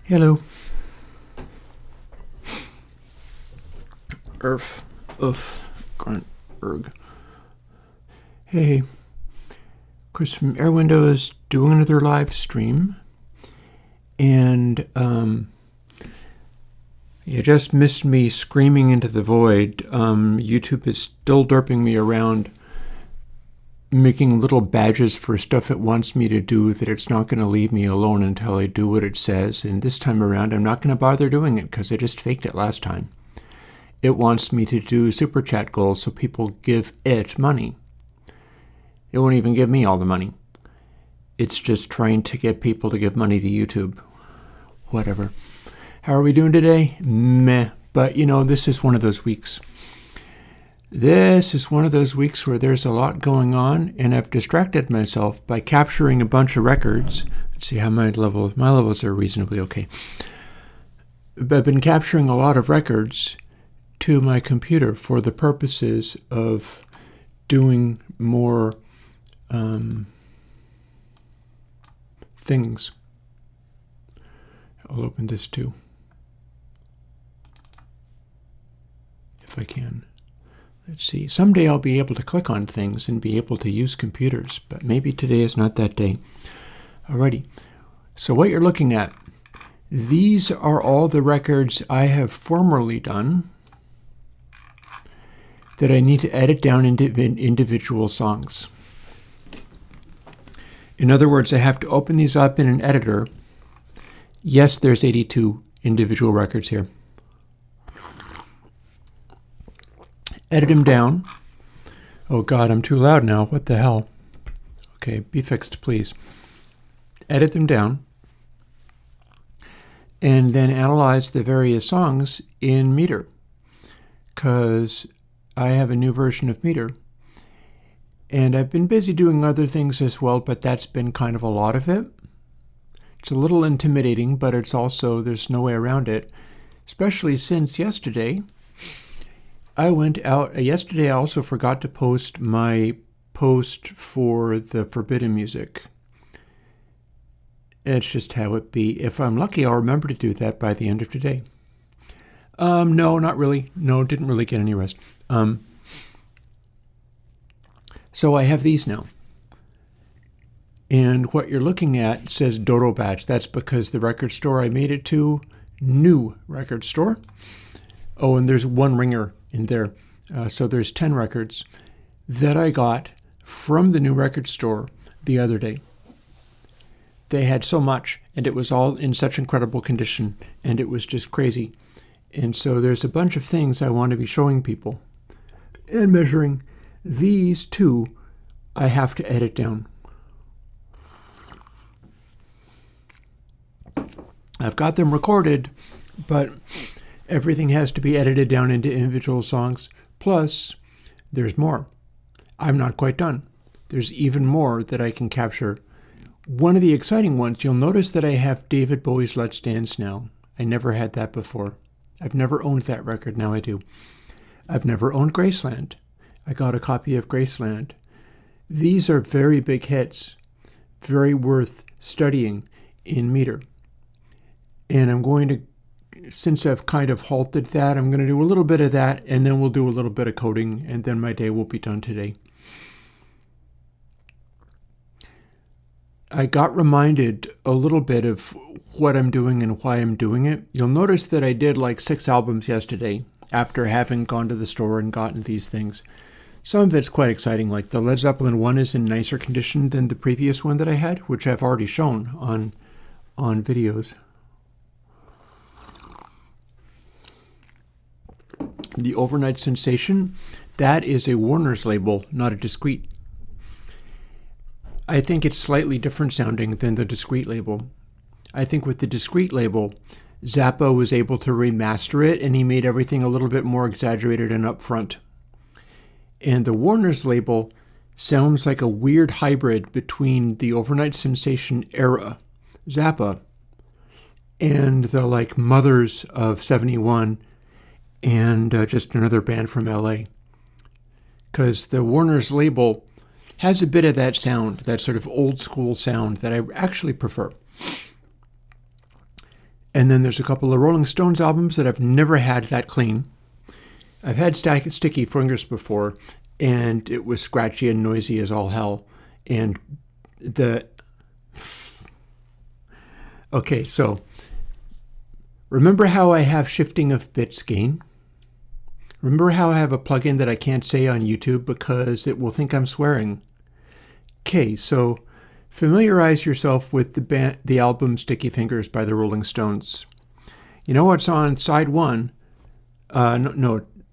Hello. Earth. Oof. Grunt. Erg. Hey. Chris from Airwindows doing another live stream. And, you just missed me screaming into the void. YouTube is still derping me around, making little badges for stuff it wants me to do that it's not going to leave me alone until I do what it says. And this time around, I'm not going to bother doing it because I just faked it last time. It wants me to do super chat goals so people give it money. It won't even give me all the money. It's just trying to get people to give money to YouTube. Whatever. How are we doing today? Meh. But, this is one of those weeks. This is one of those weeks where there's a lot going on, and I've distracted myself by capturing a bunch of records. Let's see how my levels are reasonably okay. But I've been capturing a lot of records to my computer for the purposes of doing more things. I'll open this too, if I can. Let's see. Someday I'll be able to click on things and be able to use computers, but maybe today is not that day. Alrighty. So what you're looking at, these are all the records I have formerly done that I need to edit down into individual songs. In other words, I have to open these up in an editor. Yes, there's 82 individual records here. Edit them down. Oh God, I'm too loud now. What the hell? Okay, be fixed, please. Edit them down. And then analyze the various songs in Meter, because I have a new version of Meter. And I've been busy doing other things as well, but that's been kind of a lot of it. It's a little intimidating, but it's also, there's no way around it, especially since yesterday. I went out, yesterday I also forgot to post my post for the Forbidden Music. It's just how it be. If I'm lucky, I'll remember to do that by the end of today. No, not really. No, didn't really get any rest. So I have these now. And what you're looking at says Dodo Batch. That's because the record store I made it to, new record store. Oh, and there's one ringer in there. So there's 10 records that I got from the new record store the other day. They had so much, and it was all in such incredible condition, and it was just crazy. And so there's a bunch of things I want to be showing people and measuring. These two I have to edit down. I've got them recorded, but everything has to be edited down into individual songs. Plus, there's more. I'm not quite done. There's even more that I can capture. One of the exciting ones, you'll notice that I have David Bowie's Let's Dance now. I never had that before. I've never owned that record. Now I do. I've never owned Graceland. I got a copy of Graceland. These are very big hits, very worth studying in Meter. And I'm going to, since I've kind of halted that, I'm going to do a little bit of that, and then we'll do a little bit of coding, and then my day will be done today. I got reminded a little bit of what I'm doing and why I'm doing it. You'll notice that I did like 6 albums yesterday after having gone to the store and gotten these things. Some of it's quite exciting, like the Led Zeppelin one is in nicer condition than the previous one that I had, which I've already shown on videos. The Overnight Sensation, that is a Warner's label, not a Discreet. I think it's slightly different sounding than the Discreet label. I think with the Discreet label, Zappa was able to remaster it, and he made everything a little bit more exaggerated and upfront. And the Warner's label sounds like a weird hybrid between the Overnight Sensation era, Zappa, and the like Mothers of 71 and just another band from LA. Because the Warner's label has a bit of that sound, that sort of old school sound that I actually prefer. And then there's a couple of Rolling Stones albums that I've never had that clean. I've had sticky fingers before, and it was scratchy and noisy as all hell. And okay, so remember how I have shifting of bits gain? Remember how I have a plugin that I can't say on YouTube because it will think I'm swearing? Okay, so familiarize yourself with the album Sticky Fingers by the Rolling Stones. You know what's on side one?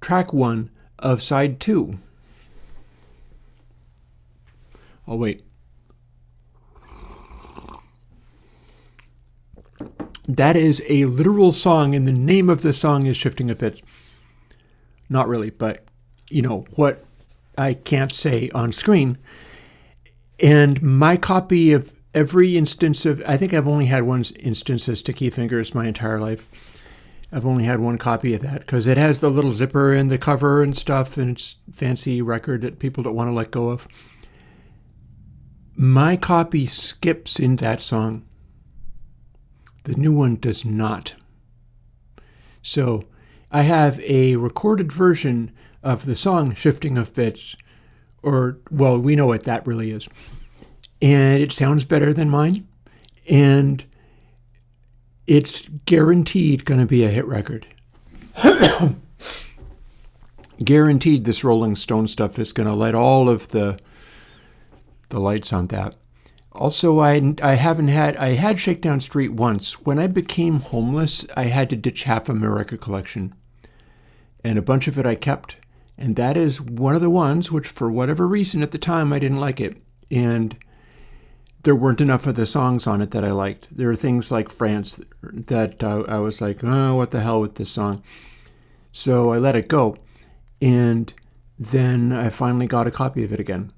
Track one of side two. Oh, wait. That is a literal song, and the name of the song is Shifting of Bits. Not really, but you know what I can't say on screen. And my copy of every instance of, I think I've only had one instance of Sticky Fingers my entire life. I've only had one copy of that because it has the little zipper and the cover and stuff, and it's a fancy record that people don't want to let go of. My copy skips in that song. The new one does not. So I have a recorded version of the song Shifting of Bits, or, well, we know what that really is. And it sounds better than mine. And it's guaranteed going to be a hit record. Guaranteed this Rolling Stone stuff is going to light all of the lights on that. Also, I had Shakedown Street once. When I became homeless, I had to ditch half of my record collection. And a bunch of it I kept. And that is one of the ones which, for whatever reason at the time, I didn't like it. And there weren't enough of the songs on it that I liked. There are things like France that I was like, oh, what the hell with this song? So I let it go. And then I finally got a copy of it again.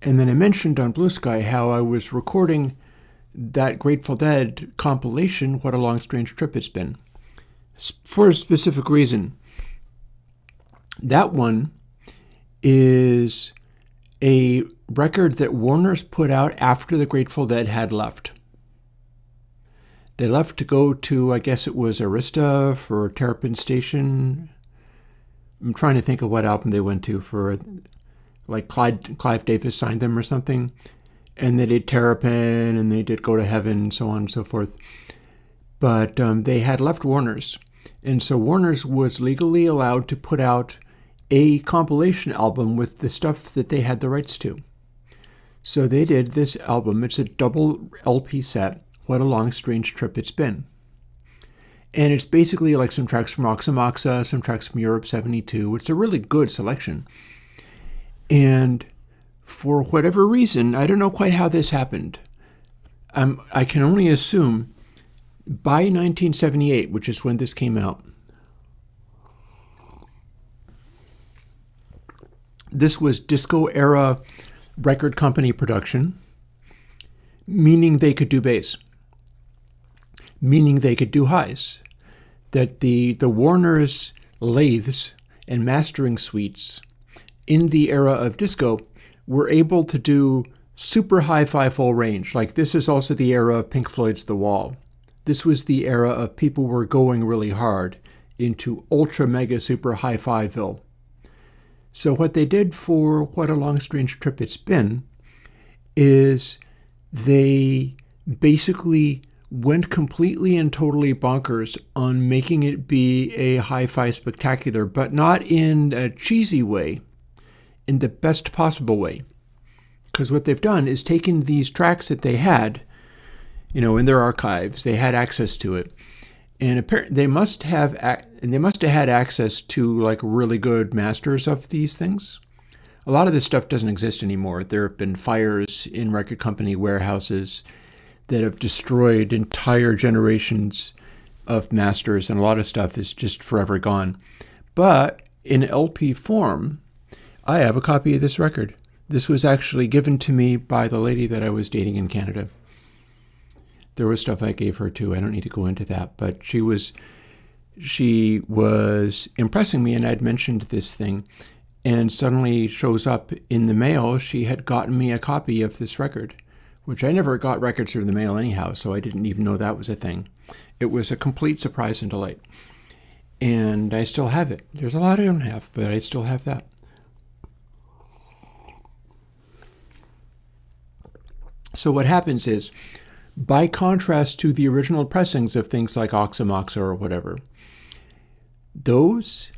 And then I mentioned on Blue Sky how I was recording that Grateful Dead compilation, What a Long Strange Trip It's Been, for a specific reason. That one is a record that Warner's put out after the Grateful Dead had left. They left to go to, I guess it was Arista for Terrapin Station. I'm trying to think of what album they went to for, like Clive Davis signed them or something. And they did Terrapin and they did Go to Heaven and so on and so forth. But they had left Warner's. And so Warner's was legally allowed to put out a compilation album with the stuff that they had the rights to. So they did this album. It's a double LP set, What a Long Strange Trip It's Been. And it's basically like some tracks from Oxa Moxa, some tracks from Europe 72. It's a really good selection. And for whatever reason, I don't know quite how this happened. I can only assume by 1978, which is when this came out, this was disco-era record company production, meaning they could do bass, meaning they could do highs, that the Warner's lathes and mastering suites in the era of disco were able to do super hi-fi full range. Like, this is also the era of Pink Floyd's The Wall. This was the era of people were going really hard into ultra mega super hi-fi-ville. So what they did for What a Long Strange Trip It's Been is they basically went completely and totally bonkers on making it be a hi-fi spectacular, but not in a cheesy way, in the best possible way. Because what they've done is taken these tracks that they had, in their archives, they had access to it, and they must have had access to like really good masters of these things. A lot of this stuff doesn't exist anymore. There have been fires in record company warehouses that have destroyed entire generations of masters, and a lot of stuff is just forever gone. But in LP form, I have a copy of this record. This was actually given to me by the lady that I was dating in Canada. There was stuff I gave her too. I don't need to go into that, but she was impressing me, and I'd mentioned this thing, and suddenly shows up in the mail. She had gotten me a copy of this record, which I never got records through the mail anyhow, so I didn't even know that was a thing. It was a complete surprise and delight. And I still have it. There's a lot I don't have, but I still have that. So what happens is, by contrast to the original pressings of things like Oxymoxa or whatever, those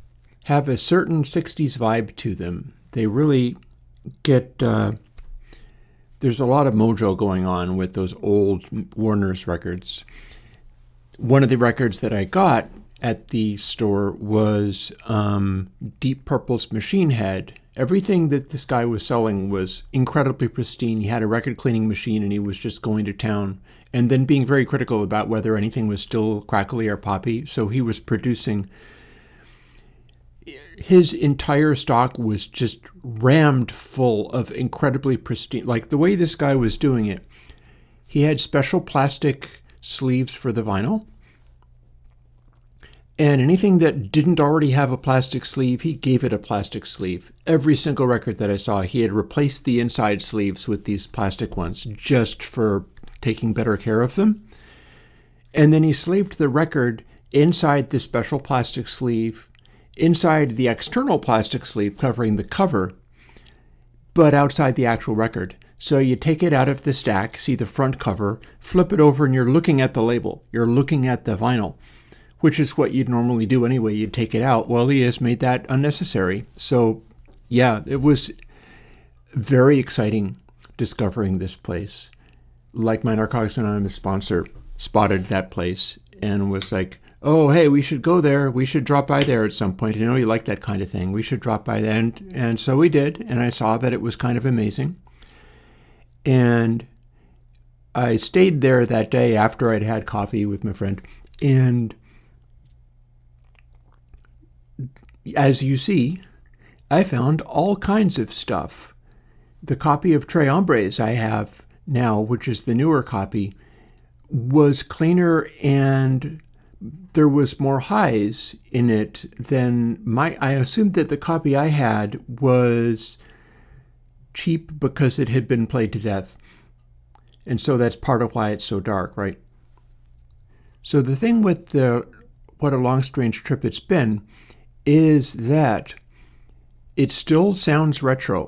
have a certain 60s vibe to them. They really get... there's a lot of mojo going on with those old Warner's records. One of the records that I got at the store was Deep Purple's Machine Head. Everything that this guy was selling was incredibly pristine. He had a record cleaning machine and he was just going to town and then being very critical about whether anything was still crackly or poppy. So he was producing... His entire stock was just rammed full of incredibly pristine... Like the way this guy was doing it, he had special plastic sleeves for the vinyl. And anything that didn't already have a plastic sleeve, he gave it a plastic sleeve. Every single record that I saw, he had replaced the inside sleeves with these plastic ones just for taking better care of them. And then he sleeved the record inside the special plastic sleeve, inside the external plastic sleeve covering the cover, but outside the actual record. So you take it out of the stack, see the front cover, flip it over, and you're looking at the label. You're looking at the vinyl, which is what you'd normally do anyway. You'd take it out. Well, he has made that unnecessary. So, yeah, it was very exciting discovering this place. Like my Narcotics Anonymous sponsor spotted that place and was like, oh, hey, we should go there. We should drop by there at some point. You know, you like that kind of thing. We should drop by there. And so we did. And I saw that it was kind of amazing. And I stayed there that day after I'd had coffee with my friend. And as you see, I found all kinds of stuff. The copy of Tres Hombres I have now, which is the newer copy, was cleaner and there was more highs in it than I assumed that the copy I had was cheap because it had been played to death. And so that's part of why it's so dark, right? So the thing with What a Long Strange Trip It's Been is that it still sounds retro.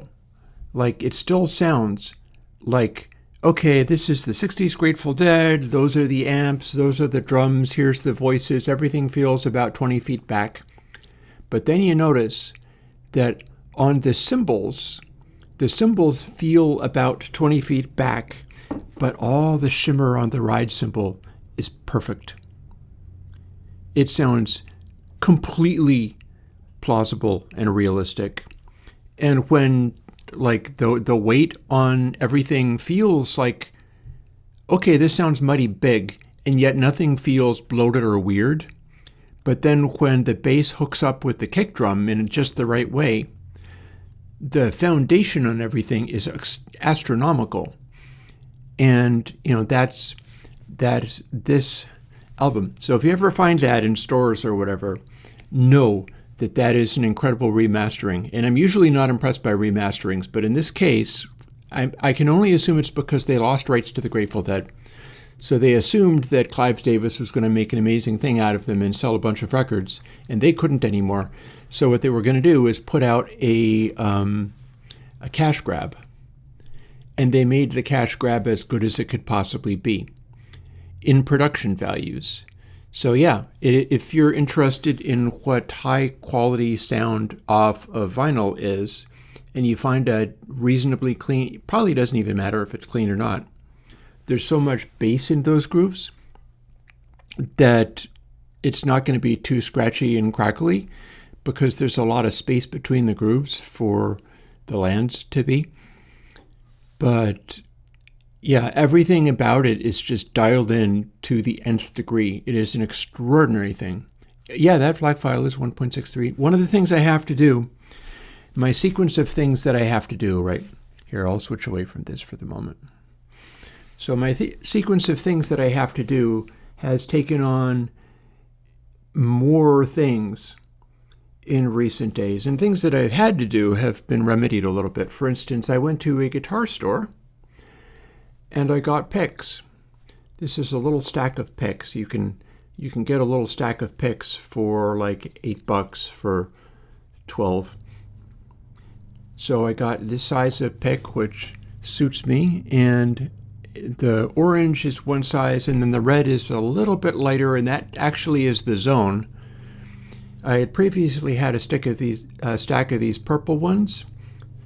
Like, it still sounds like, okay, this is the 60s Grateful Dead, those are the amps, those are the drums, here's the voices, everything feels about 20 feet back. But then you notice that on the cymbals feel about 20 feet back, but all the shimmer on the ride cymbal is perfect. It sounds completely plausible and realistic. And when like the weight on everything feels like, okay, this sounds mighty big, and yet nothing feels bloated or weird. But then when the bass hooks up with the kick drum in just the right way, the foundation on everything is astronomical. And, you know, that's this album. So if you ever find that in stores or whatever, know that is an incredible remastering. And I'm usually not impressed by remasterings, but in this case, I can only assume it's because they lost rights to the Grateful Dead. So they assumed that Clive Davis was going to make an amazing thing out of them and sell a bunch of records, and they couldn't anymore. So what they were going to do is put out a cash grab. And they made the cash grab as good as it could possibly be in production values. So yeah, if you're interested in what high quality sound off of vinyl is, and you find a reasonably clean, it probably doesn't even matter if it's clean or not. There's so much bass in those grooves that it's not going to be too scratchy and crackly because there's a lot of space between the grooves for the lands to be. But yeah, everything about it is just dialed in to the nth degree. It is an extraordinary thing. Yeah, that FLAC file is 1.63. One of the things I have to do, my sequence of things that I have to do, right? Here, I'll switch away from this for the moment. So my sequence of things that I have to do has taken on more things in recent days. And things that I've had to do have been remedied a little bit. For instance, I went to a guitar store and I got picks. This is a little stack of picks. You can get a little stack of picks for like $8 for 12. So I got this size of pick, which suits me, and the orange is one size, and then the red is a little bit lighter, and that actually is the zone. I had previously had a stack of these purple ones,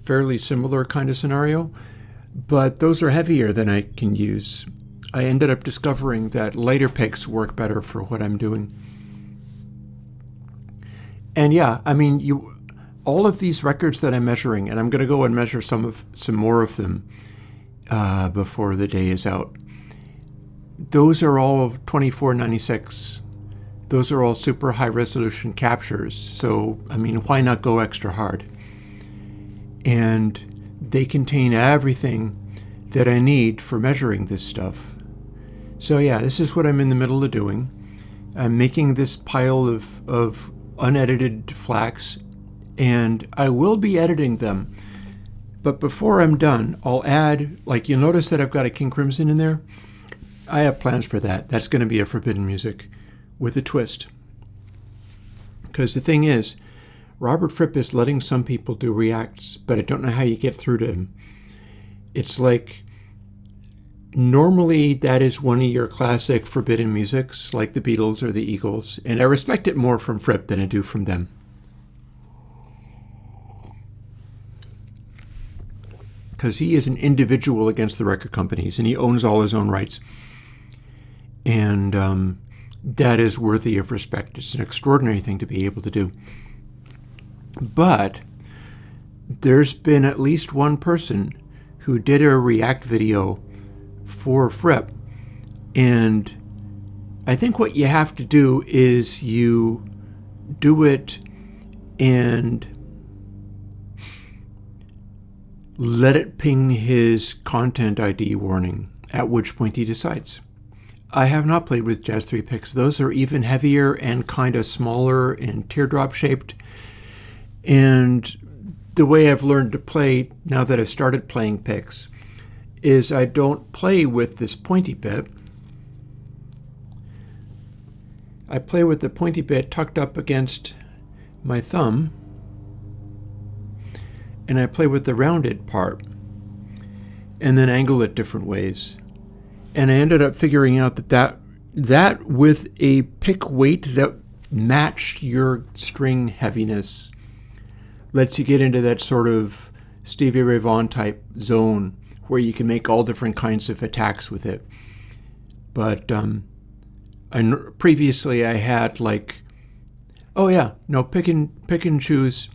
fairly similar kind of scenario, but those are heavier than I can use. I ended up discovering that lighter picks work better for what I'm doing. And yeah, I mean, all of these records that I'm measuring, and I'm going to go and measure some more of them before the day is out. Those are all 2496. Those are all super high resolution captures. So, I mean, why not go extra hard? And they contain everything that I need for measuring this stuff. So yeah, this is what I'm in the middle of doing. I'm making this pile of unedited FLACs, and I will be editing them. But before I'm done, I'll add, like, you'll notice that I've got a King Crimson in there. I have plans for that. That's going to be a forbidden music with a twist. Because the thing is, Robert Fripp is letting some people do reacts, but I don't know how you get through to him. It's like, normally that is one of your classic forbidden musics, like the Beatles or the Eagles, and I respect it more from Fripp than I do from them. Because he is an individual against the record companies, and he owns all his own rights. And that is worthy of respect. It's an extraordinary thing to be able to do. But there's been at least one person who did a React video for Fripp, and I think what you have to do is you do it and let it ping his content ID warning, at which point he decides. I have not played with Jazz 3 picks. Those are even heavier and kind of smaller and teardrop shaped. And the way I've learned to play now that I've started playing picks is I don't play with this pointy bit. I play with the pointy bit tucked up against my thumb, and I play with the rounded part and then angle it different ways. And I ended up figuring out that with a pick weight that matched your string heaviness lets you get into that sort of Stevie Ray Vaughan type zone where you can make all different kinds of attacks with it. But previously I had like, pick and choose.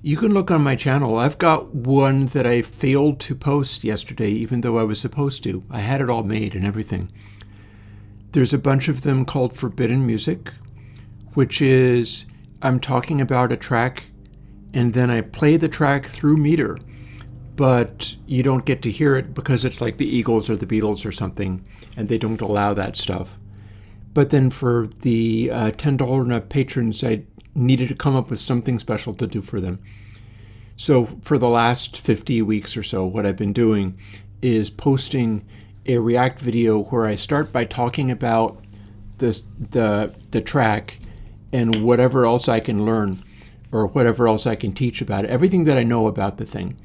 You can look on my channel. I've got one that I failed to post yesterday, even though I was supposed to. I had it all made and everything. There's a bunch of them called Forbidden Music, which is I'm talking about a track and then I play the track through meter, but you don't get to hear it because it's like the Eagles or the Beatles or something, and they don't allow that stuff. But then for the $10 and up patrons, I needed to come up with something special to do for them. So for the last 50 weeks or so, what I've been doing is posting a React video where I start by talking about the track and whatever else I can learn or whatever else I can teach about it, everything that I know about the thing.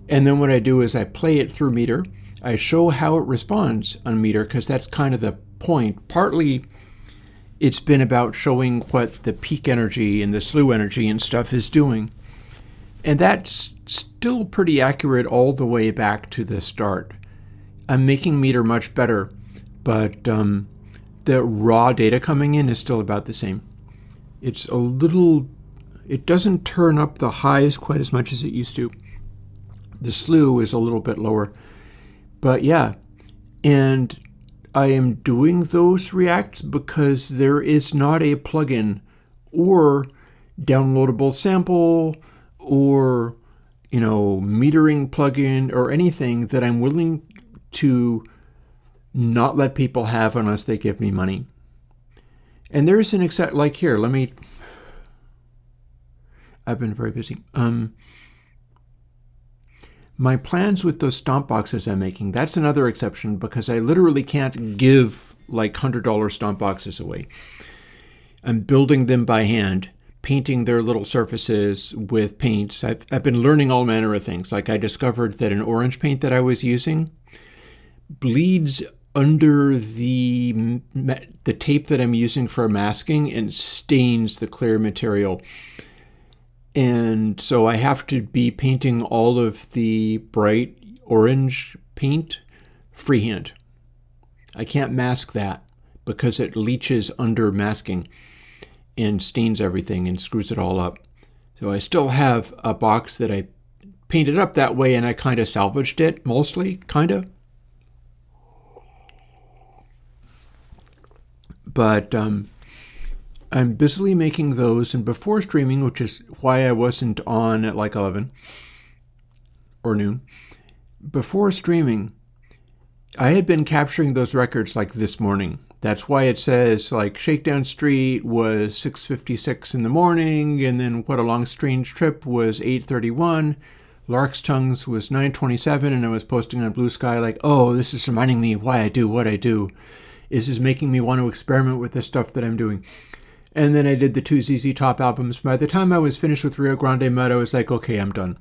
And then what I do is I play it through meter. I show how it responds on meter because that's kind of the point. Partly it's been about showing what the peak energy and the slew energy and stuff is doing. And that's still pretty accurate all the way back to the start. I'm making meter much better, but the raw data coming in is still about the same. It doesn't turn up the highs quite as much as it used to. The slew is a little bit lower. But yeah, and I am doing those reacts because there is not a plugin or downloadable sample or, metering plugin or anything that I'm willing to not let people have unless they give me money. And there is an exact, like here, I've been very busy. My plans with those stomp boxes I'm making, that's another exception because I literally can't give like $100 stomp boxes away. I'm building them by hand, painting their little surfaces with paints. I've been learning all manner of things. Like I discovered that an orange paint that I was using bleeds under the tape that I'm using for masking and stains the clear material. And so I have to be painting all of the bright orange paint freehand. I can't mask that because it leaches under masking and stains everything and screws it all up. So I still have a box that I painted up that way, and I kind of salvaged it, mostly, kind of. But I'm busily making those, and before streaming, which is why I wasn't on at like 11 or noon, before streaming, I had been capturing those records like this morning. That's why it says like Shakedown Street was 6:56 in the morning, and then What a Long Strange Trip was 8:31. Lark's Tongues was 9:27, and I was posting on Blue Sky like, oh, this is reminding me why I do what I do. This is making me want to experiment with the stuff that I'm doing. And then I did the 2 ZZ Top albums. By the time I was finished with Rio Grande Mud, I was like, okay, I'm done.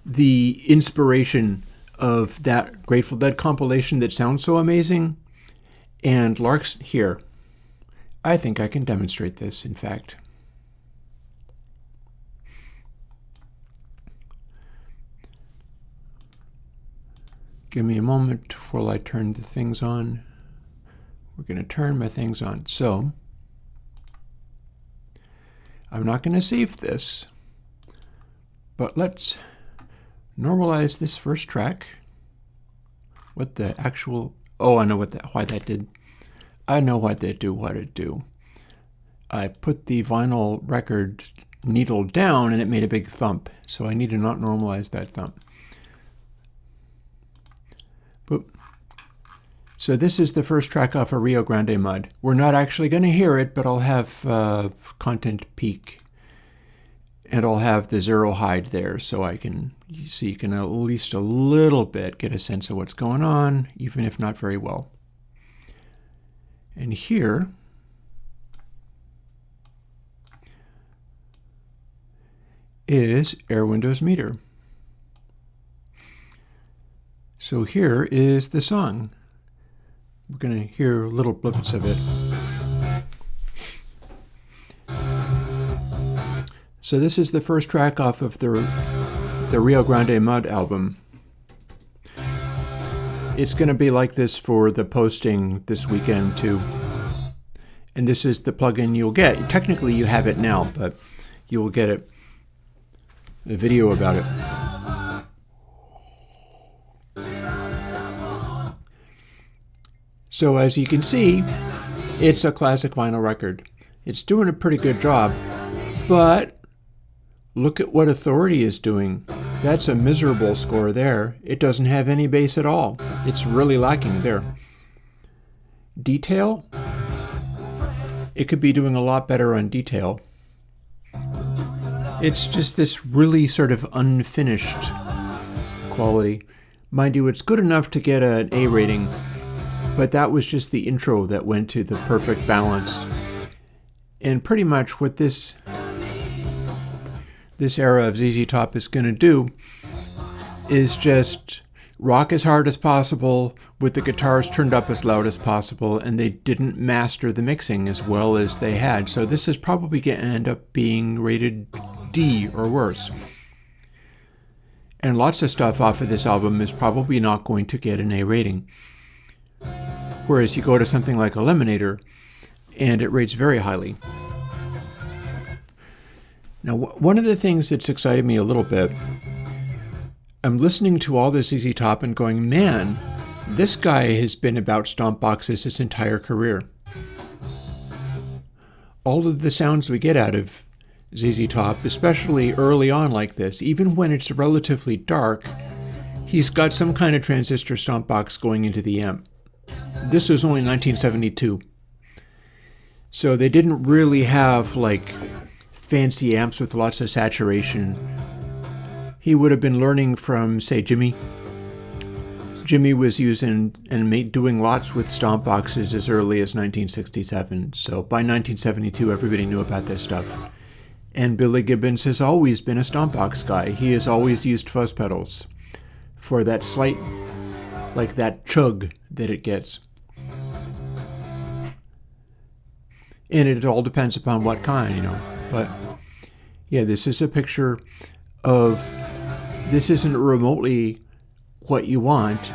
The inspiration of that Grateful Dead compilation that sounds so amazing, and Lark's here. I think I can demonstrate this, in fact. Give me a moment while I turn the things on. We're going to turn my things on. So, I'm not going to save this, but let's normalize this first track. What the actual... Oh, I know why that did. I know why they do what it do. I put the vinyl record needle down and it made a big thump. So I need to not normalize that thump. Boop. So this is the first track off of Rio Grande Mud. We're not actually going to hear it, but I'll have content peak. And I'll have the zero hide there so you can at least a little bit get a sense of what's going on, even if not very well. And here is Airwindows meter. So here is the song. We're going to hear little blips of it. So this is the first track off of the Rio Grande Mud album. It's going to be like this for the posting this weekend too. And this is the plugin you'll get. Technically you have it now, but you will get a video about it. So as you can see, it's a classic vinyl record. It's doing a pretty good job, but look at what Authority is doing. That's a miserable score there. It doesn't have any bass at all. It's really lacking there. Detail? It could be doing a lot better on detail. It's just this really sort of unfinished quality. Mind you, it's good enough to get an A rating, but that was just the intro that went to the perfect balance. And pretty much what this era of ZZ Top is going to do is just rock as hard as possible with the guitars turned up as loud as possible, and they didn't master the mixing as well as they had. So this is probably going to end up being rated D or worse. And lots of stuff off of this album is probably not going to get an A rating. Whereas you go to something like Eliminator, and it rates very highly. Now, one of the things that's excited me a little bit, I'm listening to all this ZZ Top and going, man, this guy has been about stomp boxes his entire career. All of the sounds we get out of ZZ Top, especially early on like this, even when it's relatively dark, he's got some kind of transistor stomp box going into the amp. This was only 1972. So they didn't really have like fancy amps with lots of saturation he would have been learning from, say, Jimmy. Jimmy was using and doing lots with stomp boxes as early as 1967. So by 1972, everybody knew about this stuff. And Billy Gibbons has always been a stomp box guy. He has always used fuzz pedals for that slight, like that chug that it gets. And it all depends upon what kind, you know. But yeah, this is a picture of, this isn't remotely what you want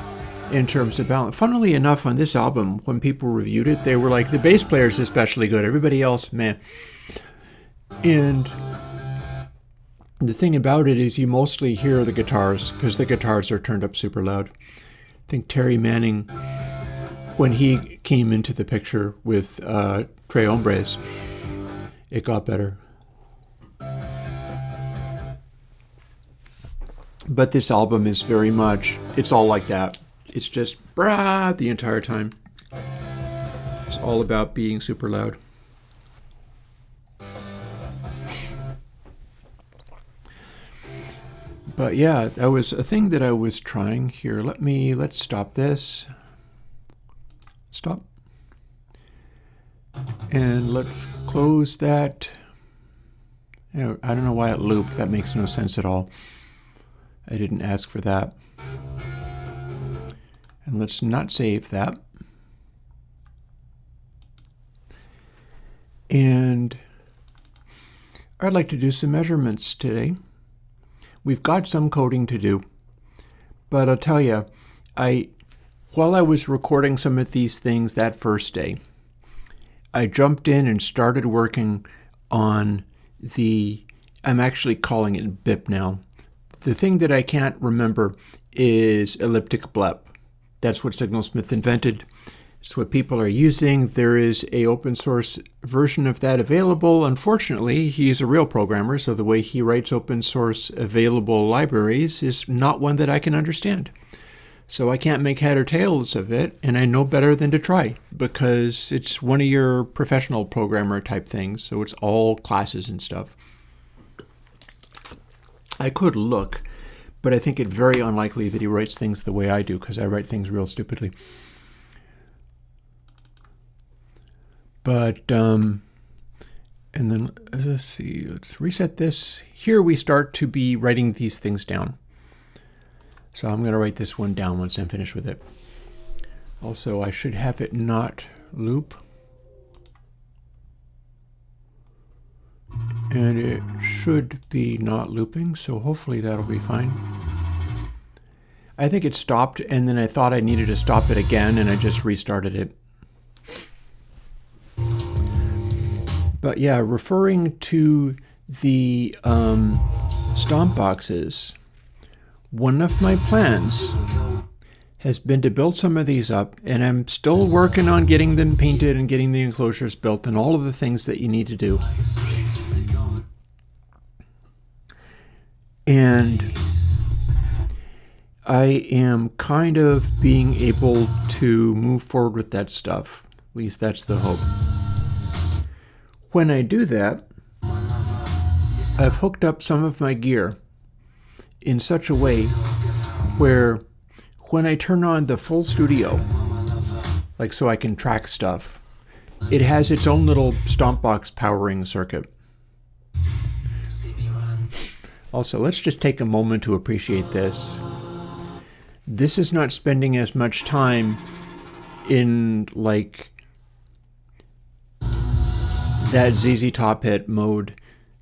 in terms of balance. Funnily enough, on this album, when people reviewed it, they were like, the bass player is especially good. Everybody else, meh. And the thing about it is you mostly hear the guitars because the guitars are turned up super loud. I think Terry Manning, when he came into the picture with Tres Hombres, it got better. But this album is very much, it's all like that. It's just brah the entire time. It's all about being super loud. But yeah, that was a thing that I was trying here. Let's stop this. Stop. And let's close that. I don't know why it looped. That makes no sense at all. I didn't ask for that. And let's not save that. And I'd like to do some measurements today. We've got some coding to do, but I'll tell you, while I was recording some of these things that first day, I jumped in and started working on I'm actually calling it BIP now. The thing that I can't remember is elliptic blep. That's what Signalsmith invented. It's what people are using. There is a open source version of that available. Unfortunately, he's a real programmer, so the way he writes open source available libraries is not one that I can understand. So I can't make head or tails of it, and I know better than to try because it's one of your professional programmer type things, so it's all classes and stuff. I could look, but I think it very unlikely that he writes things the way I do because I write things real stupidly. But, and then let's see, let's reset this. Here we start to be writing these things down. So I'm going to write this one down once I'm finished with it. Also, I should have it not loop. And it should be not looping, so hopefully that'll be fine. I think it stopped, and then I thought I needed to stop it again, and I just restarted it. But yeah, referring to the stomp boxes, one of my plans has been to build some of these up, and I'm still working on getting them painted and getting the enclosures built and all of the things that you need to do. And I am kind of being able to move forward with that stuff. At least that's the hope. When I do that, I've hooked up some of my gear in such a way where when I turn on the full studio, like so I can track stuff, it has its own little stomp box powering circuit. Also, let's just take a moment to appreciate this. This is not spending as much time in like that ZZ Top Hit mode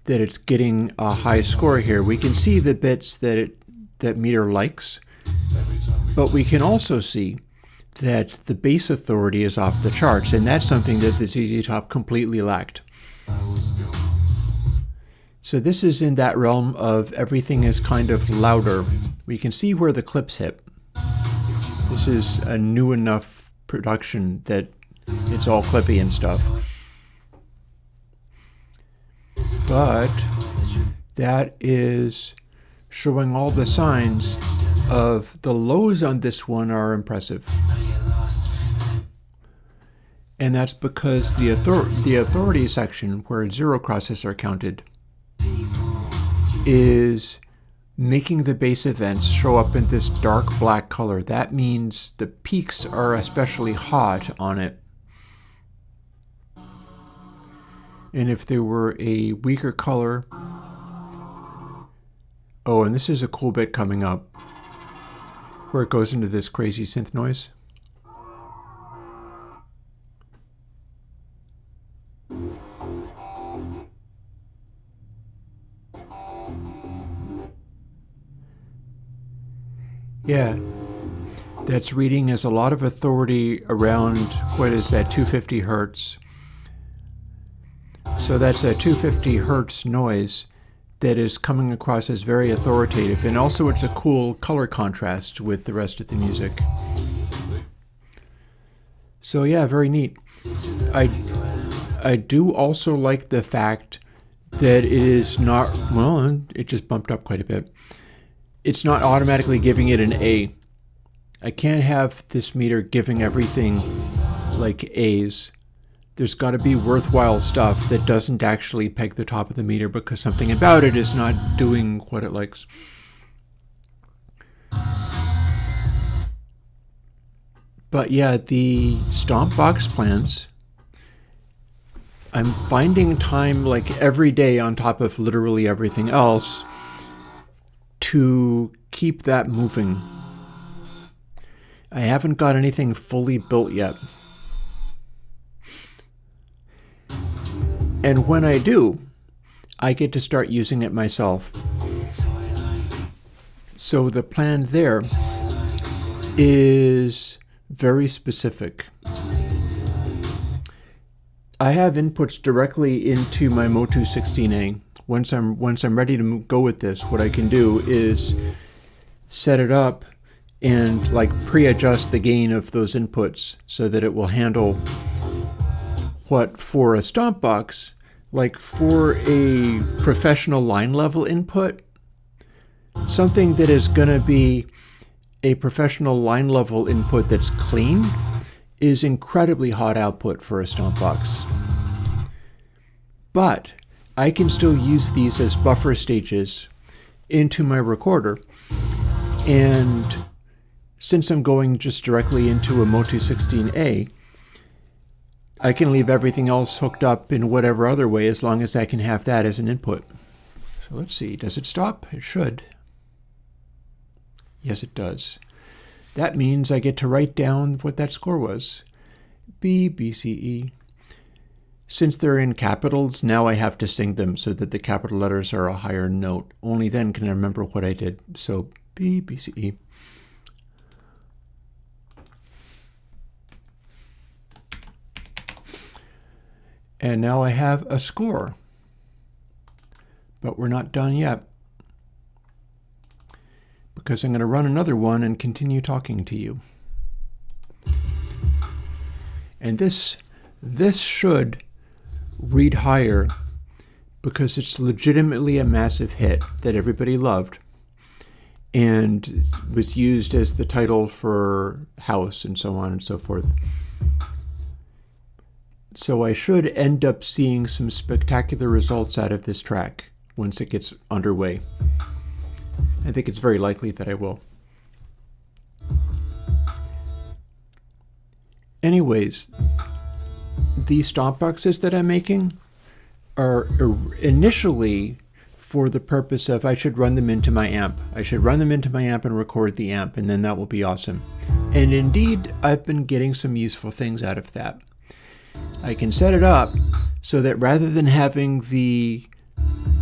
that it's getting a high score here. We can see the bits that Meter likes, but we can also see that the bass authority is off the charts, and that's something that the ZZ Top completely lacked. So this is in that realm of everything is kind of louder. We can see where the clips hit. This is a new enough production that it's all clippy and stuff. But that is showing all the signs of the lows on this one are impressive. And that's because the authority section where zero crosses are counted is making the bass events show up in this dark black color. That means the peaks are especially hot on it. And if they were a weaker color... Oh, and this is a cool bit coming up where it goes into this crazy synth noise. Yeah, that's reading as a lot of authority around, what is that, 250 hertz. So that's a 250 hertz noise that is coming across as very authoritative, and also it's a cool color contrast with the rest of the music. So yeah, very neat. I do also like the fact that it is not, well, it just bumped up quite a bit. It's not automatically giving it an A. I can't have this meter giving everything like A's. There's got to be worthwhile stuff that doesn't actually peg the top of the meter because something about it is not doing what it likes. But yeah, the stomp box plans, I'm finding time like every day on top of literally everything else to keep that moving. I haven't got anything fully built yet. And when I do, I get to start using it myself. So the plan there is very specific. I have inputs directly into my Motu 16A. Once I'm ready to go with this, what I can do is set it up and like pre-adjust the gain of those inputs so that it will handle what for a stomp box, like for a professional line level input, something that is going to be a professional line level input that's clean is incredibly hot output for a stomp box. But I can still use these as buffer stages into my recorder. And since I'm going just directly into a Motu 16A, I can leave everything else hooked up in whatever other way as long as I can have that as an input. So let's see, does it stop? It should. Yes, it does. That means I get to write down what that score was. B, B, C, E. Since they're in capitals, now I have to sing them so that the capital letters are a higher note. Only then can I remember what I did. So B, B, C, E. And now I have a score. But we're not done yet, because I'm going to run another one and continue talking to you. And this should read higher because it's legitimately a massive hit that everybody loved and was used as the title for House and so on and so forth. So I should end up seeing some spectacular results out of this track once it gets underway. I think it's very likely that I will. Anyways, the stomp boxes that I'm making are initially for the purpose of I should run them into my amp. I should run them into my amp and record the amp, and then that will be awesome. And indeed, I've been getting some useful things out of that. I can set it up so that rather than having the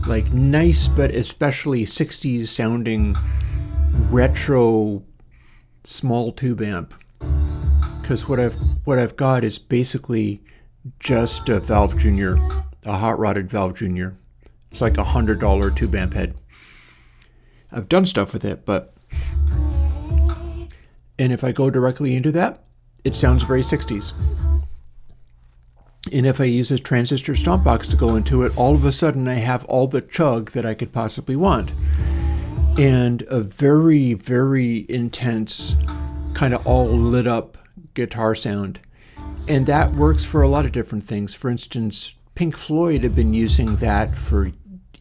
like nice but especially 60s sounding retro small tube amp, because what I've got is basically just a Valve Junior, a hot rodded Valve Junior. It's like $100 tube amp head. I've done stuff with it, and if I go directly into that, it sounds very 60s. And if I use a transistor stomp box to go into it, all of a sudden I have all the chug that I could possibly want. And a very, very intense, kind of all lit up guitar sound. And that works for a lot of different things. For instance, Pink Floyd have been using that for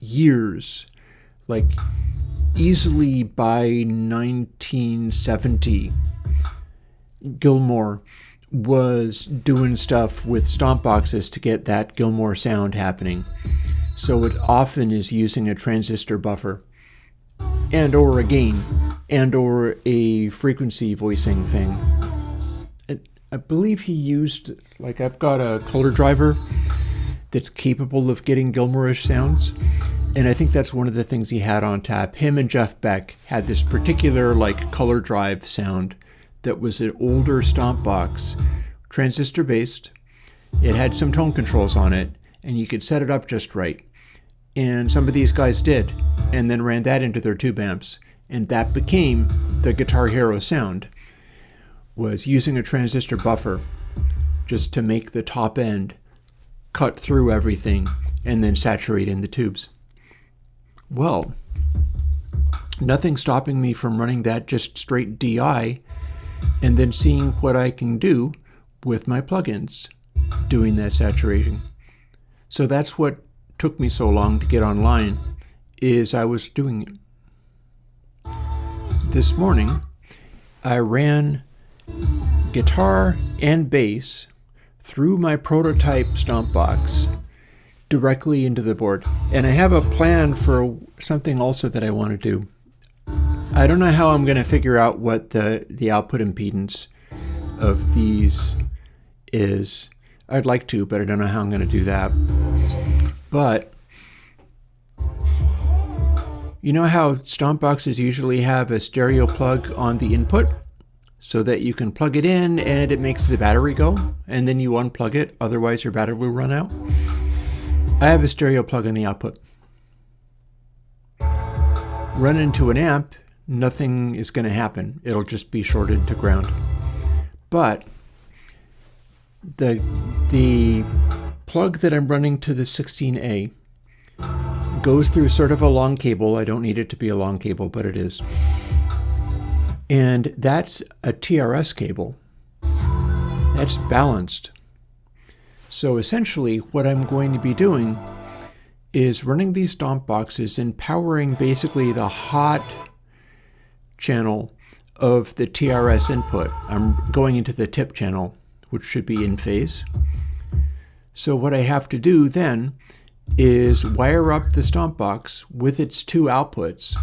years. Like easily by 1970, Gilmour was doing stuff with stomp boxes to get that Gilmour sound happening. So it often is using a transistor buffer and or a gain and or a frequency voicing thing. I believe he used, like, I've got a color driver that's capable of getting Gilmourish sounds, and I think that's one of the things he had on tap. Him and Jeff Beck had this particular like color drive sound that was an older stomp box, transistor based. It had some tone controls on it, and you could set it up just right. And some of these guys did, and then ran that into their tube amps, and that became the Guitar Hero sound, was using a transistor buffer just to make the top end cut through everything and then saturate in the tubes. Well, nothing stopping me from running that just straight DI and then seeing what I can do with my plugins doing that saturation. So that's what took me so long to get online, is I was doing it. This morning, I ran guitar and bass through my prototype stomp box directly into the board. And I have a plan for something also that I want to do. I don't know how I'm going to figure out what the output impedance of these is. I'd like to, but I don't know how I'm going to do that. But you know how stomp boxes usually have a stereo plug on the input so that you can plug it in and it makes the battery go, and then you unplug it, otherwise your battery will run out? I have a stereo plug in the output. Run into an amp, nothing is going to happen. It'll just be shorted to ground. But the plug that I'm running to the 16A goes through sort of a long cable. I don't need it to be a long cable, but it is. And that's a TRS cable. That's balanced. So essentially what I'm going to be doing is running these stomp boxes and powering basically the hot channel of the TRS input. I'm going into the tip channel, which should be in phase. So what I have to do then is wire up the stomp box with its two outputs.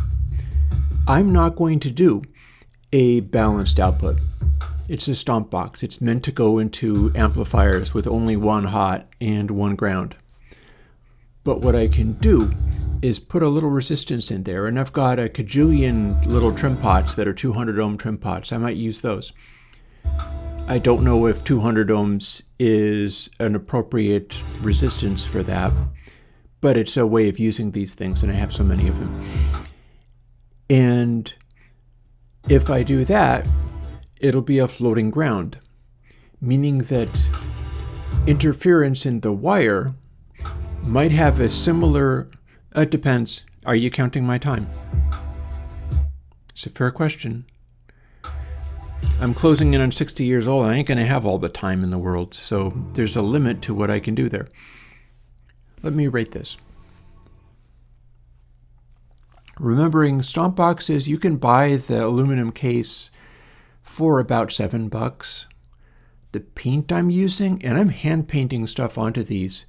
I'm not going to do a balanced output. It's a stomp box. It's meant to go into amplifiers with only one hot and one ground. But what I can do is put a little resistance in there, and I've got a cajillion little trim pots that are 200 ohm trim pots. I might use those. I don't know if 200 ohms is an appropriate resistance for that, but it's a way of using these things, and I have so many of them. And if I do that, it'll be a floating ground, meaning that interference in the wire might have a similar, it depends. Are you counting my time? It's a fair question. I'm closing in on 60 years old. I ain't going to have all the time in the world, so there's a limit to what I can do there. Let me rate this. Remembering stomp boxes, you can buy the aluminum case for about $7. The paint I'm using, and I'm hand painting stuff onto these,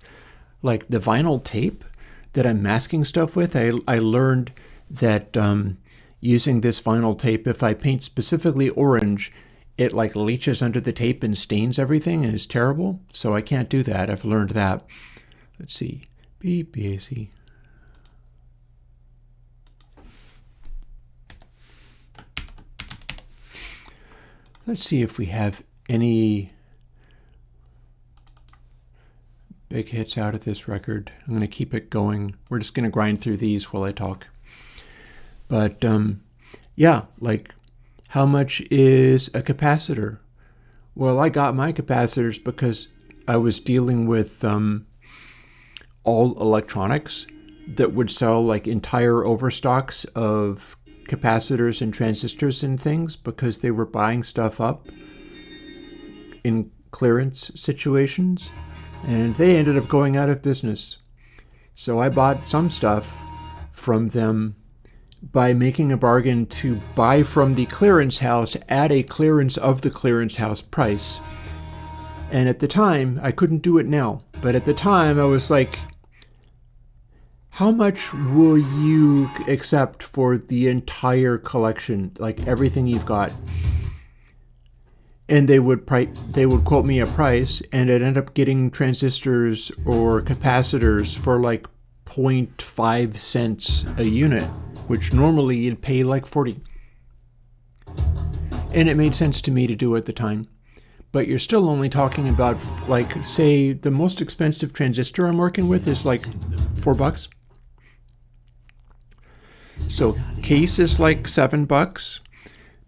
like the vinyl tape that I'm masking stuff with. I learned that using this vinyl tape, if I paint specifically orange, it like leaches under the tape and stains everything and is terrible. So I can't do that. I've learned that. Let's see. Be busy. Let's see if we have any big hits out of this record. I'm going to keep it going. We're just going to grind through these while I talk. But yeah, like how much is a capacitor? Well, I got my capacitors because I was dealing with all electronics that would sell like entire overstocks of capacitors and transistors and things because they were buying stuff up in clearance situations, and they ended up going out of business. So I bought some stuff from them by making a bargain to buy from the clearance house at a clearance of the clearance house price. And at the time, I couldn't do it now, but at the time I was like, how much will you accept for the entire collection, like everything you've got? And they would quote me a price, and I'd end up getting transistors or capacitors for like 0.5 cents a unit, which normally you'd pay like 40. And it made sense to me to do it at the time. But you're still only talking about, like, say, the most expensive transistor I'm working with is like $4. So case is like $7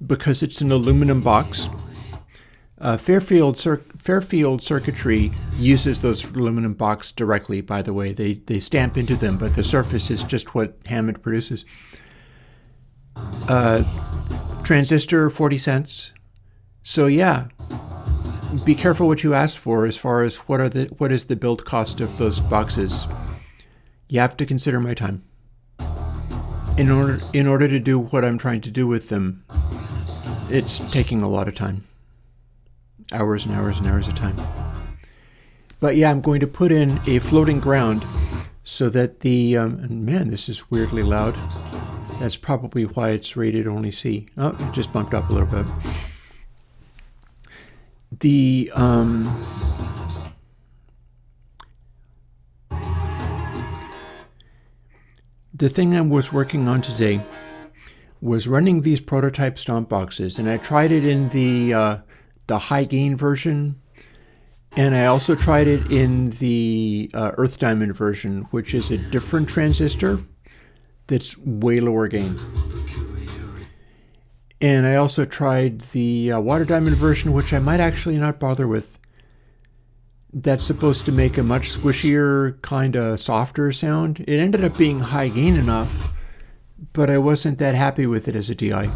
because it's an aluminum box. Fairfield Circuitry uses those aluminum boxes directly, by the way. They stamp into them, but the surface is just what Hammond produces. Transistor, 40 cents. So yeah, be careful what you ask for as far as what is the build cost of those boxes. You have to consider my time. In order to do what I'm trying to do with them, it's taking a lot of time. Hours and hours and hours of time. But yeah, I'm going to put in a floating ground so that the, and man, this is weirdly loud. That's probably why it's rated only C. Oh, it just bumped up a little bit. The thing I was working on today was running these prototype stomp boxes, and I tried it in the high gain version, and I also tried it in the Earth Diamond version, which is a different transistor that's way lower gain. And I also tried the Water Diamond version, which I might actually not bother with. That's supposed to make a much squishier, kind of softer sound. It ended up being high gain enough, but I wasn't that happy with it as a DI.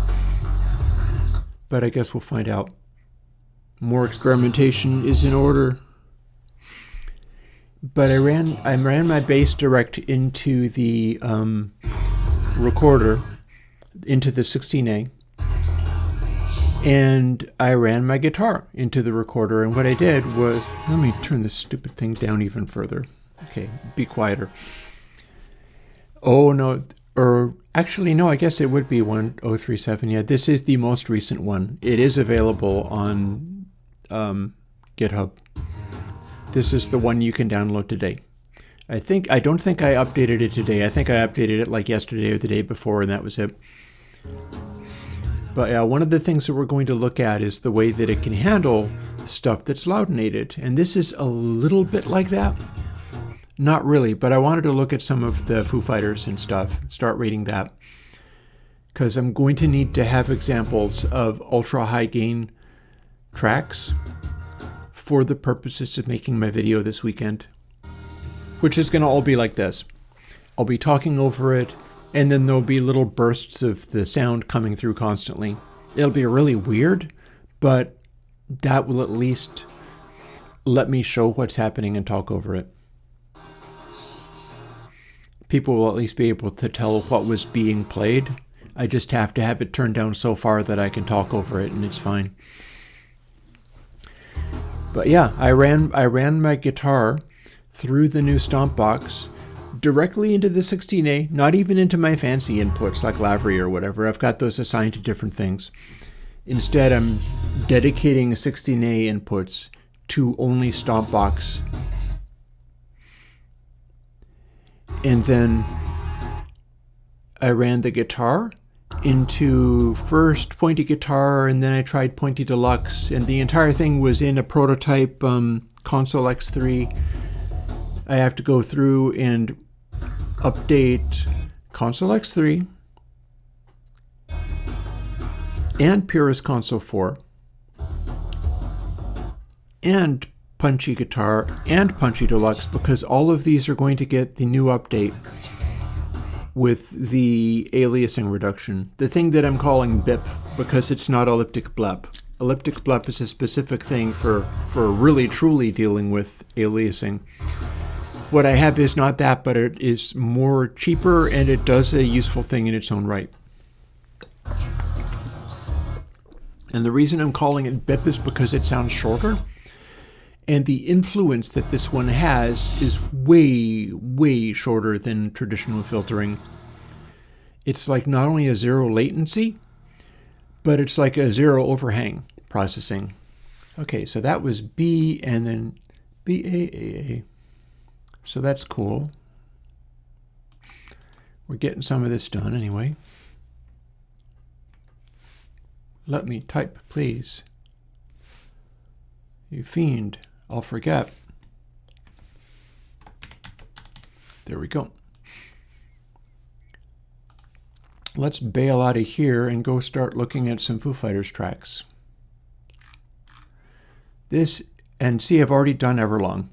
But I guess we'll find out. More experimentation is in order. But I ran my bass direct into the recorder, into the 16A. And I ran my guitar into the recorder, and what I did was, let me turn this stupid thing down even further. Okay, be quieter. Oh no, or actually no, I guess it would be 1037. Yeah, this is the most recent one. It is available on GitHub. This is the one you can download today. I don't think I updated it today. I think I updated it like yesterday or the day before, and that was it. But one of the things that we're going to look at is the way that it can handle stuff that's loudinated. And this is a little bit like that. Not really, but I wanted to look at some of the Foo Fighters and stuff, start reading that. Because I'm going to need to have examples of ultra high gain tracks for the purposes of making my video this weekend. Which is going to all be like this. I'll be talking over it, and then there'll be little bursts of the sound coming through constantly. It'll be really weird, but that will at least let me show what's happening and talk over it. People will at least be able to tell what was being played. I just have to have it turned down so far that I can talk over it, and it's fine. But yeah, I ran my guitar through the new Stomp box directly into the 16A, not even into my fancy inputs like Lavery or whatever. I've got those assigned to different things. Instead, I'm dedicating 16A inputs to only Stomp box. And then I ran the guitar into first Pointy Guitar, and then I tried Pointy Deluxe, and the entire thing was in a prototype Console X3. I have to go through and update Console X3 and Purist Console 4 and Punchy Guitar and Punchy Deluxe, because all of these are going to get the new update with the aliasing reduction. The thing that I'm calling BIP, because it's not elliptic blep. Elliptic blep is a specific thing for really truly dealing with aliasing. What I have is not that, but it is more cheaper, and it does a useful thing in its own right. And the reason I'm calling it BIP is because it sounds shorter. And the influence that this one has is way, way shorter than traditional filtering. It's like not only a zero latency, but it's like a zero overhang processing. Okay, so that was B and then BAAA. So that's cool. We're getting some of this done anyway. Let me type, please. You fiend, I'll forget. There we go. Let's bail out of here and go start looking at some Foo Fighters tracks. And see, I've already done Everlong.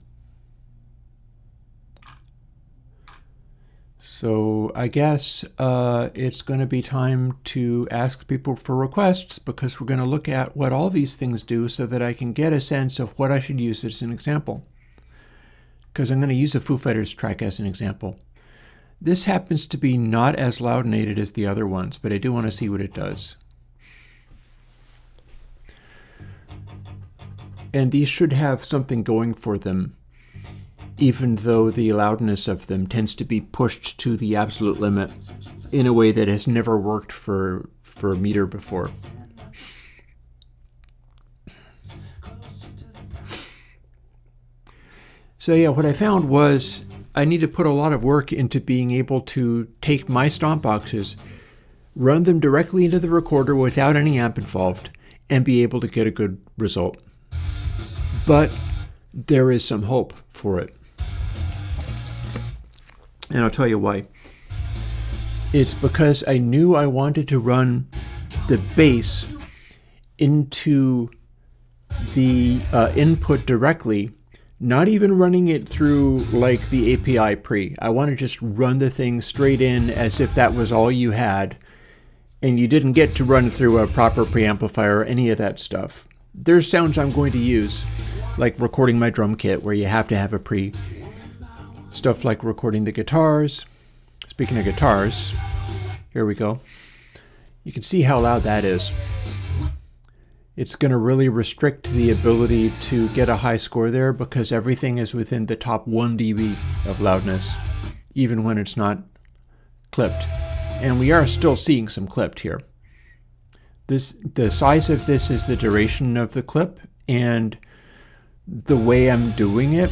So I guess it's going to be time to ask people for requests, because we're going to look at what all these things do so that I can get a sense of what I should use as an example. Because I'm going to use a Foo Fighters track as an example. This happens to be not as loudinated as the other ones, but I do want to see what it does. And these should have something going for them, even though the loudness of them tends to be pushed to the absolute limit in a way that has never worked for a meter before. So yeah, what I found was I need to put a lot of work into being able to take my stomp boxes, run them directly into the recorder without any amp involved, and be able to get a good result. But there is some hope for it. And I'll tell you why. It's because I knew I wanted to run the bass into the input directly, not even running it through like the API pre. I want to just run the thing straight in as if that was all you had, and you didn't get to run through a proper preamplifier or any of that stuff. There's sounds I'm going to use, like recording my drum kit where you have to have a pre. Stuff like recording the guitars. Speaking of guitars, here we go. You can see how loud that is. It's going to really restrict the ability to get a high score there because everything is within the top 1 dB of loudness, even when it's not clipped. And we are still seeing some clipped here. The size of this is the duration of the clip, and the way I'm doing it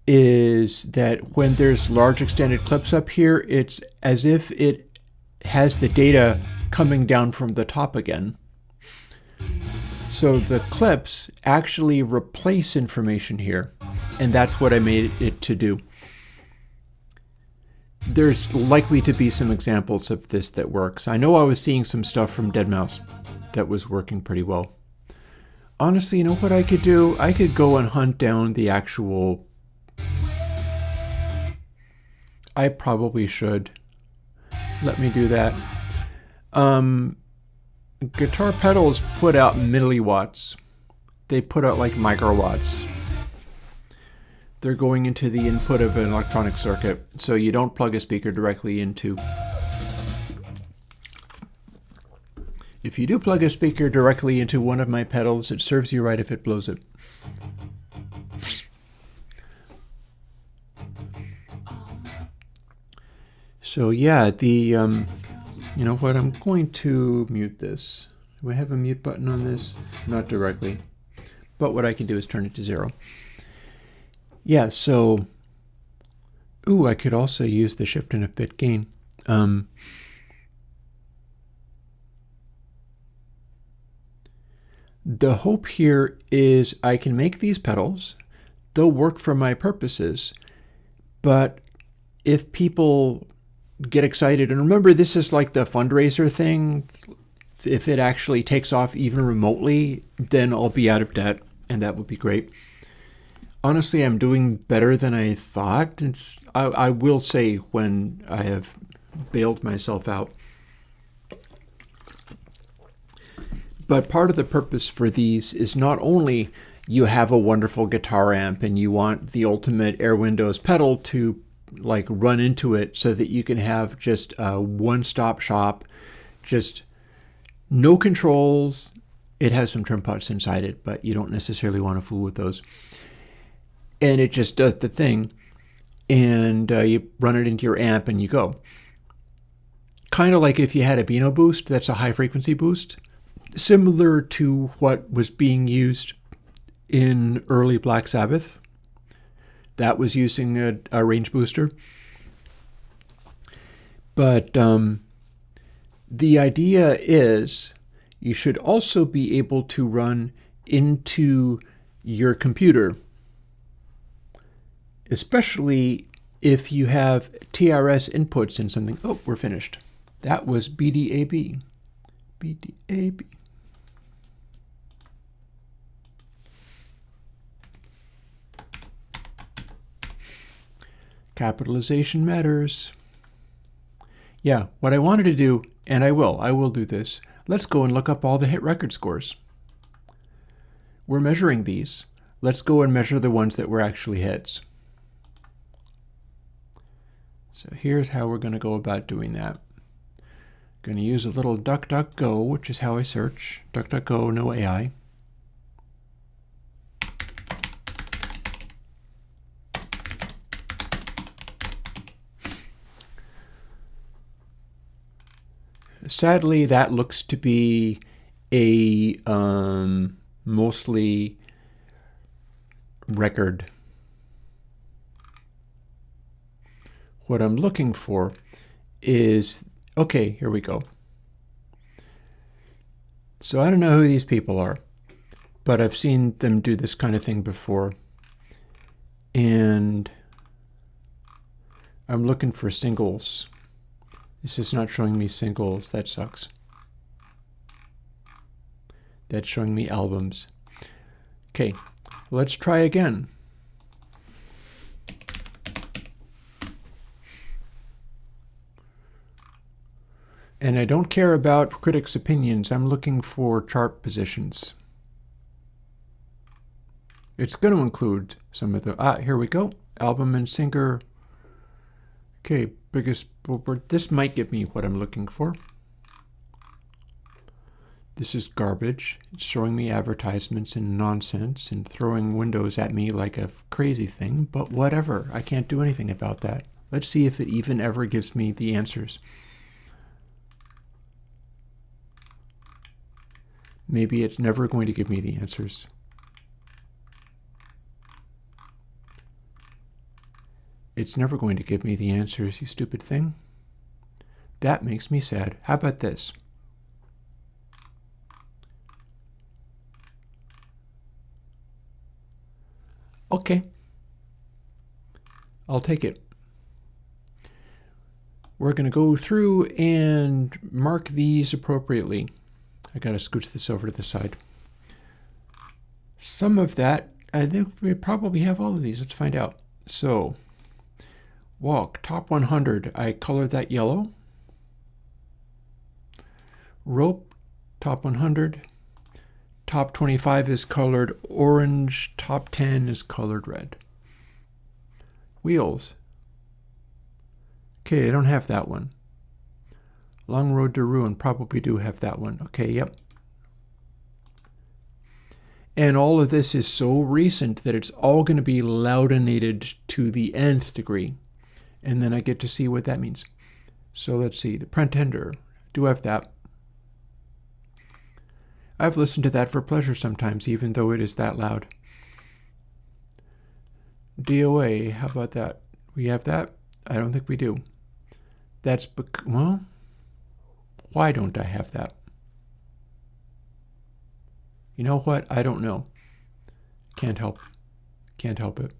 is that when there's large extended clips up here, it's as if it has the data coming down from the top again. So the clips actually replace information here, and that's what I made it to do. There's likely to be some examples of this that works. I know I was seeing some stuff from deadmau5 that was working pretty well. Honestly, you know what I could do? I could go and hunt down the actual... I probably should. Let me do that. Guitar pedals put out milliwatts. They put out like microwatts. They're going into the input of an electronic circuit, so you don't plug a speaker directly into. If you do plug a speaker directly into one of my pedals, it serves you right if it blows it. So yeah, you know what, I'm going to mute this. Do I have a mute button on this? Not directly. But what I can do is turn it to 0. Yeah, so, I could also use the shift and a bit gain. The hope here is I can make these pedals. They'll work for my purposes. But if people get excited, and remember, this is like the fundraiser thing. If it actually takes off even remotely, then I'll be out of debt, and that would be great. Honestly, I'm doing better than I thought. I will say when I have bailed myself out. But part of the purpose for these is not only you have a wonderful guitar amp and you want the ultimate Airwindows pedal to like run into it so that you can have just a one-stop shop, just no controls. It has some trim pots inside it, but you don't necessarily want to fool with those. And it just does the thing, and you run it into your amp and you go. Kind of like if you had a Beano boost, that's a high frequency boost, similar to what was being used in early Black Sabbath. That was using a range booster. But the idea is you should also be able to run into your computer, especially if you have TRS inputs in something. Oh, we're finished. That was BDAB. BDAB. Capitalization matters. Yeah, what I wanted to do, and I will do this. Let's go and look up all the hit record scores. We're measuring these. Let's go and measure the ones that were actually hits. So here's how we're going to go about doing that. Going to use a little DuckDuckGo, which is how I search. DuckDuckGo, no AI. Sadly, that looks to be a mostly record. What I'm looking for is, okay, here we go. So I don't know who these people are, but I've seen them do this kind of thing before. And I'm looking for singles. This is not showing me singles. That sucks. That's showing me albums. Okay, let's try again. And I don't care about critics' opinions. I'm looking for chart positions. It's going to include some of the... here we go. Album and singer. Okay, biggest billboard. This might give me what I'm looking for. This is garbage. It's showing me advertisements and nonsense and throwing windows at me like a crazy thing, but whatever. I can't do anything about that. Let's see if it even ever gives me the answers. Maybe it's never going to give me the answers. It's never going to give me the answers, you stupid thing. That makes me sad. How about this? Okay. I'll take it. We're going to go through and mark these appropriately. I got to scooch this over to the side. Some of that, I think we probably have all of these. Let's find out. So, walk, top 100, I color that yellow. Rope, top 100. Top 25 is colored orange. Top 10 is colored red. Wheels. Okay, I don't have that one. Long Road to Ruin, probably do have that one. Okay, yep. And all of this is so recent that it's all going to be loudinated to the nth degree. And then I get to see what that means. So let's see, the Pretender, do have that. I've listened to that for pleasure sometimes, even though it is that loud. DOA, how about that? We have that? I don't think we do. That's, well, why don't I have that? You know what? I don't know. Can't help it.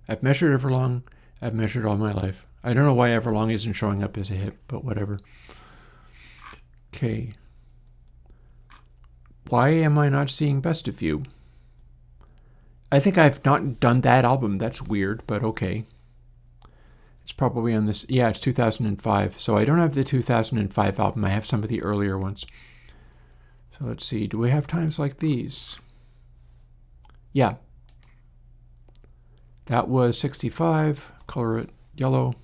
I've measured Everlong. I've measured all my life. I don't know why Everlong isn't showing up as a hit, but whatever. Okay. Why am I not seeing Best of You? I think I've not done that album. That's weird, but okay. It's probably on this. Yeah, it's 2005. So I don't have the 2005 album. I have some of the earlier ones. So let's see, do we have times like these? Yeah. That was 65, color it yellow.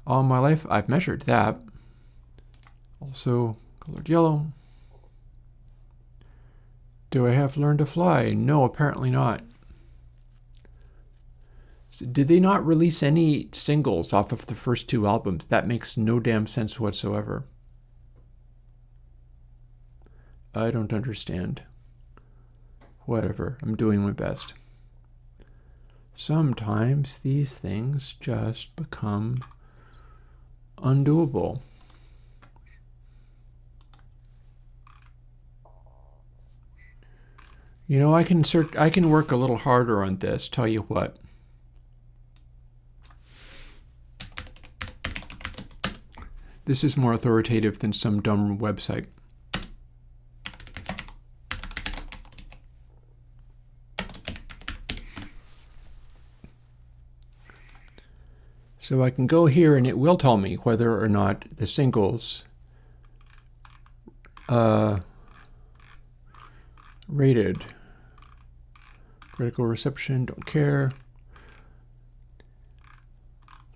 All my life, I've measured that. Also colored yellow. Do I have Learn to Fly? No, apparently not. So did they not release any singles off of the first two albums? That makes no damn sense whatsoever. I don't understand. Whatever, I'm doing my best. Sometimes these things just become undoable. You know, I can work a little harder on this, tell you what. This is more authoritative than some dumb website. So I can go here and it will tell me whether or not the singles rated. Critical reception, don't care.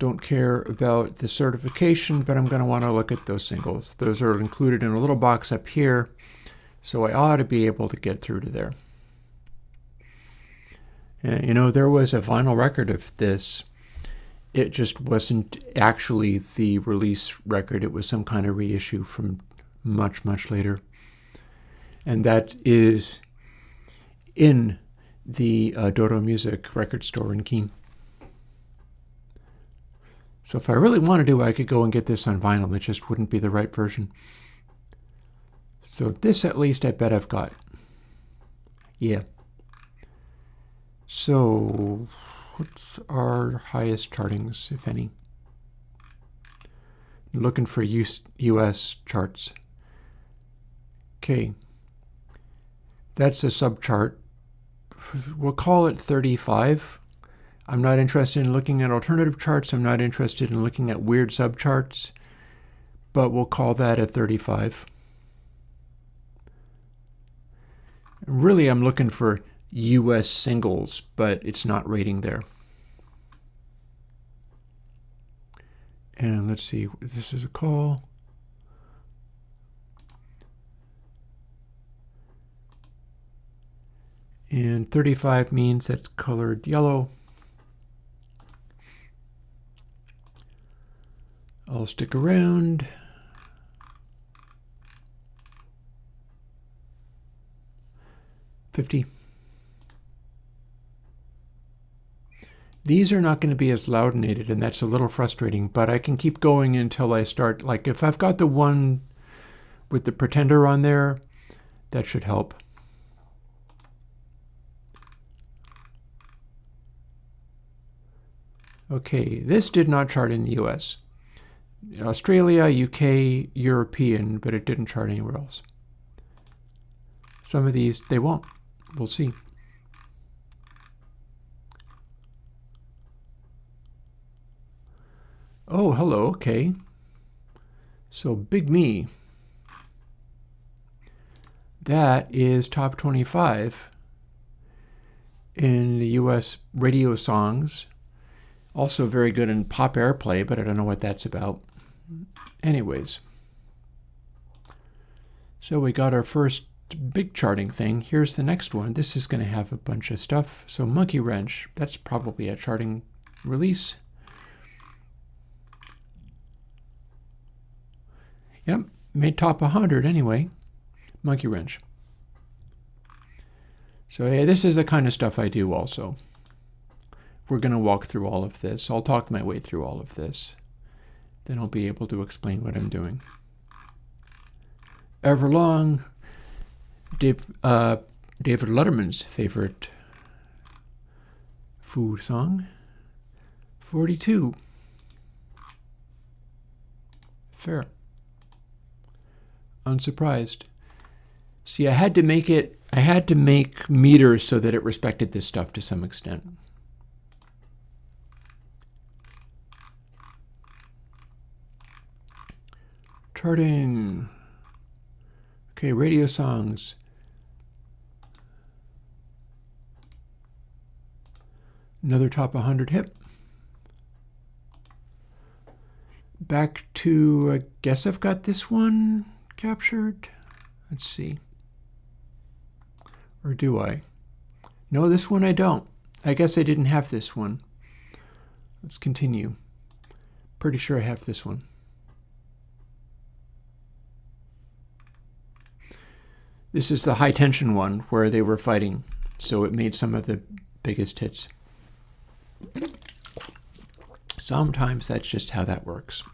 Don't care about the certification, but I'm going to want to look at those singles. Those are included in a little box up here, so I ought to be able to get through to there. And, you know, there was a vinyl record of this. It just wasn't actually the release record. It was some kind of reissue from much, much later. And that is in the Dodo Music record store in Keene. So if I really wanted to, I could go and get this on vinyl. It just wouldn't be the right version. So this, at least, I bet I've got. Yeah. So what's our highest chartings, if any? I'm looking for US charts. Okay. That's a subchart. We'll call it 35. I'm not interested in looking at alternative charts. I'm not interested in looking at weird subcharts, but we'll call that a 35. Really, I'm looking for US singles, but it's not rating there. And let's see, this is a call. And 35 means that's colored yellow. I'll stick around. $50. These are not going to be as loudinated, and that's a little frustrating, but I can keep going until I start, like if I've got the one with the Pretender on there, that should help. Okay, this did not chart in the US. Australia, UK, European, but it didn't chart anywhere else. Some of these, they won't. We'll see. Oh, hello, okay. So Big Me. That is top 25 in the US radio songs. Also very good in pop airplay, but I don't know what that's about. Anyways. So we got our first big charting thing. Here's the next one. This is going to have a bunch of stuff. So Monkey Wrench, that's probably a charting release. Yep, made top 100 anyway. Monkey Wrench. So yeah, this is the kind of stuff I do also. We're going to walk through all of this. I'll talk my way through all of this. Then I'll be able to explain what I'm doing. Everlong, David Letterman's favorite food song. 42. Fair. Unsurprised. See, I had to make meters so that it respected this stuff to some extent. Charting. Okay, radio songs. Another top 100 hit. Back to, I guess I've got this one captured. Let's see. Or do I? No, this one I don't. I guess I didn't have this one. Let's continue. Pretty sure I have this one. This is the high tension one where they were fighting, so it made some of the biggest hits. Sometimes that's just how that works.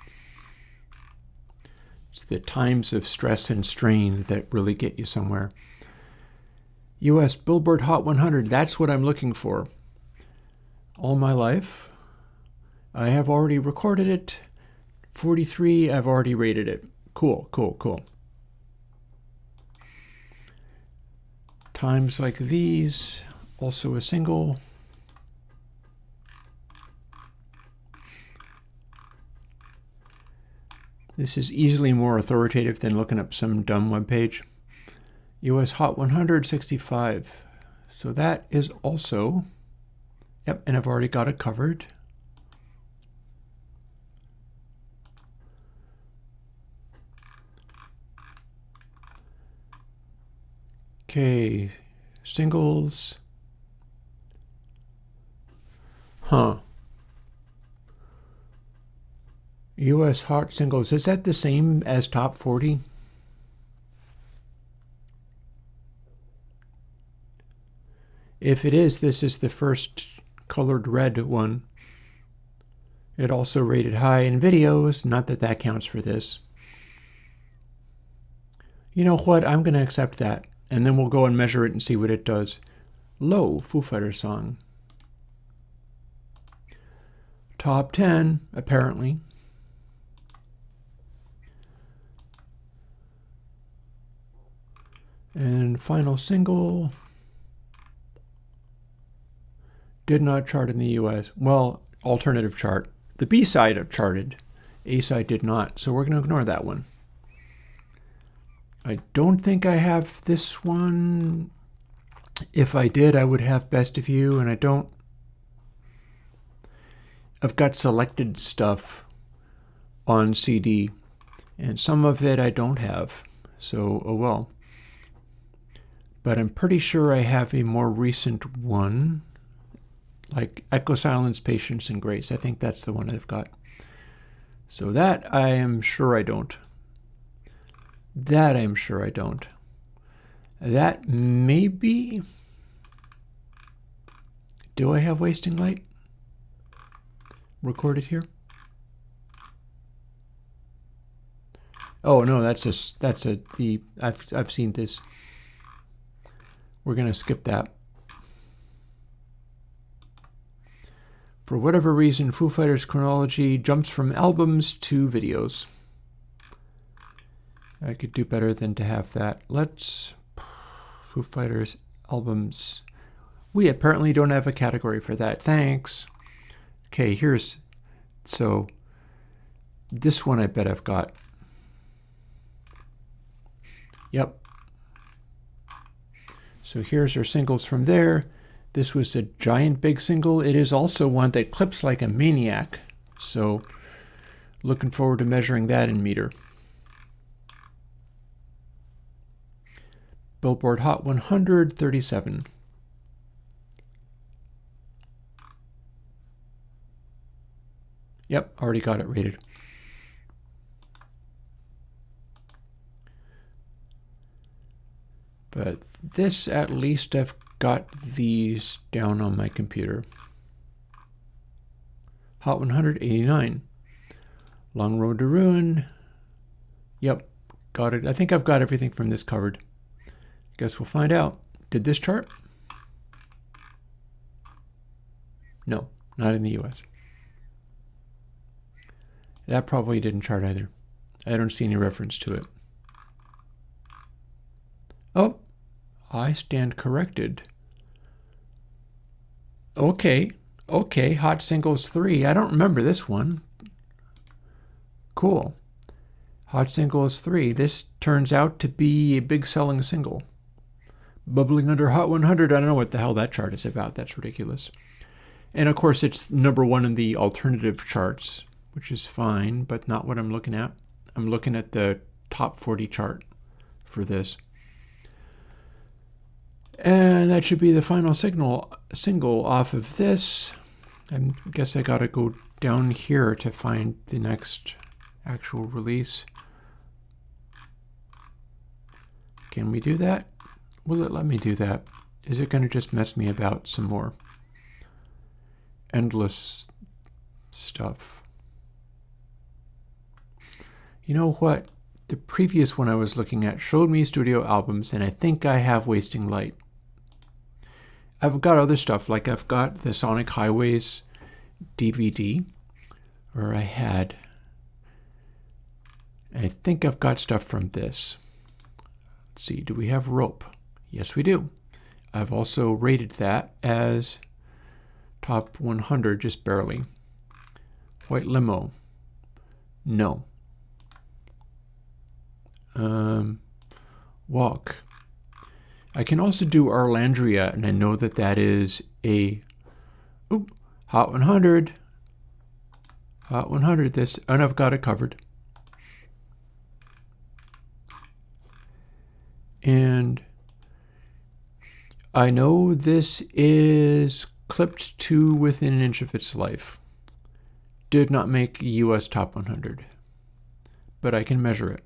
It's the times of stress and strain that really get you somewhere. US Billboard Hot 100, that's what I'm looking for. All my life. I have already recorded it. 43, I've already rated it. Cool, cool, cool. Times like these, also a single. This is easily more authoritative than looking up some dumb webpage. US Hot 165. So that is also, yep, and I've already got it covered. Okay, singles. US Hot Singles, is that the same as Top 40? If it is, this is the first colored red one. It also rated high in videos, not that that counts for this. You know what, I'm going to accept that, and then we'll go and measure it and see what it does. Low, Foo Fighters song. Top 10, apparently. And final single did not chart in the US. Well, alternative chart. The B-side charted. A-side did not, so we're going to ignore that one. I don't think I have this one. If I did, I would have Best of You, and I don't. I've got selected stuff on CD, and some of it I don't have, so oh well. But I'm pretty sure I have a more recent one, like Echo, Silence, Patience, and Grace. I think that's the one I've got. So that I am sure I don't. That I'm sure I don't. That maybe. Do I have Wasting Light recorded here? Oh no, I've seen this. We're going to skip that. For whatever reason, Foo Fighters chronology jumps from albums to videos. I could do better than to have that. Let's Foo Fighters albums. We apparently don't have a category for that. Thanks. Okay, so this one I bet I've got. Yep. So here's our singles from there. This was a giant big single. It is also one that clips like a maniac. So looking forward to measuring that in meter. Billboard Hot 137. Yep, already got it rated. But this, at least I've got these down on my computer. Hot 189. Long Road to Ruin. Yep, got it. I think I've got everything from this covered. Guess we'll find out. Did this chart? No, not in the US. That probably didn't chart either. I don't see any reference to it. Oh, I stand corrected. Okay, Hot Singles 3. I don't remember this one. Cool. Hot single is 3. This turns out to be a big selling single. Bubbling under Hot 100. I don't know what the hell that chart is about. That's ridiculous. And of course, it's #1 in the alternative charts, which is fine, but not what I'm looking at. I'm looking at the top 40 chart for this. And that should be the final single off of this. I guess I gotta go down here to find the next actual release. Can we do that? Will it let me do that? Is it gonna just mess me about some more? Endless stuff. You know what? The previous one I was looking at showed me studio albums, and I think I have Wasting Light. I've got other stuff, like I've got the Sonic Highways DVD, or I had. I think I've got stuff from this. Let's see, do we have Rope? Yes, we do. I've also rated that as top 100, just barely. White Limo? No. Walk. I can also do Arlandria, and I know that that is a Hot 100. Hot 100 this, and I've got it covered. And I know this is clipped to within an inch of its life. Did not make US top 100, but I can measure it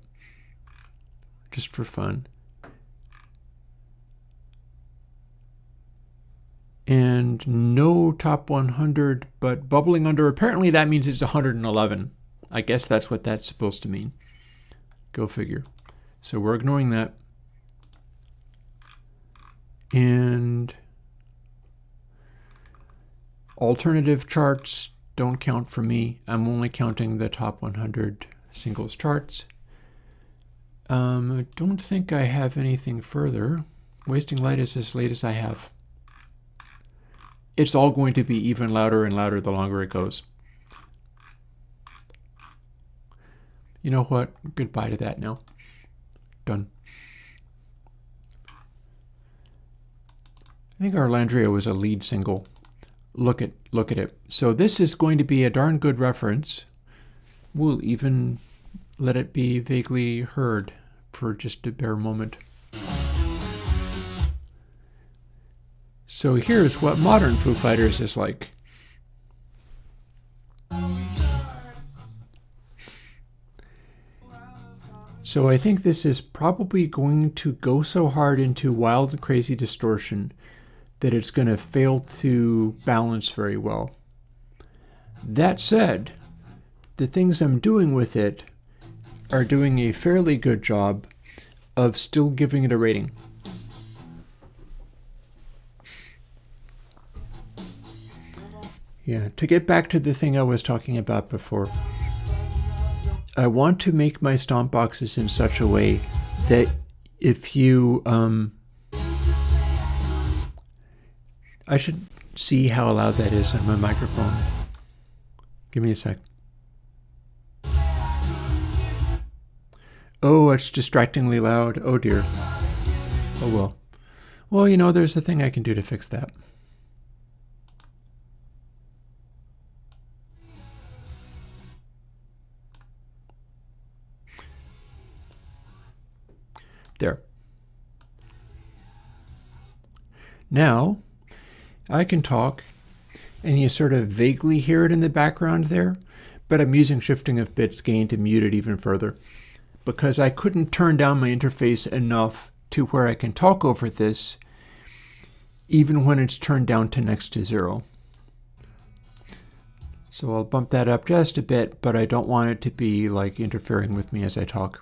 just for fun. And no top 100, but bubbling under, apparently that means it's 111. I guess that's what that's supposed to mean. Go figure. So we're ignoring that. And alternative charts don't count for me. I'm only counting the top 100 singles charts. I don't think I have anything further. Wasting Light is as late as I have. It's all going to be even louder and louder the longer it goes. You know what? Goodbye to that now. Done. I think Arlandria was a lead single. Look at it. So this is going to be a darn good reference. We'll even let it be vaguely heard for just a bare moment. So here's what modern Foo Fighters is like. So I think this is probably going to go so hard into wild and crazy distortion that it's going to fail to balance very well. That said, the things I'm doing with it are doing a fairly good job of still giving it a rating. Yeah, to get back to the thing I was talking about before, I want to make my stomp boxes in such a way that if you, I should see how loud that is on my microphone. Give me a sec. Oh, it's distractingly loud. Oh dear. Oh well. Well, you know, there's a thing I can do to fix that. There. Now, I can talk, and you sort of vaguely hear it in the background there, but I'm using shifting of bits gain to mute it even further, because I couldn't turn down my interface enough to where I can talk over this, even when it's turned down to next to 0. So I'll bump that up just a bit, but I don't want it to be like interfering with me as I talk.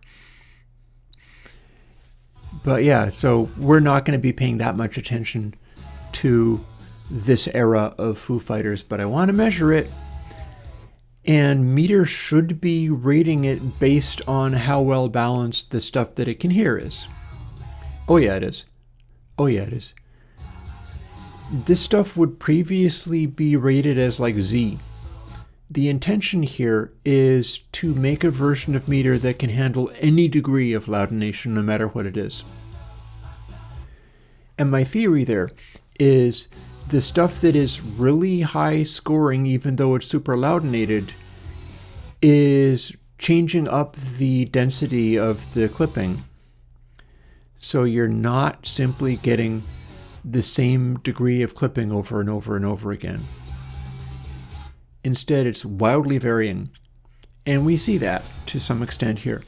But yeah, so we're not going to be paying that much attention to this era of Foo Fighters, but I want to measure it. And Meter should be rating it based on how well balanced the stuff that it can hear is. Oh yeah, it is. Oh yeah, it is. This stuff would previously be rated as like Z. The intention here is to make a version of meter that can handle any degree of loudination, no matter what it is. And my theory there is the stuff that is really high scoring, even though it's super loudinated, is changing up the density of the clipping. So you're not simply getting the same degree of clipping over and over and over again. Instead, it's wildly varying. And we see that to some extent here.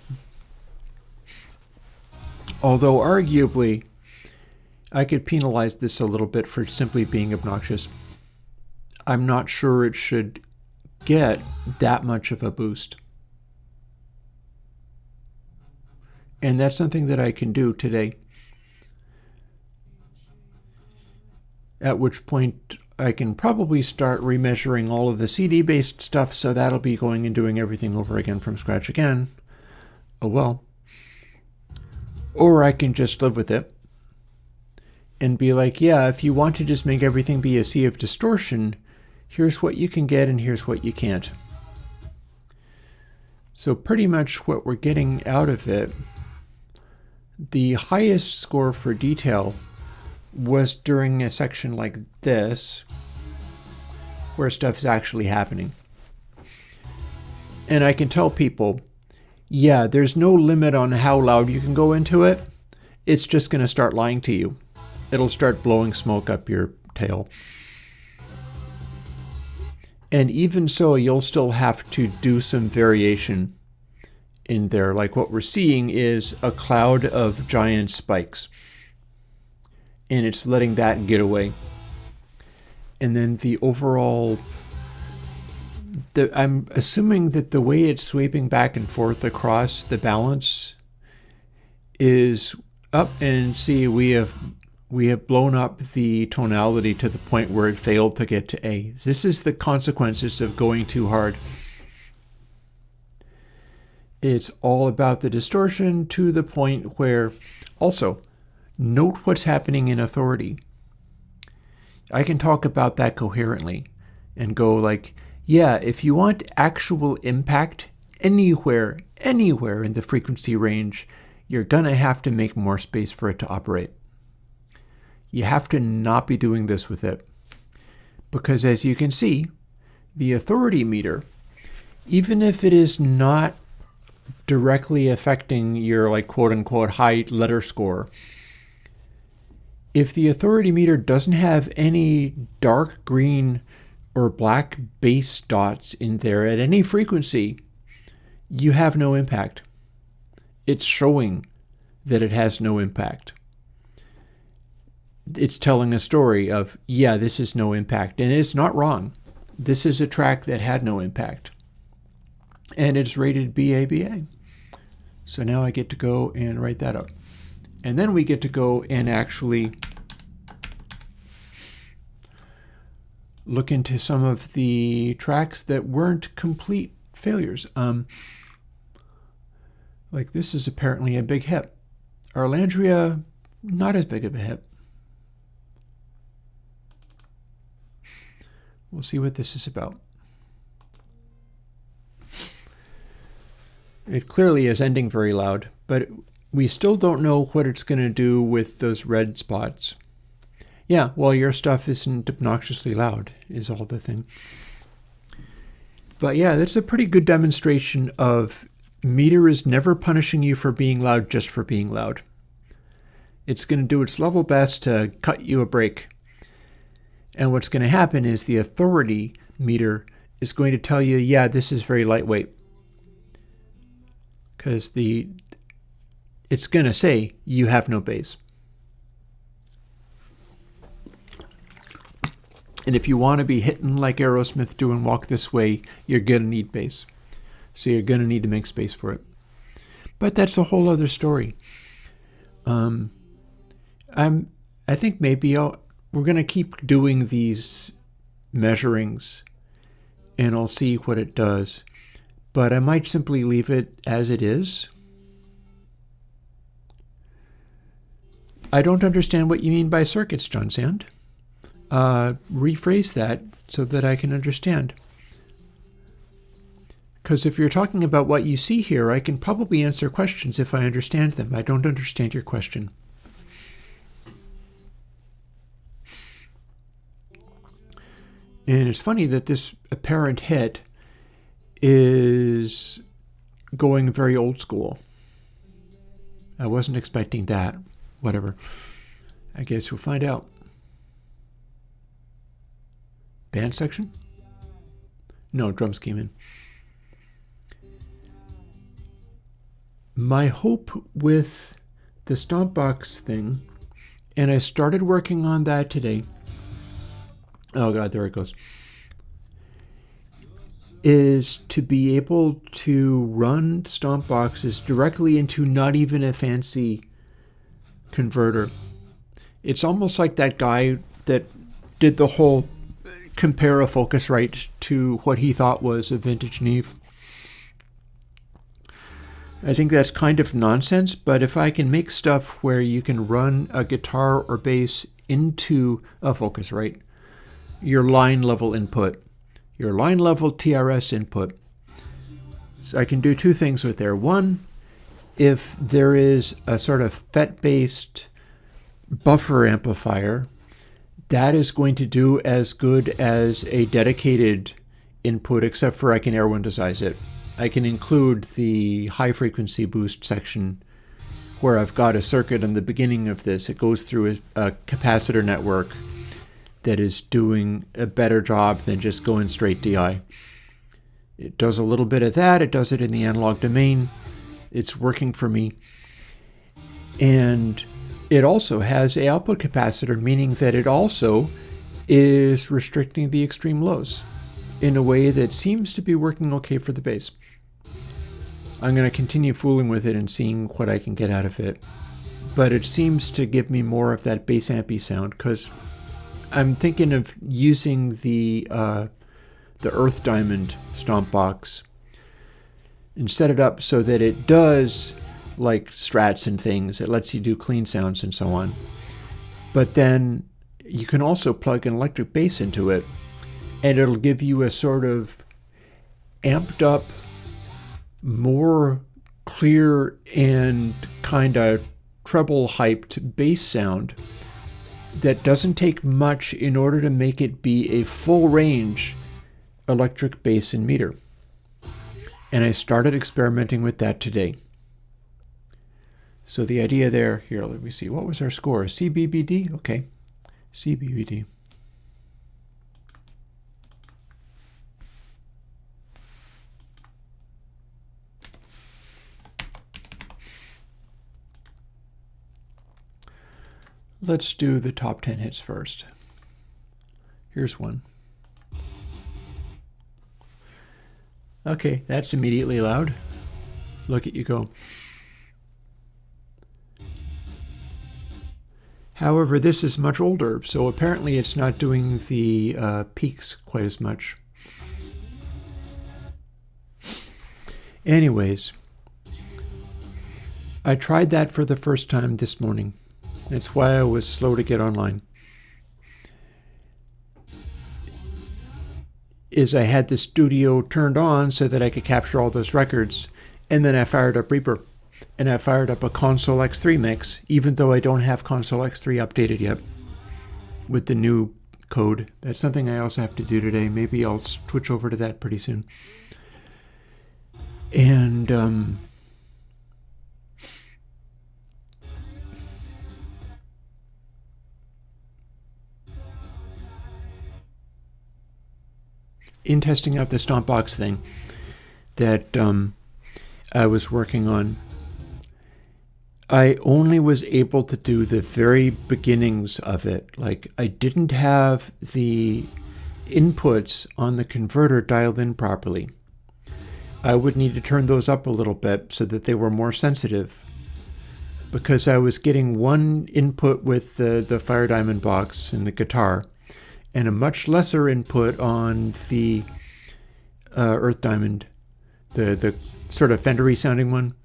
Although arguably, I could penalize this a little bit for simply being obnoxious. I'm not sure it should get that much of a boost. And that's something that I can do today. At which point I can probably start remeasuring all of the CD-based stuff, so that'll be going and doing everything over again from scratch again. Oh well. Or I can just live with it and be like, yeah, if you want to just make everything be a sea of distortion, here's what you can get and here's what you can't. So pretty much what we're getting out of it, the highest score for detail was during a section like this, where stuff is actually happening. And I can tell people, yeah, there's no limit on how loud you can go into it. It's just going to start lying to you. It'll start blowing smoke up your tail. And even so, you'll still have to do some variation in there. Like what we're seeing is a cloud of giant spikes. And it's letting that get away. And then the overall, I'm assuming that the way it's sweeping back and forth across the balance is up, and see, we have blown up the tonality to the point where it failed to get to A. This is the consequences of going too hard. It's all about the distortion to the point where, also, note what's happening in authority. I can talk about that coherently and go like, yeah, if you want actual impact anywhere in the frequency range, you're gonna have to make more space for it to operate. You have to not be doing this with it. Because as you can see, the authority meter, even if it is not directly affecting your like quote unquote high letter score, if the authority meter doesn't have any dark green or black base dots in there at any frequency, you have no impact. It's showing that it has no impact. It's telling a story of, yeah, this is no impact. And it's not wrong. This is a track that had no impact. And it's rated BABA. So now I get to go and write that up. And then we get to go and actually look into some of the tracks that weren't complete failures. Like this is apparently a big hit. Arlandria, not as big of a hit. We'll see what this is about. It clearly is ending very loud, but we still don't know what it's going to do with those red spots. Yeah, well, your stuff isn't obnoxiously loud, is all the thing. But yeah, that's a pretty good demonstration of meter is never punishing you for being loud just for being loud. It's going to do its level best to cut you a break. And what's going to happen is the authority meter is going to tell you, yeah, this is very lightweight. Because it's going to say you have no bass. And if you want to be hitting like Aerosmith doing Walk This Way, you're going to need bass. So you're going to need to make space for it. But that's a whole other story. I think maybe we're going to keep doing these measurings and I'll see what it does. But I might simply leave it as it is. I don't understand what you mean by circuits, John Sand. Rephrase that so that I can understand. Because if you're talking about what you see here, I can probably answer questions if I understand them. I don't understand your question. And it's funny that this apparent hit is going very old school. I wasn't expecting that. Whatever. I guess we'll find out. Band section? No, drums came in. My hope with the Stompbox thing, and I started working on that today. Oh God, there it goes. Is to be able to run Stompboxes directly into not even a fancy converter. It's almost like that guy that did the whole compare a Focusrite to what he thought was a vintage Neve. I think that's kind of nonsense, but if I can make stuff where you can run a guitar or bass into a Focusrite, your line level input, your line level TRS input. So I can do two things with there. One, if there is a sort of FET-based buffer amplifier, that is going to do as good as a dedicated input, except for I can Airwindowsize it. I can include the high frequency boost section where I've got a circuit in the beginning of this. It goes through a capacitor network that is doing a better job than just going straight DI. It does a little bit of that. It does it in the analog domain. It's working for me. And it also has an output capacitor, meaning that it also is restricting the extreme lows in a way that seems to be working okay for the bass. I'm going to continue fooling with it and seeing what I can get out of it. But it seems to give me more of that bass ampy sound, because I'm thinking of using the Earth Diamond Stompbox and set it up so that it does like strats and things. It lets you do clean sounds and so on. But then you can also plug an electric bass into it, and it'll give you a sort of amped up, more clear and kind of treble hyped bass sound that doesn't take much in order to make it be a full range electric bass and meter. And I started experimenting with that today. So the idea there, here, let me see, what was our score? CBBD? Okay, CBBD. Let's do the top 10 hits first. Here's one. Okay, that's immediately loud. Look at you go. However, this is much older, so apparently it's not doing the peaks quite as much. Anyways, I tried that for the first time this morning. That's why I was slow to get online. I had the studio turned on so that I could capture all those records, and then I fired up Reaper, and I fired up a Console X3 mix, even though I don't have Console X3 updated yet with the new code. That's something I also have to do today. Maybe I'll switch over to that pretty soon. And in testing out the Stompbox thing that I was working on, I only was able to do the very beginnings of it. Like, I didn't have the inputs on the converter dialed in properly. I would need to turn those up a little bit so that they were more sensitive, because I was getting one input with the Fire Diamond box and the guitar, and a much lesser input on the Earth Diamond, the sort of Fendery sounding one,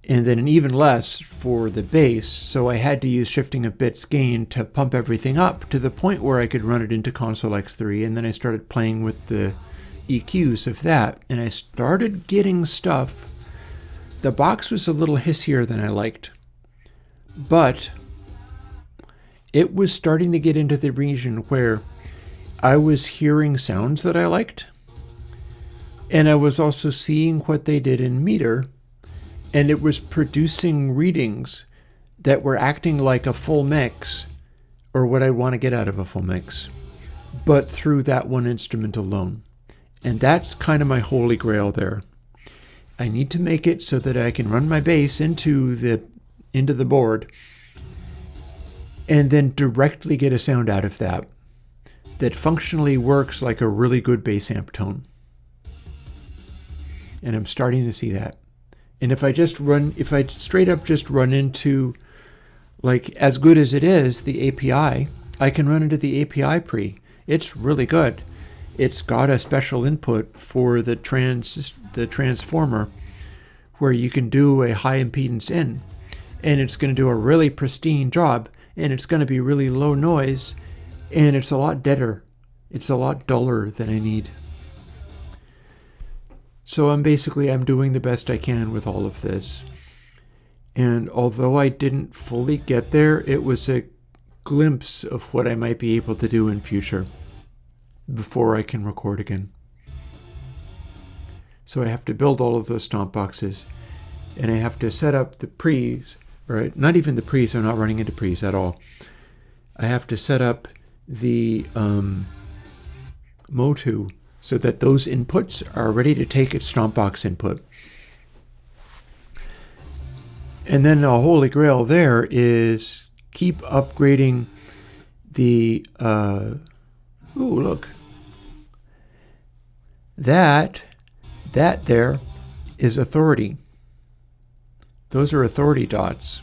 and then an even less for the bass. So I had to use shifting of bits gain to pump everything up to the point where I could run it into Console X3, and then I started playing with the EQs of that, and I started getting stuff. The box was a little hissier than I liked, but it was starting to get into the region where I was hearing sounds that I liked, and I was also seeing what they did in meter, and it was producing readings that were acting like a full mix, or what I want to get out of a full mix, but through that one instrument alone. And that's kind of my holy grail there. I need to make it so that I can run my bass into the board and then directly get a sound out of that functionally works like a really good bass amp tone. And I'm starting to see that. And if I straight up just run into, like, as good as it is, the API, I can run into the API pre. It's really good. It's got a special input for the transformer where you can do a high impedance in, and it's going to do a really pristine job, and it's going to be really low noise, and it's a lot deader. It's a lot duller than I need. So I'm doing the best I can with all of this. And although I didn't fully get there, it was a glimpse of what I might be able to do in future before I can record again. So I have to build all of those stomp boxes, and I have to set up the pre's, right? Not even the pre's, I'm not running into pre's at all. I have to set up the Motu so that those inputs are ready to take its stomp box input. And then a holy grail there is keep upgrading the, ooh, look. That there is authority. Those are authority dots.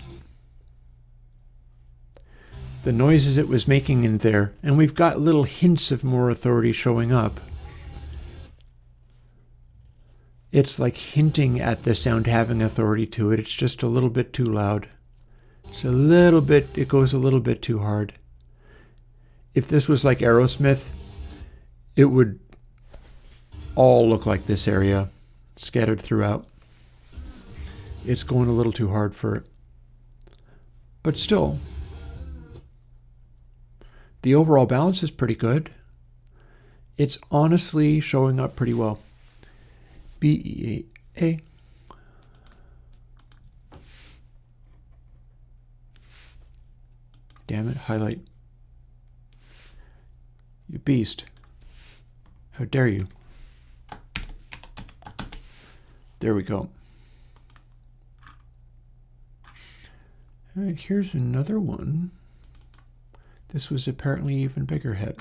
The noises it was making in there, and we've got little hints of more authority showing up. It's like hinting at the sound having authority to it. It's just a little bit too loud. It goes a little bit too hard. If this was like Aerosmith, it would all look like this area, scattered throughout. It's going a little too hard for it. But still, the overall balance is pretty good. It's honestly showing up pretty well. B-E-A. Damn it, highlight. You beast. How dare you? There we go. All right, here's another one. This was apparently even bigger hit.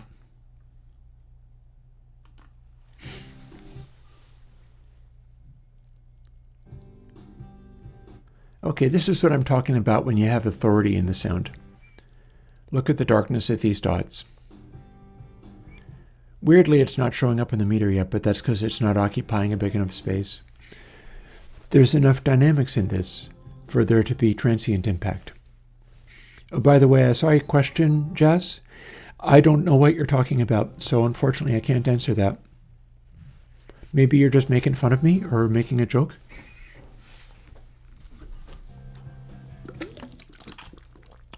Okay, this is what I'm talking about when you have authority in the sound. Look at the darkness of these dots. Weirdly, it's not showing up in the meter yet, but that's because it's not occupying a big enough space. There's enough dynamics in this for there to be transient impact. Oh, by the way, I saw a question, Jess. I don't know what you're talking about, so unfortunately I can't answer that. Maybe you're just making fun of me or making a joke?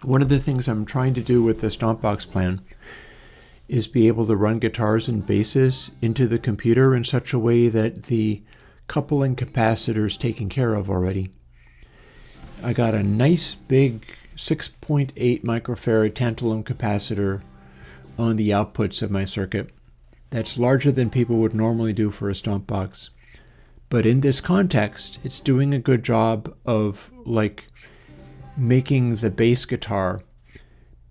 One of the things I'm trying to do with the Stompbox plan is be able to run guitars and basses into the computer in such a way that the coupling capacitor is taken care of already. I got a nice big 6.8 microfarad tantalum capacitor on the outputs of my circuit. That's larger than people would normally do for a Stompbox. But in this context, it's doing a good job of making the bass guitar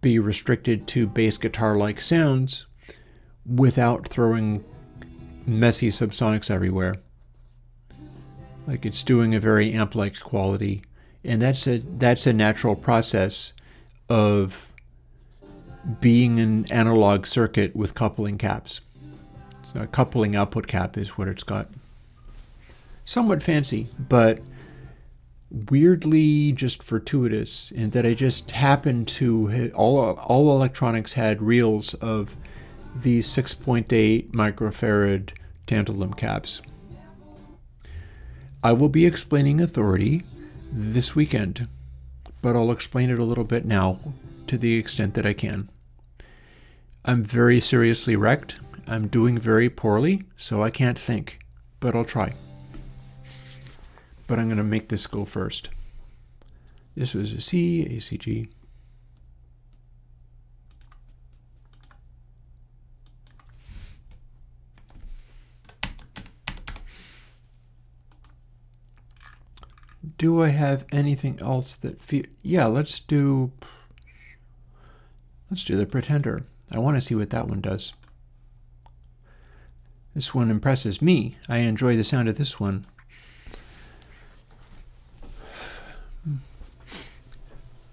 be restricted to bass guitar-like sounds without throwing messy subsonics everywhere. Like, it's doing a very amp-like quality. And that's a natural process of being an analog circuit with coupling caps. So a coupling output cap is what it's got. Somewhat fancy, but weirdly just fortuitous in that I just happened to hit, all electronics had reels of the 6.8 microfarad tantalum caps. I will be explaining authority this weekend, but I'll explain it a little bit now to the extent that I can. I'm very seriously wrecked. I'm doing very poorly, so I can't think, but I'll try. But I'm going to make this go first. This was a C, A, C, G. Do I have anything else that yeah, let's do the Pretender. I want to see what that one does. This one impresses me. I enjoy the sound of this one.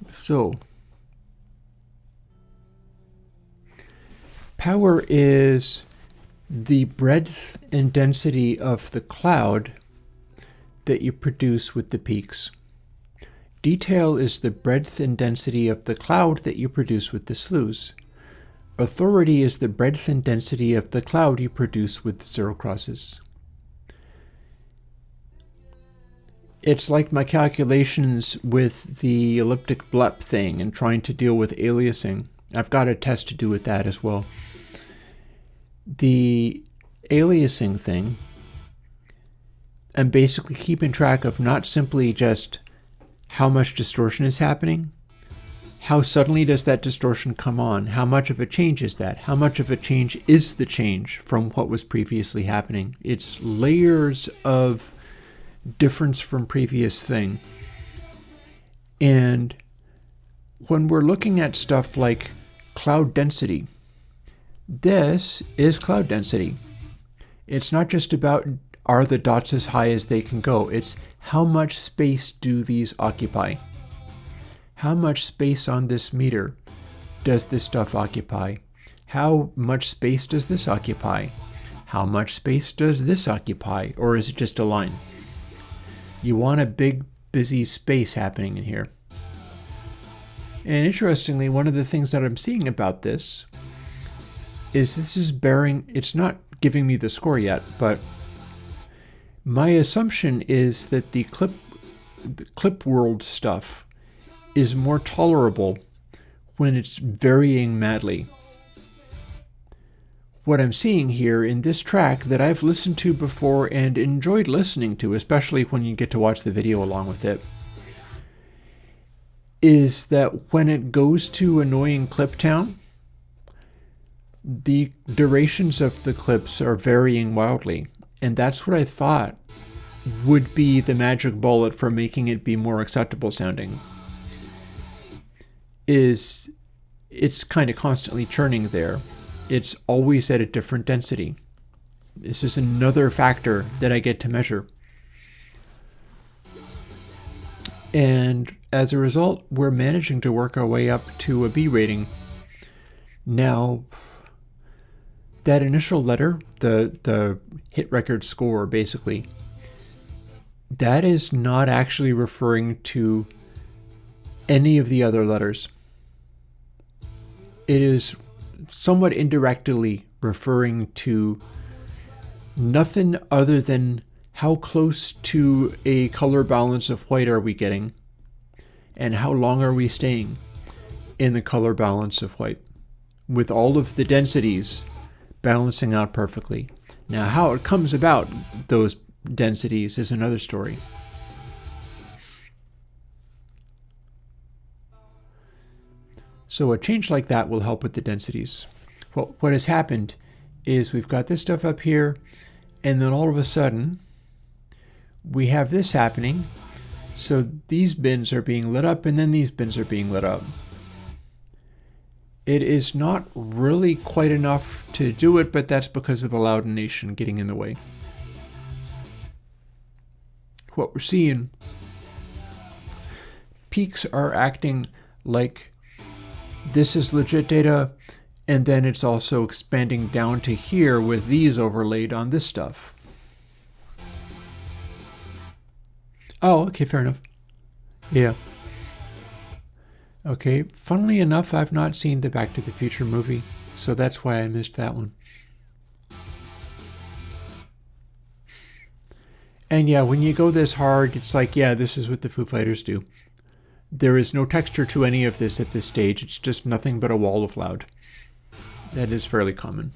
So, power is the breadth and density of the cloud that you produce with the peaks. Detail is the breadth and density of the cloud that you produce with the sloughs. Authority is the breadth and density of the cloud you produce with zero crosses. It's like my calculations with the elliptic blep thing and trying to deal with aliasing. I've got a test to do with that as well. The aliasing thing, I'm basically keeping track of not simply just how much distortion is happening, how suddenly does that distortion come on, how much of a change is that, how much of a change is the change from what was previously happening. It's layers of difference from previous thing. And when we're looking at stuff like cloud density, this is cloud density. It's not just about are the dots as high as they can go. It's how much space do these occupy? How much space on this meter does this stuff occupy? How much space does this occupy? How much space does this occupy? Or is it just a line? You want a big, busy space happening in here. And interestingly, one of the things that I'm seeing about this is bearing, it's not giving me the score yet, but my assumption is that the clip world stuff is more tolerable when it's varying madly. What I'm seeing here in this track that I've listened to before and enjoyed listening to, especially when you get to watch the video along with it, is that when it goes to annoying clip town, the durations of the clips are varying wildly. And that's what I thought would be the magic bullet for making it be more acceptable sounding. It's kind of constantly churning there. It's always at a different density. This is another factor that I get to measure. And as a result, we're managing to work our way up to a B rating. Now, that initial letter, the hit record score, basically, that is not actually referring to any of the other letters. It is somewhat indirectly referring to nothing other than how close to a color balance of white are we getting and how long are we staying in the color balance of white with all of the densities balancing out perfectly. Now, how it comes about those densities is another story. So a change like that will help with the densities. What has happened is we've got this stuff up here, and then all of a sudden, we have this happening. So these bins are being lit up, and then these bins are being lit up. It is not really quite enough to do it, but that's because of the loudination getting in the way. What we're seeing, peaks are acting like this is legit data, and then it's also expanding down to here with these overlaid on this stuff. Oh, okay, fair enough. Yeah. Okay, funnily enough, I've not seen the Back to the Future movie, so that's why I missed that one. And yeah, when you go this hard, it's like, yeah, this is what the Foo Fighters do. There is no texture to any of this at this stage. It's just nothing but a wall of loud. That is fairly common.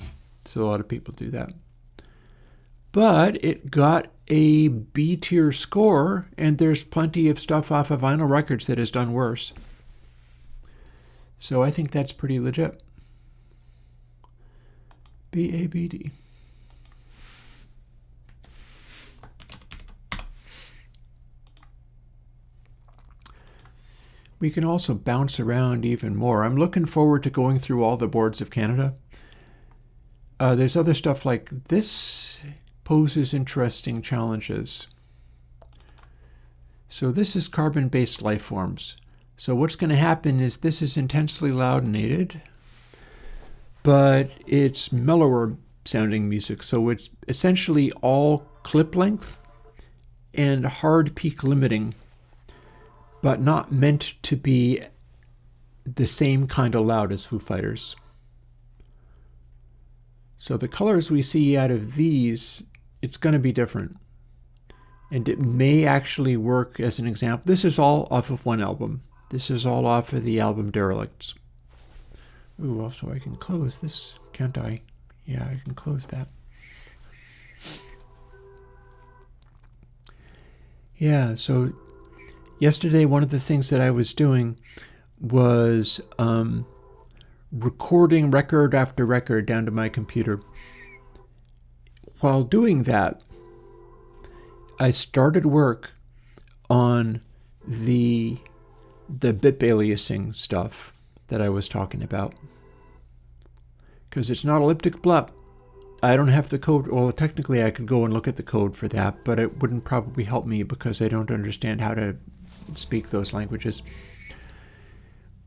So a lot of people do that. But it got a B tier score, and there's plenty of stuff off of vinyl records that has done worse. So I think that's pretty legit. BABD. We can also bounce around even more. I'm looking forward to going through all the boards of Canada. There's other stuff like this poses interesting challenges. So this is carbon-based life forms. So what's going to happen is this is intensely loudinated, but it's mellower sounding music. So it's essentially all clip length and hard peak limiting, but not meant to be the same kind of loud as Foo Fighters. So the colors we see out of these, it's going to be different. And it may actually work as an example. This is all off of one album. This is all off of the album Derelicts. Ooh, also I can close this, can't I? Yeah, I can close that. Yeah, so yesterday, one of the things that I was doing was recording record after record down to my computer. While doing that, I started work on the bip aliasing stuff that I was talking about. Because it's not elliptic blep. I don't have the code. Well, technically I could go and look at the code for that, but it wouldn't probably help me because I don't understand how to speak those languages.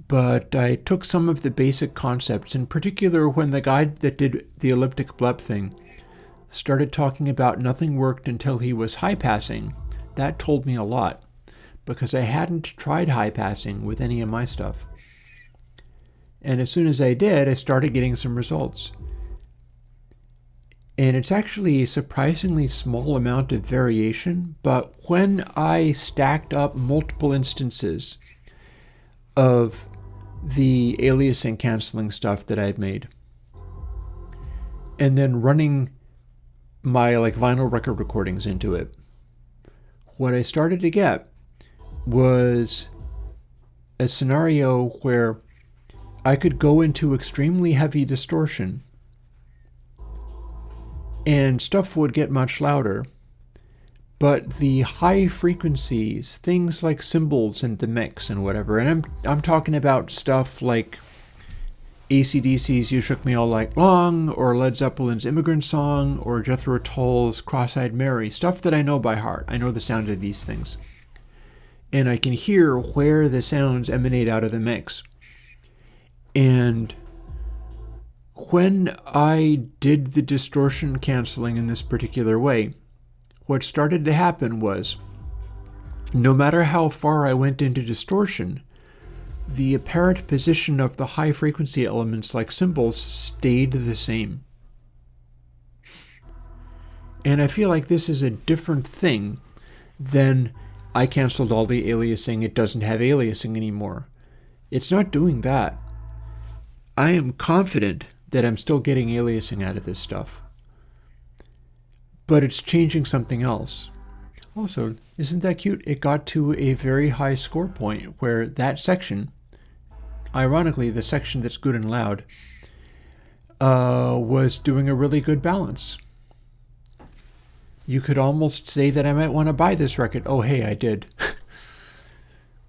But I took some of the basic concepts, in particular when the guy that did the elliptic blep thing started talking about nothing worked until he was high passing. That told me a lot because I hadn't tried high passing with any of my stuff. And as soon as I did, I started getting some results. And it's actually a surprisingly small amount of variation, but when I stacked up multiple instances of the aliasing canceling stuff that I'd made, and then running my vinyl record recordings into it, what I started to get was a scenario where I could go into extremely heavy distortion and stuff would get much louder, but the high frequencies, things like cymbals in the mix and whatever, and I'm talking about stuff like AC/DC's You Shook Me All Night Long, or Led Zeppelin's Immigrant Song, or Jethro Tull's Cross-Eyed Mary, stuff that I know by heart. I know the sound of these things. And I can hear where the sounds emanate out of the mix. And when I did the distortion canceling in this particular way, what started to happen was, no matter how far I went into distortion, the apparent position of the high frequency elements like cymbals stayed the same. And I feel like this is a different thing than I canceled all the aliasing, it doesn't have aliasing anymore. It's not doing that. I am confident that I'm still getting aliasing out of this stuff. But it's changing something else. Also, isn't that cute? It got to a very high score point where that section, ironically the section that's good and loud, was doing a really good balance. You could almost say that I might want to buy this record. Oh, hey, I did.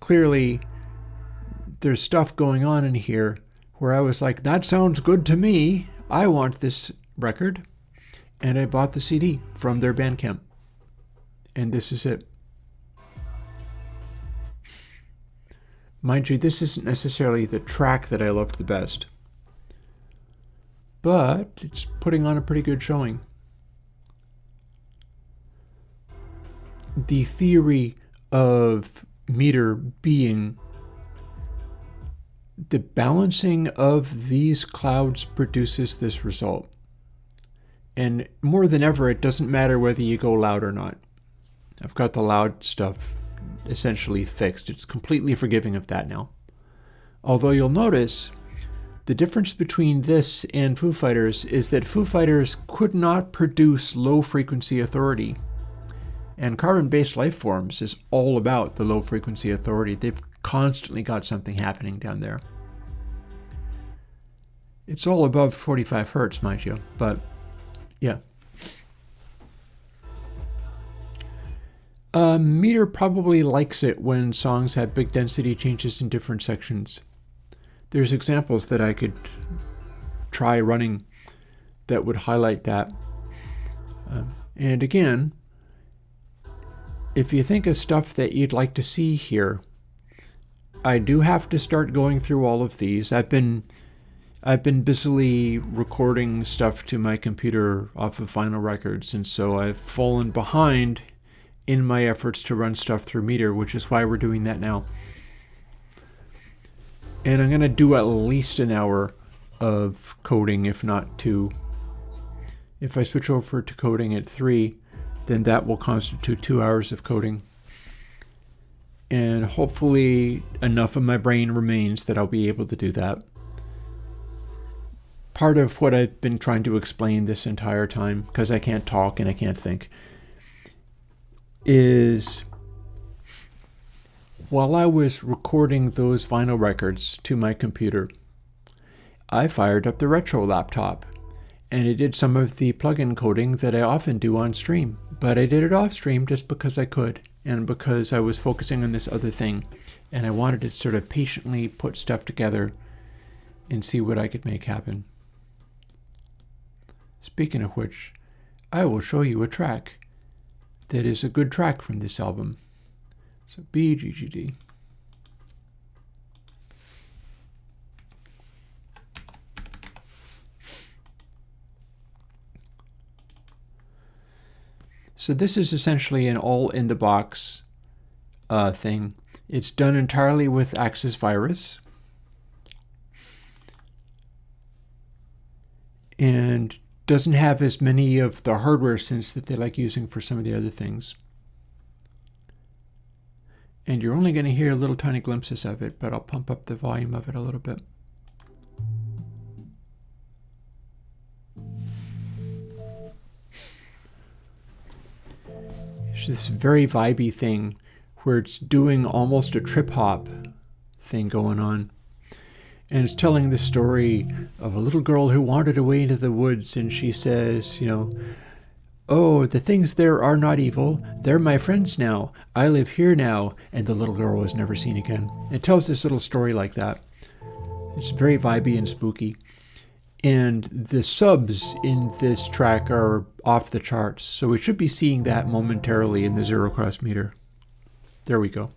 Clearly, there's stuff going on in here where I was like, that sounds good to me. I want this record. And I bought the CD from their Bandcamp. And this is it. Mind you, this isn't necessarily the track that I loved the best. But it's putting on a pretty good showing. The theory of meter being the balancing of these clouds produces this result. And more than ever, it doesn't matter whether you go loud or not. I've got the loud stuff essentially fixed. It's completely forgiving of that now. Although you'll notice the difference between this and Foo Fighters is that Foo Fighters could not produce low-frequency authority. And carbon-based life forms is all about the low-frequency authority. They've constantly got something happening down there. It's all above 45 hertz, mind you, but yeah. Meter probably likes it when songs have big density changes in different sections. There's examples that I could try running that would highlight that. And again, if you think of stuff that you'd like to see here, I do have to start going through all of these. I've been busily recording stuff to my computer off of vinyl records, and so I've fallen behind in my efforts to run stuff through Meter, which is why we're doing that now. And I'm going to do at least an hour of coding, if not 2. If I switch over to coding at 3, then that will constitute 2 hours of coding. And hopefully enough of my brain remains that I'll be able to do that. Part of what I've been trying to explain this entire time, because I can't talk and I can't think, is while I was recording those vinyl records to my computer, I fired up the retro laptop and it did some of the plugin coding that I often do on stream. But I did it off stream just because I could and because I was focusing on this other thing and I wanted to sort of patiently put stuff together and see what I could make happen. Speaking of which, I will show you a track that is a good track from this album. So BGGD. So this is essentially an all-in-the-box thing. It's done entirely with Axis Virus. And doesn't have as many of the hardware synths that they like using for some of the other things. And you're only going to hear little tiny glimpses of it, but I'll pump up the volume of it a little bit. It's this very vibey thing where it's doing almost a trip hop thing going on. And it's telling the story of a little girl who wandered away into the woods, and she says, you know, oh, the things there are not evil. They're my friends now. I live here now. And the little girl was never seen again. It tells this little story like that. It's very vibey and spooky. And the subs in this track are off the charts. So we should be seeing that momentarily in the zero cross meter. There we go.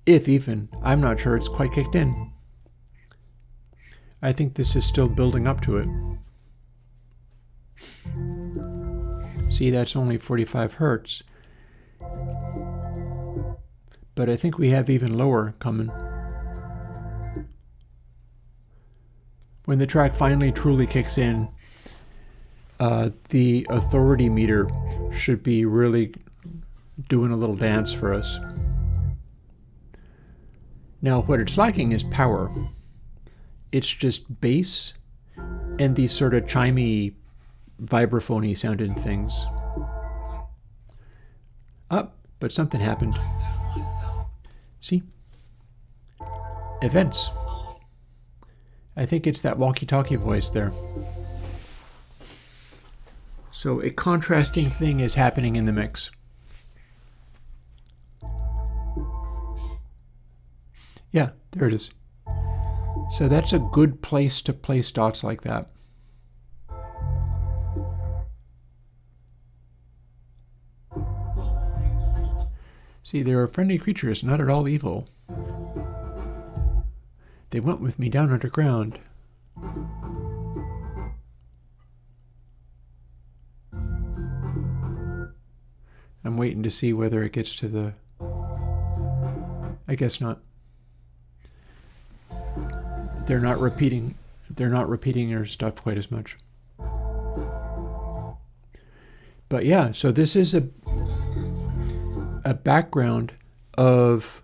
If even, I'm not sure it's quite kicked in. I think this is still building up to it. See, that's only 45 hertz. But I think we have even lower coming. When the track finally truly kicks in, the authority meter should be really doing a little dance for us. Now, what it's lacking is power. It's just bass and these sort of chimey, vibraphony sounding things. But something happened. See? Events. I think it's that walkie-talkie voice there. So a contrasting thing is happening in the mix. Yeah, there it is. So that's a good place to place dots like that. See, they are friendly creatures, not at all evil. They went with me down underground. I'm waiting to see whether it gets to the... I guess not. They're not repeating their stuff quite as much. But yeah, so this is a background of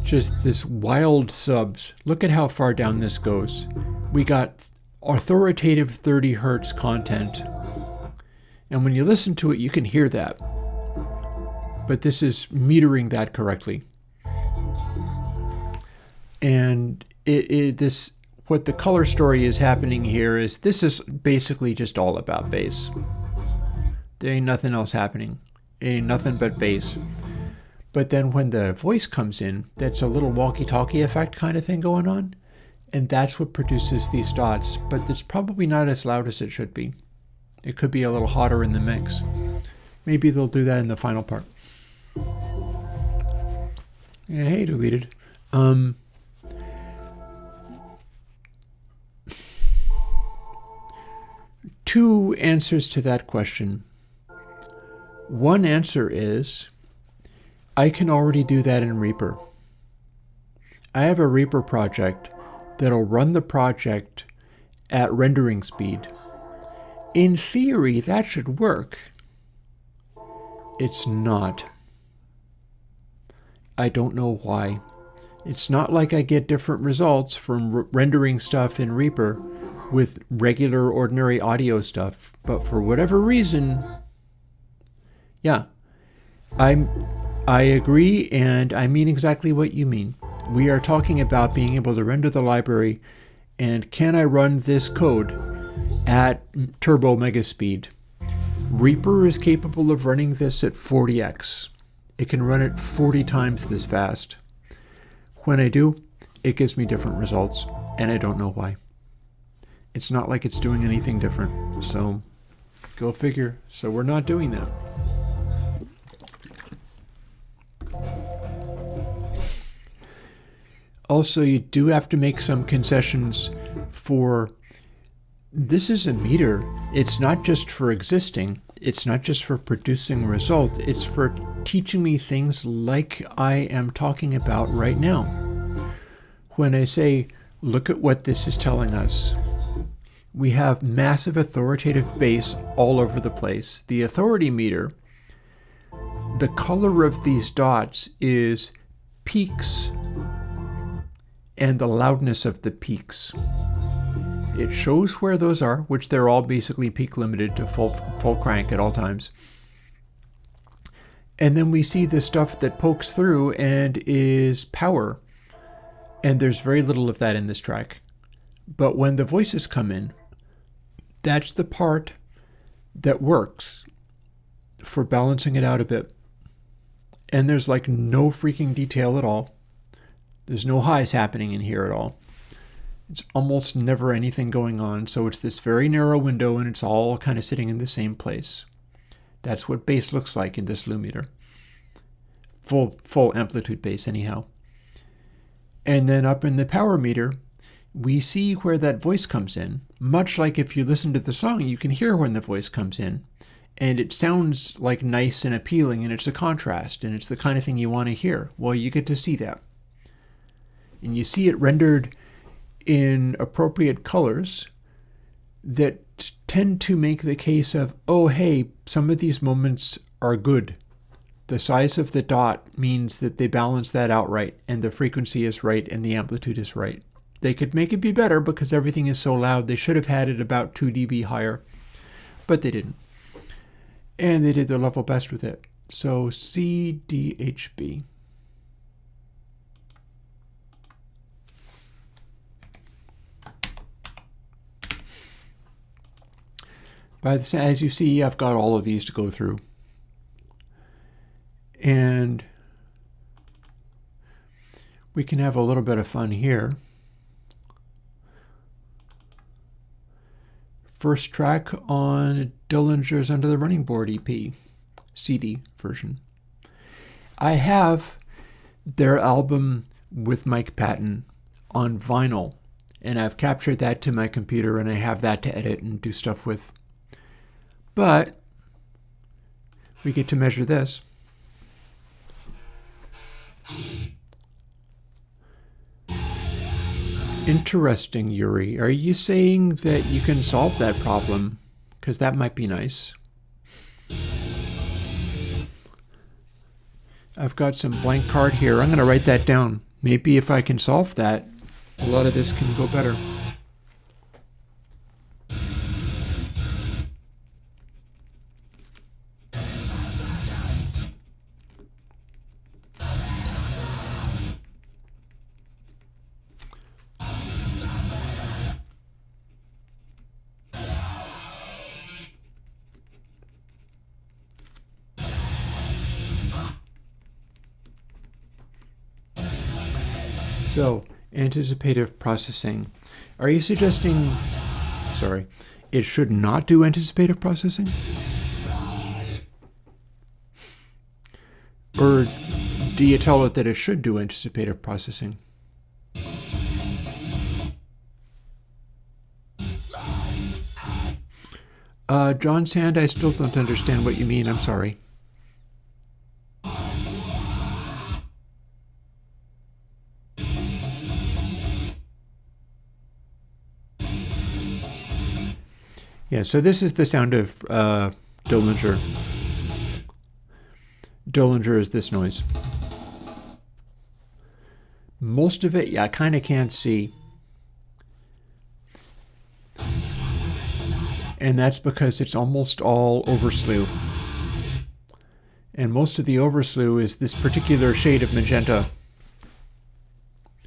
just this wild subs. Look at how far down this goes. We got authoritative 30 hertz content. And when you listen to it, you can hear that. But this is metering that correctly. And what the color story is happening here is this is basically just all about bass. There ain't nothing else happening. It ain't nothing but bass. But then when the voice comes in, that's a little walkie-talkie effect kind of thing going on. And that's what produces these dots. But it's probably not as loud as it should be. It could be a little hotter in the mix. Maybe they'll do that in the final part. Yeah, hey, deleted. Two answers to that question. One answer is, I can already do that in Reaper. I have a Reaper project that'll run the project at rendering speed. In theory, that should work. It's not. I don't know why. It's not like I get different results from rendering stuff in Reaper with regular, ordinary audio stuff. But for whatever reason, yeah, I agree, and I mean exactly what you mean. We are talking about being able to render the library, and can I run this code at turbo mega speed? Reaper is capable of running this at 40x. It can run it 40 times this fast. When I do, it gives me different results, and I don't know why. It's not like it's doing anything different, so go figure. So we're not doing that. Also, you do have to make some concessions for, this is a meter. It's not just for existing. It's not just for producing result. It's for teaching me things like I am talking about right now. When I say, look at what this is telling us. We have massive authoritative bass all over the place. The authority meter, the color of these dots is peaks and the loudness of the peaks. It shows where those are, which they're all basically peak limited to full crank at all times. And then we see the stuff that pokes through and is power. And there's very little of that in this track. But when the voices come in, that's the part that works for balancing it out a bit. And there's like no freaking detail at all. There's no highs happening in here at all. It's almost never anything going on, so it's this very narrow window and it's all kind of sitting in the same place. That's what bass looks like in this Lumeter. Full amplitude bass anyhow. And then up in the power meter, we see where that voice comes in. Much like if you listen to the song, you can hear when the voice comes in. And it sounds like nice and appealing, and it's a contrast, and it's the kind of thing you want to hear. Well, you get to see that. And you see it rendered in appropriate colors that tend to make the case of, oh, hey, some of these moments are good. The size of the dot means that they balance that out right, and the frequency is right, and the amplitude is right. They could make it be better because everything is so loud. They should have had it about 2 dB higher, but they didn't. And they did their level best with it. So CDHB. As you see, I've got all of these to go through. And we can have a little bit of fun here. First track on Dillinger's Under the Running Board EP, CD version. I have their album with Mike Patton on vinyl, and I've captured that to my computer, and I have that to edit and do stuff with. But we get to measure this. Interesting, Yuri. Are you saying that you can solve that problem? Because that might be nice. I've got some blank card here. I'm going to write that down. Maybe if I can solve that, a lot of this can go better. So, anticipative processing. Are you suggesting, sorry, it should not do anticipative processing? Or do you tell it that it should do anticipative processing? John Sand, I still don't understand what you mean. I'm sorry. Yeah, so this is the sound of Dillinger. Dillinger is this noise. Most of it, yeah, I kind of can't see. And that's because it's almost all overslew. And most of the overslew is this particular shade of magenta.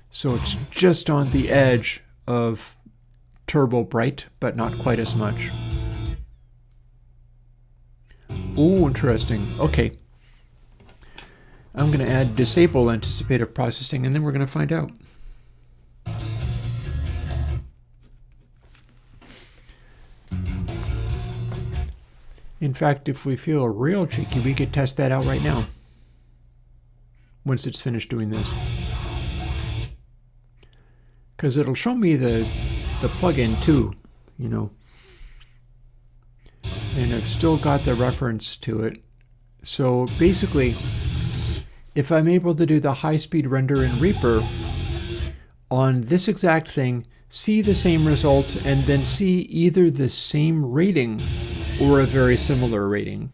So it's just on the edge of turbo bright, but not quite as much. Ooh, interesting. Okay. I'm going to add disable anticipative processing, and then we're going to find out. In fact, if we feel real cheeky, we could test that out right now. Once it's finished doing this. Because it'll show me the plugin too, you know. And I've still got the reference to it. So basically, if I'm able to do the high-speed render in Reaper on this exact thing, see the same result, and then see either the same rating or a very similar rating,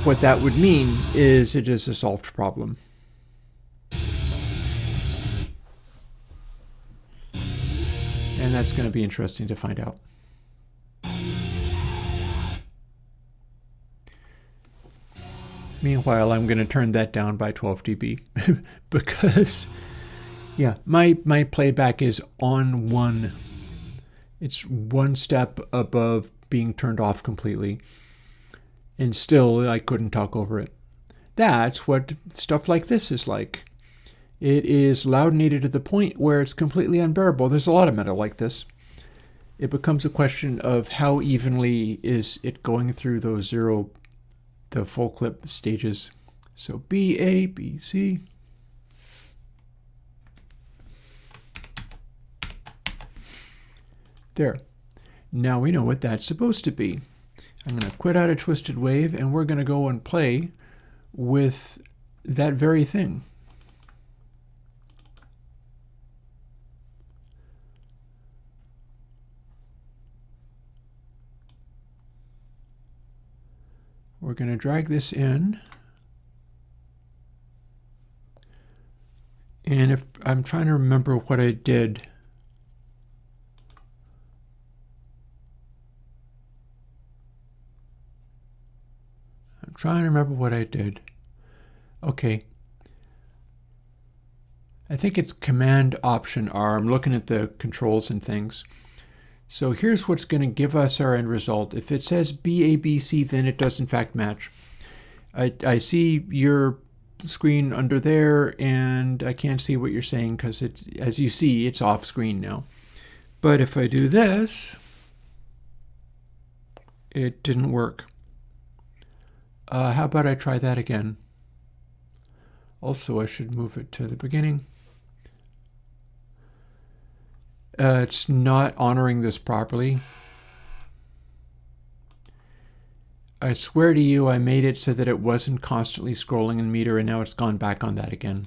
what that would mean is it is a solved problem. And that's going to be interesting to find out. Meanwhile, I'm going to turn that down by 12 dB because, yeah, my playback is on 1. It's one step above being turned off completely. And still, I couldn't talk over it. That's what stuff like this is like. It is loudinated to the point where it's completely unbearable. There's a lot of metal like this. It becomes a question of how evenly is it going through those the full clip stages. So B, A, B, C. There. Now we know what that's supposed to be. I'm going to quit out of Twisted Wave, and we're going to go and play with that very thing. We're going to drag this in. And if I'm trying to remember what I did. Trying to remember what I did. Okay. I think it's Command Option R. I'm looking at the controls and things. So here's what's going to give us our end result. If it says BABC, then it does in fact match. I see your screen under there, and I can't see what you're saying because it's, as you see, it's off screen now. But if I do this, it didn't work. How about I try that again? Also, I should move it to the beginning. It's not honoring this properly. I swear to you, I made it so that it wasn't constantly scrolling in meter, and now it's gone back on that again.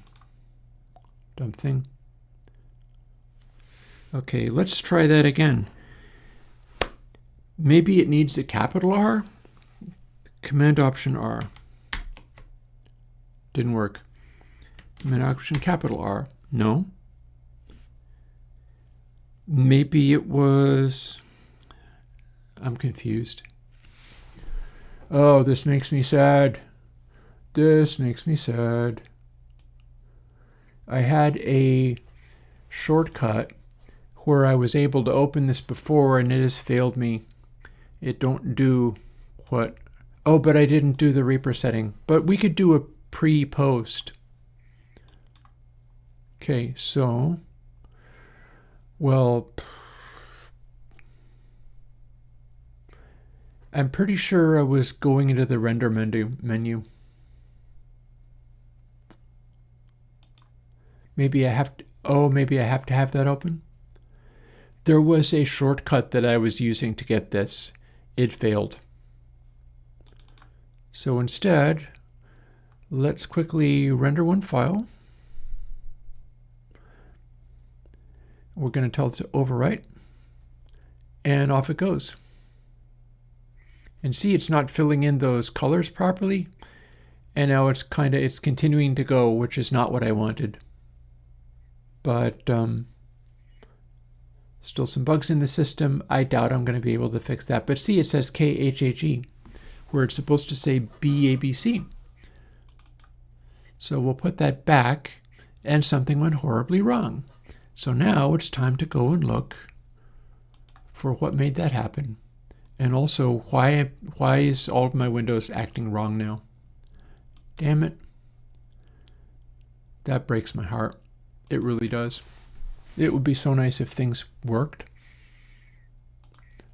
Dumb thing. Okay, let's try that again. Maybe it needs a capital R? Command Option R. didn't work. Command Option capital R. No. Maybe it was... I'm confused. Oh, this makes me sad. This makes me sad. I had a shortcut where I was able to open this before and it has failed me. It don't do what... Oh, but I didn't do the Reaper setting. But we could do a pre-post. Okay, so... Well... I'm pretty sure I was going into the render menu. Maybe I have to... Oh, maybe I have to have that open? There was a shortcut that I was using to get this. It failed. So instead, let's quickly render one file. We're going to tell it to overwrite. And off it goes. And see, it's not filling in those colors properly. And now it's continuing to go, which is not what I wanted. But still some bugs in the system. I doubt I'm going to be able to fix that. But see, it says KHHE, where it's supposed to say BABC. So we'll put that back, and something went horribly wrong. So now it's time to go and look for what made that happen. And also, why is all of my windows acting wrong now? Damn it. That breaks my heart. It really does. It would be so nice if things worked.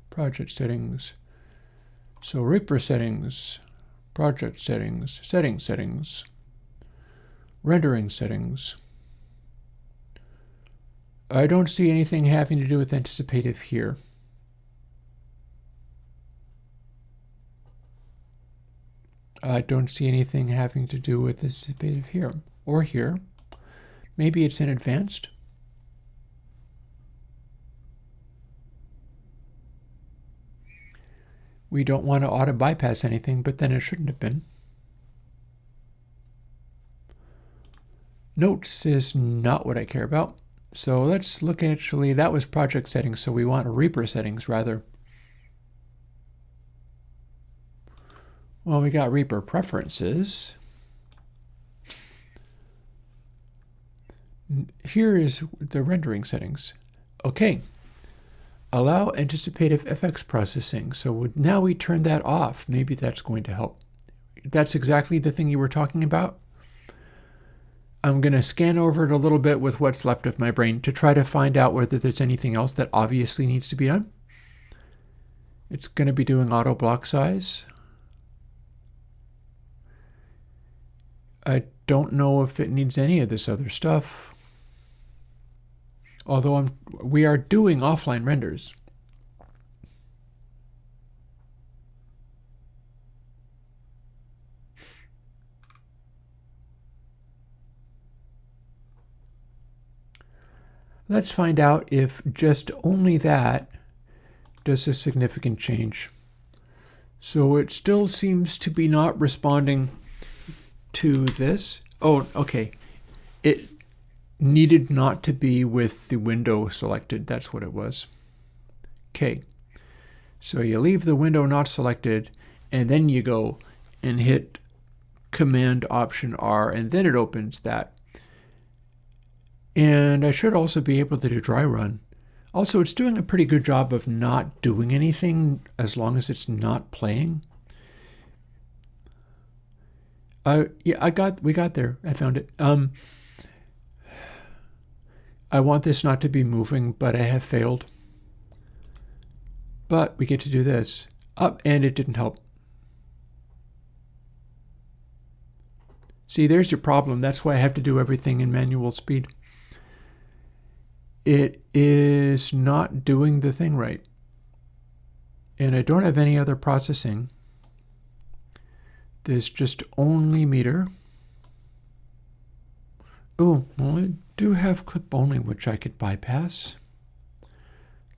Project settings. So Reaper settings, project settings, settings, rendering settings. I don't see anything having to do with anticipative here. I don't see anything having to do with anticipative here or here. Maybe it's in advanced. We don't want to auto bypass anything, but then it shouldn't have been. Notes is not what I care about. So let's look at actually, that was project settings, so we want Reaper settings rather. Well, we got Reaper preferences. Here is the rendering settings. Okay. Allow anticipative FX processing. So now we turn that off. Maybe that's going to help. That's exactly the thing you were talking about. I'm going to scan over it a little bit with what's left of my brain to try to find out whether there's anything else that obviously needs to be done. It's going to be doing auto block size. I don't know if it needs any of this other stuff. Although we are doing offline renders. Let's find out if just only that does a significant change. So it still seems to be not responding to this. Oh, okay. It needed not to be with the window selected. That's what it was. Okay. So you leave the window not selected, and then you go and hit Command Option R, and then it opens that. And I should also be able to do dry run. Also, it's doing a pretty good job of not doing anything as long as it's not playing. Yeah, we got there. I found it. I want this not to be moving, but I have failed. But we get to do this. Up, and it didn't help. See, there's your problem. That's why I have to do everything in manual speed. It is not doing the thing right. And I don't have any other processing. There's just only meter. Oh, well, I do have clip only, which I could bypass.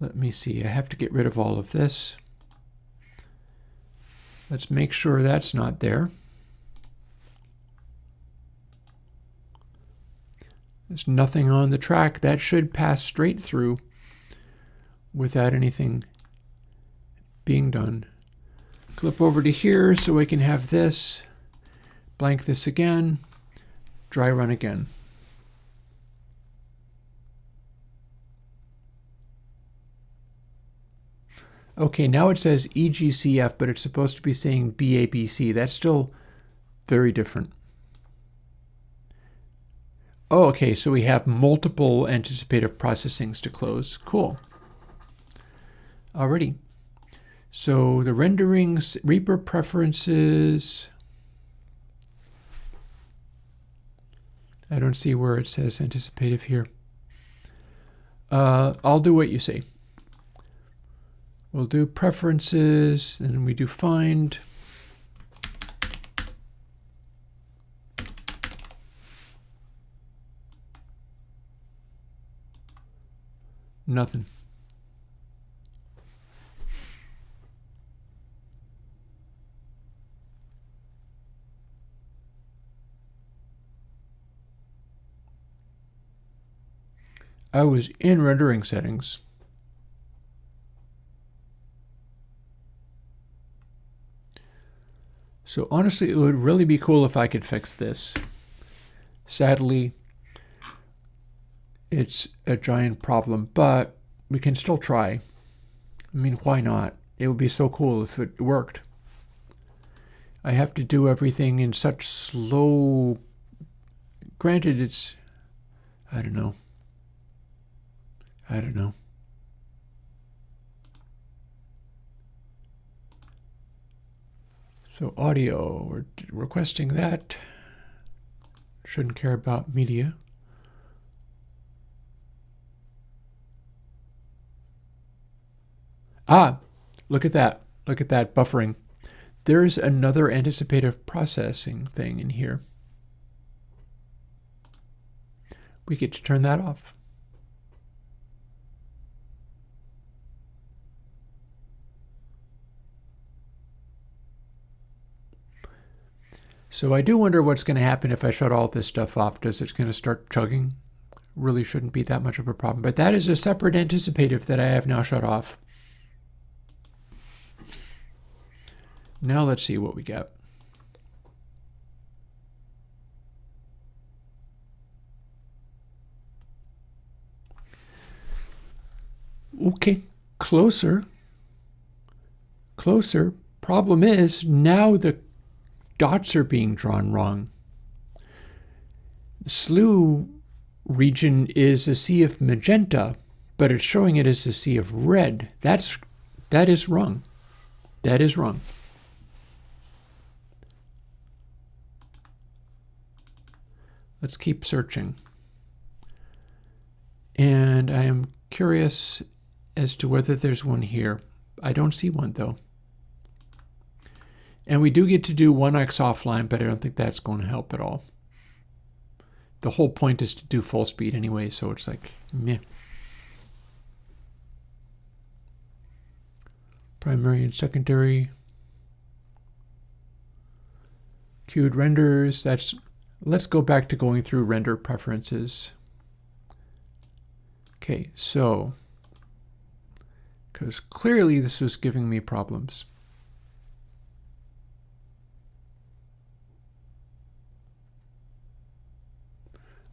Let me see. I have to get rid of all of this. Let's make sure that's not there. There's nothing on the track. That should pass straight through without anything being done. Clip over to here so I can have this. Blank this again. Dry run again. Okay, now it says EGCF, but it's supposed to be saying BABC. That's still very different. Oh, okay, so we have multiple anticipative processings to close. Cool. Alrighty. So the renderings, Reaper preferences. I don't see where it says anticipative here. I'll do what you say. We'll do preferences, and we do find. Nothing. I was in rendering settings. So honestly, it would really be cool if I could fix this. Sadly, it's a giant problem, but we can still try. I mean, why not? It would be so cool if it worked. I have to do everything in such slow... Granted, it's... I don't know. So audio, we're requesting that. Shouldn't care about media. Ah, look at that. Look at that buffering. There's another anticipative processing thing in here. We get to turn that off. So I do wonder what's going to happen if I shut all this stuff off. Does it going to start chugging? Really shouldn't be that much of a problem. But that is a separate anticipative that I have now shut off. Now let's see what we get. Okay, closer. Closer. Problem is, now the dots are being drawn wrong. The slew region is a sea of magenta, but it's showing it as a sea of red. That is wrong. That is wrong. Let's keep searching. And I am curious as to whether there's one here. I don't see one though. And we do get to do 1x offline, but I don't think that's going to help at all. The whole point is to do full speed anyway, so it's like, meh. Primary and secondary. Queued renders, let's go back to going through render preferences. Okay, so, because clearly this was giving me problems.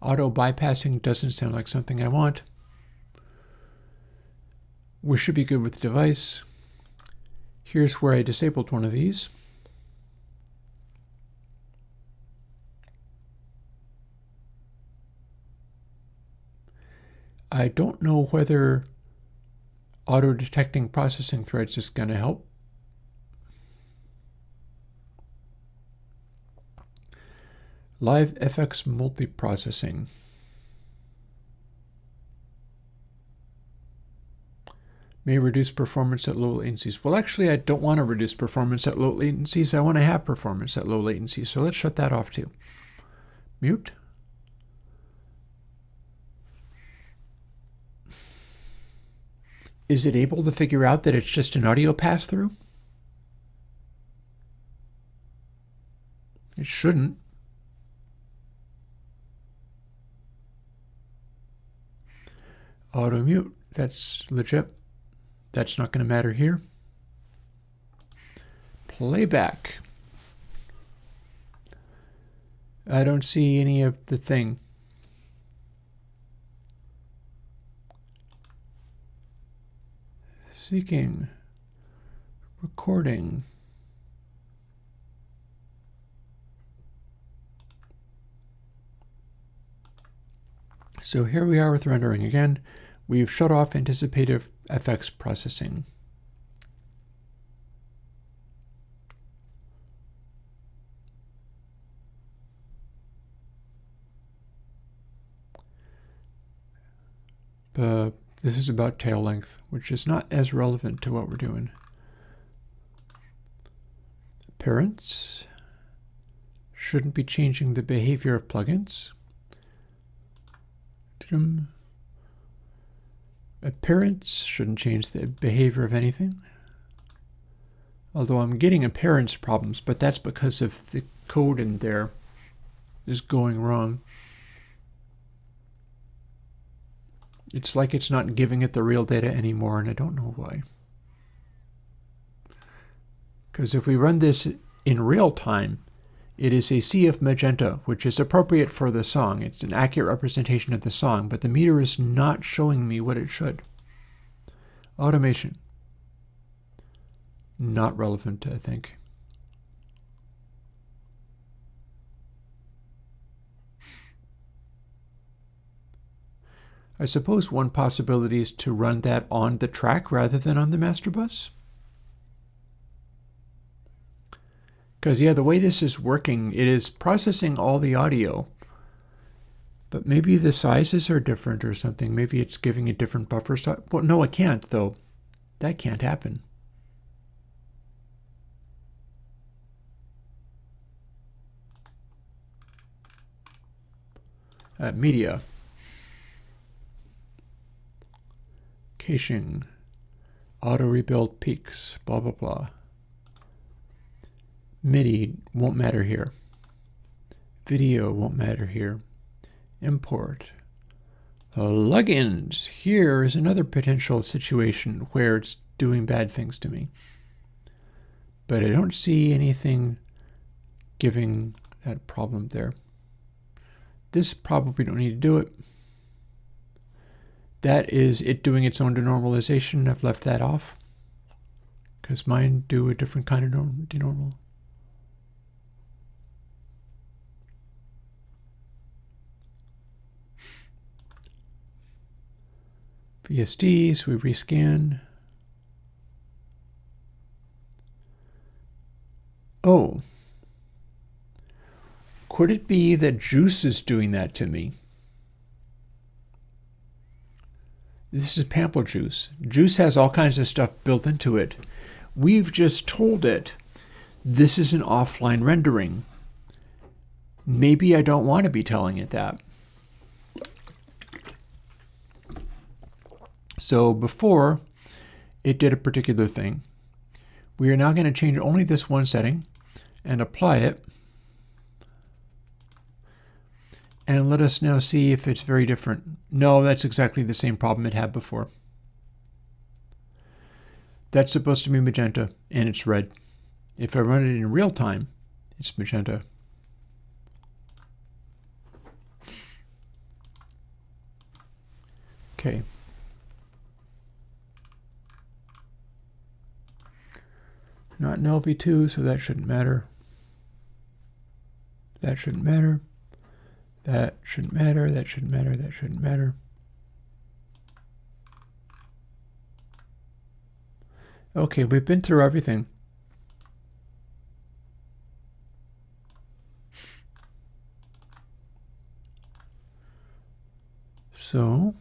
Auto bypassing doesn't sound like something I want. We should be good with the device. Here's where I disabled one of these. I don't know whether auto-detecting processing threads is going to help. Live FX multiprocessing. May reduce performance at low latencies. Well, actually, I don't want to reduce performance at low latencies. I want to have performance at low latencies. So let's shut that off too. Mute. Is it able to figure out that it's just an audio pass-through? It shouldn't. Auto mute, that's legit. That's not going to matter here. Playback. I don't see any of the thing. Seeking. Recording. So here we are with rendering again. We've shut off anticipative FX processing. This is about tail length, which is not as relevant to what we're doing. Appearance shouldn't be changing the behavior of plugins. Appearance shouldn't change the behavior of anything. Although I'm getting appearance problems, but that's because of the code in there is going wrong. It's like it's not giving it the real data anymore, and I don't know why. Because if we run this in real time, it is a sea of magenta, which is appropriate for the song. It's an accurate representation of the song, but the meter is not showing me what it should. Automation. Not relevant, I think. I suppose one possibility is to run that on the track rather than on the master bus. Because, yeah, the way this is working, it is processing all the audio. But maybe the sizes are different or something. Maybe it's giving a different buffer size. Well, no, it can't, though. That can't happen. Media. Caching. Auto rebuild peaks. Blah, blah, blah. MIDI won't matter here. Video won't matter here. Import. Plugins. Here is another potential situation where it's doing bad things to me. But I don't see anything giving that problem there. This probably don't need to do it. That is it doing its own denormalization. I've left that off because mine do a different kind of denormal. VSDs, we rescan. Oh. Could it be that Juice is doing that to me? This is Pample Juice. Juice has all kinds of stuff built into it. We've just told it, this is an offline rendering. Maybe I don't want to be telling it that. So before, it did a particular thing. We are now going to change only this one setting and apply it. And let us now see if it's very different. No, that's exactly the same problem it had before. That's supposed to be magenta, and it's red. If I run it in real time, it's magenta. Okay. Not an LV2, so that shouldn't matter. That shouldn't matter. That shouldn't matter. That shouldn't matter. That shouldn't matter. Okay, we've been through everything. So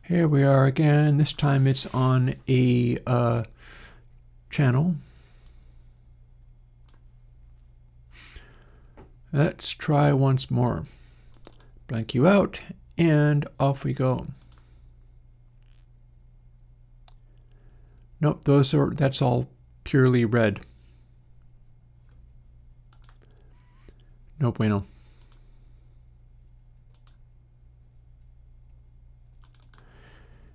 here we are again. This time it's on a channel. Let's try once more. Blank you out, and off we go. Nope, that's all purely red. No bueno.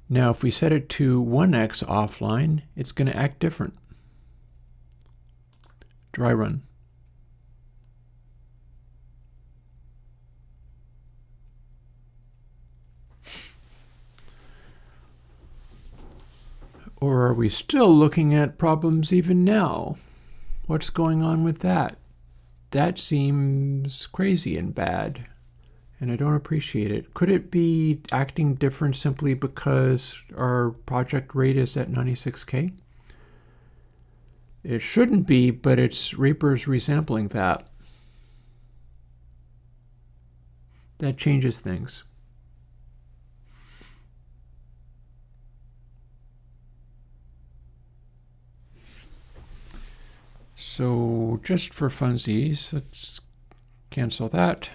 Now, if we set it to 1x offline, it's going to act different. Dry run. Or are we still looking at problems even now? What's going on with that? That seems crazy and bad, and I don't appreciate it. Could it be acting different simply because our project rate is at 96K? It shouldn't be, but it's Reaper's resampling that. That changes things. So just for funsies, let's cancel that.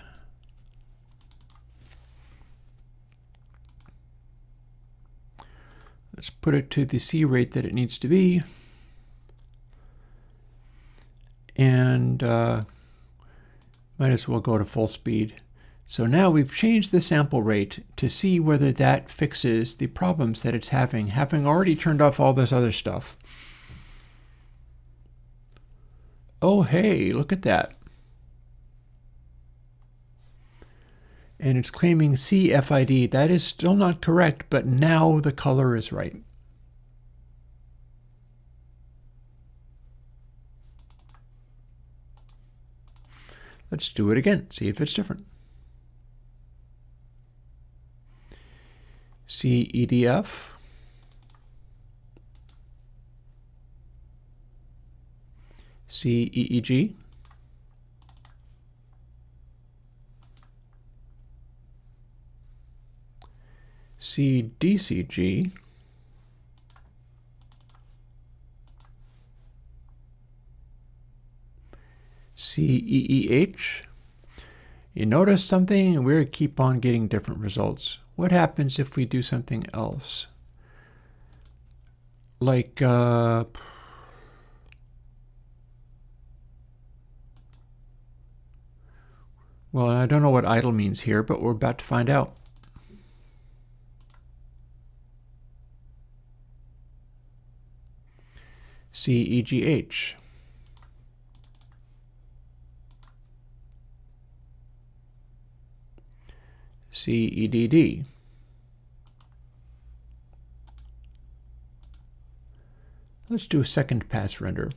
Let's put it to the C rate that it needs to be. And might as well go to full speed. So now we've changed the sample rate to see whether that fixes the problems that it's having already turned off all this other stuff. Oh, hey, look at that. And it's claiming CFID. That is still not correct, but now the color is right. Let's do it again, see if it's different. CEDF. CEEG. CDCG. CEEH. You notice something? We keep on getting different results. What happens if we do something else? Like, well, I don't know what idle means here, but we're about to find out. CEGH. CEDD. Let's do a second pass render.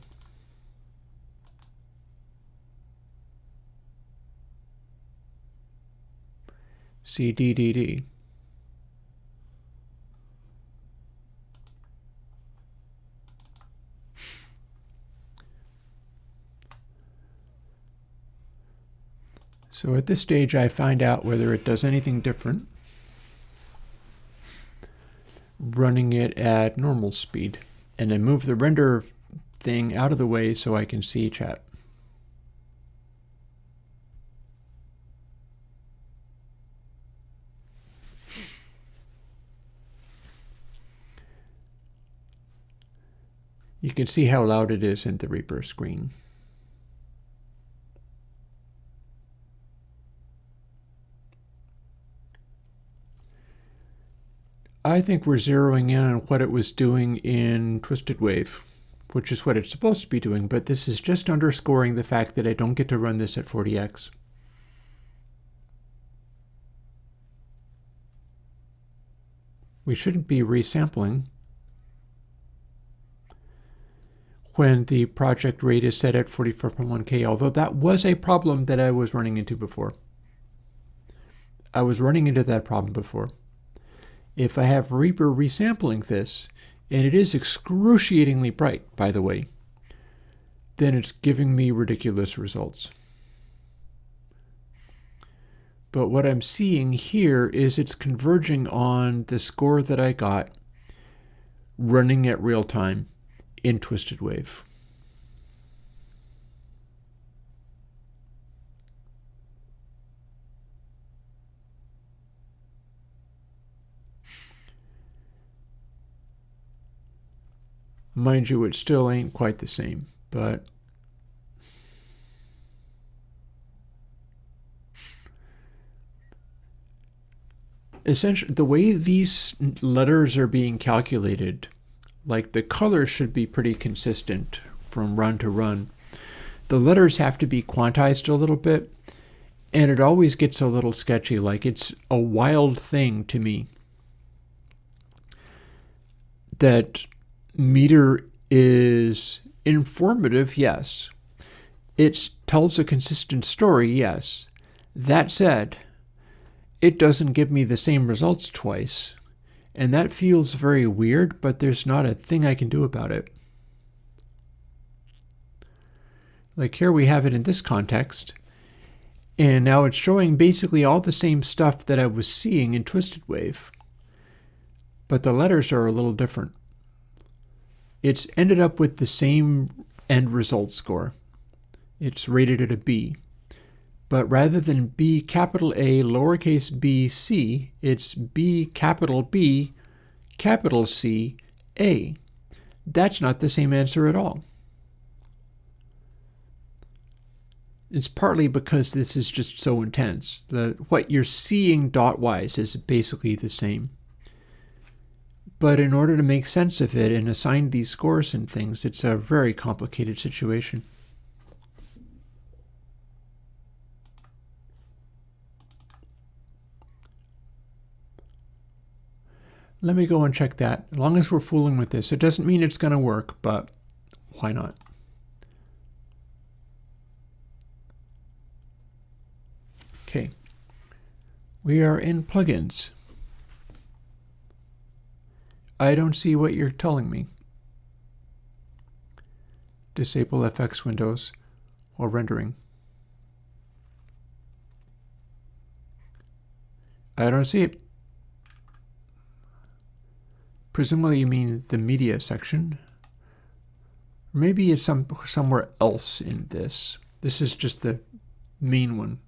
CDDD. So at this stage, I find out whether it does anything different running it at normal speed. And then move the render thing out of the way so I can see chat. You can see how loud it is in the Reaper screen. I think we're zeroing in on what it was doing in Twisted Wave, which is what it's supposed to be doing, but this is just underscoring the fact that I don't get to run this at 40x. We shouldn't be resampling when the project rate is set at 44.1K, although that was a problem that I was running into before. I was running into that problem before. If I have Reaper resampling this, and it is excruciatingly bright, by the way, then it's giving me ridiculous results. But what I'm seeing here is it's converging on the score that I got running at real time in Twisted Wave. Mind you, it still ain't quite the same, but essentially, the way these letters are being calculated, like the colors should be pretty consistent from run to run. The letters have to be quantized a little bit, and it always gets a little sketchy, like it's a wild thing to me that meter is informative, yes. It tells a consistent story, yes. That said, it doesn't give me the same results twice. And that feels very weird, but there's not a thing I can do about it. Like here we have it in this context. And now it's showing basically all the same stuff that I was seeing in Twisted Wave. But the letters are a little different. It's ended up with the same end result score. It's rated at a B. But rather than B capital A lowercase b c, it's B capital B capital C A. That's not the same answer at all. It's partly because this is just so intense. What you're seeing dot-wise is basically the same. But in order to make sense of it and assign these scores and things, it's a very complicated situation. Let me go and check that. As long as we're fooling with this, it doesn't mean it's going to work, but why not? Okay, we are in plugins. I don't see what you're telling me. Disable FX windows or rendering. I don't see it. Presumably you mean the media section. Maybe it's somewhere else in this. This is just the main one.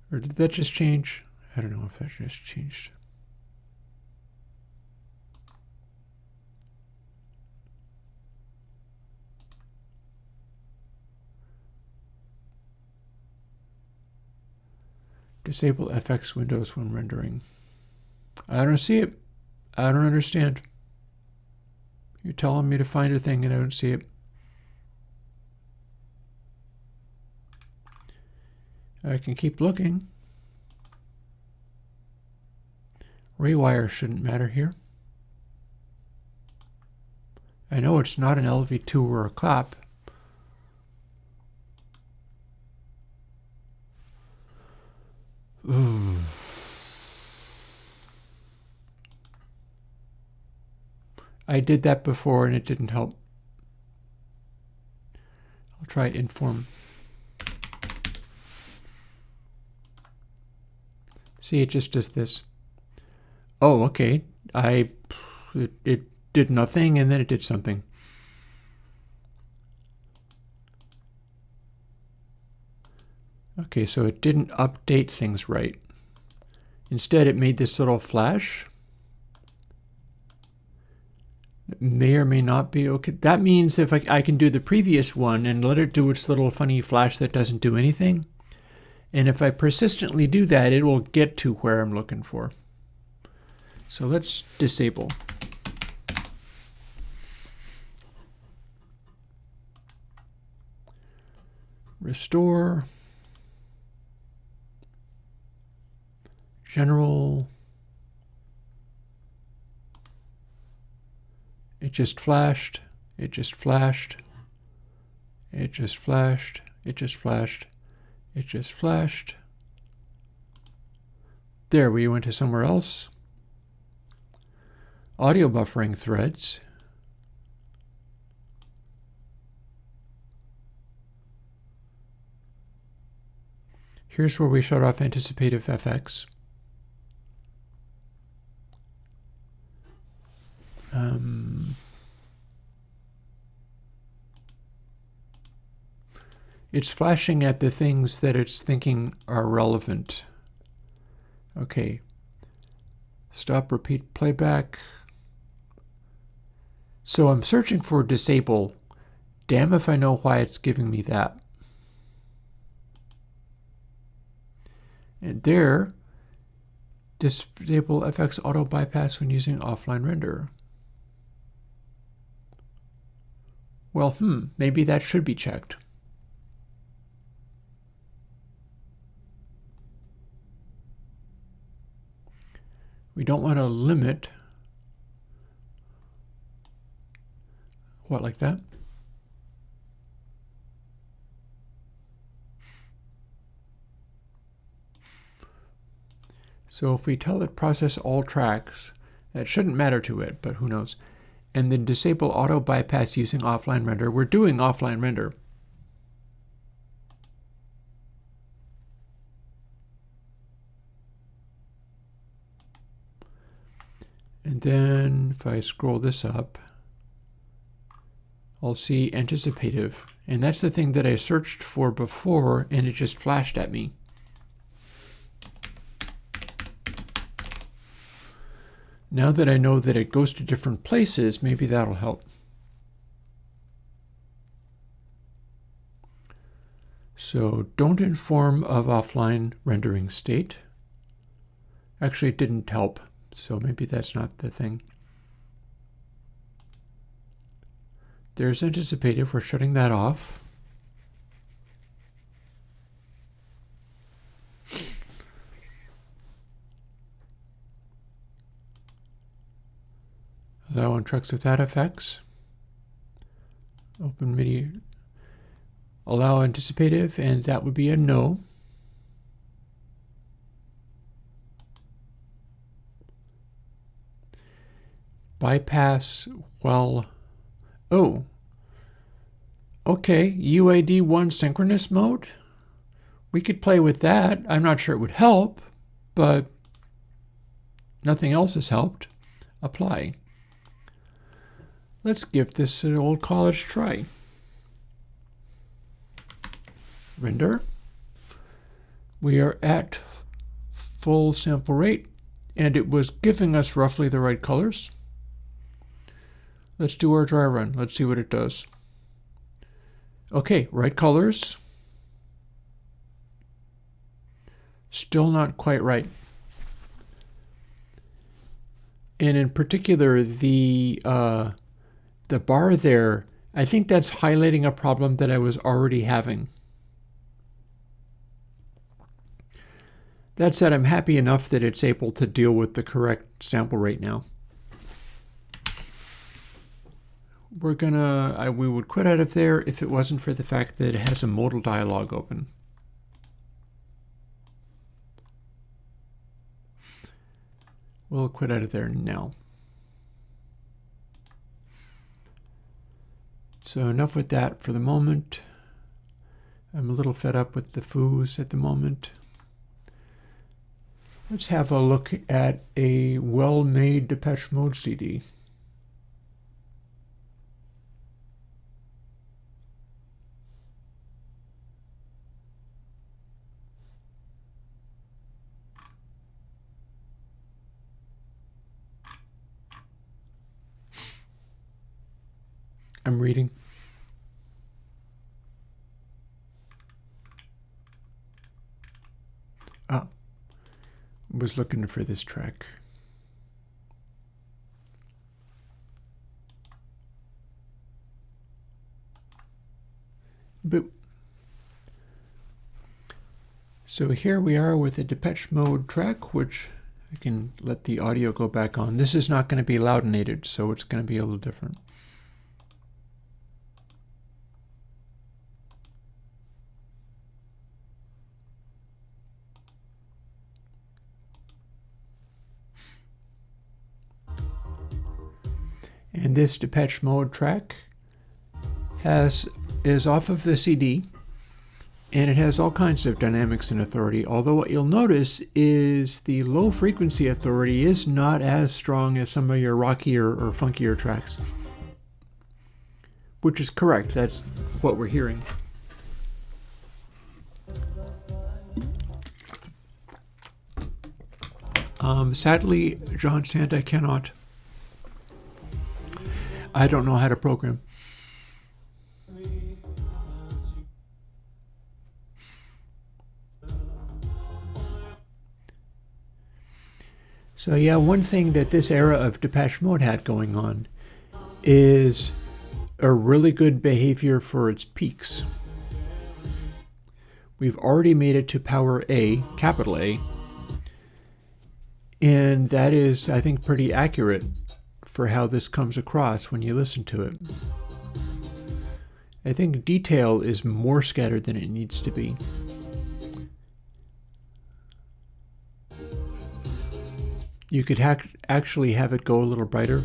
Or did that just change? I don't know if that just changed. Disable FX windows when rendering. I don't see it. I don't understand. You're telling me to find a thing and I don't see it. I can keep looking. Rewire shouldn't matter here. I know it's not an LV2 or a clap. Ooh. I did that before and it didn't help. I'll try inform. See, it just does this. Oh, okay. It did nothing and then it did something. Okay, so it didn't update things right. Instead, it made this little flash. It may or may not be okay. That means if I can do the previous one and let it do its little funny flash that doesn't do anything. And if I persistently do that, it will get to where I'm looking for. So let's disable. Restore. General. It just flashed. It just flashed. It just flashed. It just flashed. It just flashed. There, we went to somewhere else. Audio buffering threads. Here's where we shut off anticipative FX. It's flashing at the things that it's thinking are relevant. Okay. Stop, repeat, playback. So I'm searching for disable. Damn if I know why it's giving me that. And there, disable FX auto bypass when using offline render. Well, maybe that should be checked. We don't want to limit. What, like that? So if we tell it process all tracks, that shouldn't matter to it, but who knows. And then disable auto bypass using offline render. We're doing offline render. And then if I scroll this up, I'll see anticipative. And that's the thing that I searched for before, and it just flashed at me. Now that I know that it goes to different places, maybe that'll help. So don't inform of offline rendering state. Actually, it didn't help, so maybe that's not the thing. There's anticipative. We're shutting that off. Allow on trucks without FX. Open MIDI. Allow anticipative, and that would be a no. Bypass, well, oh, okay, UAD 1 synchronous mode. We could play with that. I'm not sure it would help, but nothing else has helped. Apply. Let's give this an old college try. Render. We are at full sample rate, and it was giving us roughly the right colors. Let's do our dry run. Let's see what it does. Okay, right colors. Still not quite right. And in particular, the bar there, I think that's highlighting a problem that I was already having. That said, I'm happy enough that it's able to deal with the correct sample rate now. We're gonna, we would quit out of there if it wasn't for the fact that it has a modal dialog open. We'll quit out of there now. So enough with that for the moment. I'm a little fed up with the foos at the moment. Let's have a look at a well-made Depeche Mode CD. I'm reading. Was looking for this track. Boop. So here we are with a Depeche Mode track, which I can let the audio go back on. This is not going to be loudinated, so it's going to be a little different. And this Depeche Mode track is off of the CD, and it has all kinds of dynamics and authority, although what you'll notice is the low frequency authority is not as strong as some of your rockier or funkier tracks. Which is correct, that's what we're hearing. Sadly, John Sand, I cannot. I don't know how to program. So yeah, one thing that this era of Depeche Mode had going on is a really good behavior for its peaks. We've already made it to power A, capital A, and that is, I think, pretty accurate for how this comes across when you listen to it. I think detail is more scattered than it needs to be. You could actually have it go a little brighter.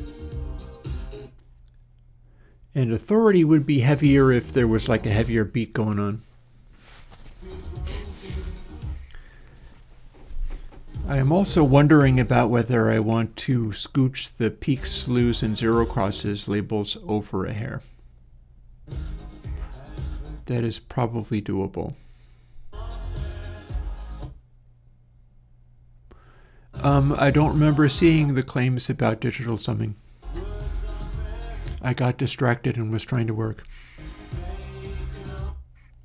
And authority would be heavier if there was like a heavier beat going on. I am also wondering about whether I want to scooch the peaks, slews, and zero crosses labels over a hair. That is probably doable. I don't remember seeing the claims about digital summing. I got distracted and was trying to work.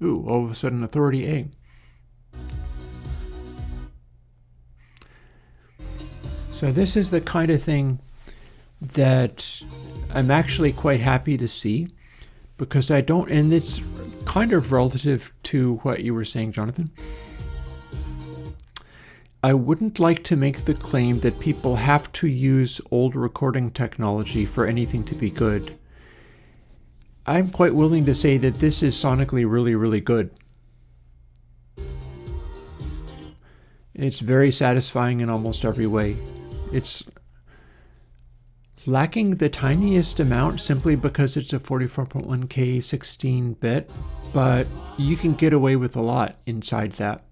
Ooh, all of a sudden authority A. So this is the kind of thing that I'm actually quite happy to see, because I don't, and it's kind of relative to what you were saying, Jonathan. I wouldn't like to make the claim that people have to use old recording technology for anything to be good. I'm quite willing to say that this is sonically really, really good. It's very satisfying in almost every way. It's lacking the tiniest amount simply because it's a 44.1K 16-bit, but you can get away with a lot inside that.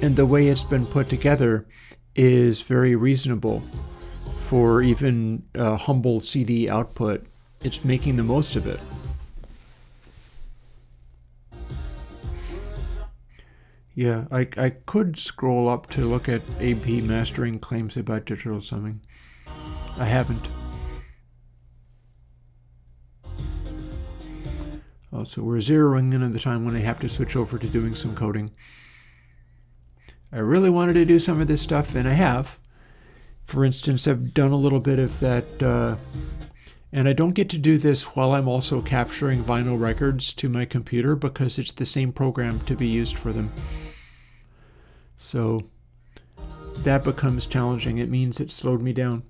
And the way it's been put together is very reasonable for even a humble CD output. It's making the most of it. Yeah, I could scroll up to look at AP mastering claims about digital summing. I haven't. Also, we're zeroing in at the time when I have to switch over to doing some coding. I really wanted to do some of this stuff, and I have. For instance, I've done a little bit of that, and I don't get to do this while I'm also capturing vinyl records to my computer because it's the same program to be used for them. So that becomes challenging. It means it slowed me down,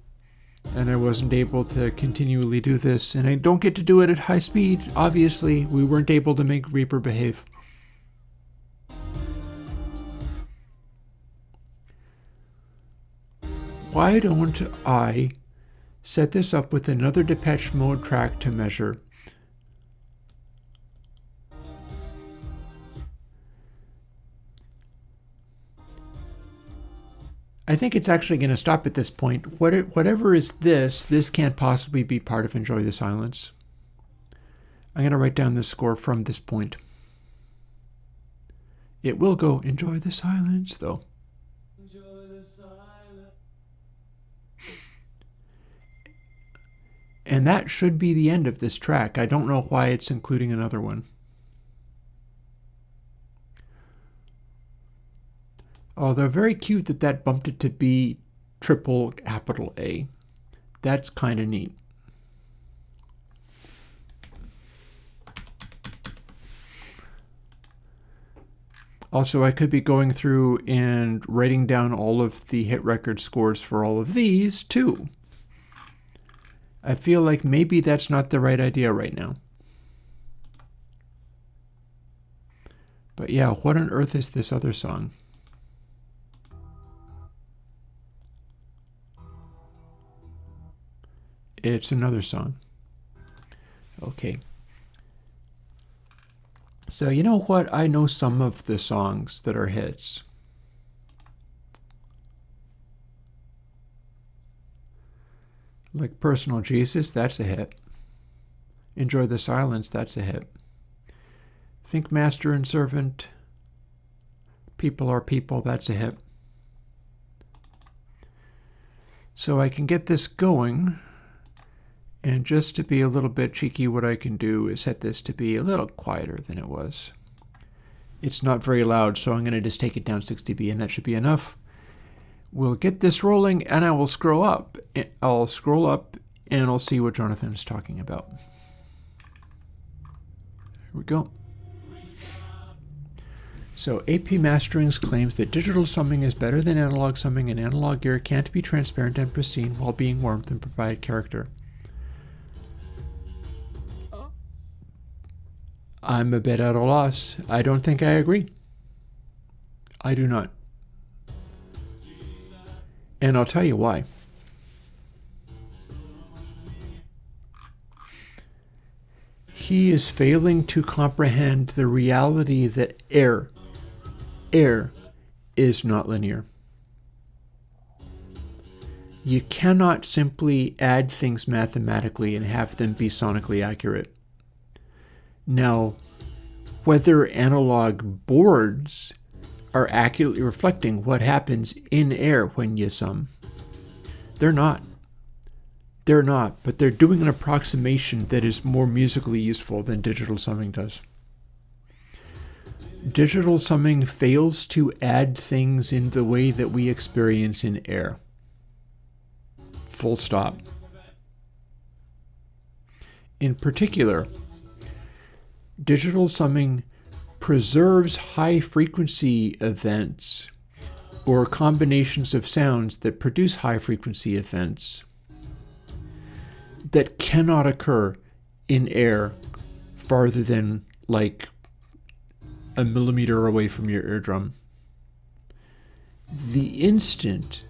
and I wasn't able to continually do this, and I don't get to do it at high speed. Obviously, we weren't able to make Reaper behave. Why don't I set this up with another Depeche Mode track to measure? I think it's actually going to stop at this point. Whatever is this can't possibly be part of Enjoy the Silence. I'm going to write down the score from this point. It will go Enjoy the Silence, though. And that should be the end of this track. I don't know why it's including another one. Although very cute that bumped it to B triple capital A. That's kind of neat. Also, I could be going through and writing down all of the hit record scores for all of these, too. I feel like maybe that's not the right idea right now. But yeah, what on earth is this other song? It's another song. Okay. So you know what? I know some of the songs that are hits. Like Personal Jesus, that's a hit. Enjoy the Silence, that's a hit. Think Master and Servant, People Are People, that's a hit. So I can get this going, and just to be a little bit cheeky, what I can do is set this to be a little quieter than it was. It's not very loud, so I'm going to just take it down 6 dB, and that should be enough. We'll get this rolling, and I will scroll up. I'll scroll up, and I'll see what Jonathan is talking about. Here we go. So AP Masterings claims that digital summing is better than analog summing, and analog gear can't be transparent and pristine while being warmth and provide character. I'm a bit at a loss. I don't think I agree. I do not. And I'll tell you why. He is failing to comprehend the reality that air is not linear. You cannot simply add things mathematically and have them be sonically accurate. Now, whether analog boards are accurately reflecting what happens in air when you sum, they're not. They're not, but they're doing an approximation that is more musically useful than digital summing does. Digital summing fails to add things in the way that we experience in air. Full stop. In particular, digital summing preserves high-frequency events or combinations of sounds that produce high-frequency events that cannot occur in air farther than like a millimeter away from your eardrum. The instant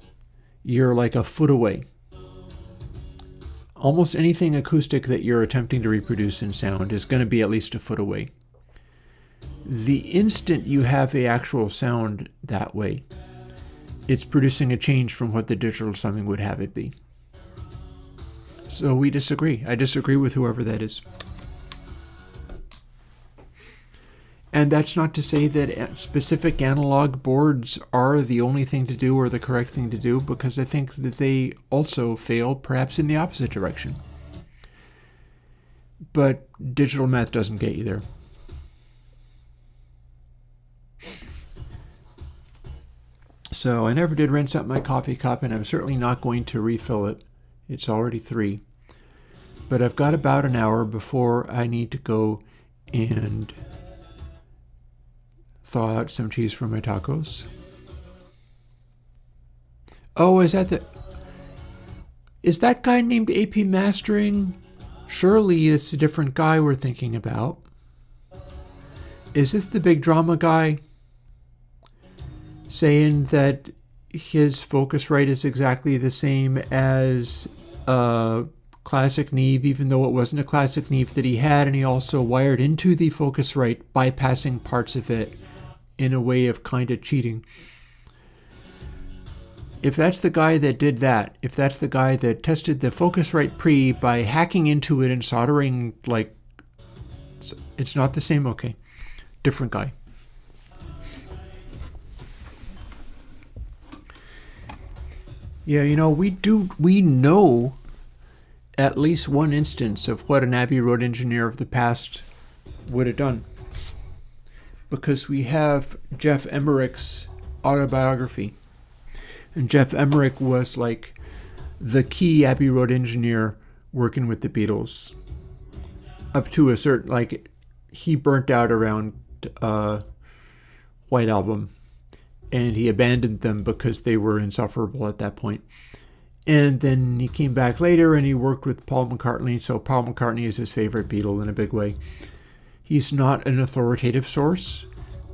you're like a foot away, almost anything acoustic that you're attempting to reproduce in sound is going to be at least a foot away. The instant you have the actual sound that way, it's producing a change from what the digital summing would have it be. So we disagree. I disagree with whoever that is. And that's not to say that specific analog boards are the only thing to do or the correct thing to do, because I think that they also fail perhaps in the opposite direction. But digital math doesn't get you there. So I never did rinse out my coffee cup, and I'm certainly not going to refill it. It's already 3. But I've got about an hour before I need to go and thaw out some cheese for my tacos. Oh, is that guy named AP Mastering? Surely it's a different guy we're thinking about. Is this the big drama guy saying that his Focusrite is exactly the same as a classic Neve, even though it wasn't a classic Neve that he had, and he also wired into the Focusrite, bypassing parts of it in a way of kind of cheating? If that's the guy that did that, if that's the guy that tested the Focusrite pre by hacking into it and soldering, like, it's not the same, okay. Different guy. Yeah, you know, we know at least one instance of what an Abbey Road engineer of the past would have done, because we have Jeff Emmerich's autobiography. And Jeff Emmerich was like the key Abbey Road engineer working with the Beatles up to a certain, like, he burnt out around White Album, and he abandoned them because they were insufferable at that point. And then he came back later and he worked with Paul McCartney. So Paul McCartney is his favorite Beatle in a big way. He's not an authoritative source,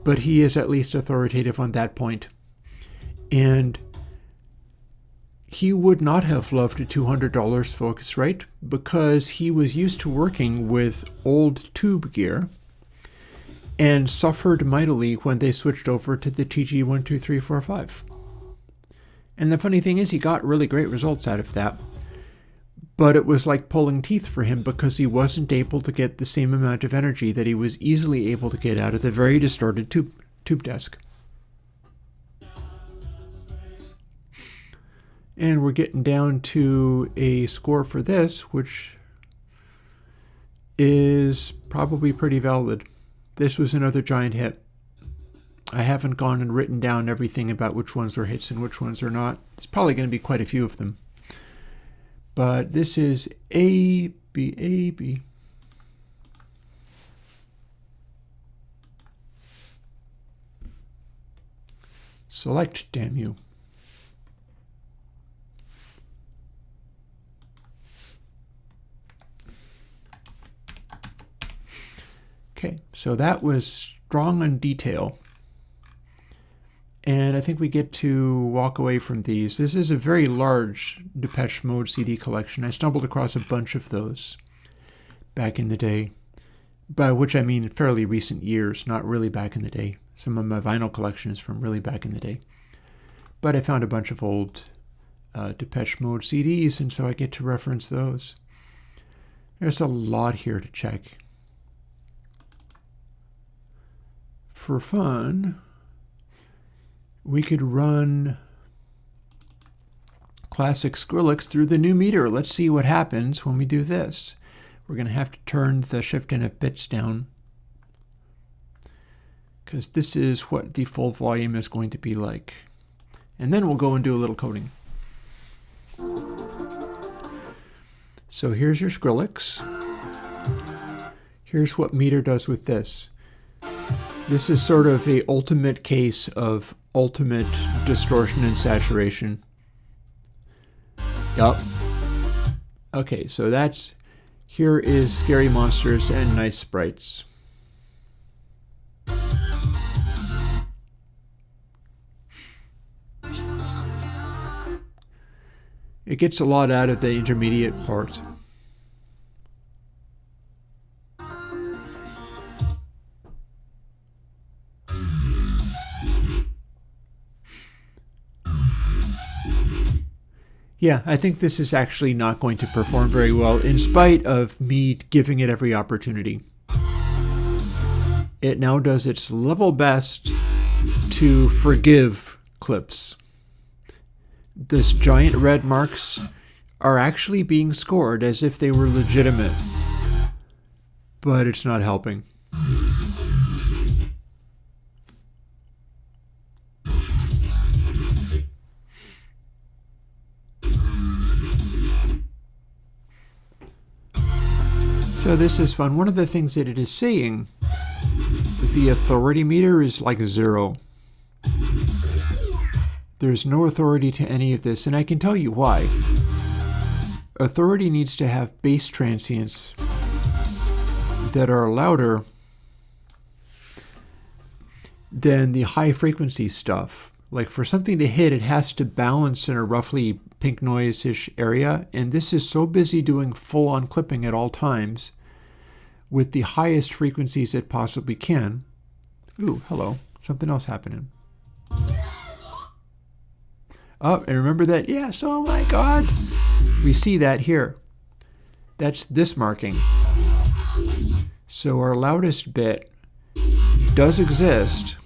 but he is at least authoritative on that point. And he would not have loved a $200 Focusrite because he was used to working with old tube gear and suffered mightily when they switched over to the TG12345. And the funny thing is, he got really great results out of that. But it was like pulling teeth for him because he wasn't able to get the same amount of energy that he was easily able to get out of the very distorted tube desk. And we're getting down to a score for this, which is probably pretty valid. This was another giant hit. I haven't gone and written down everything about which ones are hits and which ones are not. It's probably going to be quite a few of them. But this is A, B, A, B. Select, damn you. Okay, so that was strong on detail. And I think we get to walk away from these. This is a very large Depeche Mode CD collection. I stumbled across a bunch of those back in the day, by which I mean fairly recent years, not really back in the day. Some of my vinyl collection is from really back in the day. But I found a bunch of old Depeche Mode CDs, and so I get to reference those. There's a lot here to check. For fun, we could run classic Skrillex through the new meter. Let's see what happens when we do this. We're going to have to turn the shift NF bits down, because this is what the full volume is going to be like. And then we'll go and do a little coding. So here's your Skrillex. Here's what meter does with this. This is sort of a ultimate case of ultimate distortion and saturation. Yup. Okay, so that's, here is Scary Monsters and Nice Sprites. It gets a lot out of the intermediate parts. Yeah, I think this is actually not going to perform very well, in spite of me giving it every opportunity. It now does its level best to forgive clips. This giant red marks are actually being scored as if they were legitimate, but it's not helping. So this is fun. One of the things that it is saying, the authority meter is like 0. There's no authority to any of this, and I can tell you why. Authority needs to have bass transients that are louder than the high frequency stuff. Like for something to hit, it has to balance in a roughly pink noise-ish area, and this is so busy doing full-on clipping at all times with the highest frequencies it possibly can. Ooh, hello. Something else happening. Oh, and remember that? Yes, oh my God. We see that here. That's this marking. So our loudest bit does exist,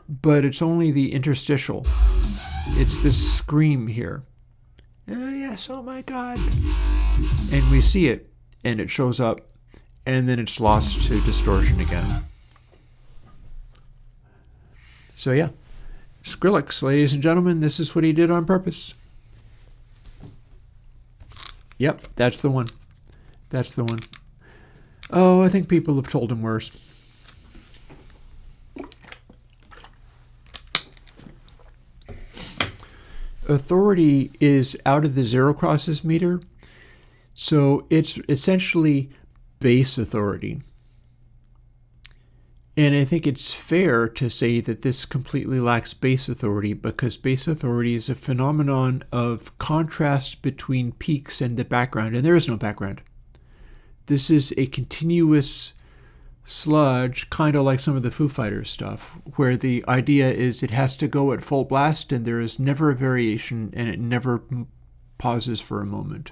but it's only the interstitial. It's this scream here. Yes, oh my God. And we see it, and it shows up, and then it's lost to distortion again. So yeah, Skrillex, ladies and gentlemen, this is what he did on purpose. Yep, that's the one. That's the one. Oh, I think people have told him worse. Authority is out of the zero crosses meter, so it's essentially bass authority. And I think it's fair to say that this completely lacks bass authority, because bass authority is a phenomenon of contrast between peaks and the background, and there is no background. This is a continuous sludge, kind of like some of the Foo Fighters stuff, where the idea is it has to go at full blast and there is never a variation and it never pauses for a moment.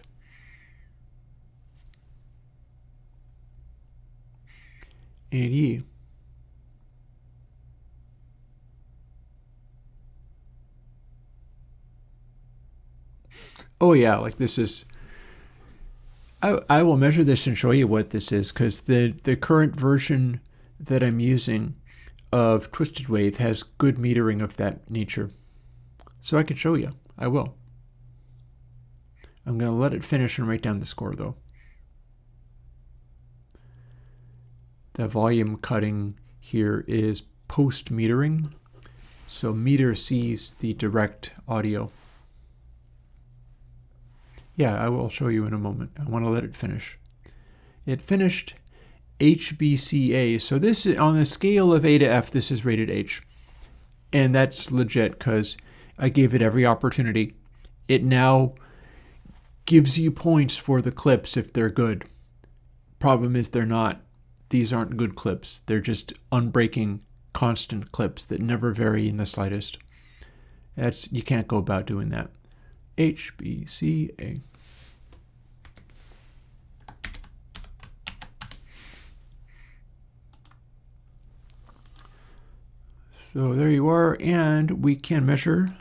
And yeah. Oh yeah, like this is... I will measure this and show you what this is, because the current version that I'm using of twisted wave has good metering of that nature. So I could show you. I will. I'm going to let it finish and write down the score though. The volume cutting here is post metering. So meter sees the direct audio. Yeah, I will show you in a moment. I want to let it finish. It finished HBCA. So this is on the scale of A to F, this is rated H. And that's legit because I gave it every opportunity. It now gives you points for the clips if they're good. Problem is they're not. These aren't good clips. They're just unbreaking, constant clips that never vary in the slightest. You can't go about doing that. HBCA. So there you are, and we can measure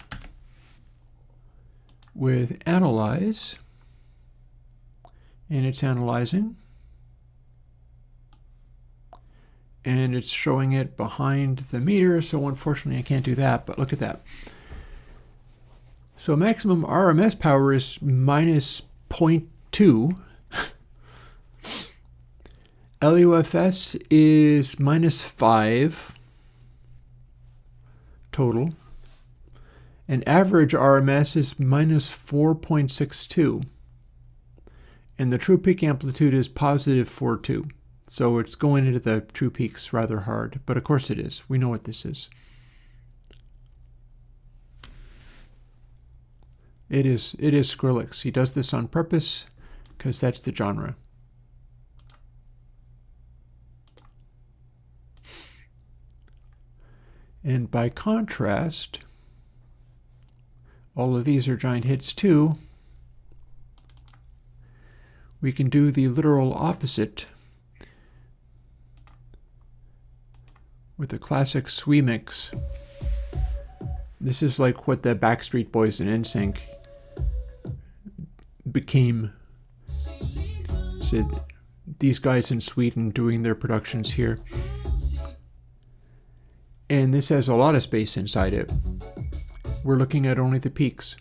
with analyze, and it's analyzing, and it's showing it behind the meter, so unfortunately I can't do that, but look at that. So maximum RMS power is minus 0.2. LUFS is minus 5 total. And average RMS is minus 4.62. And the true peak amplitude is positive 4.2. So it's going into the true peaks rather hard. But of course it is. We know what this is. It is Skrillex. He does this on purpose because that's the genre. And by contrast, all of these are giant hits too. We can do the literal opposite with the classic Sui mix. This is like what the Backstreet Boys and NSYNC became. So these guys in Sweden doing their productions here. And this has a lot of space inside it. We're looking at only the peaks.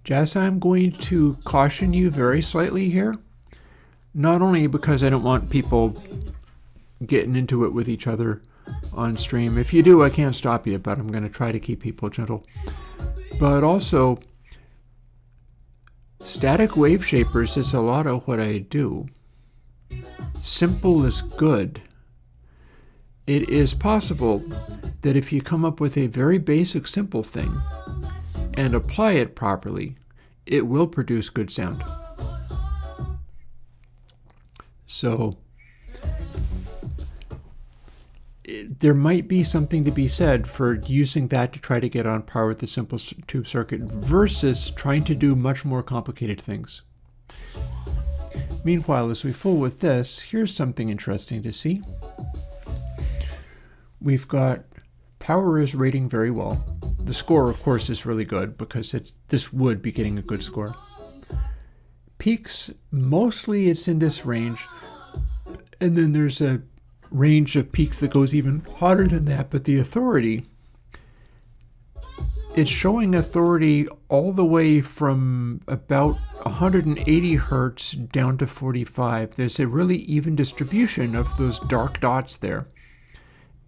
Jazz, I'm going to caution you very slightly here. Not only because I don't want people getting into it with each other on stream. If you do, I can't stop you, but I'm going to try to keep people gentle. But also, static wave shapers is a lot of what I do. Simple is good. It is possible that if you come up with a very basic simple thing and apply it properly, it will produce good sound. So there might be something to be said for using that to try to get on par with the simple tube circuit versus trying to do much more complicated things. Meanwhile, as we fool with this, here's something interesting to see. We've got power is rating very well. The score, of course, is really good because this would be getting a good score. Peaks, mostly it's in this range. And then there's a range of peaks that goes even hotter than that, but the authority, it's showing authority all the way from about 180 hertz down to 45. There's a really even distribution of those dark dots there,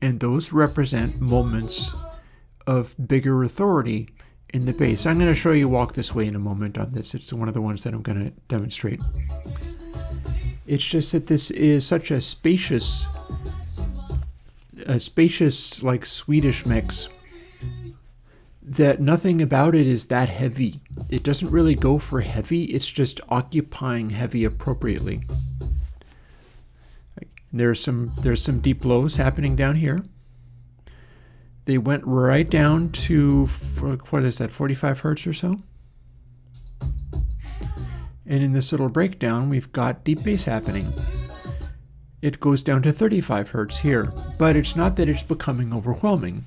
and those represent moments of bigger authority in the bass. I'm going to show you Walk This Way in a moment on this. It's one of the ones that I'm going to demonstrate. It's just that this is such a spacious like Swedish mix that nothing about it is that heavy. It doesn't really go for heavy, it's just occupying heavy appropriately. There's some deep lows happening down here. They went right down to, what is that, 45 hertz or so? And in this little breakdown, we've got deep bass happening. It goes down to 35 hertz here, but it's not that it's becoming overwhelming.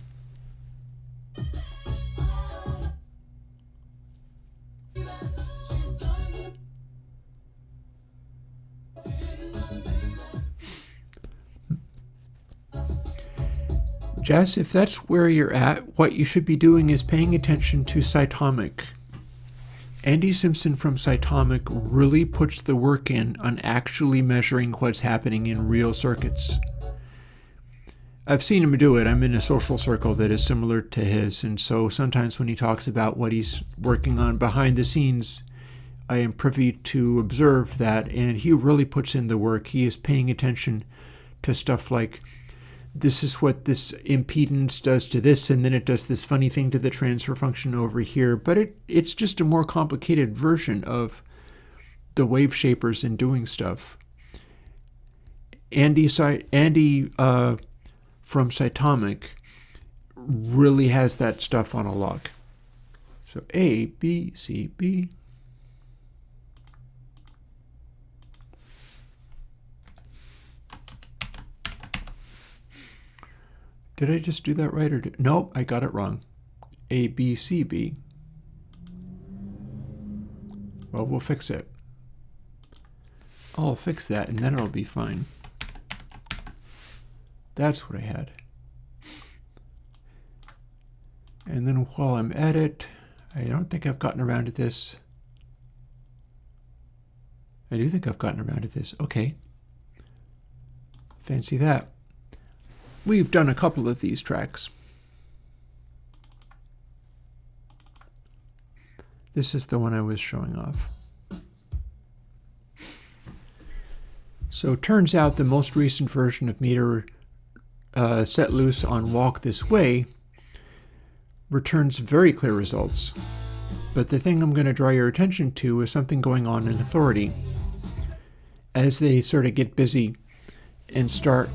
Jess, if that's where you're at, what you should be doing is paying attention to Cytomic. Andy Simpson from Cytomic really puts the work in on actually measuring what's happening in real circuits. I've seen him do it. I'm in a social circle that is similar to his, and so sometimes when he talks about what he's working on behind the scenes, I am privy to observe that, and he really puts in the work. He is paying attention to stuff like, this is what this impedance does to this, and then it does this funny thing to the transfer function over here, but it's just a more complicated version of the wave shapers in doing stuff. Andy from Cytomic really has that stuff on a log. So A, B, C, B. Did I just do that right? Or no, I got it wrong. A, B, C, B. Well, we'll fix it. I'll fix that and then it'll be fine. That's what I had. And then while I'm at it, I don't think I've gotten around to this. I do think I've gotten around to this. Okay. Fancy that. We've done a couple of these tracks. This is the one I was showing off. So it turns out the most recent version of Meter set loose on Walk This Way returns very clear results. But the thing I'm going to draw your attention to is something going on in Authority. As they sort of get busy and start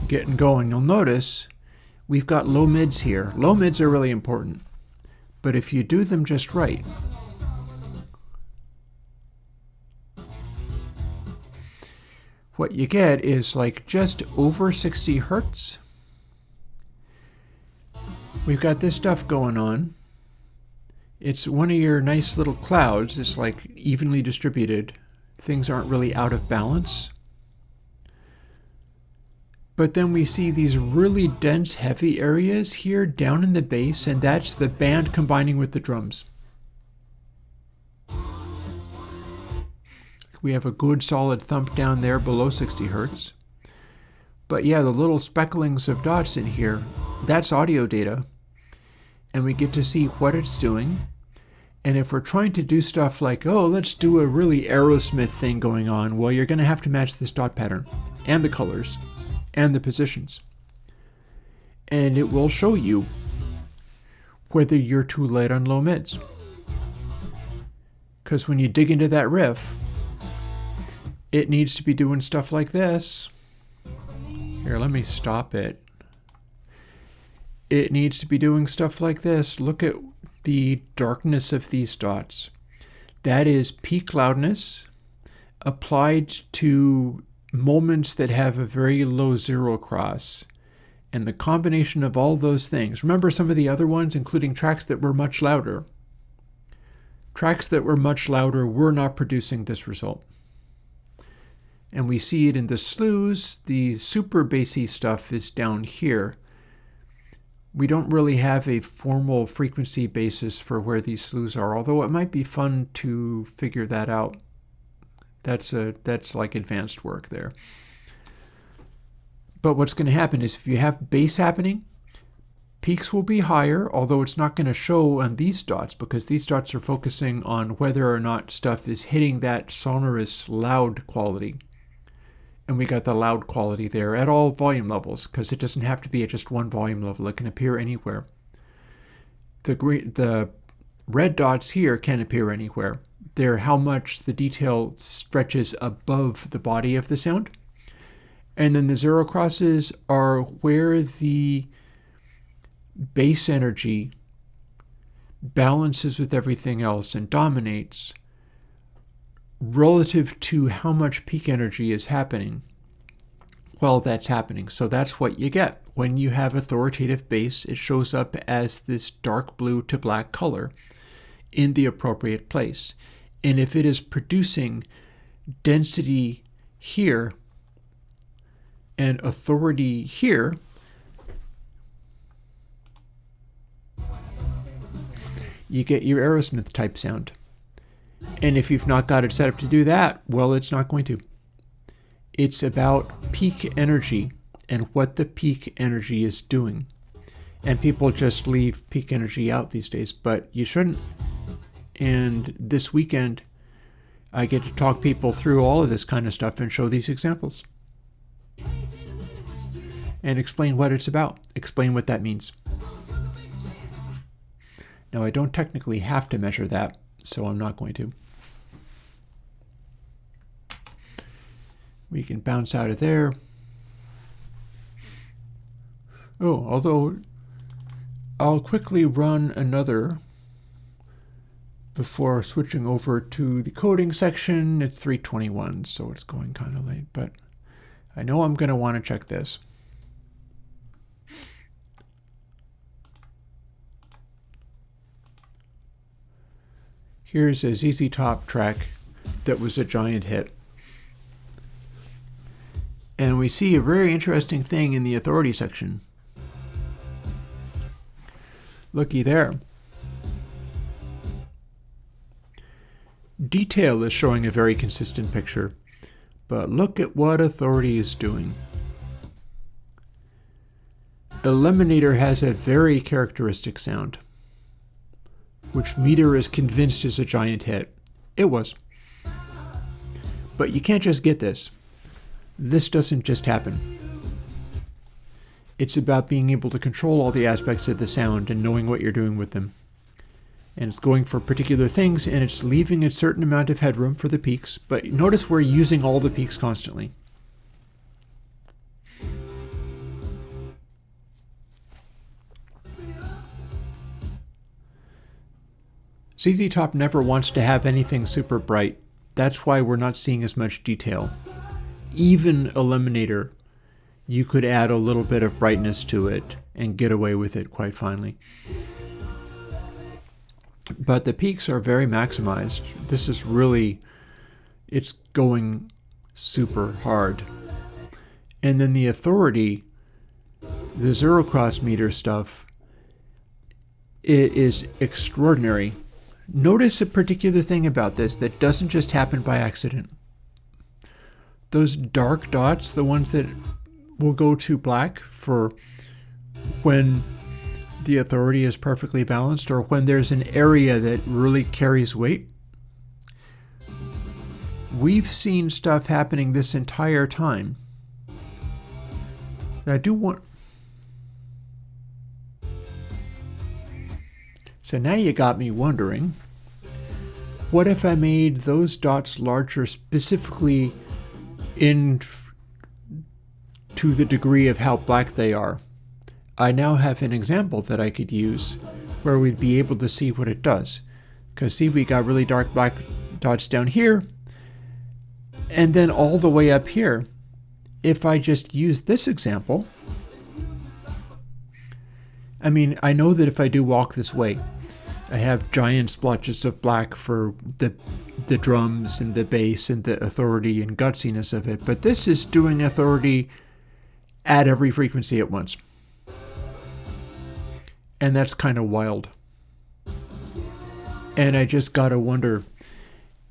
getting going, you'll notice we've got low mids here. Low mids are really important, but if you do them just right, what you get is like just over 60 hertz. We've got this stuff going on. It's one of your nice little clouds. It's like evenly distributed. Things aren't really out of balance. But then we see these really dense, heavy areas here down in the bass, and that's the band combining with the drums. We have a good solid thump down there below 60 hertz. But yeah, the little specklings of dots in here, that's audio data. And we get to see what it's doing. And if we're trying to do stuff like, oh, let's do a really Aerosmith thing going on, well, you're going to have to match this dot pattern and the colors and the positions. And it will show you whether you're too light on low mids. Because when you dig into that riff, it needs to be doing stuff like this. Here, let me stop it. It needs to be doing stuff like this. Look at the darkness of these dots. That is peak loudness applied to moments that have a very low zero cross. And the combination of all those things. Remember some of the other ones, including tracks that were much louder. Tracks that were much louder were not producing this result. And we see it in the slews. The super bassy stuff is down here. We don't really have a formal frequency basis for where these slews are, although it might be fun to figure that out. That's like advanced work there. But what's going to happen is if you have bass happening, peaks will be higher, although it's not going to show on these dots because these dots are focusing on whether or not stuff is hitting that sonorous loud quality. And we got the loud quality there at all volume levels, because it doesn't have to be at just one volume level. It can appear anywhere. The red dots here can appear anywhere. They're how much the detail stretches above the body of the sound. And then the zero crosses are where the bass energy balances with everything else and dominates relative to how much peak energy is happening while that's happening. So that's what you get. When you have authoritative bass, it shows up as this dark blue to black color in the appropriate place. And if it is producing density here and authority here, you get your Aerosmith type sound. And if you've not got it set up to do that, well, it's not going to. It's about peak energy and what the peak energy is doing. And people just leave peak energy out these days, but you shouldn't. And this weekend, I get to talk people through all of this kind of stuff and show these examples. And explain what it's about. Explain what that means. Now, I don't technically have to measure that, so I'm not going to. We can bounce out of there. Oh, although I'll quickly run another before switching over to the coding section. It's 3:21, so it's going kind of late, but I know I'm going to want to check this. Here's a ZZ Top track that was a giant hit. And we see a very interesting thing in the authority section. Looky there. Detail is showing a very consistent picture, but look at what authority is doing. Eliminator has a very characteristic sound, which Meter is convinced is a giant hit. It was. But you can't just get this. This doesn't just happen. It's about being able to control all the aspects of the sound and knowing what you're doing with them. And it's going for particular things, and it's leaving a certain amount of headroom for the peaks, but notice we're using all the peaks constantly. ZZ Top never wants to have anything super bright. That's why we're not seeing as much detail. Even Eliminator, you could add a little bit of brightness to it and get away with it quite finely. But the peaks are very maximized. This is really, it's going super hard. And then the authority, the zero cross meter stuff, it is extraordinary. Notice a particular thing about this that doesn't just happen by accident. Those dark dots, the ones that will go to black for when the authority is perfectly balanced or when there's an area that really carries weight. We've seen stuff happening this entire time. I do want... So now you got me wondering, what if I made those dots larger specifically in to the degree of how black they are? I now have an example that I could use where we'd be able to see what it does. Because see, we got really dark black dots down here, and then all the way up here. If I just use this example, I mean, I know that if I do walk this way, I have giant splotches of black for the drums and the bass and the authority and gutsiness of it, but this is doing authority at every frequency at once. And that's kind of wild. And I just gotta wonder,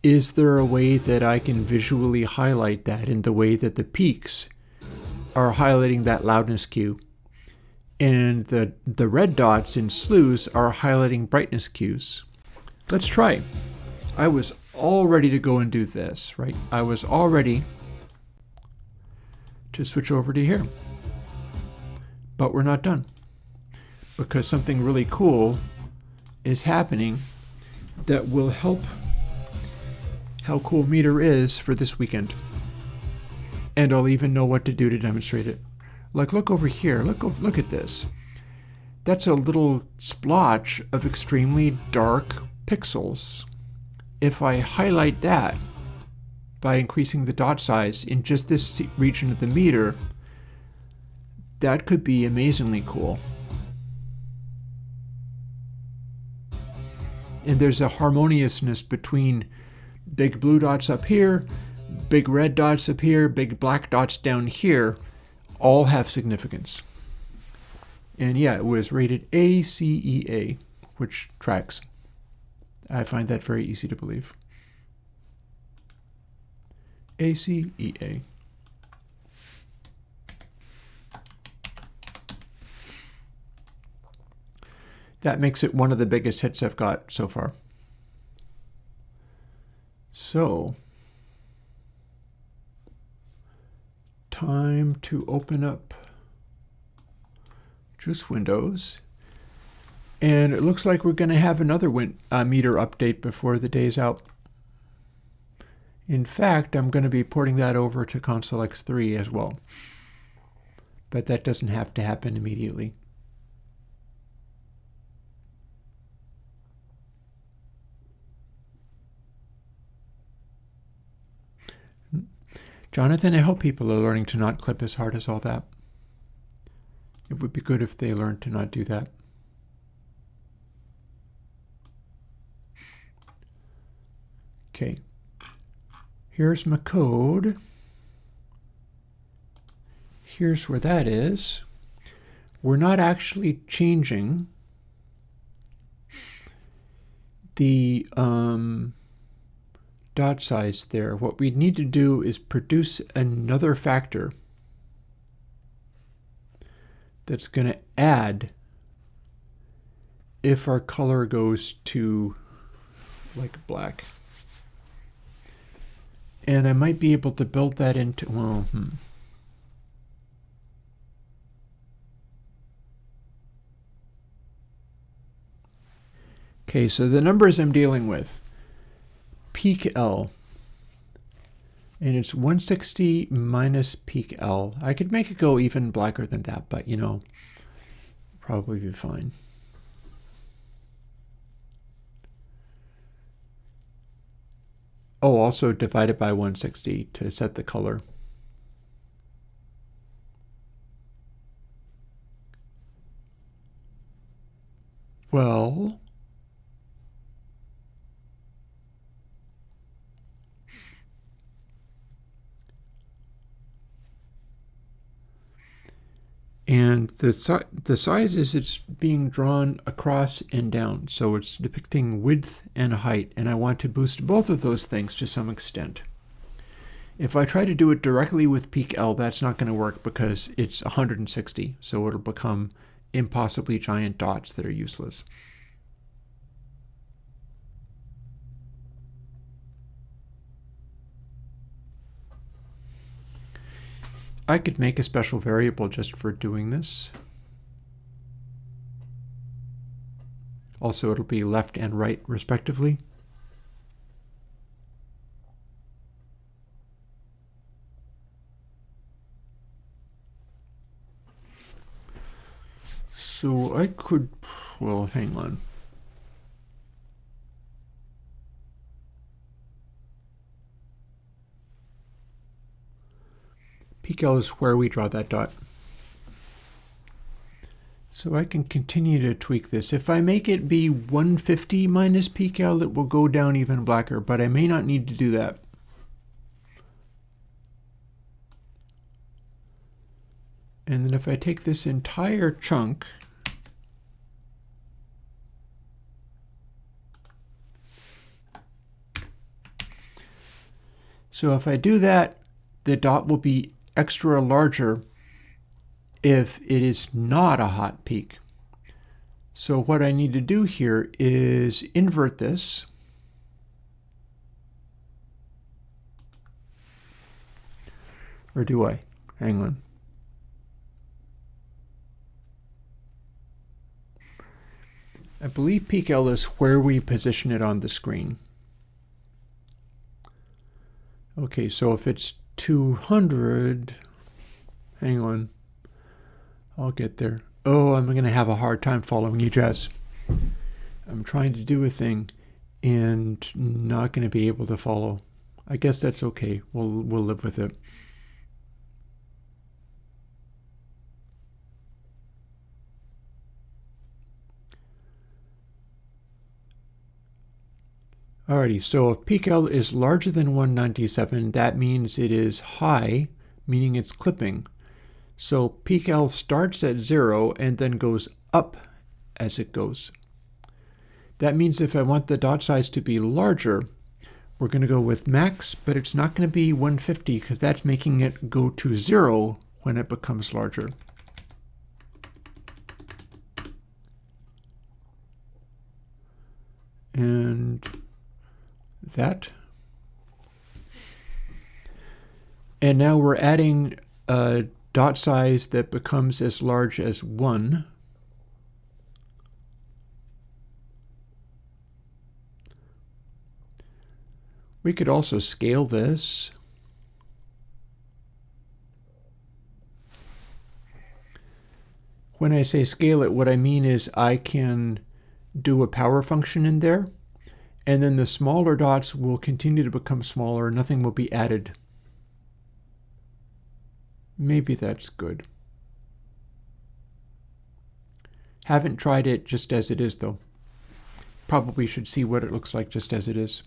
is there a way that I can visually highlight that in the way that the peaks are highlighting that loudness cue? And the red dots in slews are highlighting brightness cues. Let's try. I was all ready to go and do this, right? I was all ready to switch over to here. But we're not done, because something really cool is happening that will help how cool Meter is for this weekend. And I'll even know what to do to demonstrate it. Like, look over here. Look at this. That's a little splotch of extremely dark pixels. If I highlight that by increasing the dot size in just this region of the meter, that could be amazingly cool. And there's a harmoniousness between big blue dots up here, big red dots up here, big black dots down here. All have significance. And yeah, it was rated ACEA, which tracks. I find that very easy to believe. ACEA. That makes it one of the biggest hits I've got so far. So, time to open up Juice Windows. And it looks like we're going to have another meter update before the day's out. In fact, I'm going to be porting that over to Console X3 as well. But that doesn't have to happen immediately. Jonathan, I hope people are learning to not clip as hard as all that. It would be good if they learned to not do that. Okay, here's my code. Here's where that is. We're not actually changing the dot size there. What we need to do is produce another factor that's going to add if our color goes to like black. And I might be able to build that into, well, Okay, so the numbers I'm dealing with, peak L, and it's 160 minus peak L. I could make it go even blacker than that, but you know, probably be fine. Oh, also divided by 160 to set the color. Well, and the size is it's being drawn across and down, so it's depicting width and height, and I want to boost both of those things to some extent. If I try to do it directly with peak L, that's not going to work because it's 160, so it'll become impossibly giant dots that are useless. I could make a special variable just for doing this. Also, it'll be left and right, respectively. So I could, well, hang on. Peak L is where we draw that dot. So I can continue to tweak this. If I make it be 150 minus peak L, it will go down even blacker, but I may not need to do that. And then if I take this entire chunk, so if I do that, the dot will be extra larger if it is not a hot peak. So what I need to do here is invert this. Or do I? Hang on. I believe peak L is where we position it on the screen. Okay, so if it's 200, hang on, I'll get there. Oh, I'm going to have a hard time following you, Jess. I'm trying to do a thing and not going to be able to follow. I guess that's okay. We'll live with it. Alrighty, so if peak L is larger than 197, that means it is high, meaning it's clipping. So peak L starts at 0 and then goes up as it goes. That means if I want the dot size to be larger, we're going to go with max, but it's not going to be 150 because that's making it go to 0 when it becomes larger. And that. And now we're adding a dot size that becomes as large as 1. We could also scale this. When I say scale it, what I mean is I can do a power function in there, and then the smaller dots will continue to become smaller. Nothing will be added. Maybe that's good. Haven't tried it just as it is, though. Probably should see what it looks like just as it is.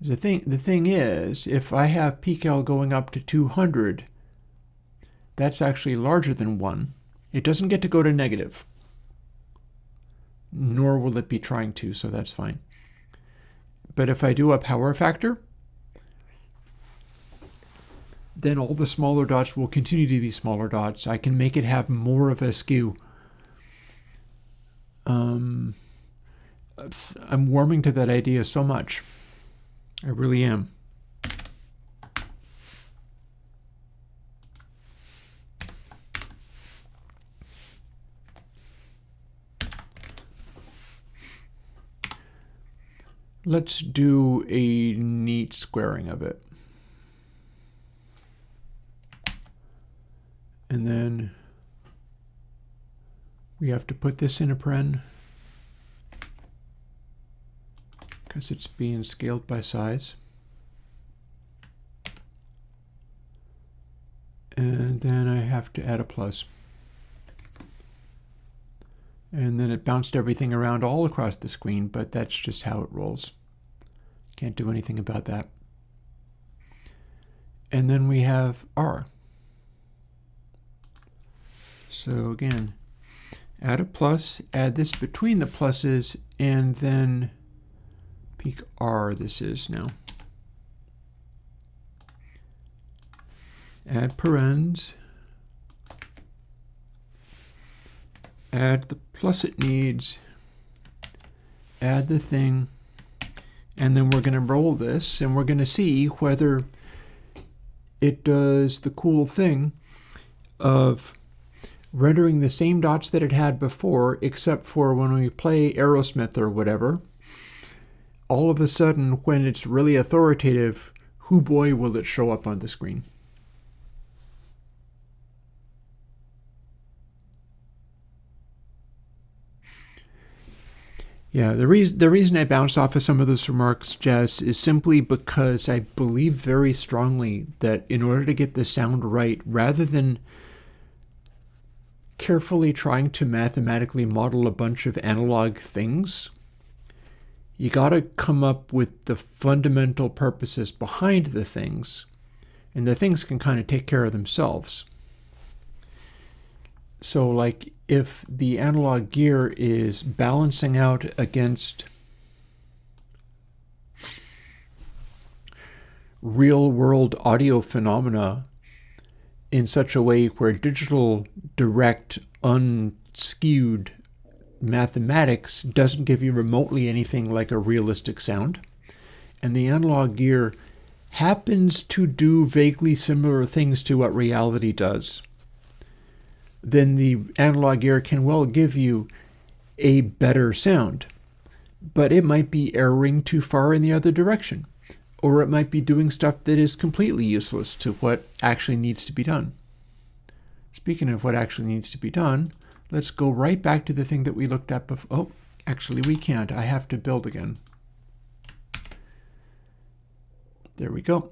The thing is, if I have pcal going up to 200, that's actually larger than 1. It doesn't get to go to negative, nor will it be trying to, so that's fine. But if I do a power factor, then all the smaller dots will continue to be smaller dots. I can make it have more of a skew. I'm warming to that idea so much. I really am. Let's do a neat squaring of it. And then we have to put this in a paren because it's being scaled by size. And then I have to add a plus. And then it bounced everything around all across the screen, but that's just how it rolls. Can't do anything about that. And then we have R. So again, add a plus, add this between the pluses, and then peak R this is now. Add parens, add the plus it needs, add the thing, and then we're going to roll this, and we're going to see whether it does the cool thing of rendering the same dots that it had before, except for when we play Aerosmith or whatever, all of a sudden, when it's really authoritative, hoo boy, will it show up on the screen. Yeah, the reason I bounce off of some of those remarks, Jess, is simply because I believe very strongly that in order to get the sound right, rather than carefully trying to mathematically model a bunch of analog things, you got to come up with the fundamental purposes behind the things, and the things can kind of take care of themselves. So like if the analog gear is balancing out against real-world audio phenomena in such a way where digital, direct, unskewed mathematics doesn't give you remotely anything like a realistic sound, and the analog gear happens to do vaguely similar things to what reality does, then the analog gear can well give you a better sound. But it might be erroring too far in the other direction, or it might be doing stuff that is completely useless to what actually needs to be done. Speaking of what actually needs to be done, let's go right back to the thing that we looked at before. Oh, actually we can't. I have to build again. There we go.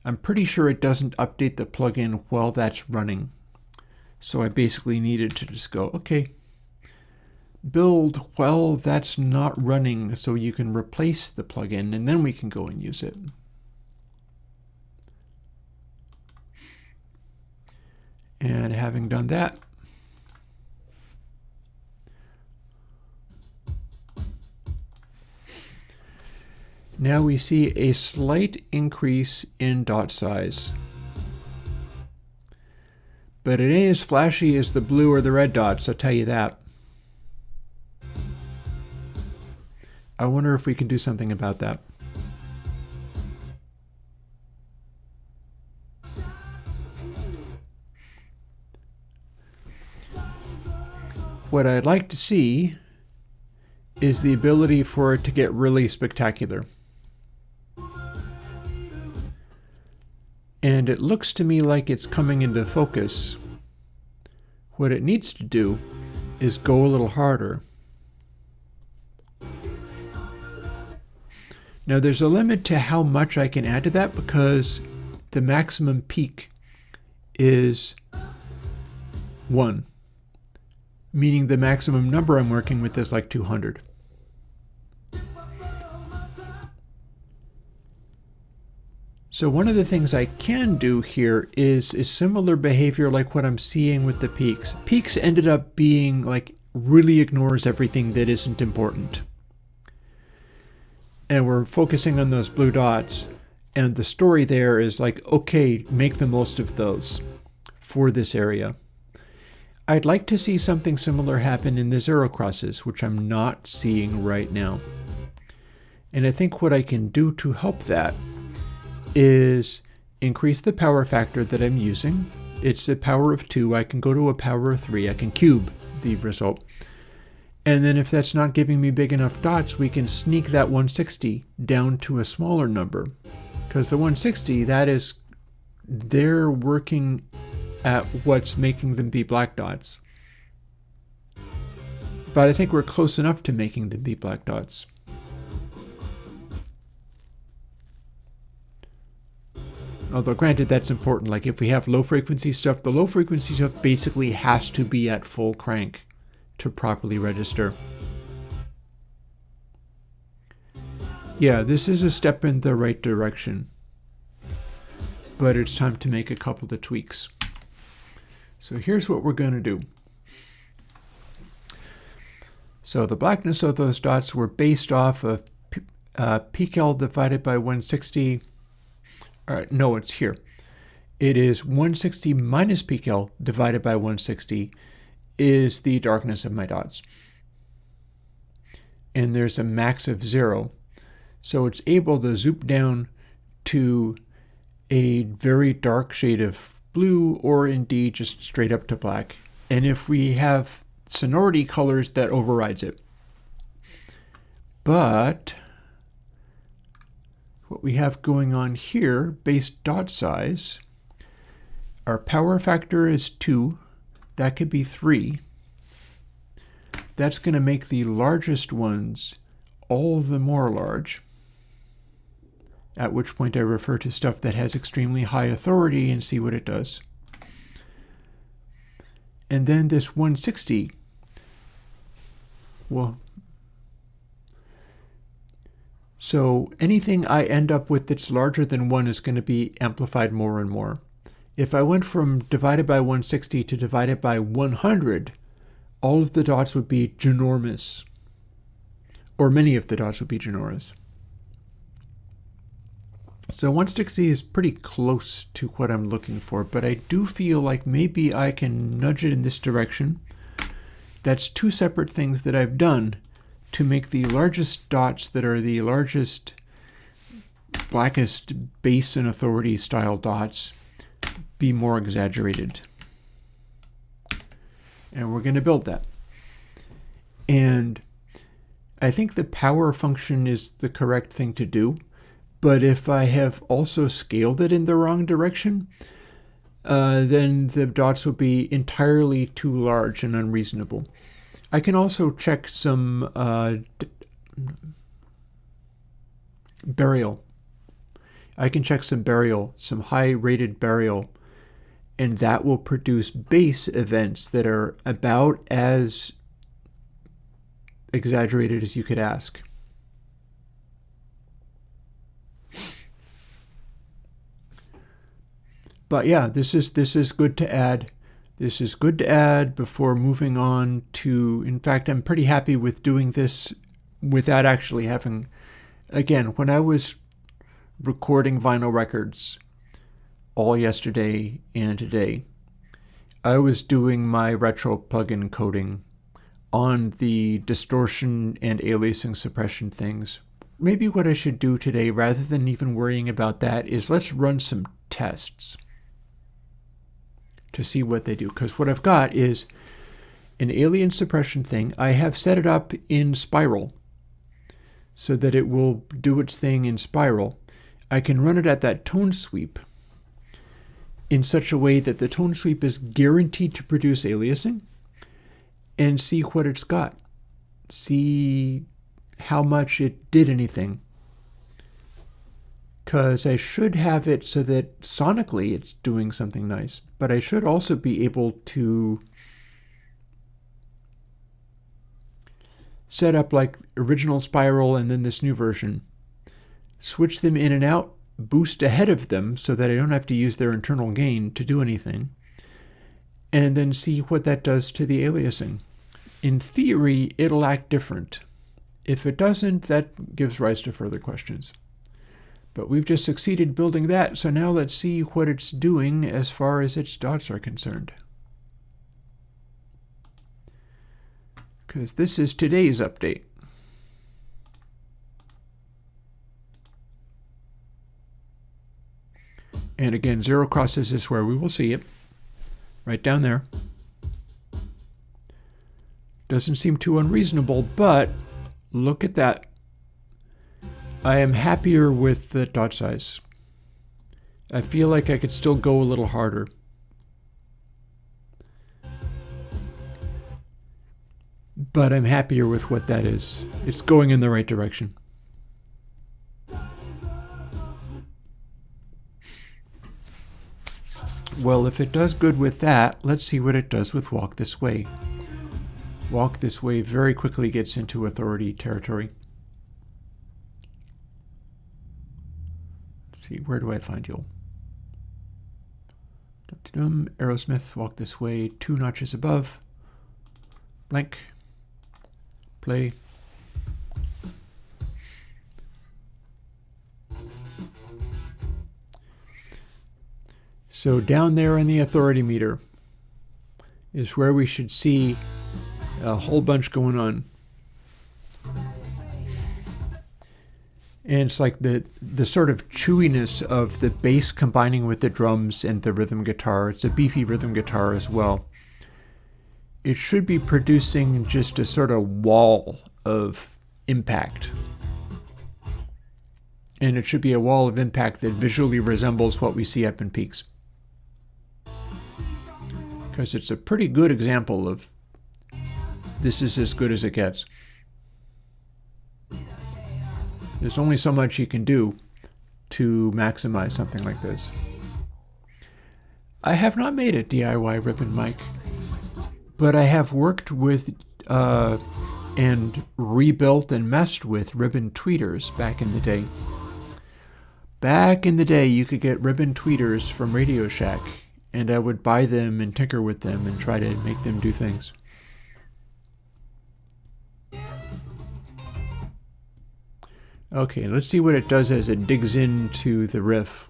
I'm pretty sure it doesn't update the plugin while that's running. So I basically needed to just go, okay, build while that's not running so you can replace the plugin, and then we can go and use it. And having done that, Now we see a slight increase in dot size. But it ain't as flashy as the blue or the red dots, I'll tell you that. I wonder if we can do something about that. What I'd like to see is the ability for it to get really spectacular. And it looks to me like it's coming into focus. What it needs to do is go a little harder. Now there's a limit to how much I can add to that because the maximum peak is 1, meaning the maximum number I'm working with is like 200. So one of the things I can do here is similar behavior like what I'm seeing with the peaks. Peaks ended up being like really ignores everything that isn't important. And we're focusing on those blue dots. And the story there is like, okay, make the most of those for this area. I'd like to see something similar happen in the zero crosses, which I'm not seeing right now. And I think what I can do to help that is increase the power factor that I'm using. It's a power of 2. I can go to a power of 3. I can cube the result. And then if that's not giving me big enough dots, we can sneak that 160 down to a smaller number. Because the 160, they're working at what's making them be black dots. But I think we're close enough to making them be black dots. Although granted, that's important. Like if we have low frequency stuff, the low frequency stuff basically has to be at full crank to properly register. Yeah, this is a step in the right direction. But it's time to make a couple of tweaks. So here's what we're going to do. So the blackness of those dots were based off of pKel divided by 160. No, it's here. It is 160 minus pKel divided by 160 is the darkness of my dots. And there's a max of 0. So it's able to zoom down to a very dark shade of blue or indeed just straight up to black. And if we have sonority colors, that overrides it. But what we have going on here, base dot size, our power factor is 2. That could be 3. That's going to make the largest ones all the more large, at which point I refer to stuff that has extremely high authority and see what it does. And then this 160, well, so anything I end up with that's larger than 1 is going to be amplified more and more. If I went from divided by 160 to divided by 100, all of the dots would be ginormous. Or many of the dots would be ginormous. So 160 is pretty close to what I'm looking for, but I do feel like maybe I can nudge it in this direction. That's 2 separate things that I've done to make the largest dots that are the largest, blackest base and authority style dots be more exaggerated. And we're going to build that. And I think the power function is the correct thing to do. But if I have also scaled it in the wrong direction, then the dots will be entirely too large and unreasonable. I can also check some burial. I can check some burial, some high-rated burial, and that will produce base events that are about as exaggerated as you could ask. But yeah, this is good to add. This is good to add before moving on to, in fact, I'm pretty happy with doing this without actually having Again, when I was recording vinyl records all yesterday and today, I was doing my retro plugin coding on the distortion and aliasing suppression things. Maybe what I should do today, rather than even worrying about that, is let's run some tests to see what they do. Because what I've got is an alien suppression thing. I have set it up in Spiral so that it will do its thing in Spiral. I can run it at that tone sweep in such a way that the tone sweep is guaranteed to produce aliasing, and see what it's got. See how much it did anything. Because I should have it so that sonically it's doing something nice, but I should also be able to set up like original Spiral and then this new version, switch them in and out, boost ahead of them so that I don't have to use their internal gain to do anything, and then see what that does to the aliasing. In theory, it'll act different. If it doesn't, that gives rise to further questions. But we've just succeeded building that, so now let's see what it's doing as far as its dots are concerned. Because this is today's update. And again, zero crosses is where we will see it. Right down there. Doesn't seem too unreasonable, but look at that. I am happier with the dot size. I feel like I could still go a little harder. But I'm happier with what that is. It's going in the right direction. Well, if it does good with that, let's see what it does with Walk This Way. Walk This Way very quickly gets into authority territory. Let's see, where do I find you? Aerosmith, Walk This Way, 2 notches above. Blank. Play. So down there in the authority meter is where we should see a whole bunch going on. And it's like the sort of chewiness of the bass combining with the drums and the rhythm guitar. It's a beefy rhythm guitar as well. It should be producing just a sort of wall of impact. And it should be a wall of impact that visually resembles what we see up in peaks. Because it's a pretty good example of this is as good as it gets. There's only so much you can do to maximize something like this. I have not made a DIY ribbon mic, but I have worked with and rebuilt and messed with ribbon tweeters back in the day. Back in the day, you could get ribbon tweeters from Radio Shack, and I would buy them and tinker with them and try to make them do things. Okay, let's see what it does as it digs into the riff.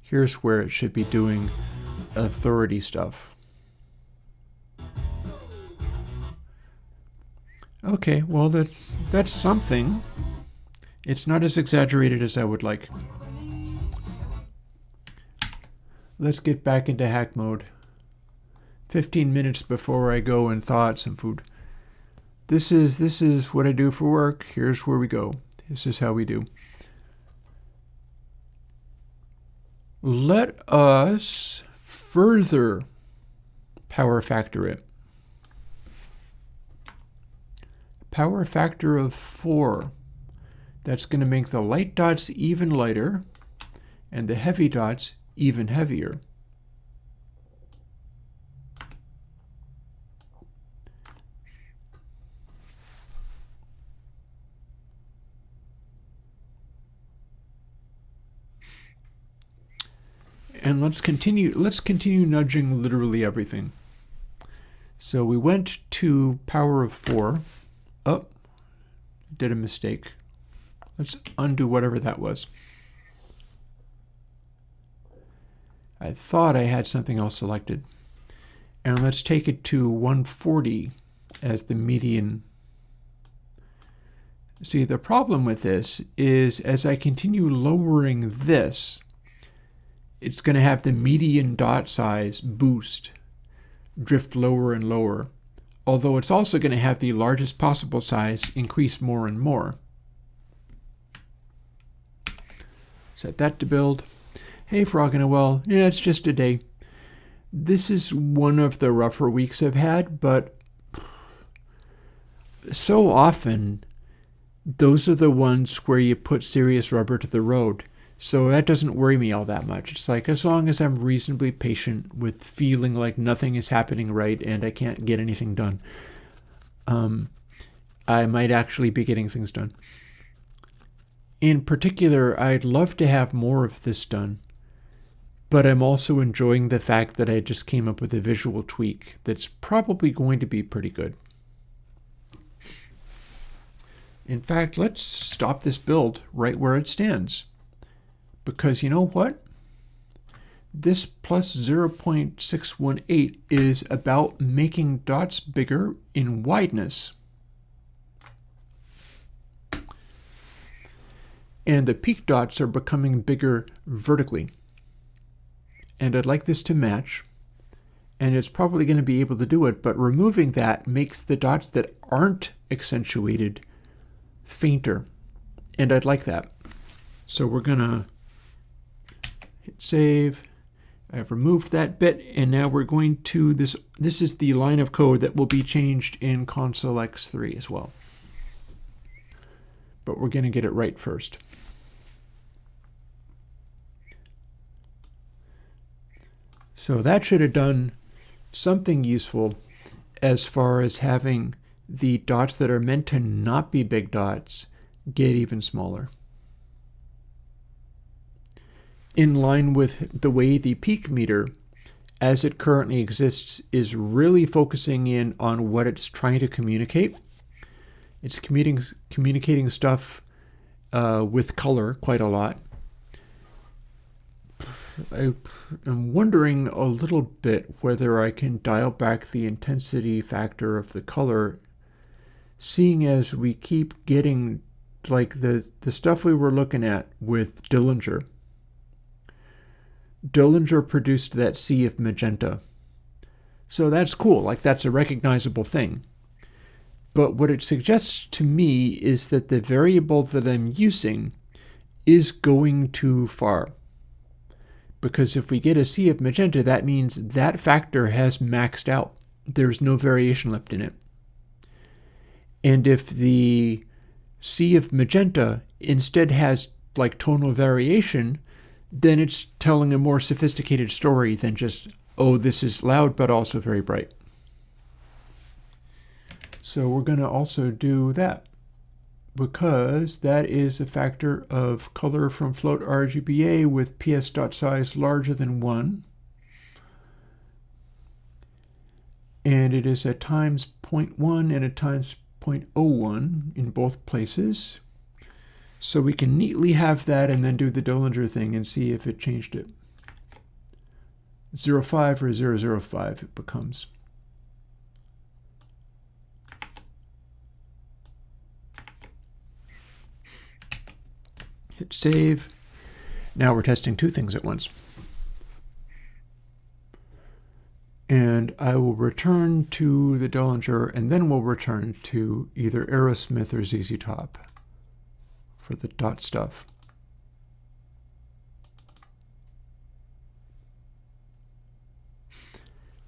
Here's where it should be doing authority stuff. Okay, well that's something. It's not as exaggerated as I would like. Let's get back into hack mode. 15 minutes before I go and thaw out some food. This is what I do for work. Here's where we go. This is how we do. Let us further power factor it. Power factor of 4. That's going to make the light dots even lighter and the heavy dots even heavier. And let's continue nudging literally everything. So we went to power of 4. Oh, did a mistake. Let's undo whatever that was. I thought I had something else selected. And let's take it to 140 as the median. See, the problem with this is as I continue lowering this, it's going to have the median dot size boost, drift lower and lower, although it's also going to have the largest possible size increase more and more. Set that to build. Hey, Frog in a Well. Yeah, it's just a day. This is one of the rougher weeks I've had, but so often those are the ones where you put serious rubber to the road. So that doesn't worry me all that much. It's like as long as I'm reasonably patient with feeling like nothing is happening right and I can't get anything done, I might actually be getting things done. In particular, I'd love to have more of this done, but I'm also enjoying the fact that I just came up with a visual tweak that's probably going to be pretty good. In fact, let's stop this build right where it stands. Because you know what? This plus 0.618 is about making dots bigger in wideness. And the peak dots are becoming bigger vertically. And I'd like this to match. And it's probably going to be able to do it, but removing that makes the dots that aren't accentuated fainter. And I'd like that. So we're going to hit save. I've removed that bit, and now we're going to this is the line of code that will be changed in console X3 as well. But we're going to get it right first. So that should have done something useful as far as having the dots that are meant to not be big dots get even smaller. In line with the way the peak meter, as it currently exists, is really focusing in on what it's trying to communicate. It's communicating stuff with color quite a lot. I'm wondering a little bit whether I can dial back the intensity factor of the color, seeing as we keep getting like the stuff we were looking at with Dillinger. Dillinger produced that sea of magenta. So that's cool, like that's a recognizable thing. But what it suggests to me is that the variable that I'm using is going too far. Because if we get a sea of magenta, that means that factor has maxed out. There's no variation left in it. And if the sea of magenta instead has like tonal variation, then it's telling a more sophisticated story than just, oh, this is loud but also very bright. So we're going to also do that, because that is a factor of color from float RGBA with ps.size larger than 1. And it is a times 0.1 and a times 0.01 in both places. So we can neatly have that and then do the Dillinger thing and see if it changed it. 0.5 or 0.005 it becomes. Hit save. Now we're testing two things at once. And I will return to the Dillinger, and then we'll return to either Aerosmith or ZZ Top for the dot stuff.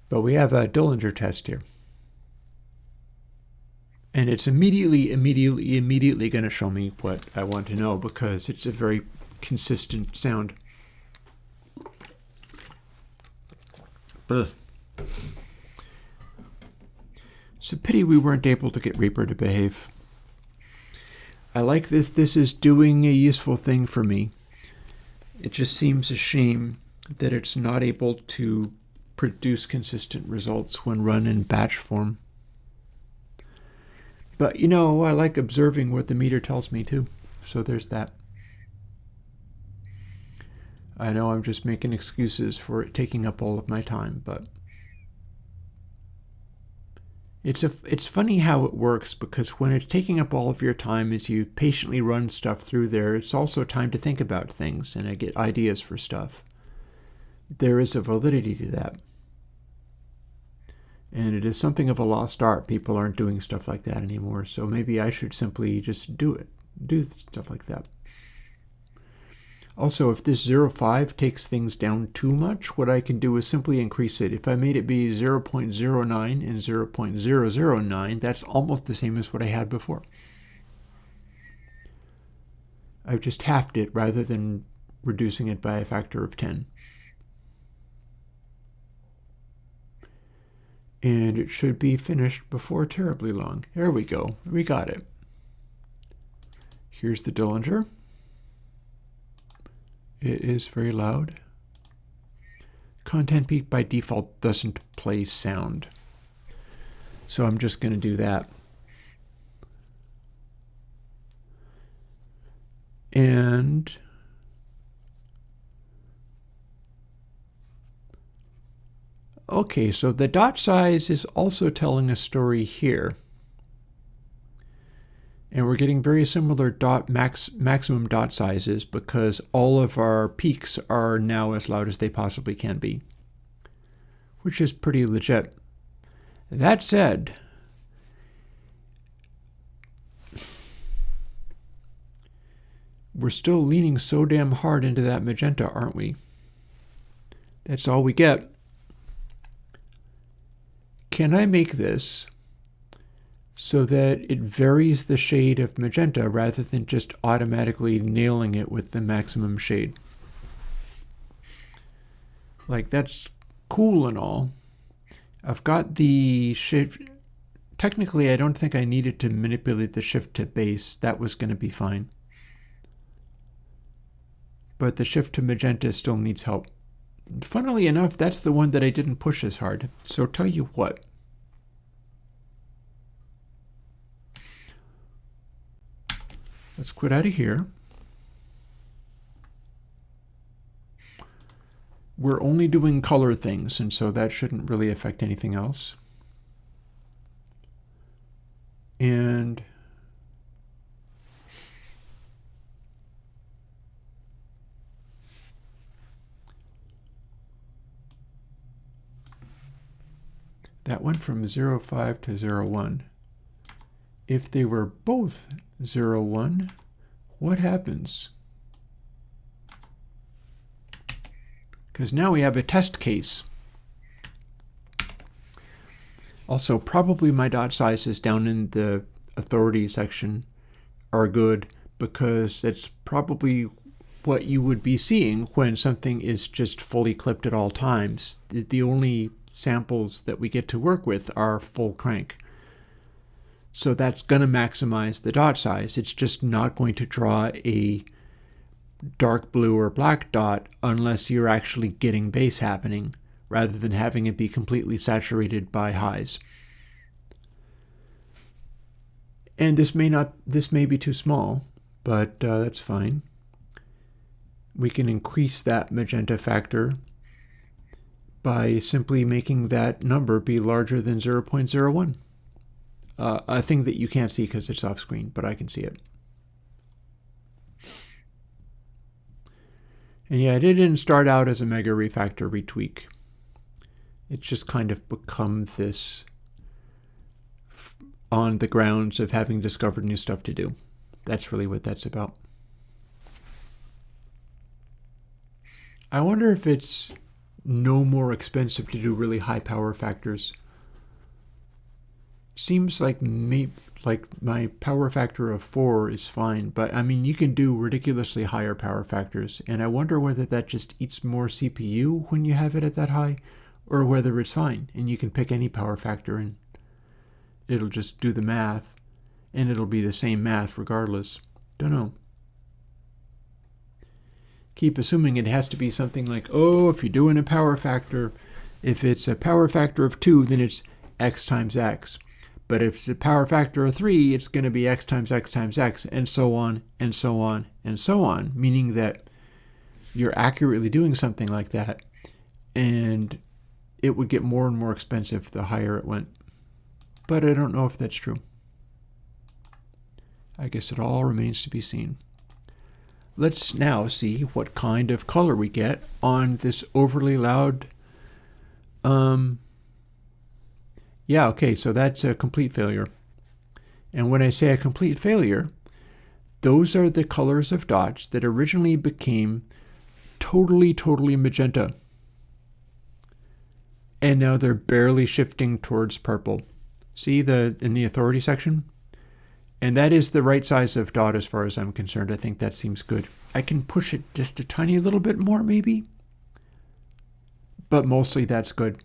But we have a Dillinger test here. And it's immediately going to show me what I want to know, because it's a very consistent sound. Ugh. It's a pity we weren't able to get Reaper to behave. I like this. This is doing a useful thing for me. It just seems a shame that it's not able to produce consistent results when run in batch form. But, you know, I like observing what the meter tells me, too. So there's that. I know I'm just making excuses for it taking up all of my time, but it's funny how it works, because when it's taking up all of your time as you patiently run stuff through there, it's also time to think about things and I get ideas for stuff. There is a validity to that. And it is something of a lost art. People aren't doing stuff like that anymore, so maybe I should simply just do stuff like that. Also, if this 0.5 takes things down too much, what I can do is simply increase it. If I made it be 0.09 and 0.009, that's almost the same as what I had before. I've just halved it rather than reducing it by a factor of 10. And it should be finished before terribly long. There we go. We got it. Here's the Dillinger. It is very loud. Content peak by default doesn't play sound, so I'm just going to do that. And okay, so the dot size is also telling a story here. And we're getting very similar maximum dot sizes because all of our peaks are now as loud as they possibly can be, which is pretty legit. That said, we're still leaning so damn hard into that magenta, aren't we? That's all we get. Can I make this so that it varies the shade of magenta rather than just automatically nailing it with the maximum shade? Like, that's cool and all. I've got the shift. Technically, I don't think I needed to manipulate the shift to base. That was going to be fine. But the shift to magenta still needs help. Funnily enough, that's the one that I didn't push as hard. So tell you what. Let's quit out of here. We're only doing color things, and so that shouldn't really affect anything else. And that went from 0.5 to 0.1. If they were both 0.1, what happens? Because now we have a test case. Also, probably my dot sizes down in the authority section are good, because that's probably what you would be seeing when something is just fully clipped at all times. The only samples that we get to work with are full crank. So that's going to maximize the dot size. It's just not going to draw a dark blue or black dot unless you're actually getting bass happening, rather than having it be completely saturated by highs. And this may be too small, but that's fine. We can increase that magenta factor by simply making that number be larger than 0.01. A thing that you can't see because it's off screen, but I can see it. And yeah, it didn't start out as a mega refactor retweak. It's just kind of become this on the grounds of having discovered new stuff to do. That's really what that's about. I wonder if it's no more expensive to do really high power factors. Seems like my power factor of 4 is fine, but I mean, you can do ridiculously higher power factors, and I wonder whether that just eats more CPU when you have it at that high, or whether it's fine and you can pick any power factor and it'll just do the math, and it'll be the same math regardless. Don't know. Keep assuming it has to be something like, oh, if you're doing a power factor, if it's a power factor of 2, then it's x times x. But if it's a power factor of 3, it's going to be x times x times x, and so on, and so on, and so on, meaning that you're accurately doing something like that, and it would get more and more expensive the higher it went. But I don't know if that's true. I guess it all remains to be seen. Let's now see what kind of color we get on this overly loud. Yeah, okay, so that's a complete failure. And when I say a complete failure, those are the colors of dots that originally became totally magenta. And now they're barely shifting towards purple. See in the authority section? And that is the right size of dot as far as I'm concerned. I think that seems good. I can push it just a tiny little bit more maybe, but mostly that's good.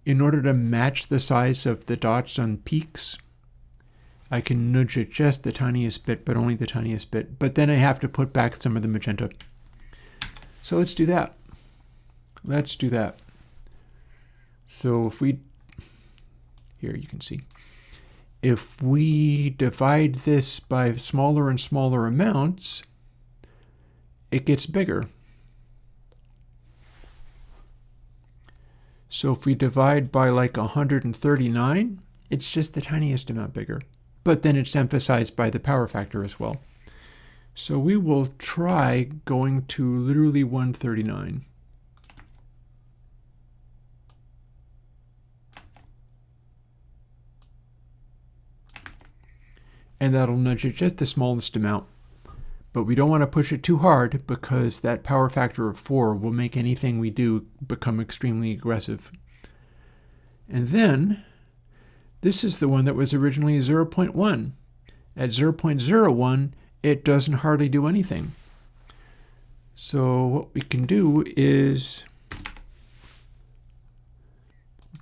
In order to match the size of the dots on peaks, I can nudge it just the tiniest bit, but only the tiniest bit. But then I have to put back some of the magenta. So let's do that. Let's do that. So if we, here you can see, if we divide this by smaller and smaller amounts, it gets bigger. So if we divide by like 139, it's just the tiniest amount bigger. But then it's emphasized by the power factor as well. So we will try going to literally 139. And that'll nudge it just the smallest amount. But we don't want to push it too hard because that power factor of 4 will make anything we do become extremely aggressive. And then, this is the one that was originally 0.1. At 0.01, it doesn't hardly do anything. So what we can do is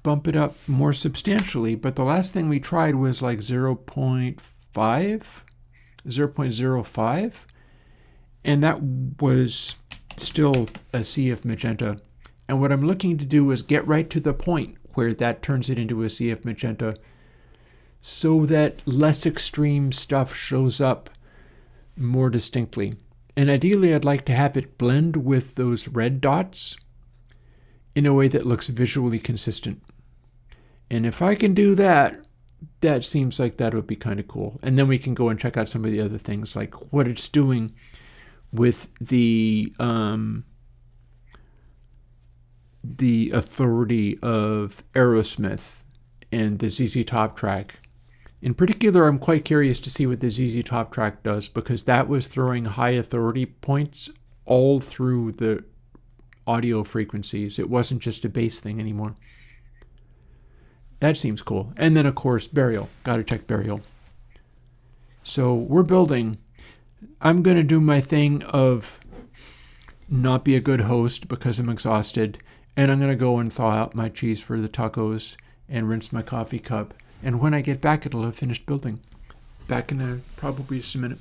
bump it up more substantially, but the last thing we tried was like 0.5, 0.05, and that was still a sea of magenta. And what I'm looking to do is get right to the point where that turns it into a sea of magenta so that less extreme stuff shows up more distinctly. And ideally, I'd like to have it blend with those red dots in a way that looks visually consistent. And if I can do that, that seems like that would be kind of cool. And then we can go and check out some of the other things, like what it's doing with the authority of Aerosmith and the ZZ Top track. In particular, I'm quite curious to see what the ZZ Top track does, because that was throwing high authority points all through the audio frequencies. It wasn't just a bass thing anymore. That seems cool. And then, of course, Burial. Got to check Burial. So we're building. I'm going to do my thing of not be a good host because I'm exhausted. And I'm going to go and thaw out my cheese for the tacos and rinse my coffee cup. And when I get back, it'll have finished building. Back in probably just a minute.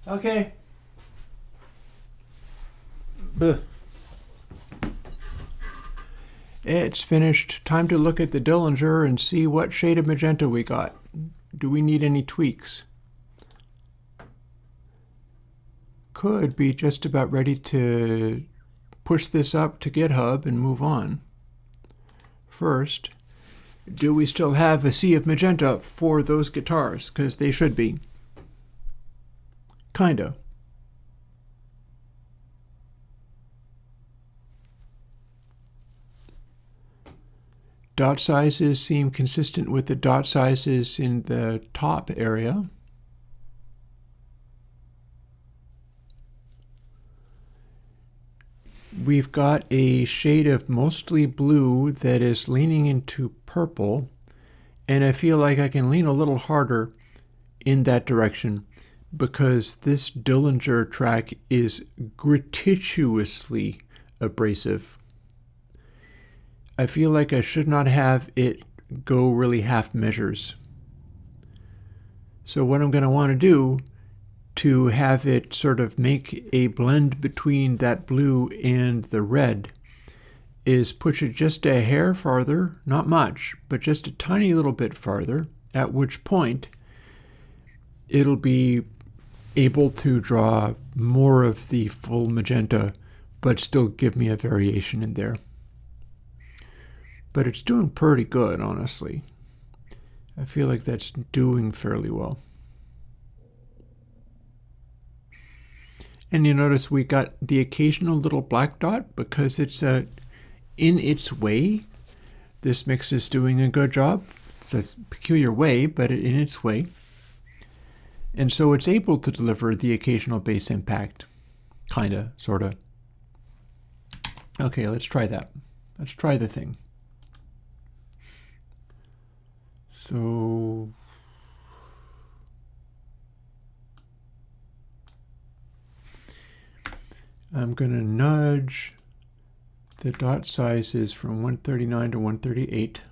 Okay. Blech. It's finished. Time to look at the Dillinger and see what shade of magenta we got. Do we need any tweaks? Could be just about ready to push this up to GitHub and move on. First, do we still have a sea of magenta for those guitars? Because they should be. Kinda. Dot sizes seem consistent with the dot sizes in the top area. We've got a shade of mostly blue that is leaning into purple, and I feel like I can lean a little harder in that direction because this Dillinger track is gratuitously abrasive. I feel like I should not have it go really half measures. So what I'm going to want to do to have it sort of make a blend between that blue and the red is push it just a hair farther, not much, but just a tiny little bit farther, at which point it'll be able to draw more of the full magenta, but still give me a variation in there. But it's doing pretty good, honestly. I feel like that's doing fairly well. And you notice we got the occasional little black dot because it's in its way. This mix is doing a good job. It's a peculiar way, but in its way. And so it's able to deliver the occasional bass impact. Kinda, sorta. Okay, let's try that. Let's try the thing. So I'm going to nudge the dot sizes from 139 to 138,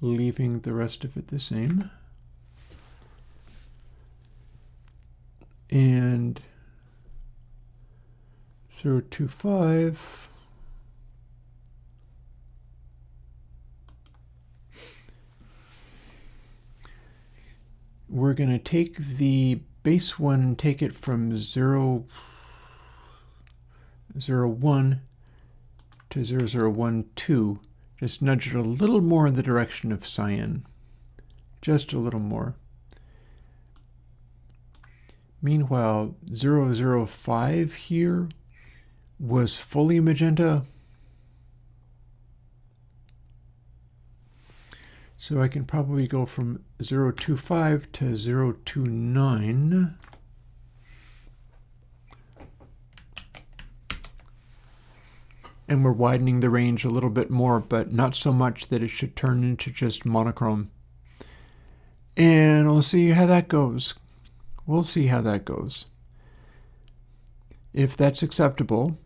leaving the rest of it the same. And 0.25. We're going to take the base one and take it from 0.01 to 0.012. Just nudge it a little more in the direction of cyan. Just a little more. Meanwhile, 0.05 here was fully magenta. So I can probably go from 0.25 to 0.29. And we're widening the range a little bit more, but not so much that it should turn into just monochrome. And we'll see how that goes. We'll see how that goes. If that's acceptable,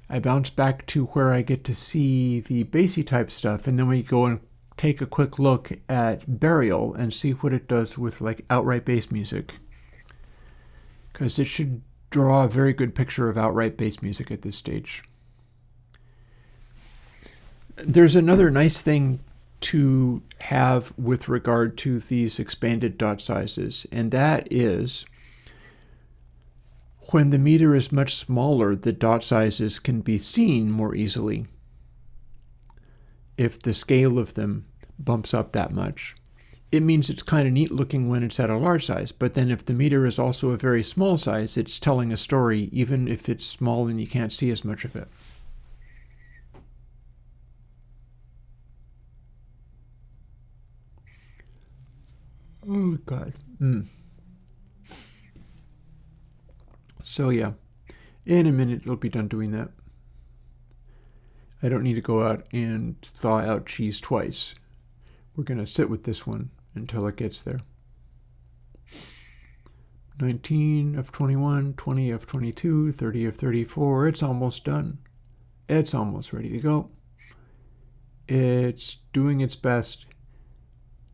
I bounce back to where I get to see the bassy type stuff, and then we go and take a quick look at Burial and see what it does with like outright bass music. Because it should draw a very good picture of outright bass music at this stage. There's another nice thing to have with regard to these expanded dot sizes, and that is when the meter is much smaller, the dot sizes can be seen more easily if the scale of them bumps up that much. It means it's kind of neat looking when it's at a large size, but then if the meter is also a very small size, it's telling a story even if it's small and you can't see as much of it. Oh, God. So, yeah. In a minute, it'll be done doing that. I don't need to go out and thaw out cheese twice. We're going to sit with this one until it gets there. 19 of 21, 20 of 22, 30 of 34. It's almost done. It's almost ready to go. It's doing its best.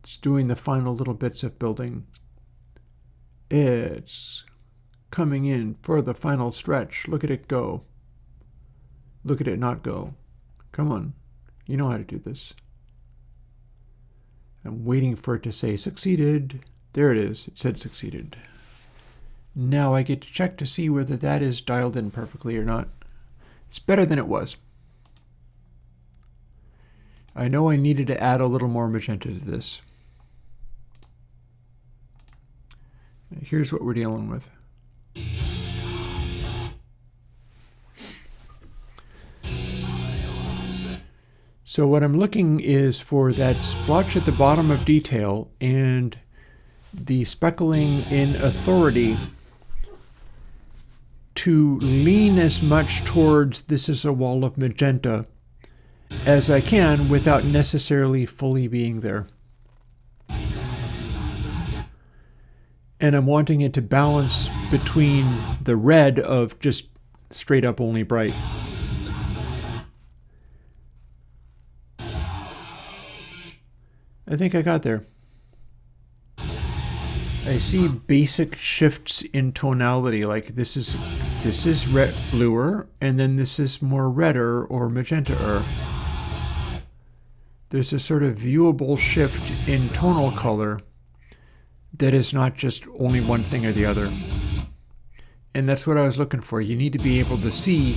It's doing the final little bits of building. It's coming in for the final stretch. Look at it go. Look at it not go. Come on. You know how to do this. I'm waiting for it to say succeeded. There it is. It said succeeded. Now I get to check to see whether that is dialed in perfectly or not. It's better than it was. I know I needed to add a little more magenta to this. Here's what we're dealing with. So what I'm looking is for that splotch at the bottom of detail and the speckling in authority to lean as much towards this is a wall of magenta as I can without necessarily fully being there. And I'm wanting it to balance between the red of just straight up only bright. I think I got there. I see basic shifts in tonality, like this is red bluer, and then this is more redder or magenta-er. There's a sort of viewable shift in tonal color that is not just only one thing or the other. And that's what I was looking for. You need to be able to see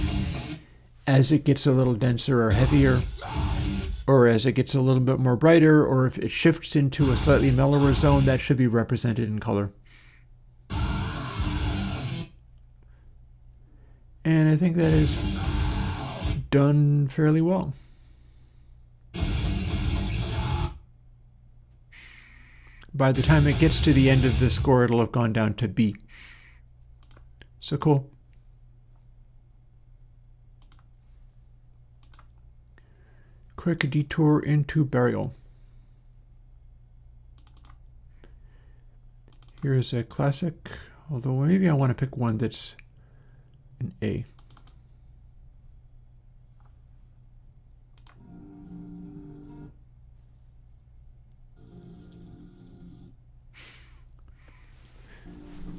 as it gets a little denser or heavier, or as it gets a little bit more brighter, or if it shifts into a slightly mellower zone, that should be represented in color. And I think that is done fairly well. By the time it gets to the end of the score, it'll have gone down to B. So cool. Quick detour into Burial. Here's a classic, although maybe I want to pick one that's an A.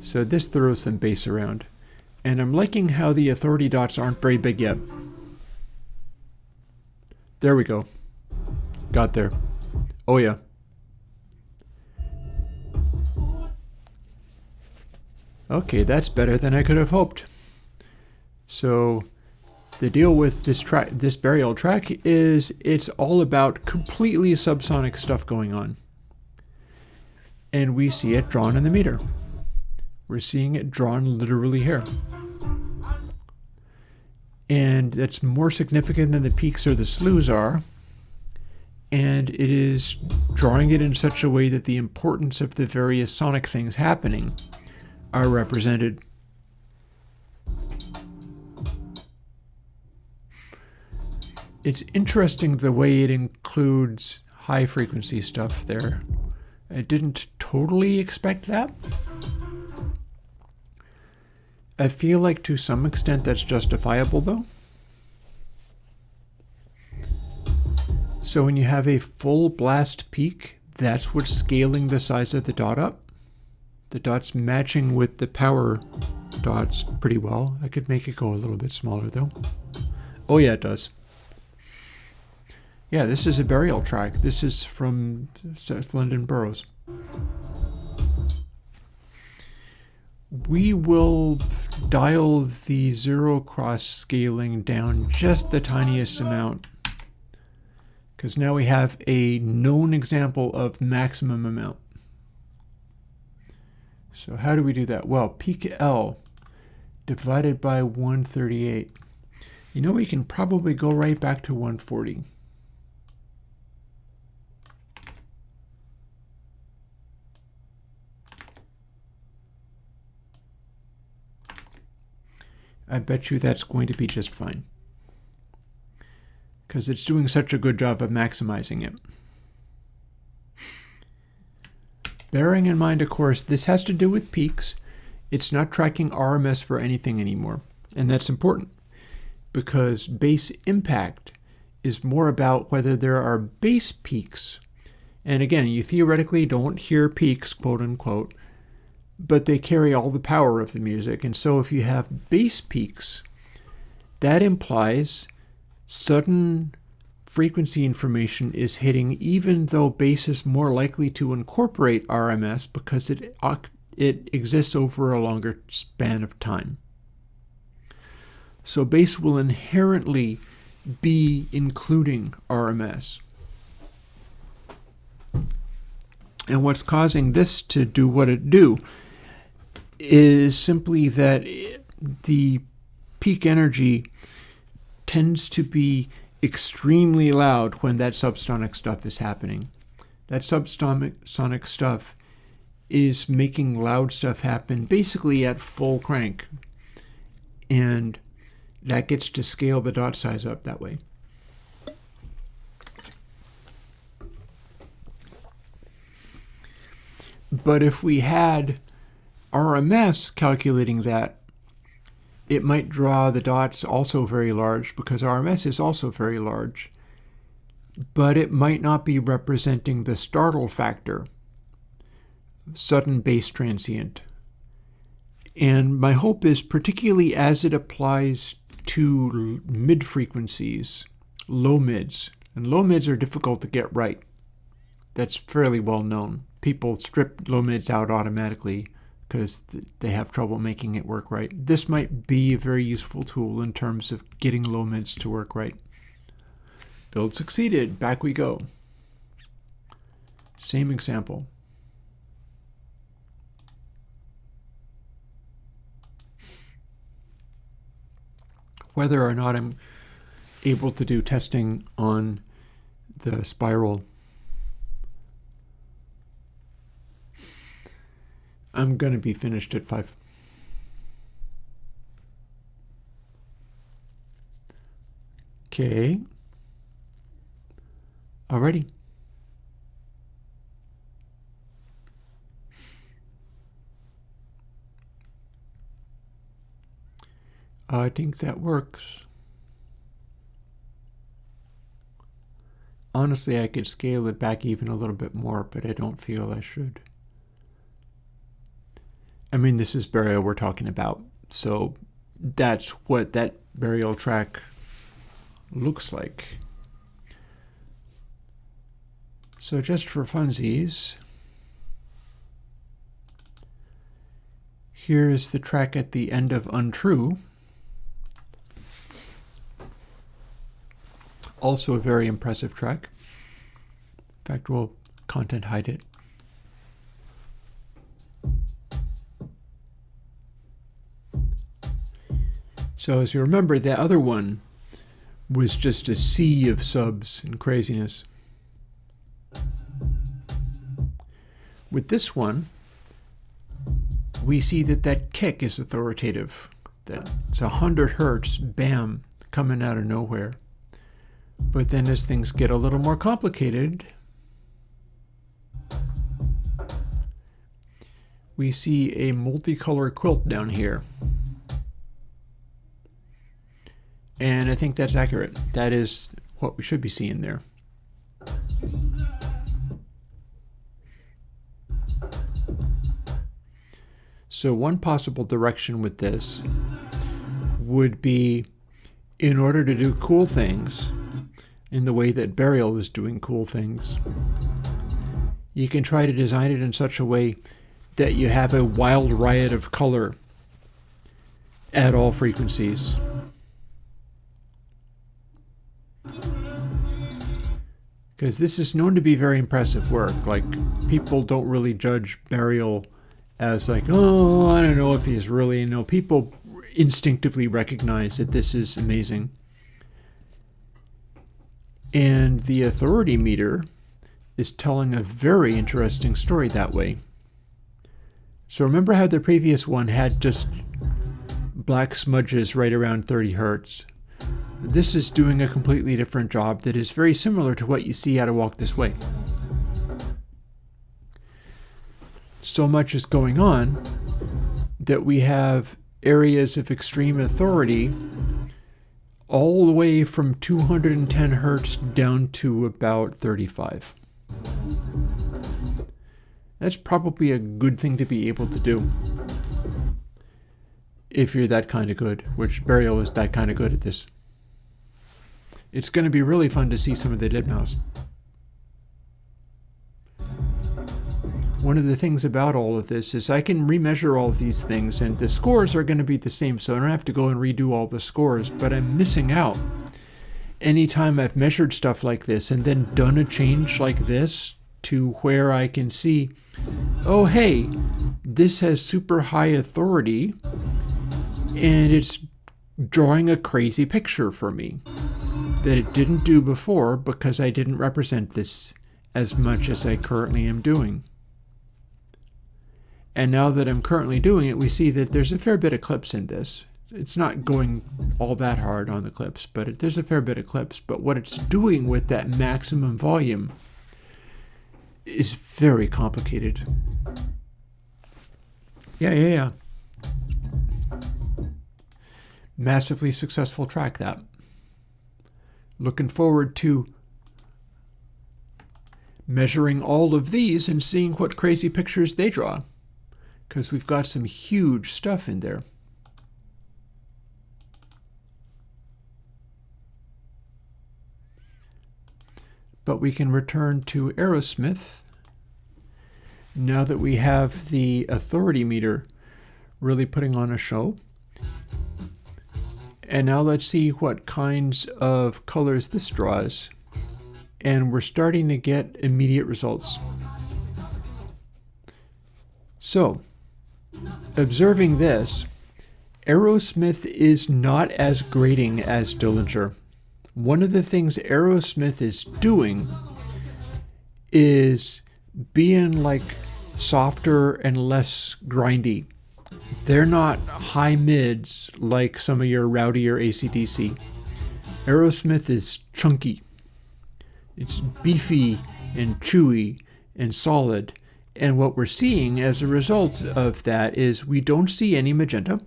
So this throws some bass around. And I'm liking how the authority dots aren't very big yet. There we go. Got there. Oh yeah. Okay, that's better than I could have hoped. So the deal with this Burial track is it's all about completely subsonic stuff going on. And we see it drawn in the meter. We're seeing it drawn literally here. And that's more significant than the peaks or the slews are. And it is drawing it in such a way that the importance of the various sonic things happening are represented. It's interesting the way it includes high frequency stuff there. I didn't totally expect that. I feel like to some extent that's justifiable though. So when you have a full blast peak, that's what's scaling the size of the dot up. The dot's matching with the power dots pretty well. I could make it go a little bit smaller though. Oh yeah, it does. Yeah, this is a Burial track. This is from South London Boroughs. We will dial the zero cross scaling down just the tiniest amount, because now we have a known example of maximum amount. So how do we do that? Well, peak L divided by 138. You know, we can probably go right back to 140. I bet you that's going to be just fine, because it's doing such a good job of maximizing it. Bearing in mind, of course, this has to do with peaks. It's not tracking RMS for anything anymore, and that's important, because bass impact is more about whether there are bass peaks. And again, you theoretically don't hear peaks, quote unquote, but they carry all the power of the music. And so if you have bass peaks, that implies sudden frequency information is hitting, even though bass is more likely to incorporate RMS because it exists over a longer span of time. So bass will inherently be including RMS. And what's causing this to do what it do is simply that the peak energy tends to be extremely loud when that subsonic stuff is happening. That subsonic stuff is making loud stuff happen basically at full crank. And that gets to scale the dot size up that way. But if we had RMS calculating that, it might draw the dots also very large because RMS is also very large, but it might not be representing the startle factor, sudden bass transient. And my hope is, particularly as it applies to mid frequencies, low mids, and low mids are difficult to get right. That's fairly well known. People strip low mids out automatically because they have trouble making it work right. This might be a very useful tool in terms of getting low mids to work right. Build succeeded. Back we go. Same example. Whether or not I'm able to do testing on the spiral, I'm going to be finished at 5. Okay. Alrighty. I think that works. Honestly, I could scale it back even a little bit more, but I don't feel I should. I mean, this is burial we're talking about, so that's what that burial track looks like. So just for funsies, here's the track at the end of Untrue. Also a very impressive track. In fact, we'll content hide it. So as you remember, the other one was just a sea of subs and craziness. With this one, we see that that kick is authoritative. That it's 100 hertz, bam, coming out of nowhere. But then as things get a little more complicated, we see a multicolor quilt down here. And I think that's accurate. That is what we should be seeing there. So one possible direction with this would be, in order to do cool things, in the way that Burial was doing cool things, you can try to design it in such a way that you have a wild riot of color at all frequencies. Because this is known to be very impressive work. Like, people don't really judge Burial as like, oh, I don't know if he's really, people instinctively recognize that this is amazing. And the authority meter is telling a very interesting story that way. So remember how the previous one had just black smudges right around 30 hertz? This is doing a completely different job that is very similar to what you see out of Walk This Way. So much is going on that we have areas of extreme authority all the way from 210 hertz down to about 35. That's probably a good thing to be able to do if you're that kind of good, which Burial is that kind of good at this. It's going to be really fun to see some of the dead mouse. One of the things about all of this is I can remeasure all of these things, and the scores are going to be the same, so I don't have to go and redo all the scores, but I'm missing out. Anytime I've measured stuff like this and then done a change like this to where I can see, oh hey, this has super high authority, and it's drawing a crazy picture for me that it didn't do before because I didn't represent this as much as I currently am doing. And now that I'm currently doing it, we see that there's a fair bit of clips in this. It's not going all that hard on the clips, but there's a fair bit of clips. But what it's doing with that maximum volume is very complicated. Yeah. Massively successful track, that. Looking forward to measuring all of these and seeing what crazy pictures they draw, because we've got some huge stuff in there. But we can return to Aerosmith now that we have the authority meter really putting on a show. And now let's see what kinds of colors this draws. And we're starting to get immediate results. So, observing this, Aerosmith is not as grating as Dillinger. One of the things Aerosmith is doing is being like softer and less grindy. They're not high mids like some of your rowdier AC/DC. Aerosmith is chunky. It's beefy and chewy and solid. And what we're seeing as a result of that is we don't see any magenta.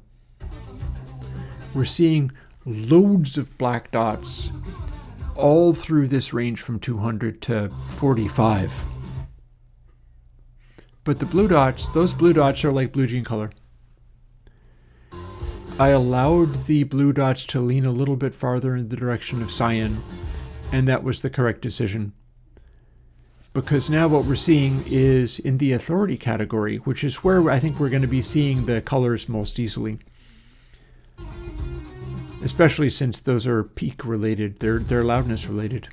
We're seeing loads of black dots all through this range from 200 to 45. But the blue dots, those blue dots are like blue jean color. I allowed the blue dots to lean a little bit farther in the direction of cyan, and that was the correct decision. Because now what we're seeing is in the authority category, which is where I think we're going to be seeing the colors most easily. Especially since those are peak related, they're loudness related.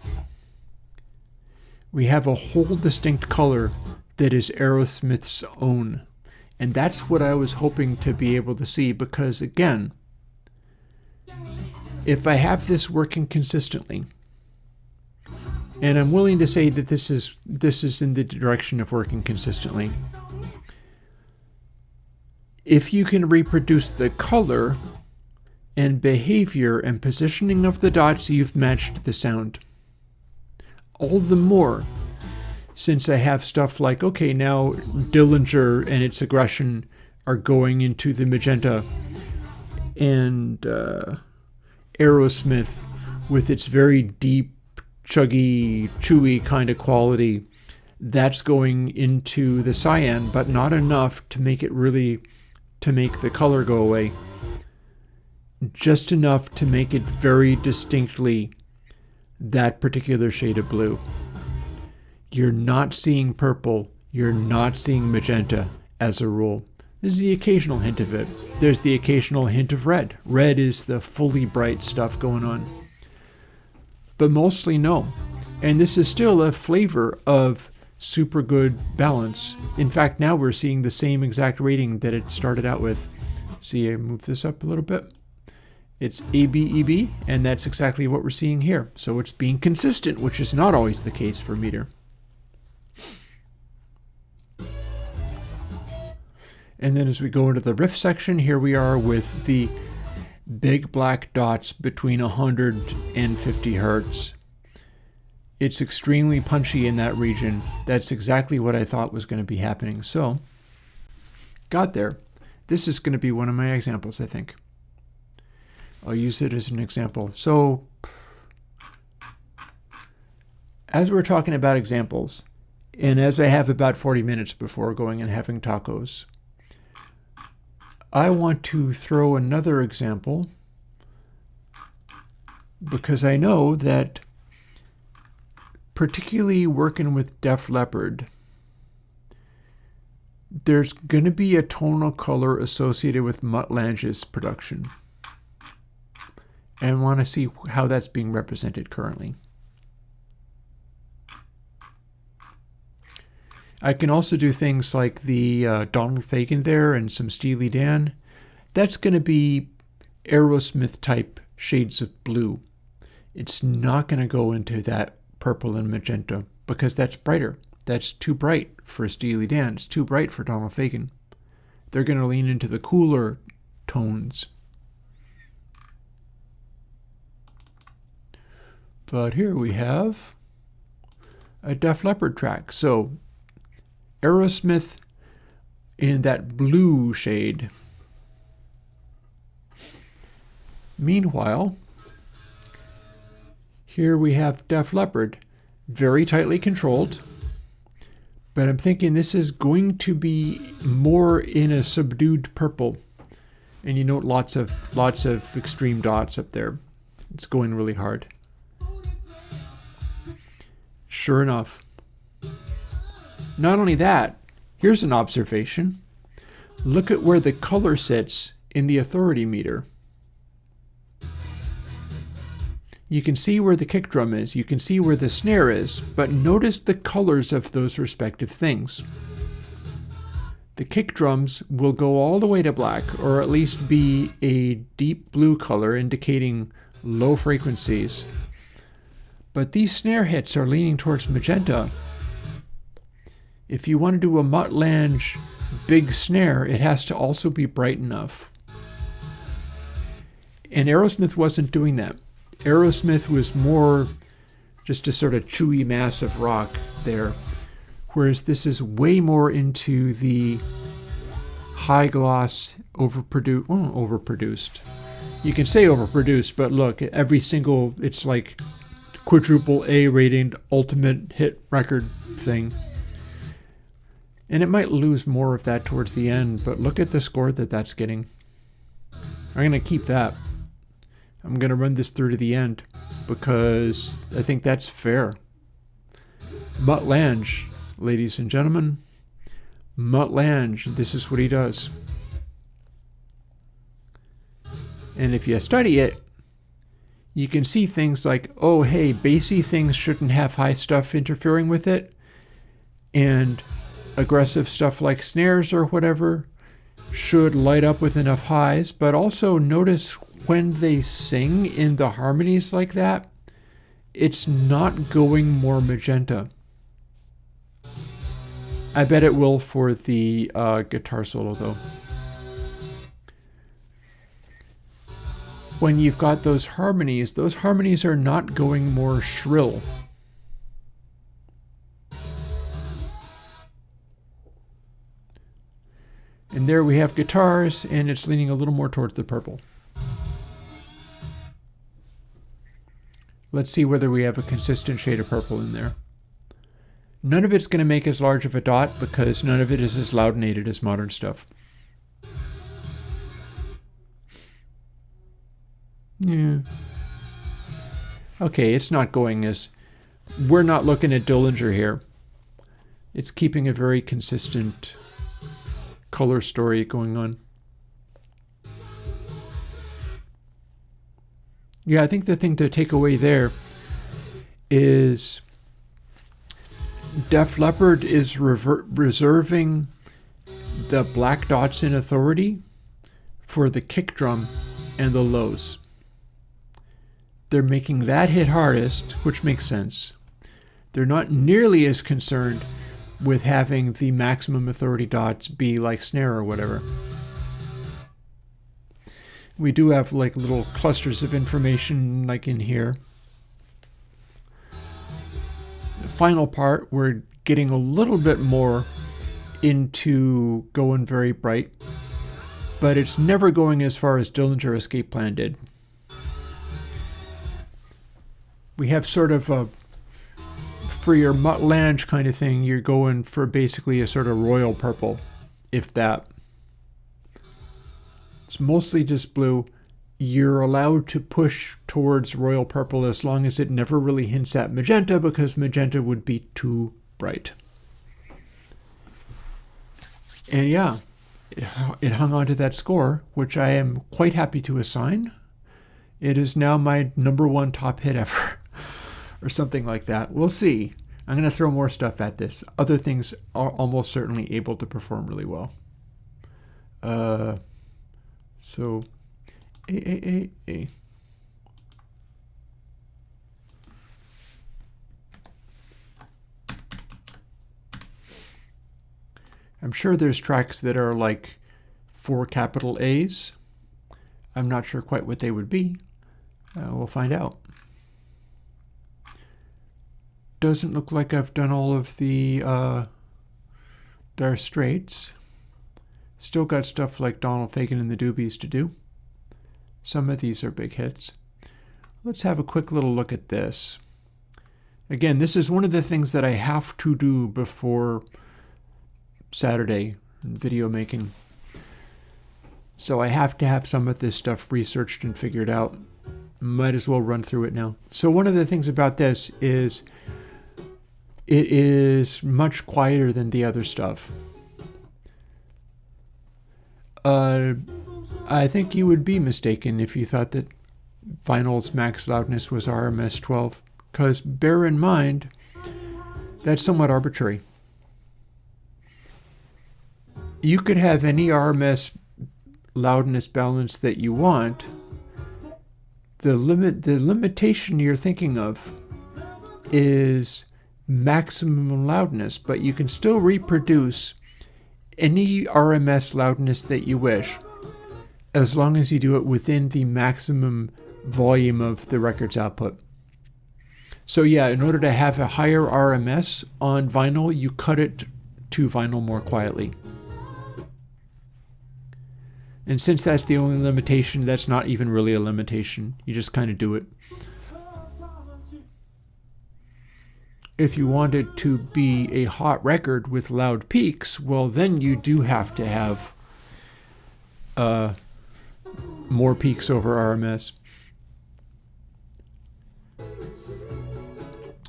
We have a whole distinct color that is Aerosmith's own. And that's what I was hoping to be able to see, because again, if I have this working consistently, and I'm willing to say that this is in the direction of working consistently, if you can reproduce the color and behavior and positioning of the dots, you've matched the sound. All the more since I have stuff like, okay, now Dillinger and its aggression are going into the magenta, and Aerosmith with its very deep, chuggy, chewy kind of quality, that's going into the cyan, but not enough to make it really, to make the color go away. Just enough to make it very distinctly that particular shade of blue. You're not seeing purple, you're not seeing magenta as a rule. There's the occasional hint of it. There's the occasional hint of red. Red is the fully bright stuff going on. But mostly no. And this is still a flavor of super good balance. In fact, now we're seeing the same exact rating that it started out with. See, I move this up a little bit. It's ABEB, and that's exactly what we're seeing here. So it's being consistent, which is not always the case for meter. And then as we go into the riff section, here we are with the big black dots between 100 and 50 hertz. It's extremely punchy in that region. That's exactly what I thought was going to be happening. So, got there. This is going to be one of my examples, I think. I'll use it as an example. So, as we're talking about examples, And as I have about 40 minutes before going and having tacos, I want to throw another example because I know that particularly working with Def Leppard, there's going to be a tonal color associated with Mutt Lange's production. And want to see how that's being represented currently. I can also do things like the Donald Fagen there and some Steely Dan. That's going to be Aerosmith type shades of blue. It's not going to go into that purple and magenta because that's brighter. That's too bright for Steely Dan. It's too bright for Donald Fagen. They're going to lean into the cooler tones. But here we have a Def Leppard track. So Aerosmith in that blue shade. Meanwhile, here we have Def Leppard, very tightly controlled, but I'm thinking this is going to be more in a subdued purple. And you note lots of extreme dots up there. It's going really hard. Sure enough. Not only that, here's an observation. Look at where the color sits in the authority meter. You can see where the kick drum is, you can see where the snare is, but notice the colors of those respective things. The kick drums will go all the way to black, or at least be a deep blue color indicating low frequencies. But these snare hits are leaning towards magenta. If you want to do a Mutt Lange big snare, it has to also be bright enough. And Aerosmith wasn't doing that. Aerosmith was more just a sort of chewy mass of rock there, whereas this is way more into the high gloss, overproduced. You can say overproduced, but look, every single, it's like quadruple A rated ultimate hit record thing. And it might lose more of that towards the end, but look at the score that's getting. I'm going to keep that. I'm going to run this through to the end because I think that's fair. Mutt Lange, ladies and gentlemen. Mutt Lange, this is what he does. And if you study it, you can see things like, oh, hey, bassy things shouldn't have high stuff interfering with it. And aggressive stuff like snares or whatever should light up with enough highs. But also notice when they sing in the harmonies like that, it's not going more magenta. I bet it will for the guitar solo though. When you've got those harmonies are not going more shrill. And there we have guitars, and it's leaning a little more towards the purple. Let's see whether we have a consistent shade of purple in there. None of it's going to make as large of a dot because none of it is as loudinated as modern stuff. Yeah. Okay, it's not going as... We're not looking at Dillinger here. It's keeping a very consistent color story going on. Yeah, I think the thing to take away there is Def Leppard is reserving the black dots in authority for the kick drum and the lows. They're making that hit hardest, which makes sense. They're not nearly as concerned with having the maximum authority dots be like snare or whatever. We do have like little clusters of information like in here. The final part, we're getting a little bit more into going very bright, but it's never going as far as Dillinger Escape Plan did. We have sort of a for your mutt lange kind of thing, you're going for basically a sort of royal purple, if that. It's mostly just blue. You're allowed to push towards royal purple as long as it never really hints at magenta, because magenta would be too bright. And yeah, it hung on to that score, which I am quite happy to assign. It is now my #1 top hit ever, or something like that. We'll see. I'm going to throw more stuff at this. Other things are almost certainly able to perform really well. So, A. I'm sure there's tracks that are like 4 capital A's. I'm not sure quite what they would be. We'll find out. Doesn't look like I've done all of the Dire Straits. Still got stuff like Donald Fagen and the Doobies to do. Some of these are big hits. Let's have a quick little look at this. Again, this is one of the things that I have to do before Saturday video making. So I have to have some of this stuff researched and figured out. Might as well run through it now. So one of the things about this is it is much quieter than the other stuff. I think you would be mistaken if you thought that vinyl's max loudness was RMS 12, because bear in mind, that's somewhat arbitrary. You could have any RMS loudness balance that you want. The limitation you're thinking of is maximum loudness, but you can still reproduce any RMS loudness that you wish, as long as you do it within the maximum volume of the record's output. So yeah, in order to have a higher RMS on vinyl, you cut it to vinyl more quietly. And since that's the only limitation, that's not even really a limitation. You just kind of do it. If you want it to be a hot record with loud peaks, well, then you do have to have more peaks over RMS.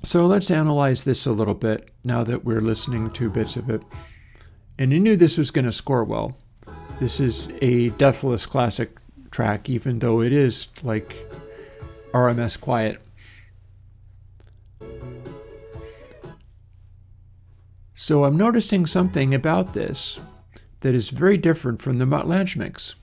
So let's analyze this a little bit now that we're listening to bits of it. And I knew this was going to score well. This is a Deathless classic track, even though it is like RMS quiet. So I'm noticing something about this that is very different from the Mutt Lange mix.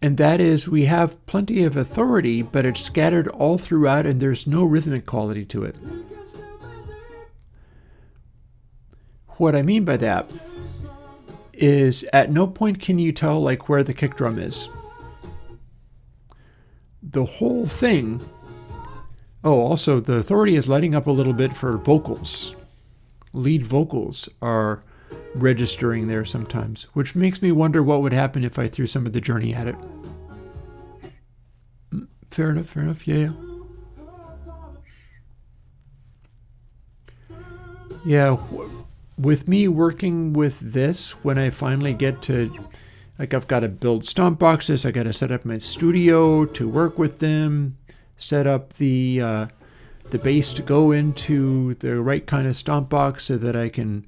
And that is, we have plenty of authority, but it's scattered all throughout and there's no rhythmic quality to it. What I mean by that is at no point can you tell like where the kick drum is. The whole thing. Oh, also the authority is lighting up a little bit for vocals. Lead vocals are registering there sometimes, which makes me wonder what would happen if I threw some of the Journey at it. Fair enough, yeah. Yeah, with me working with this, when I finally get to, like, I've got to build stomp boxes, I got to set up my studio to work with them, set up the bass to go into the right kind of stomp box so that I can,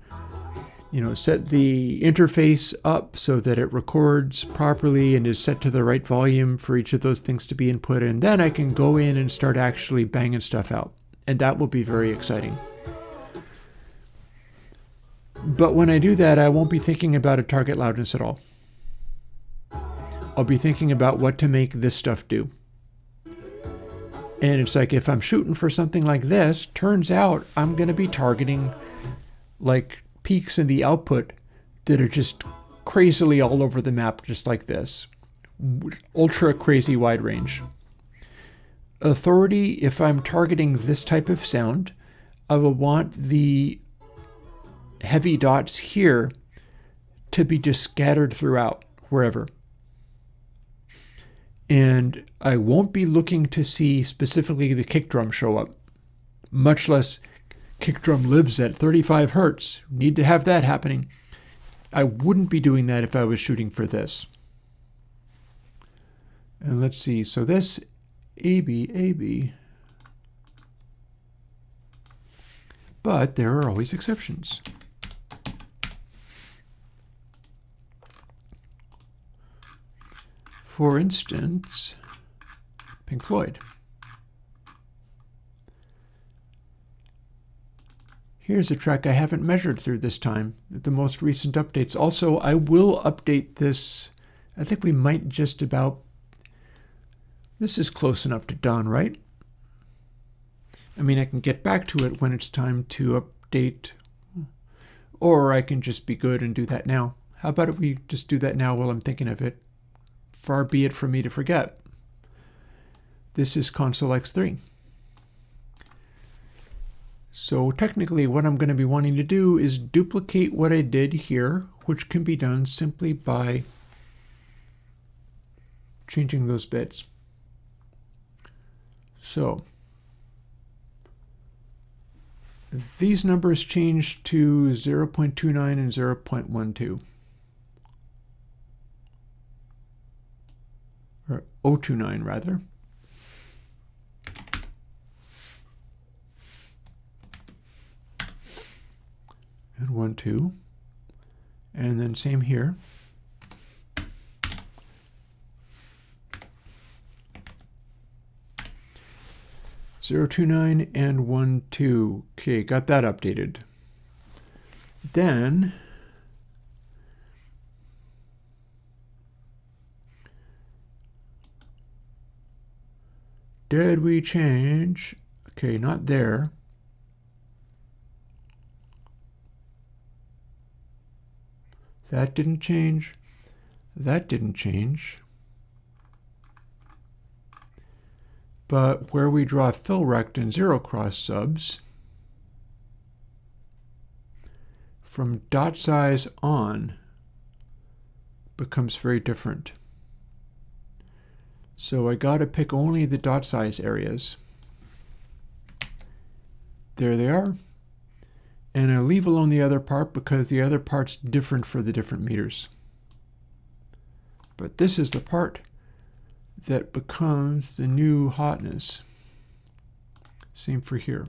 set the interface up so that it records properly and is set to the right volume for each of those things to be input. And then I can go in and start actually banging stuff out. And that will be very exciting. But when I do that, I won't be thinking about a target loudness at all. I'll be thinking about what to make this stuff do. And it's like, if I'm shooting for something like this, turns out I'm going to be targeting like peaks in the output that are just crazily all over the map, just like this. Ultra crazy wide range. Authority, if I'm targeting this type of sound, I will want the heavy dots here to be just scattered throughout, wherever. And I won't be looking to see specifically the kick drum show up. much less kick drum lives at 35 hertz. Need to have that happening. I wouldn't be doing that if I was shooting for this. And let's see, so this AB, but there are always exceptions. For instance, Pink Floyd. Here's a track I haven't measured through this time, the most recent updates. Also, I will update this. I think we might just about, this is close enough to done, right? I mean, I can get back to it when it's time to update, or I can just be good and do that now. How about if we just do that now while I'm thinking of it? Far be it from me to forget. This is Console X3. So technically what I'm going to be wanting to do is duplicate what I did here, which can be done simply by changing those bits. So these numbers change to 0.29 and 0.12. Or 0.29 rather. And 1, 2, and then same here. Zero, 2, 9 and 1, 2. Okay, got that updated. Then did we change? Okay, not there. That didn't change. That didn't change. But where we draw fill rect and zero cross subs, from dot size on becomes very different. So I got to pick only the dot size areas. There they are. And I leave alone the other part because the other part's different for the different meters. But this is the part that becomes the new hotness. Same for here.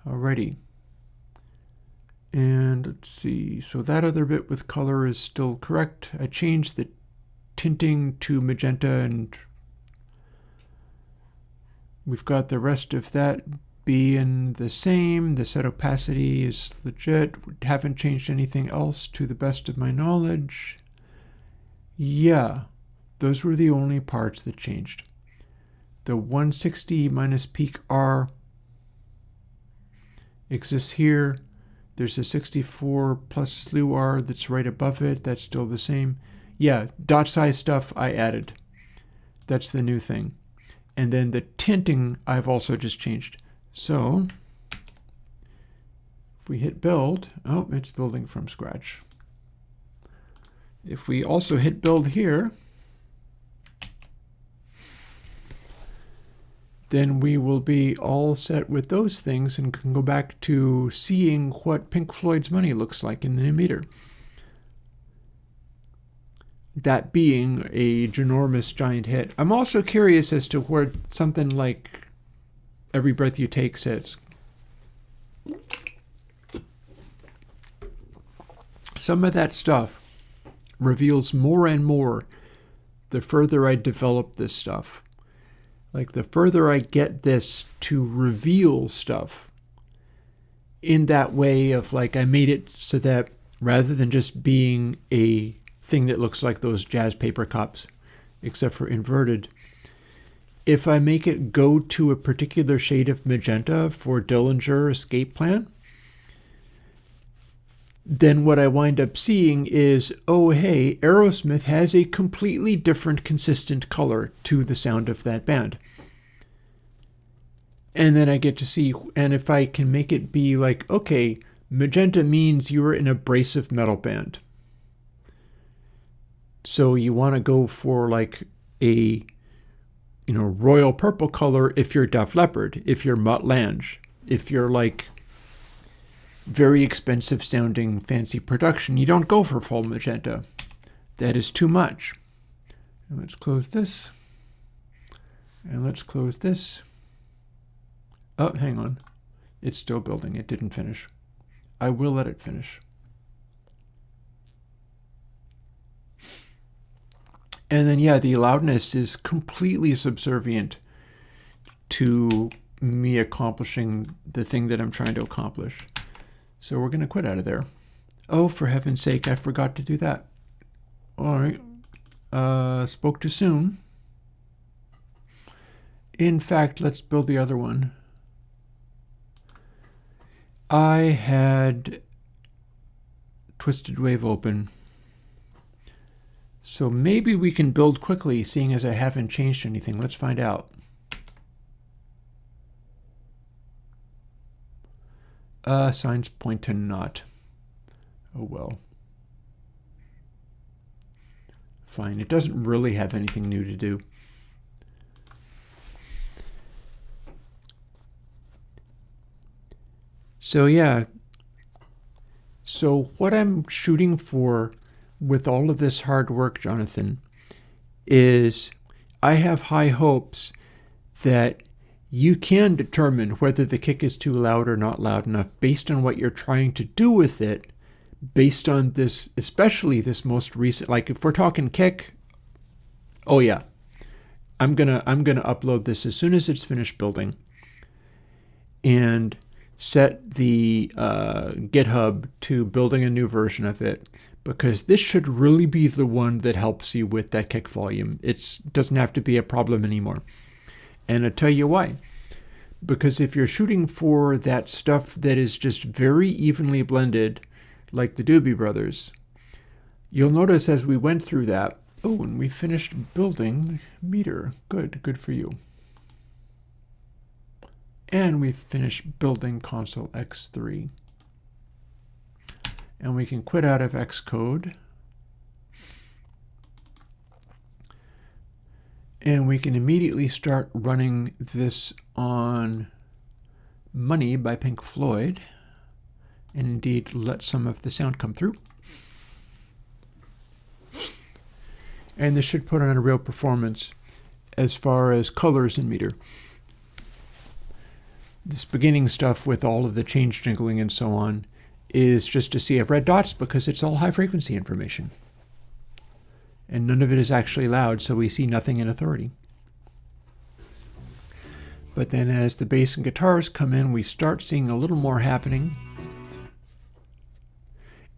Alrighty. And let's see, so that other bit with color is still correct. I changed the tinting to magenta, and we've got the rest of that being the same. The set opacity is legit. We haven't changed anything else to the best of my knowledge. Yeah, those were the only parts that changed. The 160 minus peak R exists here. There's a 64 plus slew R that's right above it. That's still the same. Yeah, dot size stuff I added. That's the new thing. And then the tinting I've also just changed. So if we hit build, oh, it's building from scratch. If we also hit build here, then we will be all set with those things and can go back to seeing what Pink Floyd's Money looks like in the new meter. That being a ginormous giant hit. I'm also curious as to where something like Every Breath You Take sits. Some of that stuff reveals more and more the further I develop this stuff. Like the further I get this to reveal stuff in that way of like I made it so that rather than just being a thing that looks like those jazz paper cups, except for inverted, if I make it go to a particular shade of magenta for Dillinger Escape Plan, then what I wind up seeing is, oh hey, Aerosmith has a completely different consistent color to the sound of that band. And then I get to see, and if I can make it be like, okay, magenta means you're an abrasive metal band. So you want to go for like a, royal purple color if you're Def Leppard, if you're Mutt Lange, if you're like very expensive sounding fancy production, you don't go for full magenta. That is too much. And let's close this. And let's close this. Oh, hang on. It's still building. It didn't finish. I will let it finish. And then, yeah, the loudness is completely subservient to me accomplishing the thing that I'm trying to accomplish. So we're going to quit out of there. Oh, for heaven's sake, I forgot to do that. All right. Spoke too soon. In fact, let's build the other one. I had Twisted Wave open. So maybe we can build quickly, seeing as I haven't changed anything. Let's find out. Signs point to not. Oh well. Fine. It doesn't really have anything new to do. So yeah. So what I'm shooting for with all of this hard work, Jonathan, is I have high hopes that you can determine whether the kick is too loud or not loud enough based on what you're trying to do with it, based on this, especially this most recent, like if we're talking kick, oh yeah, I'm gonna upload this as soon as it's finished building and set the GitHub to building a new version of it, because this should really be the one that helps you with that kick volume. It doesn't have to be a problem anymore. And I'll tell you why. Because if you're shooting for that stuff that is just very evenly blended, like the Doobie Brothers, you'll notice as we went through that, oh, and we finished building meter. Good for you. And we finished building console X3. And we can quit out of Xcode. And we can immediately start running this on Money by Pink Floyd. And indeed let some of the sound come through. And this should put on a real performance as far as colors in meter. This beginning stuff with all of the change jingling and so on is just a sea of red dots because it's all high frequency information. And none of it is actually loud, so we see nothing in authority. But then as the bass and guitars come in, we start seeing a little more happening.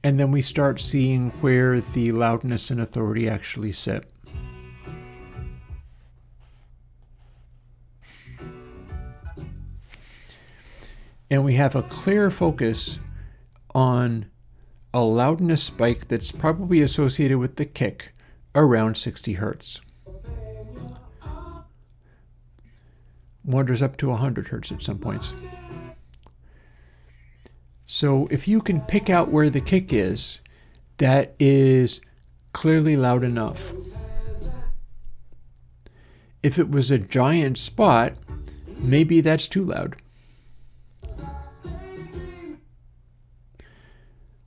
And then we start seeing where the loudness and authority actually sit. And we have a clear focus on a loudness spike that's probably associated with the kick around 60 hertz. Wanders up to 100 hertz at some points. So if you can pick out where the kick is, that is clearly loud enough. If it was a giant spot, maybe that's too loud.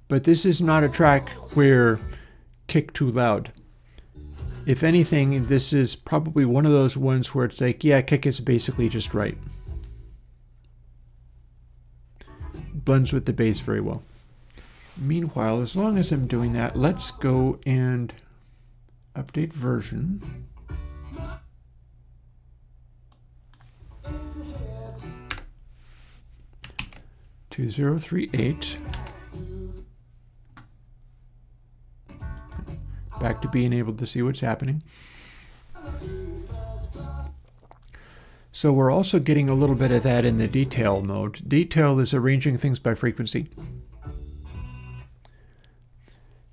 But this is not a track where kick too loud. If anything, this is probably one of those ones where it's like, yeah, kick is basically just right. Blends with the bass very well. Meanwhile, as long as I'm doing that, let's go and update version. to 038. Back to being able to see what's happening. So we're also getting a little bit of that in the detail mode. Detail is arranging things by frequency.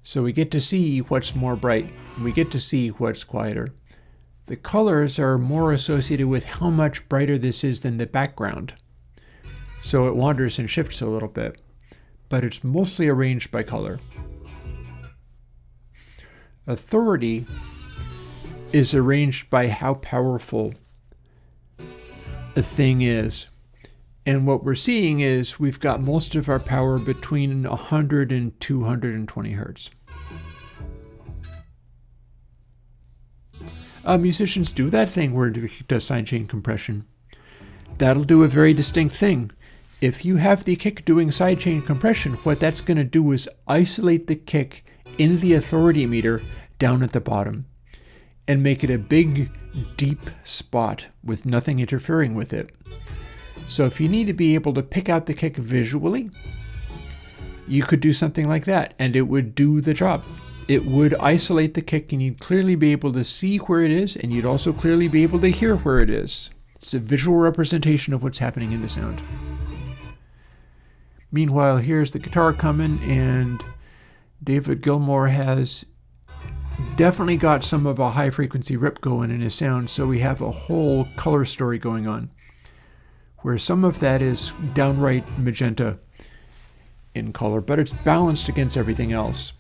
So we get to see what's more bright. We get to see what's quieter. The colors are more associated with how much brighter this is than the background. So it wanders and shifts a little bit, but it's mostly arranged by color. Authority is arranged by how powerful a thing is. And what we're seeing is we've got most of our power between 100 and 220 hertz. Musicians do that thing where it does sidechain compression. That'll do a very distinct thing. If you have the kick doing sidechain compression, what that's going to do is isolate the kick in the authority meter down at the bottom and make it a big, deep spot with nothing interfering with it. So if you need to be able to pick out the kick visually, you could do something like that, and it would do the job. It would isolate the kick, and you'd clearly be able to see where it is, and you'd also clearly be able to hear where it is. It's a visual representation of what's happening in the sound. Meanwhile, here's the guitar coming, and David Gilmour has definitely got some of a high-frequency rip going in his sound, so we have a whole color story going on, where some of that is downright magenta in color, but it's balanced against everything else.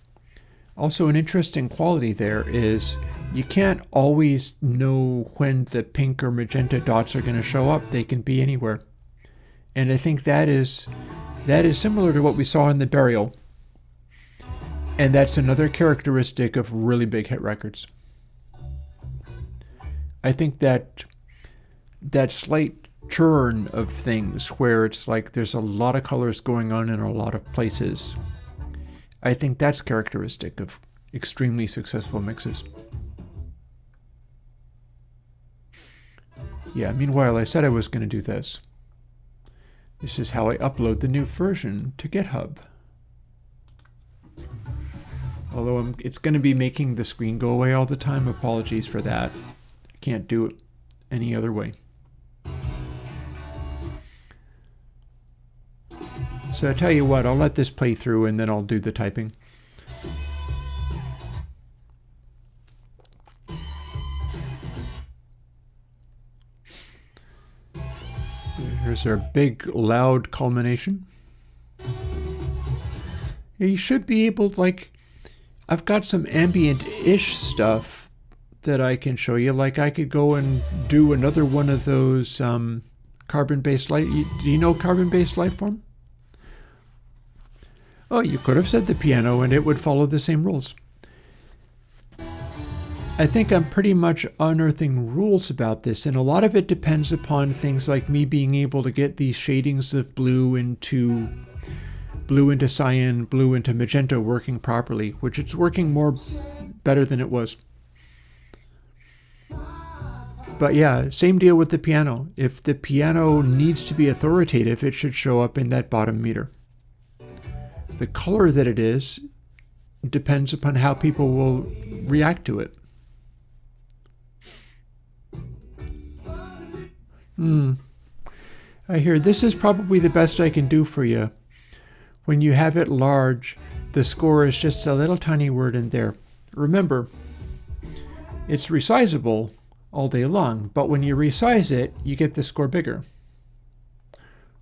Also, an interesting quality there is you can't always know when the pink or magenta dots are going to show up. They can be anywhere. And I think that is similar to what we saw in the Burial. And that's another characteristic of really big hit records. I think that slight churn of things where it's like there's a lot of colors going on in a lot of places, I think that's characteristic of extremely successful mixes. Yeah, meanwhile, I said I was going to do this. This is how I upload the new version to GitHub. Although it's going to be making the screen go away all the time. Apologies for that. I can't do it any other way. So I tell you what, I'll let this play through and then I'll do the typing. Here's our big, loud culmination. You should be able to, like, I've got some ambient-ish stuff that I can show you. Like, I could go and do another one of those carbon-based light. Do you know carbon-based Lifeform? Oh, you could have said the piano and it would follow the same rules. I think I'm pretty much unearthing rules about this, and a lot of it depends upon things like me being able to get these shadings of blue into cyan, blue into magenta working properly, which it's working better than it was. But yeah, same deal with the piano. If the piano needs to be authoritative, it should show up in that bottom meter. The color that it is depends upon how people will react to it. I hear this is probably the best I can do for you. When you have it large, the score is just a little tiny word in there. Remember, it's resizable all day long, but when you resize it, you get the score bigger.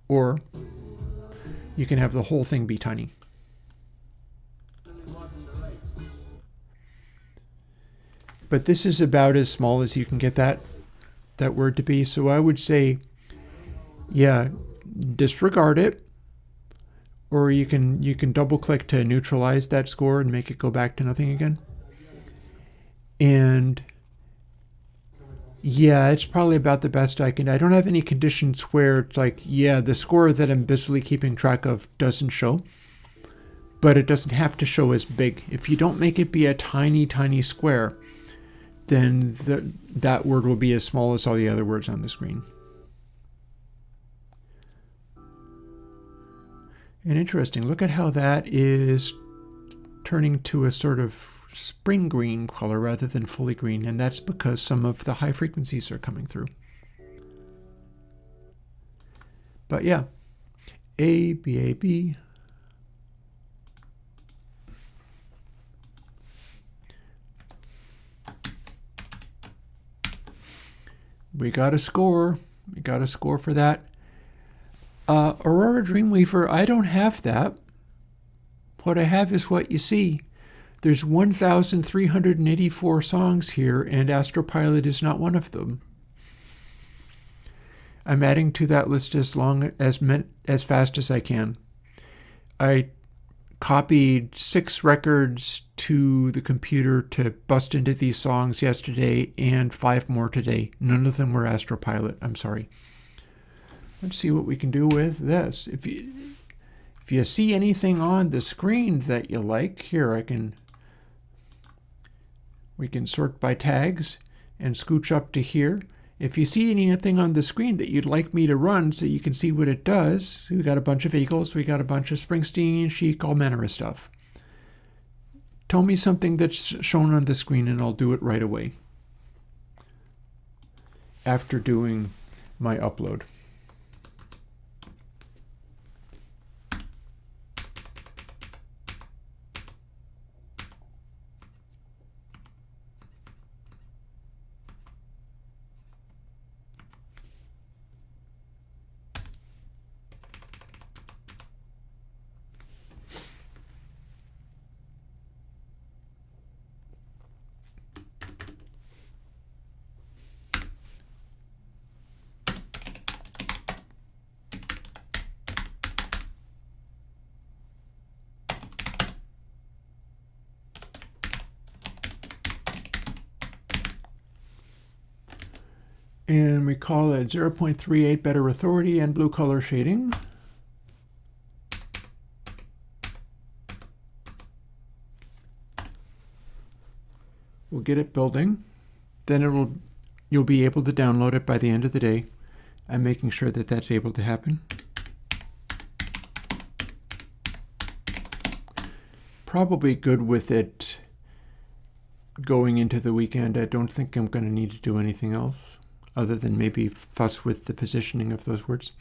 Or you can have the whole thing be tiny. But this is about as small as you can get that word to be. So I would say, yeah, disregard it. Or you can double click to neutralize that score and make it go back to nothing again. And yeah, it's probably about the best I can. I don't have any conditions where it's like, yeah, the score that I'm busily keeping track of doesn't show. But it doesn't have to show as big. If you don't make it be a tiny, tiny square, then that word will be as small as all the other words on the screen. And interesting, look at how that is turning to a sort of spring green color rather than fully green, and that's because some of the high frequencies are coming through. But yeah, A, B, A, B. We got a score. We got a score for that. Aurora Dreamweaver, I don't have that. What I have is what you see. There's 1,384 songs here, and Astropilot is not one of them. I'm adding to that list as fast as I can. I copied 6 records to the computer to bust into these songs yesterday, and 5 more today. None of them were Astropilot. I'm sorry. Let's see what we can do with this. If you see anything on the screen that you like, here we can sort by tags and scooch up to here. If you see anything on the screen that you'd like me to run so you can see what it does, we got a bunch of Eagles, we got a bunch of Springsteen, Chic, all manner of stuff. Tell me something that's shown on the screen and I'll do it right away after doing my upload. And we call it 0.38 better authority and blue color shading. We'll get it building. Then you'll be able to download it by the end of the day. I'm making sure that that's able to happen. Probably good with it going into the weekend. I don't think I'm going to need to do anything else other than maybe fuss with the positioning of those words.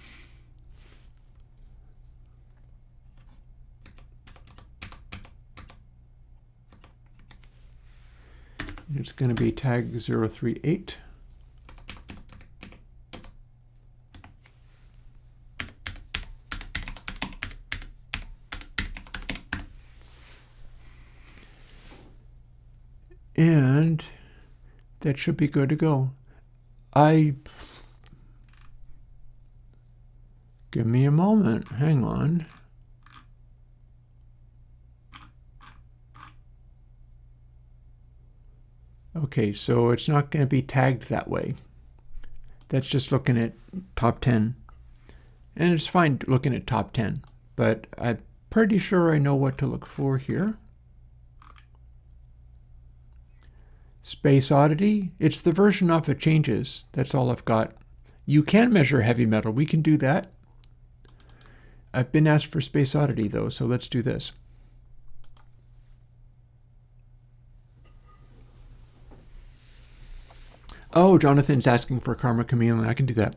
It's going to be tag 038. And that should be good to go. Give me a moment. Hang on. Okay, so it's not going to be tagged that way. That's just looking at top 10. And it's fine looking at top 10, but I'm pretty sure I know what to look for here. Space Oddity, it's the version of it changes. That's all I've got. You can measure heavy metal. We can do that. I've been asked for Space Oddity, though, so let's do this. Oh, Jonathan's asking for Karma Chameleon. I can do that.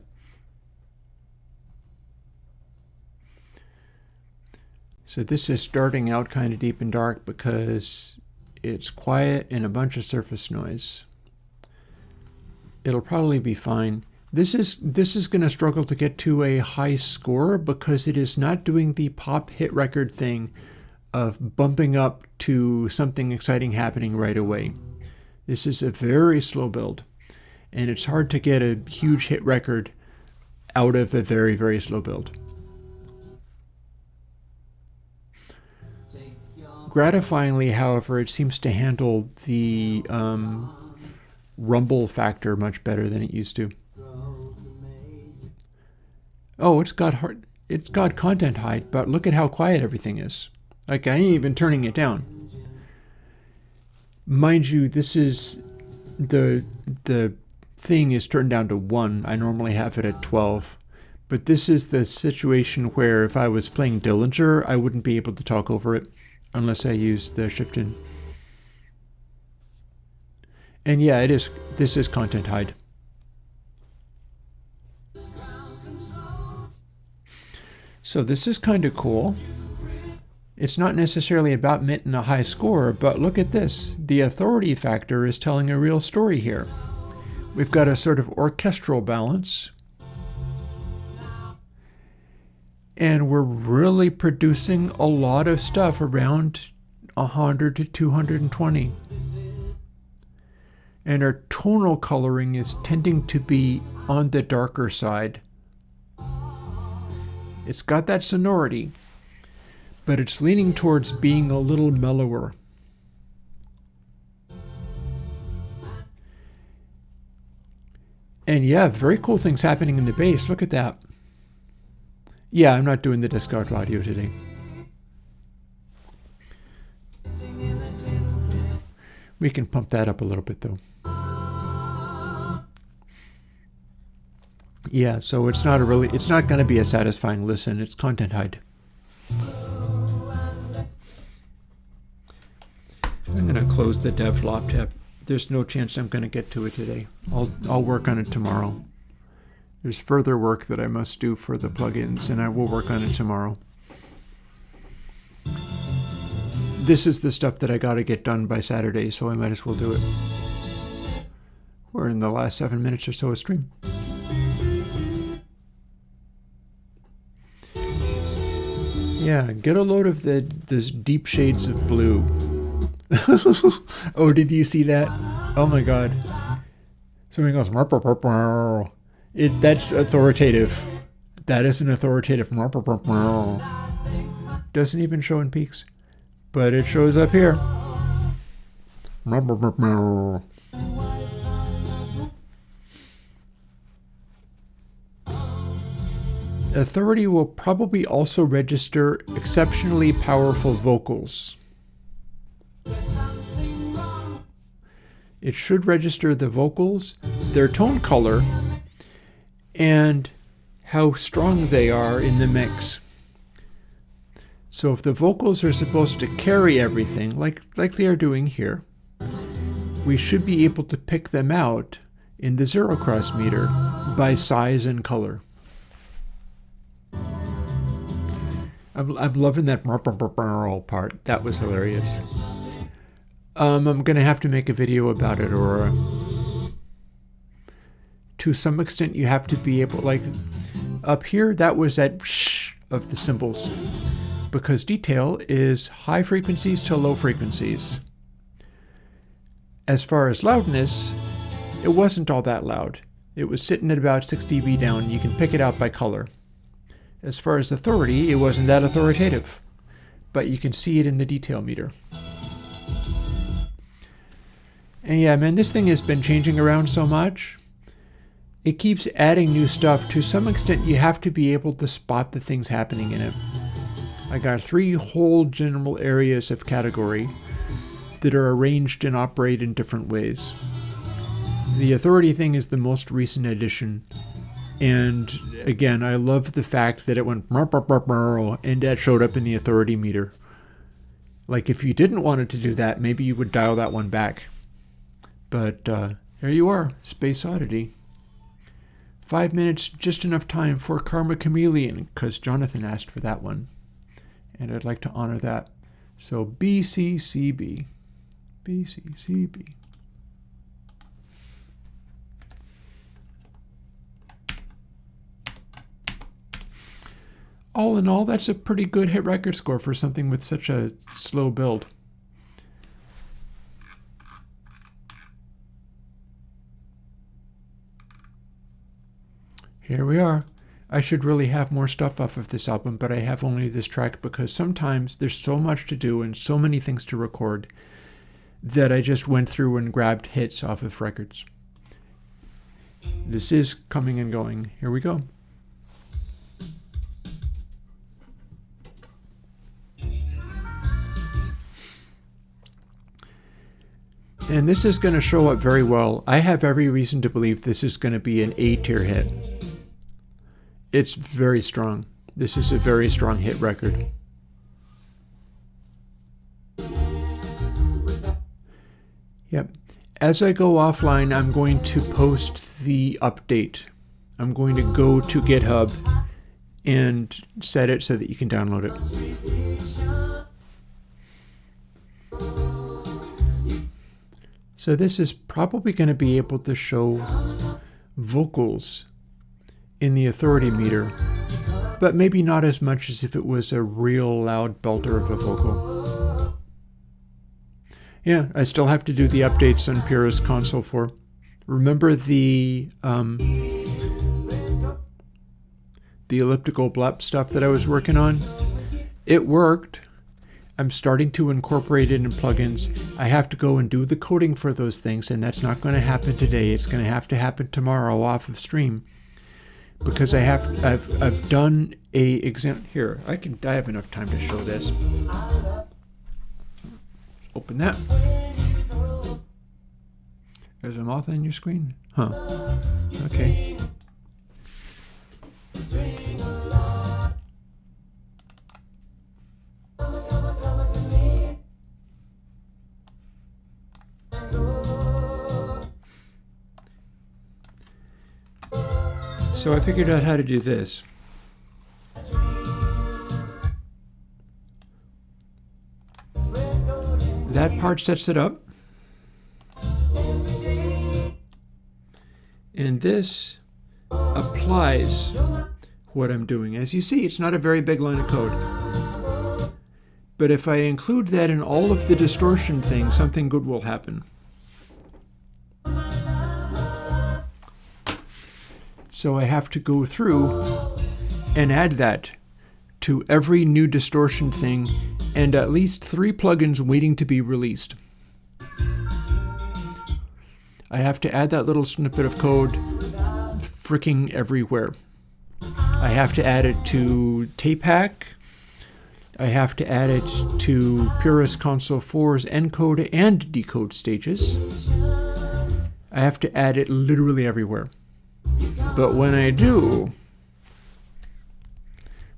So this is starting out kind of deep and dark because it's quiet and a bunch of surface noise. It'll probably be fine. This is going to struggle to get to a high score because it is not doing the pop hit record thing of bumping up to something exciting happening right away. This is a very slow build, and it's hard to get a huge hit record out of a very, very slow build. Gratifyingly, however, it seems to handle the rumble factor much better than it used to. Oh, it's got content height, but look at how quiet everything is. Like, I ain't even turning it down. Mind you, this is the thing is turned down to 1. I normally have it at 12. But this is the situation where if I was playing Dillinger, I wouldn't be able to talk over it unless I use the shift-in. And yeah, this is content hide. So this is kind of cool. It's not necessarily about minting a high score, but look at this. The authority factor is telling a real story here. We've got a sort of orchestral balance. And we're really producing a lot of stuff around 100 to 220. And our tonal coloring is tending to be on the darker side. It's got that sonority, but it's leaning towards being a little mellower. And yeah, very cool things happening in the bass. Look at that. Yeah, I'm not doing the Discard audio today. We can pump that up a little bit though. Yeah, so it's not going to be a satisfying listen. It's content hide. I'm going to close the dev lop tab. There's no chance I'm going to get to it today. I'll work on it tomorrow. There's further work that I must do for the plugins, and I will work on it tomorrow. This is the stuff that I got to get done by Saturday, so I might as well do it. We're in the last 7 minutes or so of stream. Yeah, get a load of this deep shades of blue. Oh, did you see that? Oh my god. Somebody goes, that's authoritative. That is an authoritative. Doesn't even show in peaks, but it shows up here. Authority will probably also register exceptionally powerful vocals. It should register the vocals, their tone color, and how strong they are in the mix. So if the vocals are supposed to carry everything, like they are doing here, we should be able to pick them out in the zero cross meter by size and color. I'm loving that part. That was hilarious. I'm going to have to make a video about it, or to some extent you have to be able, like up here, that was that shh of the cymbals, because detail is high frequencies to low frequencies. As far as loudness, it wasn't all that loud. It was sitting at about 6 dB down. You can pick it out by color. As far as authority, it wasn't that authoritative, but you can see it in the detail meter. And yeah, man, this thing has been changing around so much. It keeps adding new stuff. To some extent, you have to be able to spot the things happening in it. I got 3 whole general areas of category that are arranged and operate in different ways. The authority thing is the most recent addition. And again, I love the fact that it went and that showed up in the authority meter. Like if you didn't want it to do that, maybe you would dial that one back. But there you are, Space Oddity. 5 minutes, just enough time for Karma Chameleon, because Jonathan asked for that one. And I'd like to honor that. So BCCB. BCCB. All in all, that's a pretty good hit record score for something with such a slow build. Here we are. I should really have more stuff off of this album, but I have only this track because sometimes there's so much to do and so many things to record that I just went through and grabbed hits off of records. This is coming and going. Here we go. And this is going to show up very well. I have every reason to believe this is going to be an A-tier hit. It's very strong. This is a very strong hit record. Yep. As I go offline, I'm going to post the update. I'm going to go to GitHub and set it so that you can download it. So this is probably going to be able to show vocals in the authority meter, but maybe not as much as if it was a real loud belter of a vocal. Yeah, I still have to do the updates on Purist Console 4. Remember the elliptical blep stuff that I was working on? It worked. I'm starting to incorporate it in plugins. I have to go and do the coding for those things, and that's not going to happen today. It's going to have to happen tomorrow off of stream, because I've done a exam here. I have enough time to show this. Open that. There's a moth on your screen? Huh. Okay. So I figured out how to do this. That part sets it up. And this applies what I'm doing. As you see, it's not a very big line of code. But if I include that in all of the distortion things, something good will happen. So I have to go through and add that to every new distortion thing and at least 3 plugins waiting to be released. I have to add that little snippet of code freaking everywhere. I have to add it to TapeHack. I have to add it to Purist Console 4's encode and decode stages. I have to add it literally everywhere. But when I do,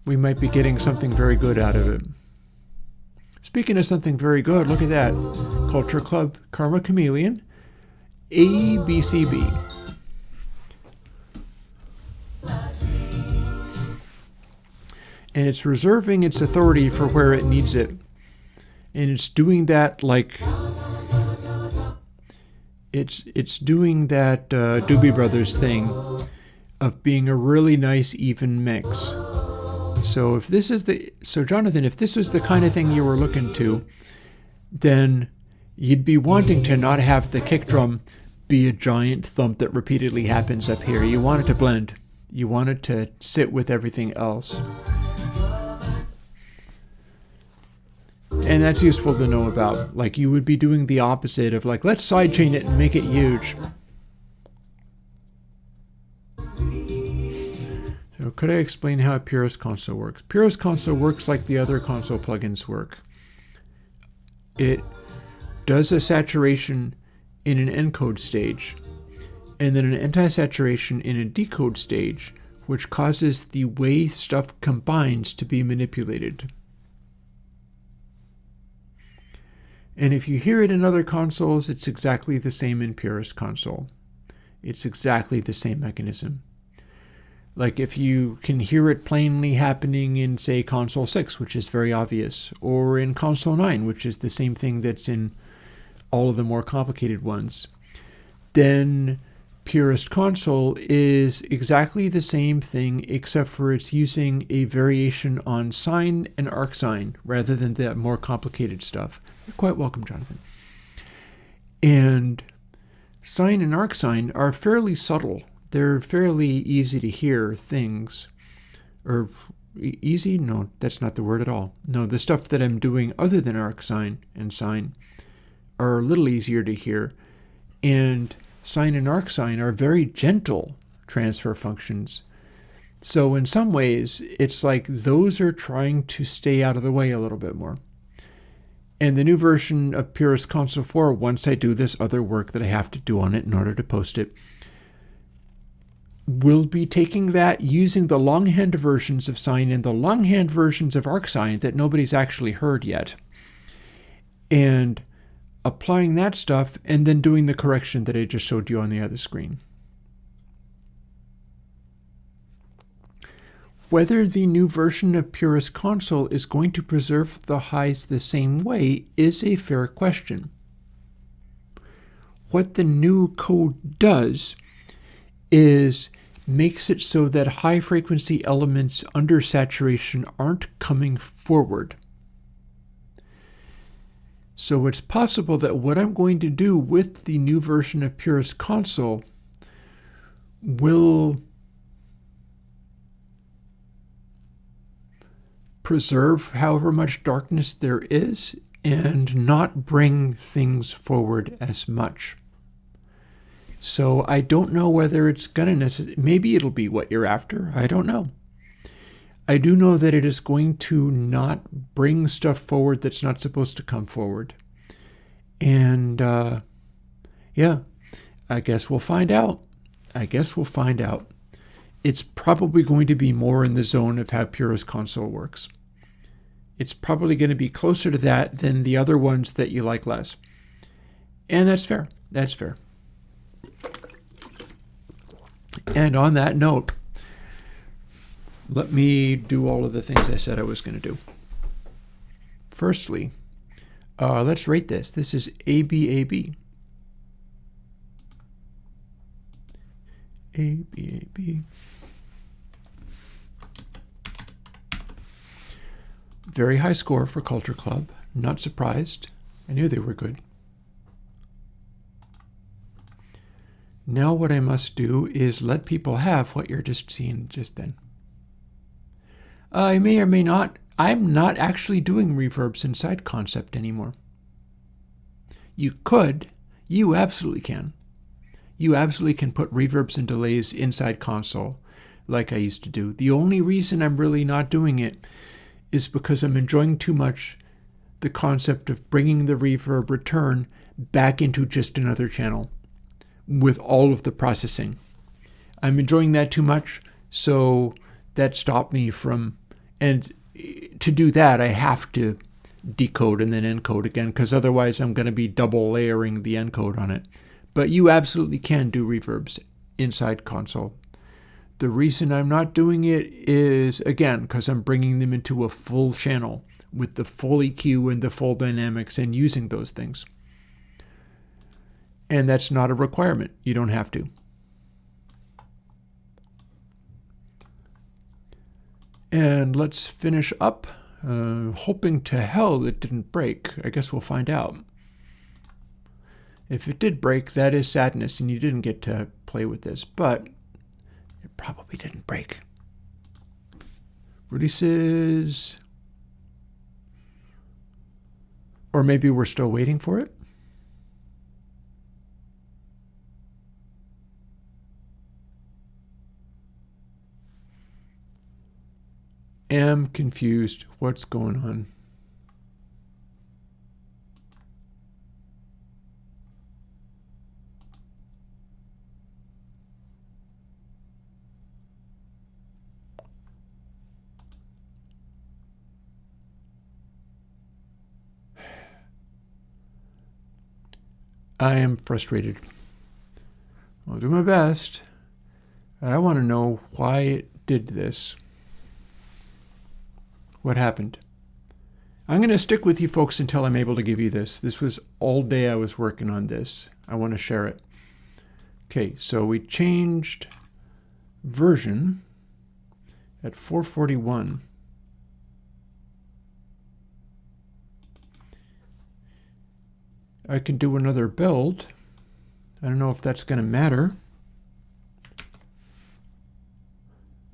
we might be getting something very good out of it. Speaking of something very good, look at that. Culture Club Karma Chameleon, ABCB. And it's reserving its authority for where it needs it. And it's doing that like... It's doing that Doobie Brothers thing of being a really nice even mix. So if this is Jonathan, if this was the kind of thing you were looking to, then you'd be wanting to not have the kick drum be a giant thump that repeatedly happens up here. You want it to blend. You want it to sit with everything else. And that's useful to know about. Like, you would be doing the opposite of like, let's sidechain it and make it huge. So could I explain how Purist Console works? Purist Console works like the other console plugins work. It does a saturation in an encode stage, and then an anti-saturation in a decode stage, which causes the way stuff combines to be manipulated. And if you hear it in other consoles, it's exactly the same in Purist Console. It's exactly the same mechanism. Like if you can hear it plainly happening in, say, Console 6, which is very obvious, or in Console 9, which is the same thing that's in all of the more complicated ones, then Purist Console is exactly the same thing, except for it's using a variation on sine and arcsine rather than the more complicated stuff. You're quite welcome, Jonathan. And sine and arcsine are fairly subtle. They're fairly easy to hear things. Or easy? No, that's not the word at all. No, the stuff that I'm doing other than arcsine and sine are a little easier to hear. And sine and arcsine are very gentle transfer functions. So in some ways, it's like those are trying to stay out of the way a little bit more. And the new version of Purist Console 4, once I do this other work that I have to do on it in order to post it, will be taking that, using the longhand versions of sine and the longhand versions of arcsine that nobody's actually heard yet, and applying that stuff and then doing the correction that I just showed you on the other screen. Whether the new version of Purist Console is going to preserve the highs the same way is a fair question. What the new code does is makes it so that high frequency elements under saturation aren't coming forward. So it's possible that what I'm going to do with the new version of Purist Console will preserve however much darkness there is and not bring things forward as much. So I don't know whether it's going to necessarily, maybe it'll be what you're after. I don't know. I do know that it is going to not bring stuff forward that's not supposed to come forward. And yeah, I guess we'll find out. It's probably going to be more in the zone of how Purist Console works. It's probably going to be closer to that than the other ones that you like less. And that's fair. That's fair. And on that note, let me do all of the things I said I was going to do. Firstly, let's rate this. This is ABAB. ABAB. Very high score for Culture Club. Not surprised. I knew they were good. Now what I must do is let people have what you're just seeing just then. I may or may not. I'm not actually doing reverbs inside Concept anymore. You could. You absolutely can. You absolutely can put reverbs and delays inside Console like I used to do. The only reason I'm really not doing it is because I'm enjoying too much the concept of bringing the reverb return back into just another channel with all of the processing. I'm enjoying that too much, so that stopped me from, and to do that I have to decode and then encode again, because otherwise I'm going to be double layering the encode on it. But you absolutely can do reverbs inside Console. The reason I'm not doing it is, again, because I'm bringing them into a full channel with the full EQ and the full dynamics and using those things. And that's not a requirement. You don't have to. And let's finish up. Hoping to hell it didn't break. I guess we'll find out. If it did break, that is sadness, and you didn't get to play with this, but it probably didn't break. Releases. Or maybe we're still waiting for it. Am confused. What's going on? I am frustrated. I'll do my best. I want to know why it did this. What happened? I'm going to stick with you folks until I'm able to give you this. This was all day I was working on this. I want to share it. Okay, so we changed version at 441. I can do another build. I don't know if that's going to matter.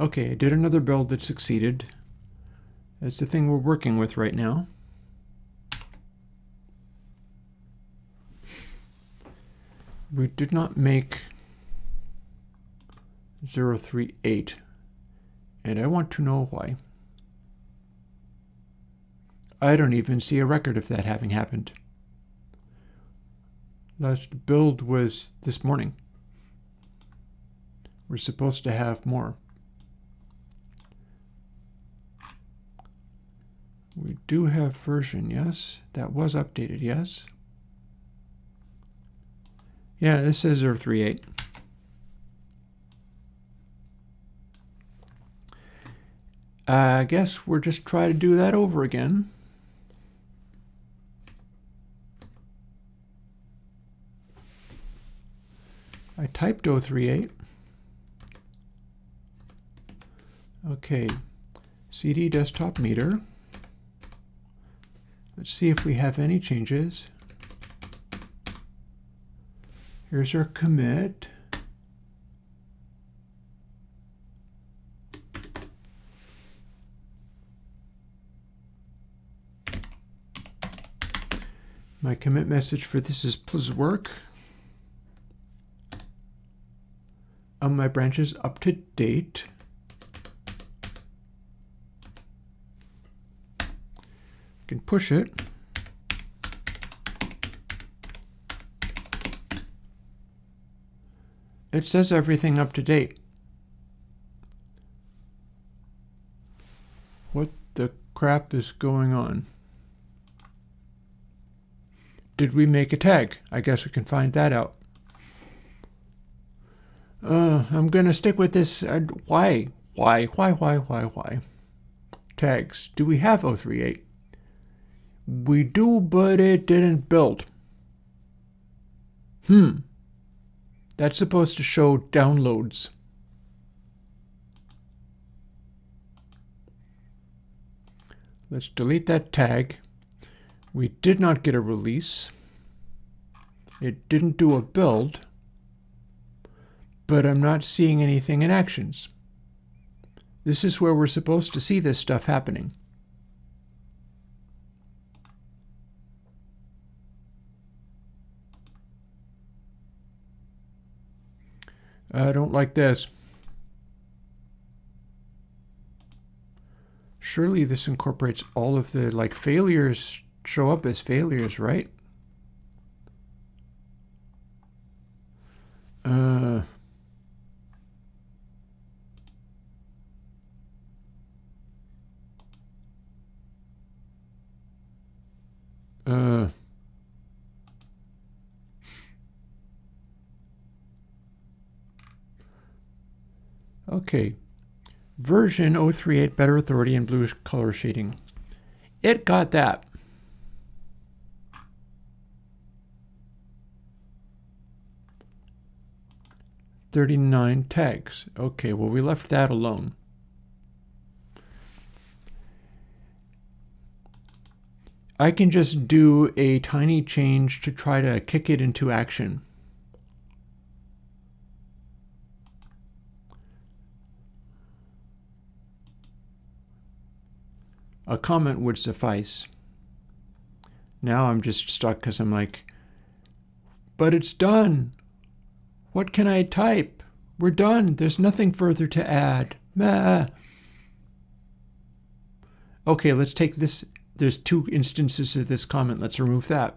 Okay, I did another build that succeeded. That's the thing we're working with right now. We did not make 038, and I want to know why. I don't even see a record of that having happened. Last build was this morning. We're supposed to have more. We do have version, yes. That was updated, yes. Yeah, this says 038. I guess we're just trying to do that over again. I typed 038. Okay, CD desktop meter. Let's see if we have any changes. Here's our commit. My commit message for this is please work. My branch is up to date. Can push it. It says everything up to date. What the crap is going on? Did we make a tag? I guess we can find that out. I'm going to stick with this. Why? Tags. Do we have 038? We do, but it didn't build. That's supposed to show downloads. Let's delete that tag. We did not get a release. It didn't do a build. But I'm not seeing anything in actions. This is where we're supposed to see this stuff happening. I don't like this. Surely this incorporates all of the, like, failures show up as failures, right? Okay, version 038 better authority and bluish color shading. It got that. $39 tags. Okay, well, we left that alone. I can just do a tiny change to try to kick it into action. A comment would suffice. Now I'm just stuck because I'm like, but it's done. What can I type? We're done. There's nothing further to add. Meh. Okay, let's take this. There's 2 instances of this comment. Let's remove that.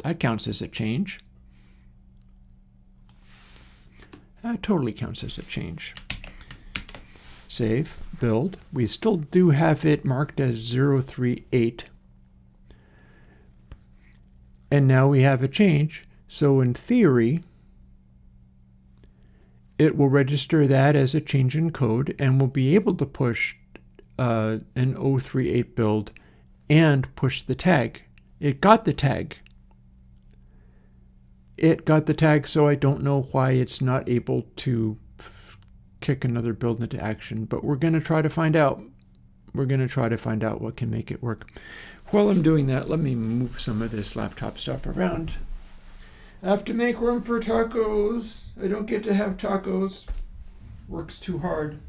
That counts as a change. That totally counts as a change. Save, build. We still do have it marked as 038. And now we have a change. So in theory, it will register that as a change in code and will be able to push an 038 build and push the tag. It got the tag. It got the tag, so I don't know why it's not able to kick another build into action, but we're going to try to find out. We're going to try to find out what can make it work. While I'm doing that, let me move some of this laptop stuff around. I have to make room for tacos. I don't get to have tacos. Work's too hard.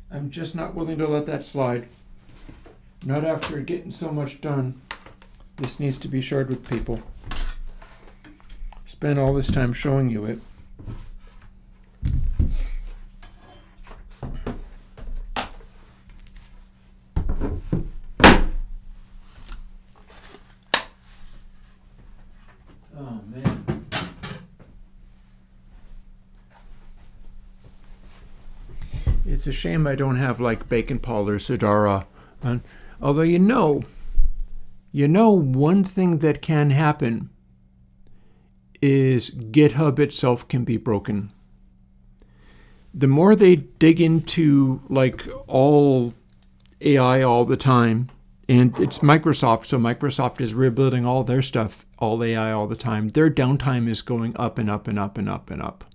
I'm just not willing to let that slide. Not after getting so much done. This needs to be shared with people. Spend all this time showing you it. Oh, man. It's a shame I don't have like Bacon Paul or Sudara. Although you know one thing that can happen is GitHub itself can be broken. The more they dig into like all AI all the time, and it's Microsoft, so Microsoft is rebuilding all their stuff, all AI all the time, their downtime is going up and up and up and up and up.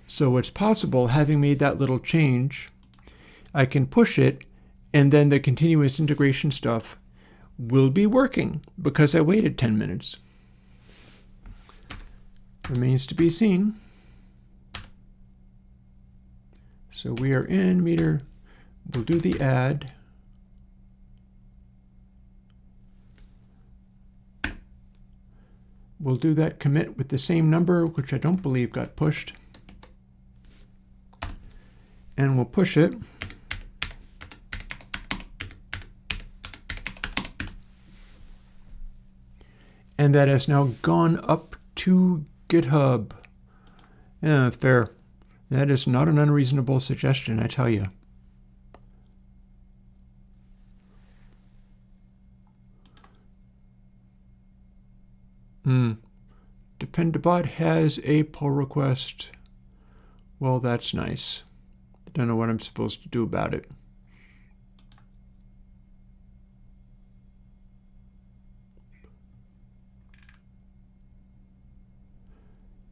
So it's possible, having made that little change, I can push it And then the continuous integration stuff will be working because I waited 10 minutes. Remains to be seen. So we are in meter. We'll do the add. We'll do that commit with the same number, which I don't believe got pushed. And we'll push it. And that has now gone up to GitHub. Yeah, fair. That is not an unreasonable suggestion, I tell you. Dependabot has a pull request. Well, that's nice. I don't know what I'm supposed to do about it.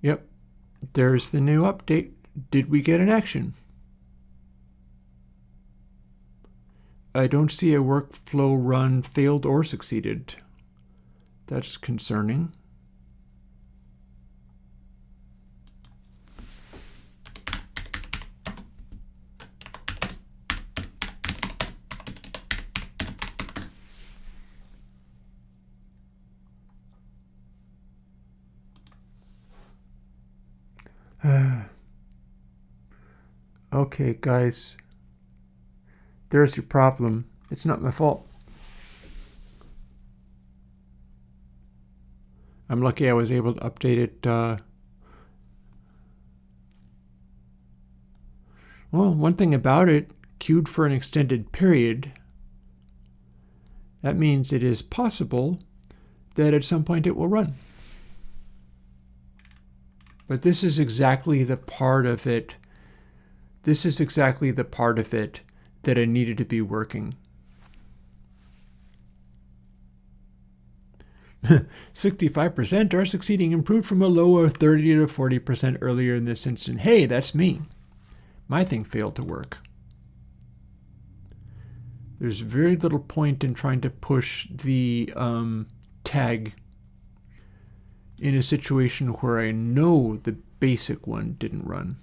Yep, there's the new update. Did we get an action? I don't see a workflow run failed or succeeded. That's concerning. Okay, guys. There's your problem. It's not my fault. I'm lucky I was able to update it. Well, one thing about it, queued for an extended period, that means it is possible that at some point it will run. But this is exactly the part of it. This is exactly the part of it that I needed to be working. 65% are succeeding, improved from a low of 30 to 40% earlier in this instance. Hey, that's me. My thing failed to work. There's very little point in trying to push the tag in a situation where I know the basic one didn't run.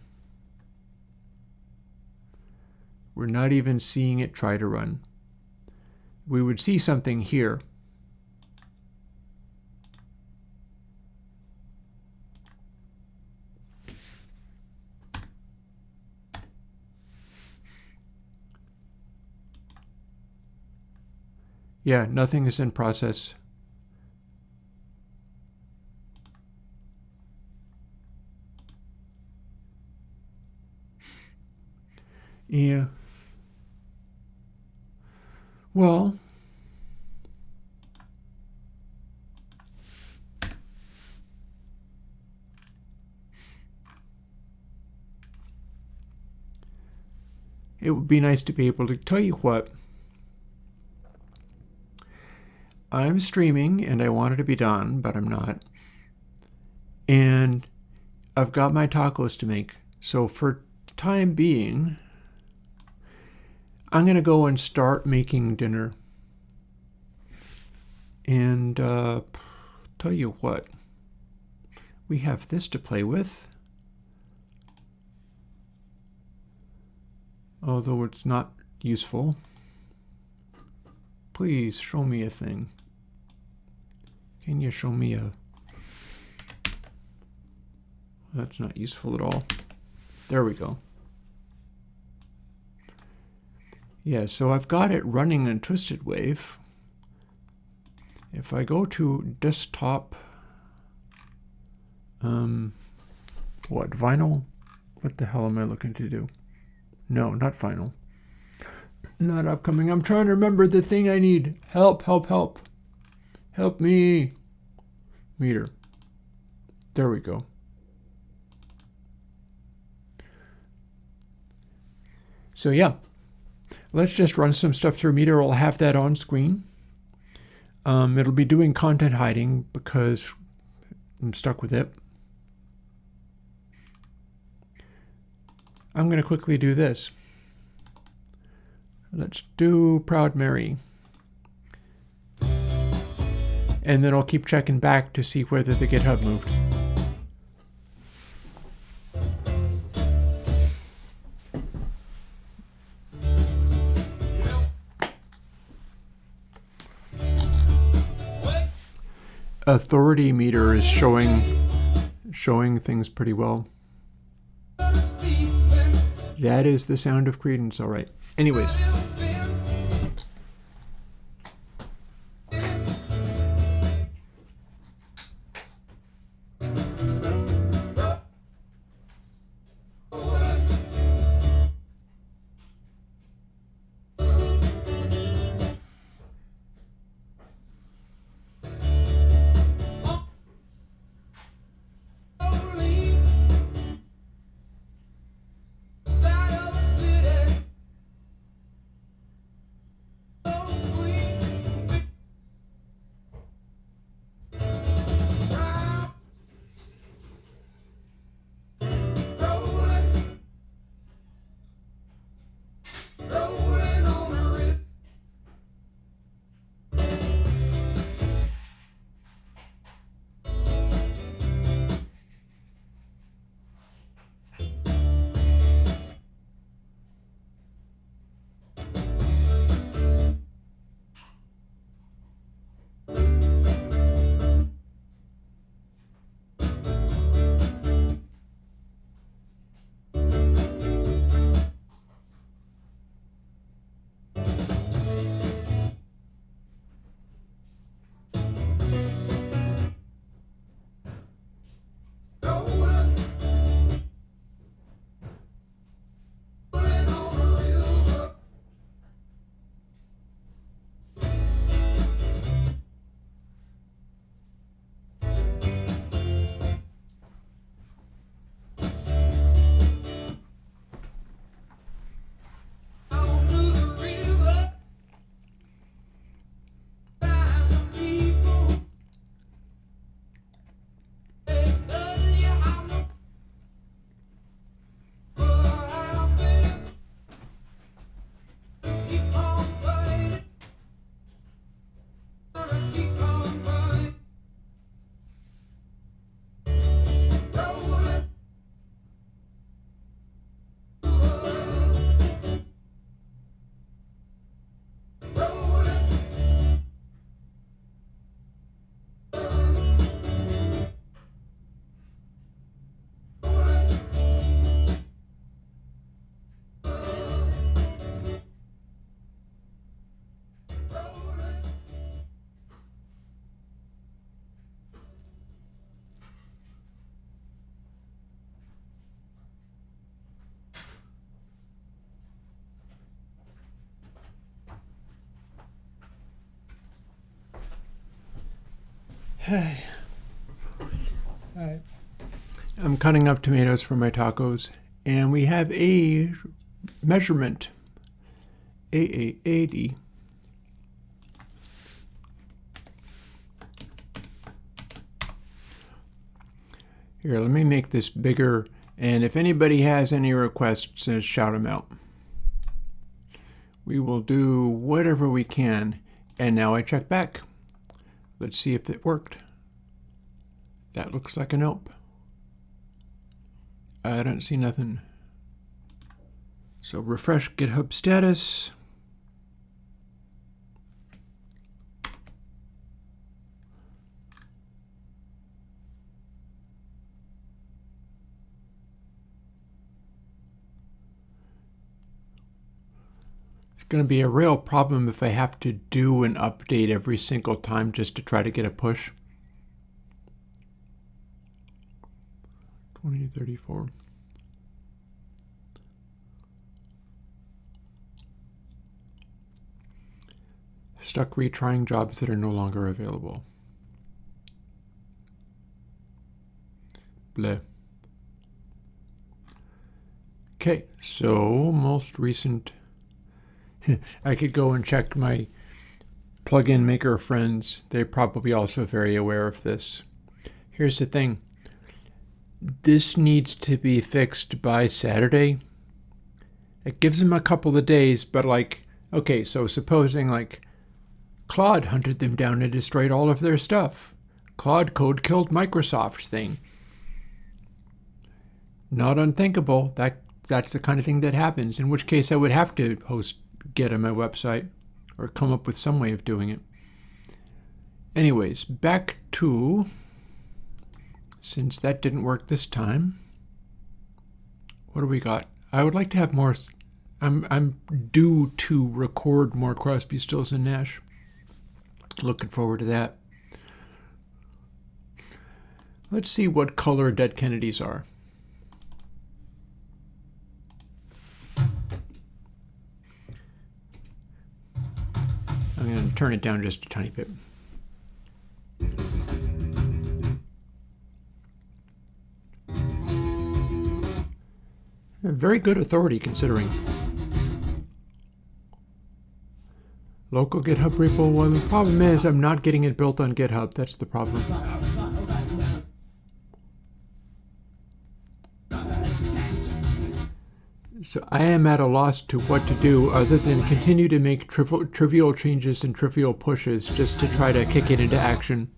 We're not even seeing it try to run. We would see something here. Yeah, nothing is in process. Yeah. Well, it would be nice to be able to tell you what. I'm streaming and I want it to be done, but I'm not. And I've got my tacos to make. So for time being, I'm going to go and start making dinner. And tell you what, we have this to play with. Although it's not useful. Please show me a thing. Can you show me a... That's not useful at all. There we go. Yeah, so I've got it running in Twisted Wave. If I go to desktop, what, vinyl? What the hell am I looking to do? No, not vinyl. Not upcoming. I'm trying to remember the thing I need. Help, help, help. Help me. Meter. There we go. So yeah, let's just run some stuff through Meter. I'll have that on screen. It'll be doing content hiding because I'm stuck with it. I'm going to quickly do this. Let's do Proud Mary. And then I'll keep checking back to see whether the GitHub moved. Authority meter is showing things pretty well. That is the sound of Credence, all right. Anyways. Hey. All right. I'm cutting up tomatoes for my tacos, and we have a measurement. AAAD. Here, let me make this bigger, and if anybody has any requests, shout them out. We will do whatever we can. And now I check back. Let's see if it worked. That looks like a nope. I don't see nothing. So refresh GitHub status. It's going to be a real problem if I have to do an update every single time just to try to get a push. 2034. Stuck retrying jobs that are no longer available. Bleh. Okay, so most recent. I could go and check my plugin maker friends. They're probably also very aware of this. Here's the thing. This needs to be fixed by Saturday. It gives them a couple of days, but like, Okay, so supposing like Claude hunted them down and destroyed all of their stuff. Claude code killed Microsoft's thing. Not unthinkable. That's the kind of thing that happens, in which case I would have to host Git on my website or come up with some way of doing it. Anyways, back to, since that didn't work this time, what do we got? I would like to have more. I'm due to record more Crosby, Stills, and Nash. Looking forward to that. Let's see what color Dead Kennedys are. I'm going to turn it down just a tiny bit. A very good authority considering. Local GitHub repo. Well, the problem is I'm not getting it built on GitHub. That's the problem. So I am at a loss to what to do other than continue to make trivial changes and trivial pushes just to try to kick it into action.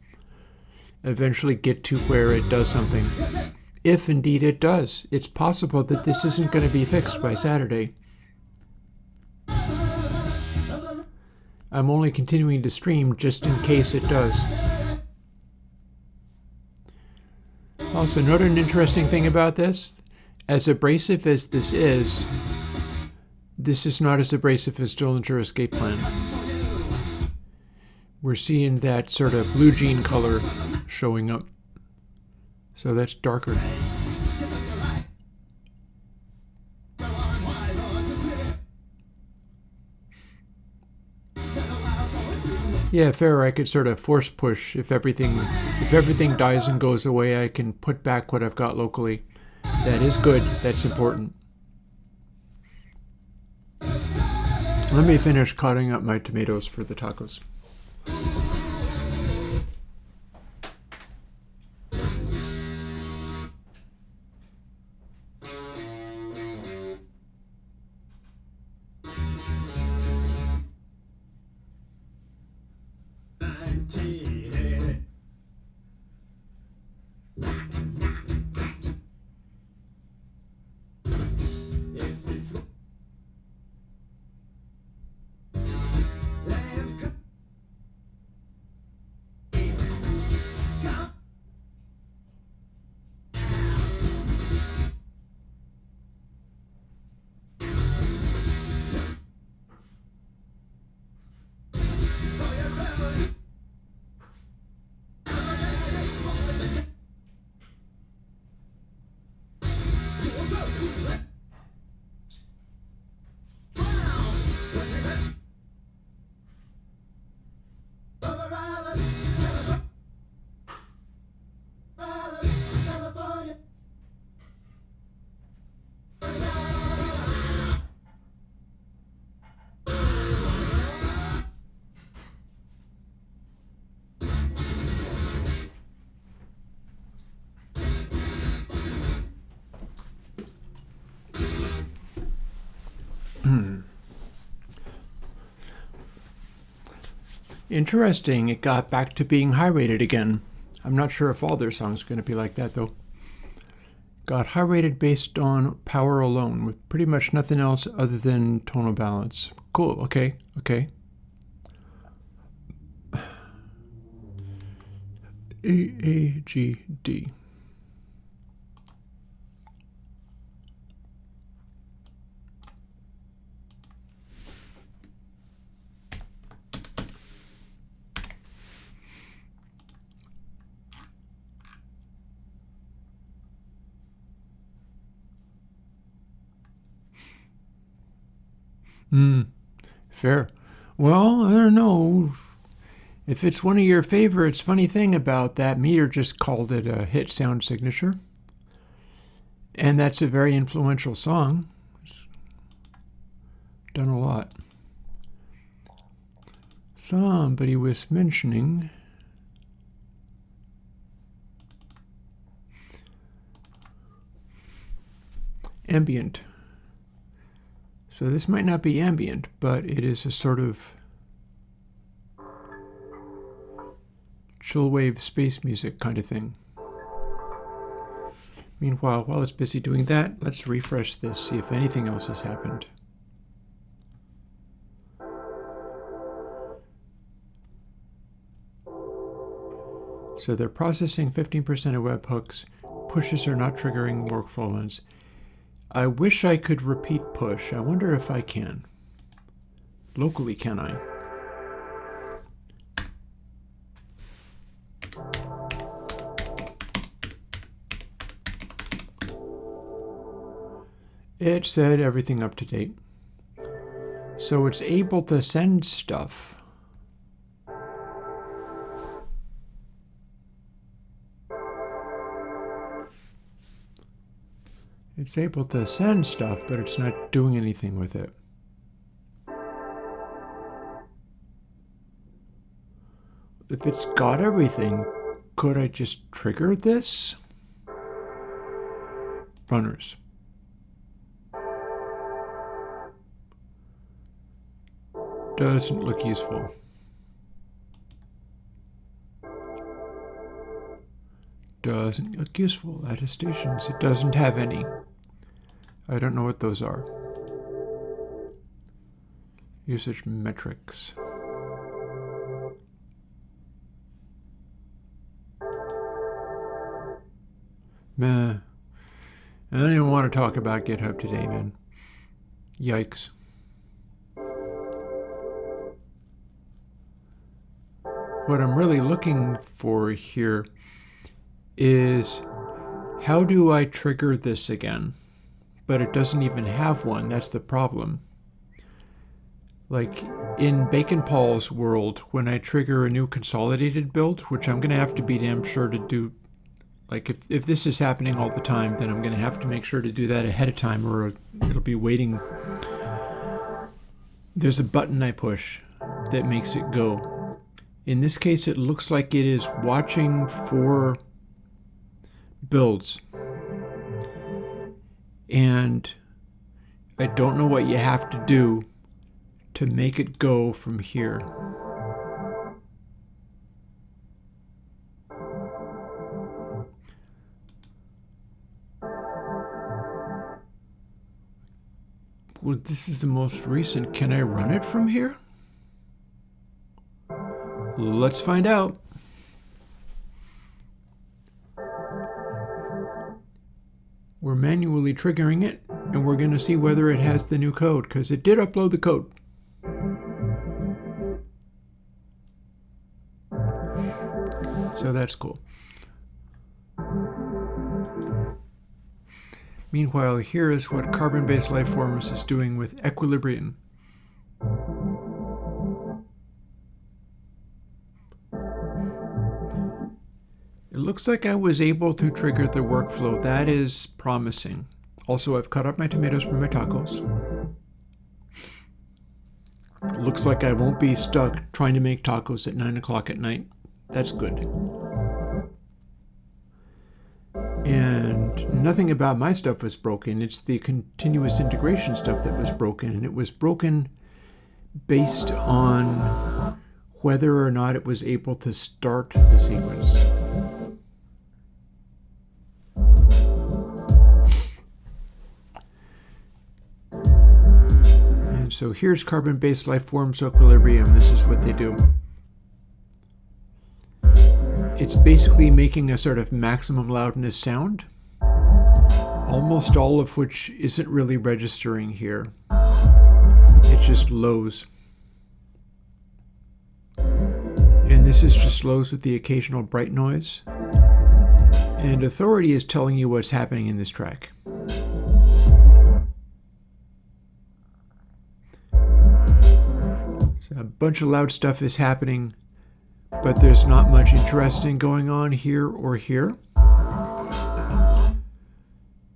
Eventually get to where it does something. If indeed it does. It's possible that this isn't going to be fixed by Saturday. I'm only continuing to stream just in case it does. Also, note an interesting thing about this. As abrasive as this is not as abrasive as Dillinger Escape Plan. We're seeing that sort of blue jean color showing up. So that's darker. Yeah, fair. I could sort of force push if everything dies and goes away. I can put back what I've got locally. That is good. That's important. Let me finish cutting up my tomatoes for the tacos. Interesting, it got back to being high rated again. I'm not sure if all their songs are going to be like that though. Got high rated based on power alone with pretty much nothing else other than tonal balance. Cool, okay. A-A-G-D. Fair. Well, I don't know. If it's one of your favorites, funny thing about that, Meter just called it a hit sound signature. And that's a very influential song. It's done a lot. Somebody was mentioning ambient. So this might not be ambient, but it is a sort of chill wave space music kind of thing. Meanwhile, while it's busy doing that, let's refresh this, see if anything else has happened. So they're processing 15% of webhooks. Pushes are not triggering workflow ones. I wish I could repeat push. I wonder if I can. Locally, can I? It said everything up to date. So it's able to send stuff. It's able to send stuff, but it's not doing anything with it. If it's got everything, could I just trigger this? Runners. Doesn't look useful. Doesn't look useful. Attestations. It doesn't have any. I don't know what those are. Usage metrics. Meh. I don't even want to talk about GitHub today, man. Yikes. What I'm really looking for here is how do I trigger this again? But it doesn't even have one. That's the problem. Like in Bacon Paul's world, when I trigger a new consolidated build, which I'm going to have to be damn sure to do, like if this is happening all the time, then I'm going to have to make sure to do that ahead of time or it'll be waiting. There's a button I push that makes it go. In this case, it looks like it is watching for builds. And I don't know what you have to do to make it go from here. Well, this is the most recent. Can I run it from here? Let's find out. We're manually triggering it, and we're going to see whether it has the new code, because it did upload the code. So that's cool. Meanwhile, here is what carbon-based life forms is doing with equilibrium. It looks like I was able to trigger the workflow. That is promising. Also, I've cut up my tomatoes for my tacos. Looks like I won't be stuck trying to make tacos at 9 o'clock at night. That's good. And nothing about my stuff was broken. It's the continuous integration stuff that was broken. And it was broken based on whether or not it was able to start the sequence. And so here's carbon-based life forms equilibrium. This is what they do. It's basically making a sort of maximum loudness sound, almost all of which isn't really registering here. It's just lows. And this is just lows with the occasional bright noise. And authority is telling you what's happening in this track. So a bunch of loud stuff is happening, but there's not much interesting going on here or here.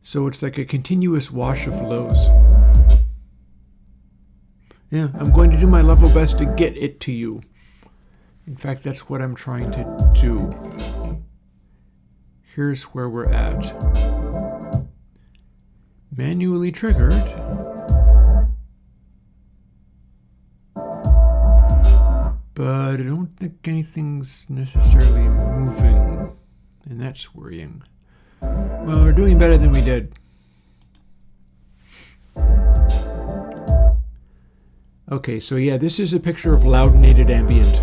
So it's like a continuous wash of lows. Yeah, I'm going to do my level best to get it to you. In fact, that's what I'm trying to do. Here's where we're at. Manually triggered. but I don't think anything's necessarily moving, and that's worrying. Well, we're doing better than we did. Okay, so yeah, this is a picture of loudinated ambient.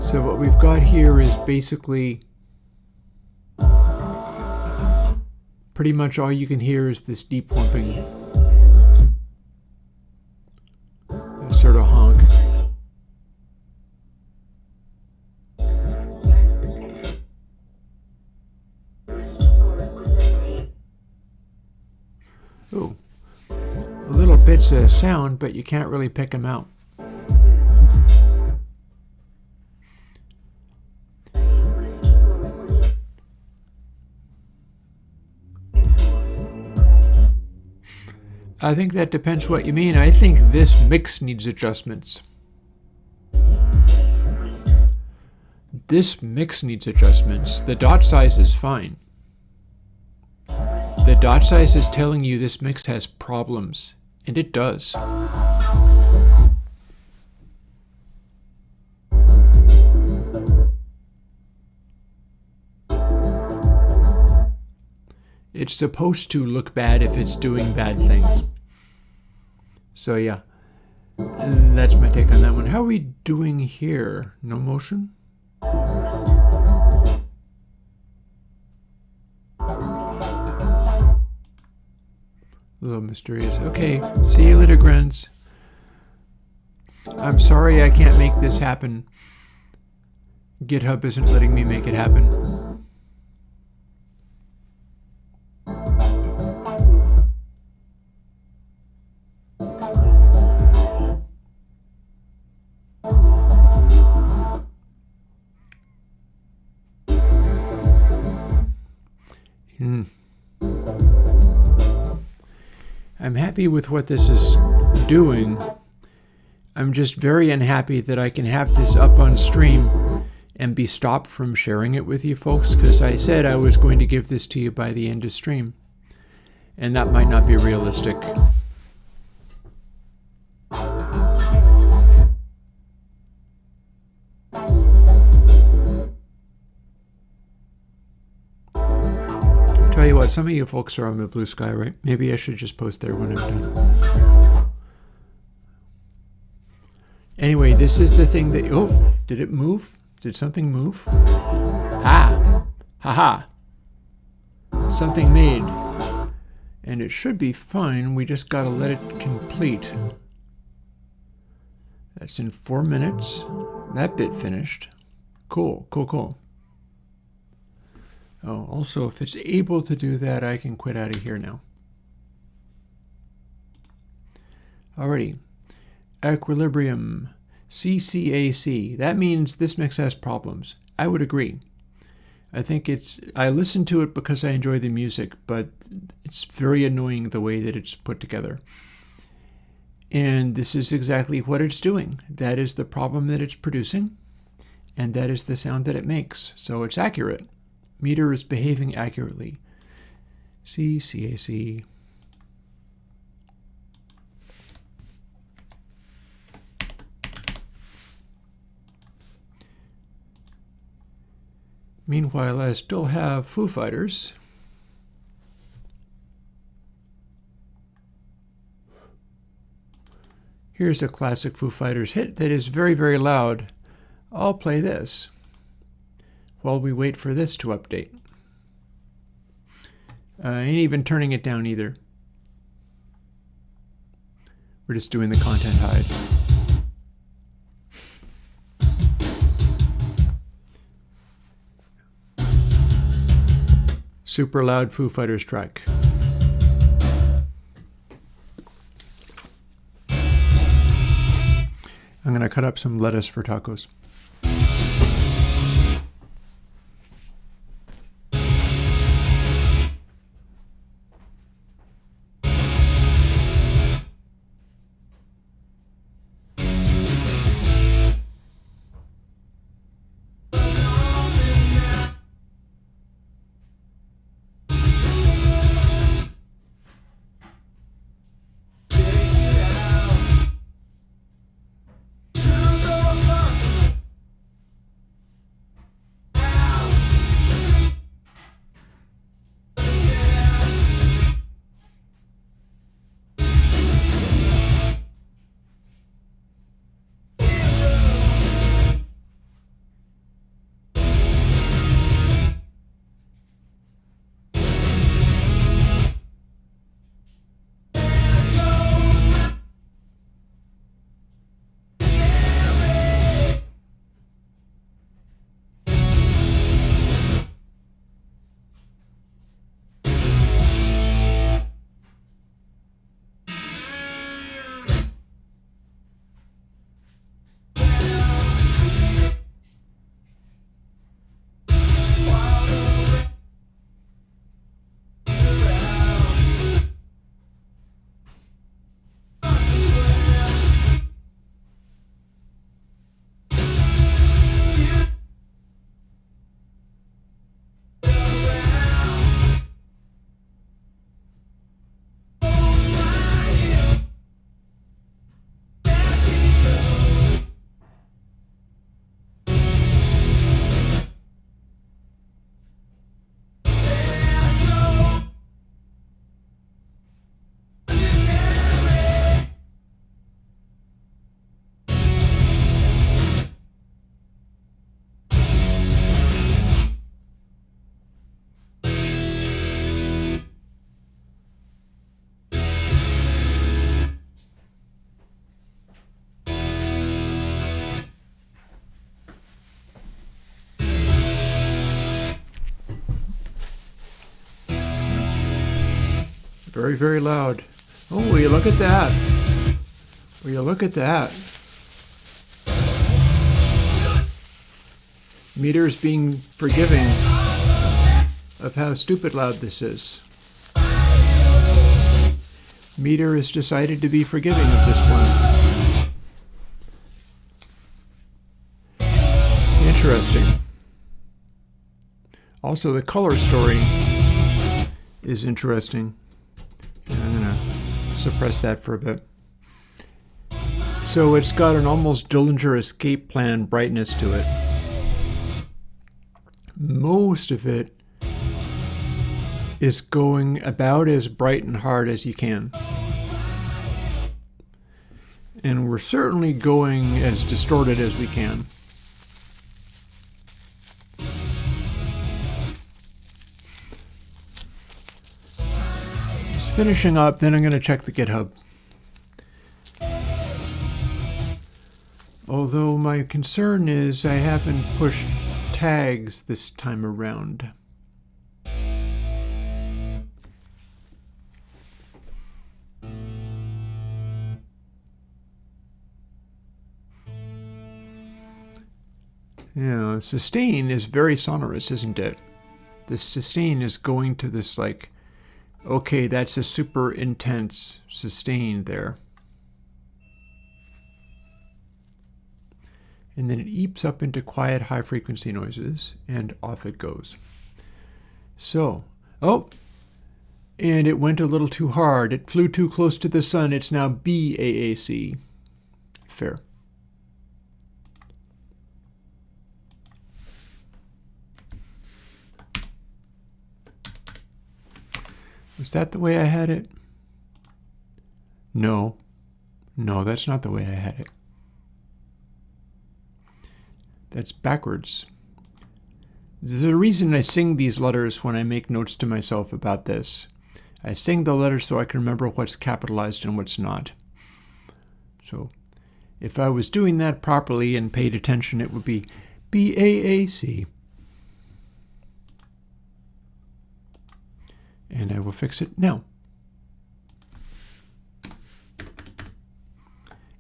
So what we've got here is basically pretty much all you can hear is this deep whumping, sort of honk. Oh, little bits of sound, but you can't really pick them out. I think that depends what you mean. I think this mix needs adjustments. This mix needs adjustments. The dot size is fine. The dot size is telling you this mix has problems, and it does. It's supposed to look bad if it's doing bad things. So yeah, that's my take on that one. How are we doing here? No motion? A little mysterious. Okay, see you later, Grens. I'm sorry I can't make this happen. GitHub isn't letting me make it happen. I'm happy with what this is doing. I'm just very unhappy that I can have this up on stream and be stopped from sharing it with you folks, because I said I was going to give this to you by the end of stream, and that might not be realistic. Tell you what, some of you folks are on the Blue Sky, right? Maybe I should just post there when I'm done. Anyway, this is the thing that... Oh, did it move? Did something move? Ah! Haha! Something made. And it should be fine. We just gotta let it complete. That's in 4 minutes. That bit finished. Cool, cool, cool. Oh, also, if it's able to do that, I can quit out of here now. Alrighty. Equilibrium. CCAC. That means this mix has problems. I would agree. I think I listen to it because I enjoy the music, but it's very annoying the way that it's put together. And this is exactly what it's doing. That is the problem that it's producing, and that is the sound that it makes. So it's accurate. Meter is behaving accurately. CCAC. Meanwhile, I still have Foo Fighters. Here's a classic Foo Fighters hit that is very, very loud. I'll play this while we wait for this to update. I ain't even turning it down either. We're just doing the content hide. Super loud Foo Fighters track. I'm going to cut up some lettuce for tacos. very, very loud. Oh, will you look at that? Will you look at that? Meter's being forgiving of how stupid loud this is. Meter has decided to be forgiving of this one. Interesting. Also, the color story is interesting. And I'm going to suppress that for a bit. So it's got an almost Dillinger escape plan brightness to it. Most of it is going about as bright and hard as you can. And we're certainly going as distorted as we can. Just finishing up, then I'm going to check the GitHub. Although my concern is I haven't pushed tags this time around. Yeah, sustain is very sonorous, isn't it? The sustain is going to this like, okay, that's a super intense sustain there. And then it eeps up into quiet high frequency noises, and off it goes. So, oh, and it went a little too hard. It flew too close to the sun. It's now BAAC. Fair. Was that the way I had it? No. No, that's not the way I had it. That's backwards. There's a reason I sing these letters when I make notes to myself about this. I sing the letters so I can remember what's capitalized and what's not. So if I was doing that properly and paid attention, it would be BAAC. And I will fix it now.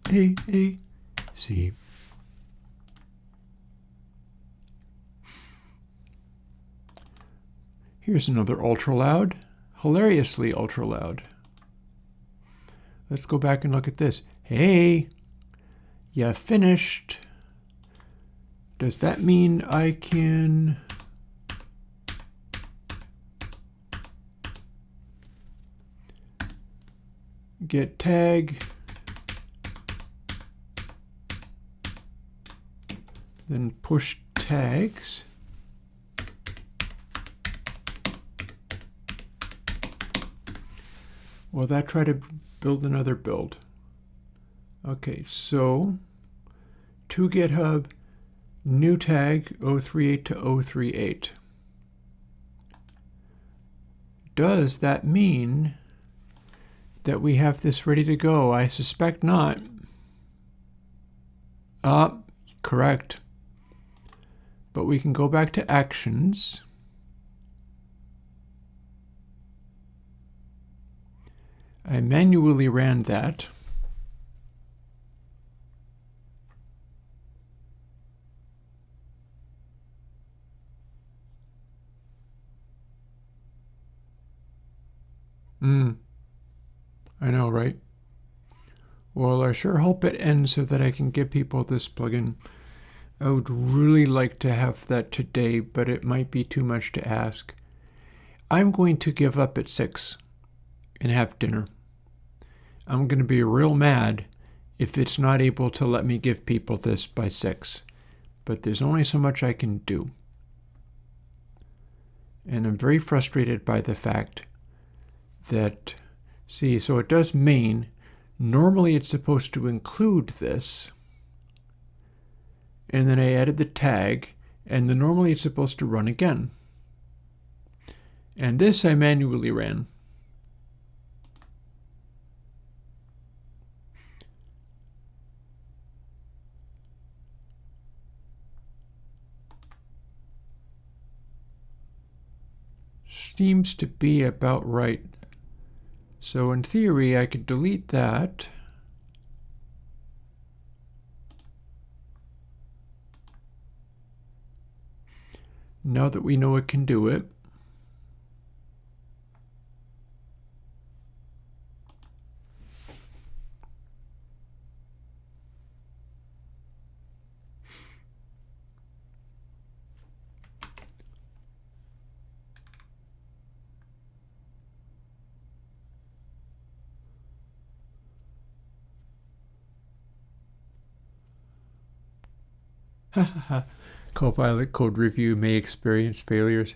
AAC. Here's another ultra loud, hilariously ultra loud. Let's go back and look at this. Hey, you finished. Does that mean I can get tag, then push tags? Will that try to build another build? Okay, so to GitHub, new tag 038 to 038. Does that mean that we have this ready to go? I suspect not. Correct. But we can go back to actions. I manually ran that. I know, right? Well, I sure hope it ends so that I can give people this plugin. I would really like to have that today, but it might be too much to ask. I'm going to give up at 6 and have dinner. I'm going to be real mad if it's not able to let me give people this by 6. But there's only so much I can do. And I'm very frustrated by the fact that, see, so it does main. Normally it's supposed to include this. And then I added the tag, and then normally it's supposed to run again. And this I manually ran. Seems to be about right. So in theory, I could delete that. Now that we know it can do it. Copilot code review may experience failures.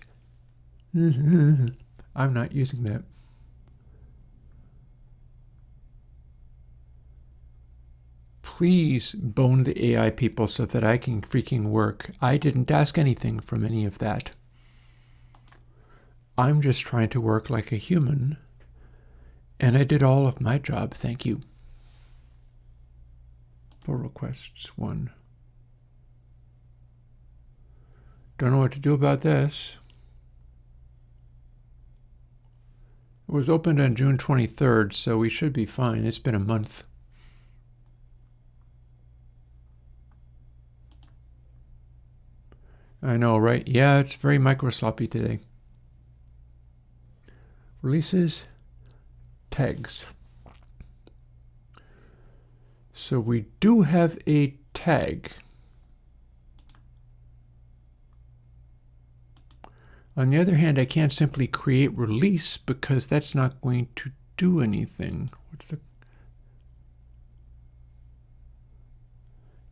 I'm not using that. Please bone the AI people so that I can freaking work. I didn't ask anything from any of that. I'm just trying to work like a human, and I did all of my job, thank you. Pull requests 1. Don't know what to do about this. It was opened on June 23rd, so we should be fine. It's been a month. I know, right? Yeah, it's very Microsofty today. Releases, tags. So we do have a tag. On the other hand, I can't simply create release because that's not going to do anything.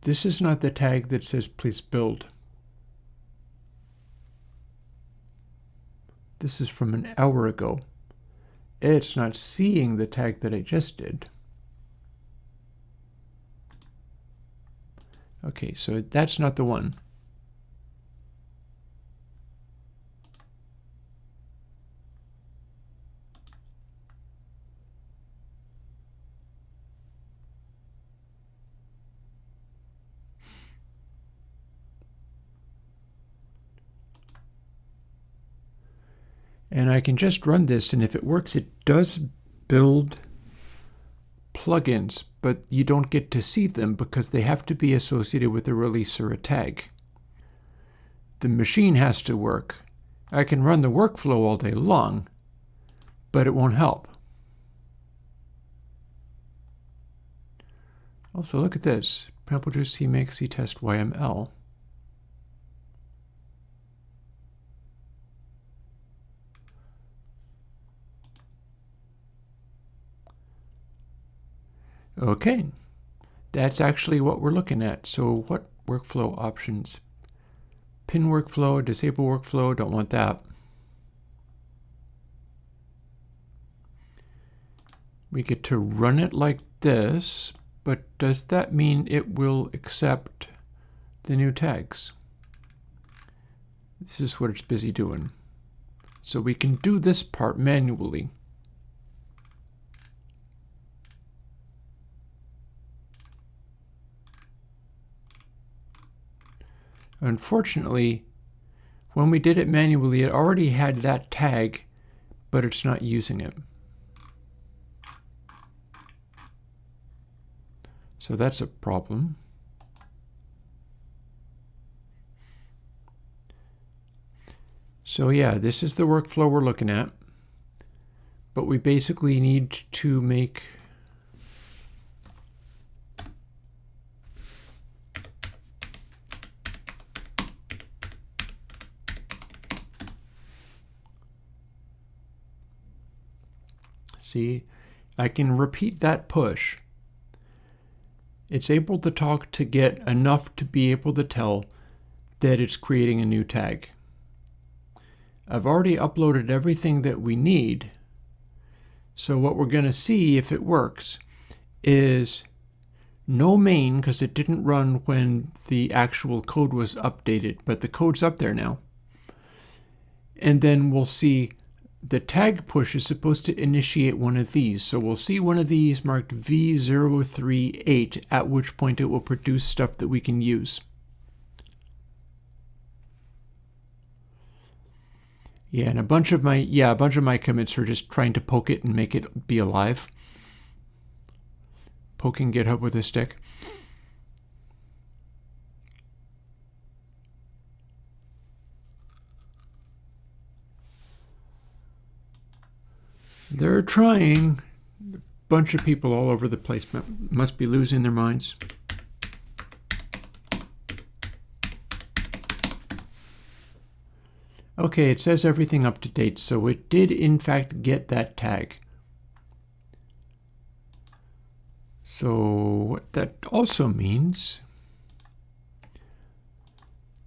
This is not the tag that says please build. This is from an hour ago. It's not seeing the tag that I just did. Okay, so that's not the one. And I can just run this, and if it works, it does build plugins, but you don't get to see them because they have to be associated with a release or a tag. The machine has to work. I can run the workflow all day long, but it won't help. Also, look at this. Pample juice CMake CTest YML. Okay, that's actually what we're looking at. So what workflow options? Pin workflow, disable workflow, don't want that. We get to run it like this, but does that mean it will accept the new tags? This is what it's busy doing. So we can do this part manually. Unfortunately, when we did it manually, it already had that tag, but it's not using it. So that's a problem. So yeah, this is the workflow we're looking at, but we basically need to make see, I can repeat that push. It's able to talk to get enough to be able to tell that it's creating a new tag. I've already uploaded everything that we need. So what we're going to see if it works is no main, because it didn't run when the actual code was updated, but the code's up there now. And then we'll see the tag push is supposed to initiate one of these. So we'll see one of these marked V038, at which point it will produce stuff that we can use. Yeah, and a bunch of my commits are just trying to poke it and make it be alive. Poking GitHub with a stick. They're trying. A bunch of people all over the place must be losing their minds. Okay, it says everything up to date, so it did in fact get that tag. So what that also means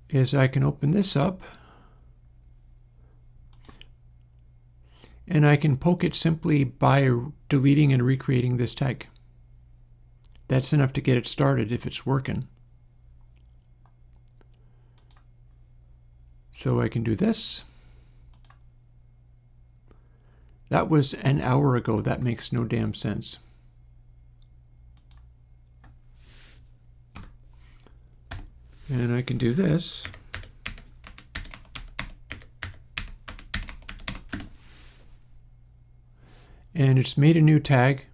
is I can open this up and I can poke it simply by deleting and recreating this tag. That's enough to get it started if it's working. So I can do this. That was an hour ago. That makes no damn sense. And I can do this. And it's made a new tag.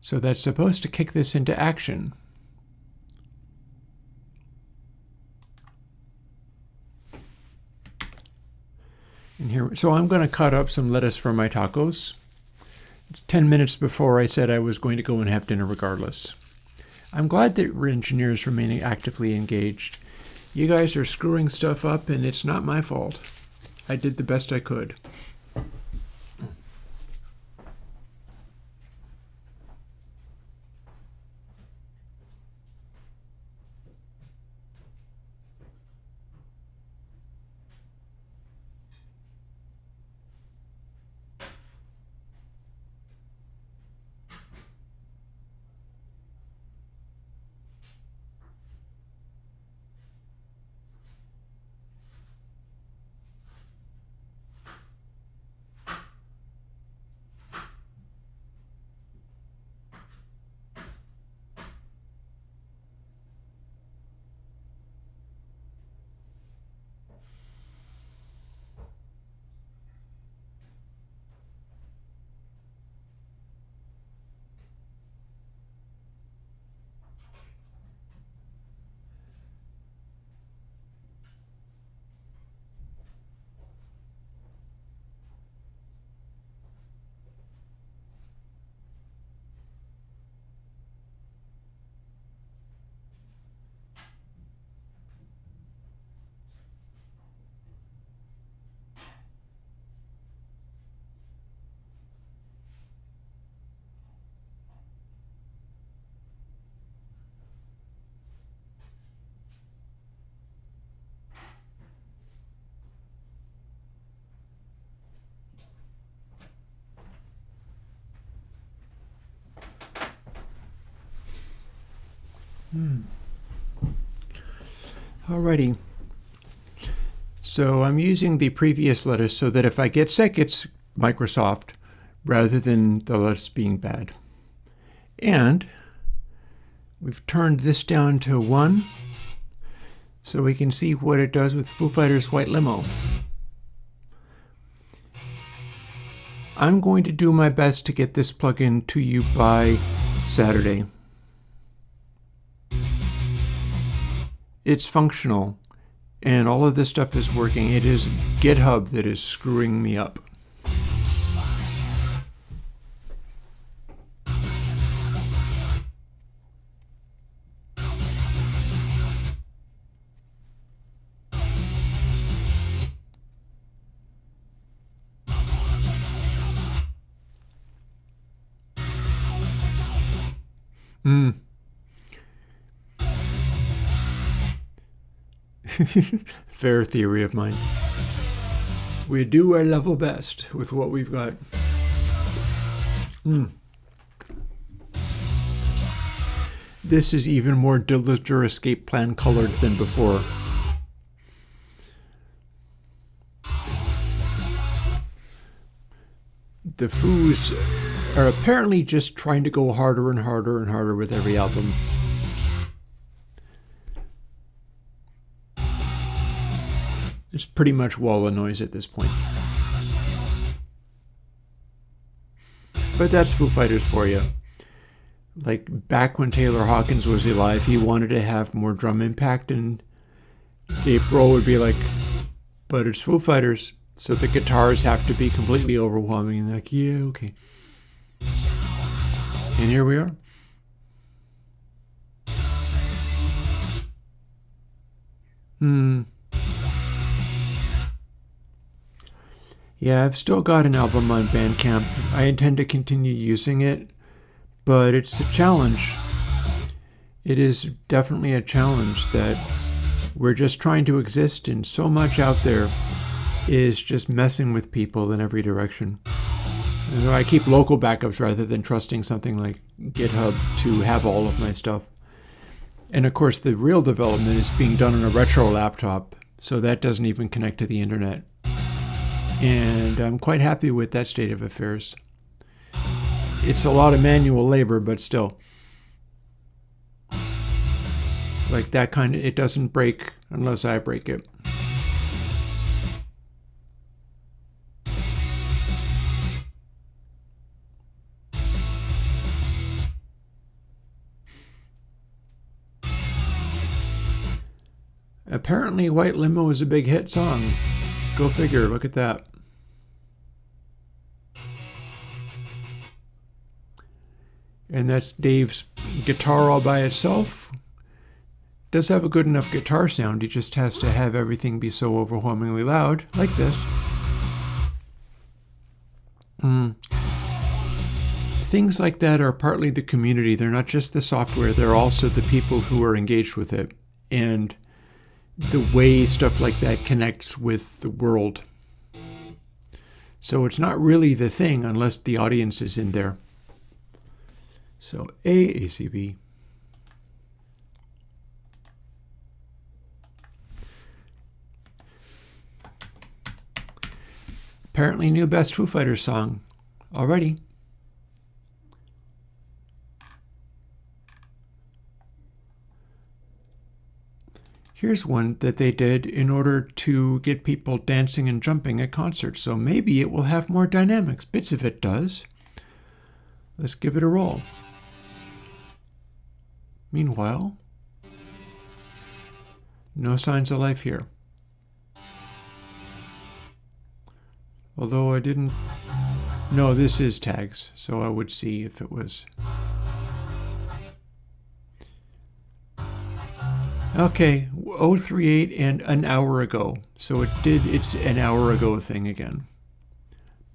So that's supposed to kick this into action. And here, so I'm going to cut up some lettuce for my tacos. 10 minutes before I said I was going to go and have dinner regardless. I'm glad that engineers remaining actively engaged. You guys are screwing stuff up and it's not my fault. I did the best I could. Alrighty. So I'm using the previous lettuce so that if I get sick, it's Microsoft rather than the lettuce being bad. And we've turned this down to 1 so we can see what it does with Foo Fighters' White Limo. I'm going to do my best to get this plugin to you by Saturday. It's functional, and all of this stuff is working. It is GitHub that is screwing me up. Fair theory of mine. We do our level best with what we've got. This is even more Dillinger escape plan colored than before. The Foos are apparently just trying to go harder and harder and harder with every album. It's pretty much wall of noise at this point. But that's Foo Fighters for you. Like back when Taylor Hawkins was alive, he wanted to have more drum impact, and Dave Grohl would be like, but it's Foo Fighters, so the guitars have to be completely overwhelming. And they're like, yeah, okay. And here we are. Yeah, I've still got an album on Bandcamp. I intend to continue using it, but it's a challenge. It is definitely a challenge that we're just trying to exist, and so much out there is just messing with people in every direction. And I keep local backups rather than trusting something like GitHub to have all of my stuff. And of course, the real development is being done on a retro laptop, so that doesn't even connect to the internet. And I'm quite happy with that state of affairs. It's a lot of manual labor, but still. Like that kind of, it doesn't break unless I break it. Apparently, White Limo is a big hit song. Go figure, look at that. And that's Dave's guitar all by itself. Does have a good enough guitar sound, he just has to have everything be so overwhelmingly loud, like this. Things like that are partly the community. They're not just the software, they're also the people who are engaged with it. And the way stuff like that connects with the world. So it's not really the thing unless the audience is in there. So AACB. Apparently new best Foo Fighters song already. Here's one that they did in order to get people dancing and jumping at concerts. So maybe it will have more dynamics. Bits of it does. Let's give it a roll. Meanwhile, no signs of life here. Although I didn't... No, this is tags, so I would see if it was... Okay, 038 and an hour ago. So it's an hour ago thing again.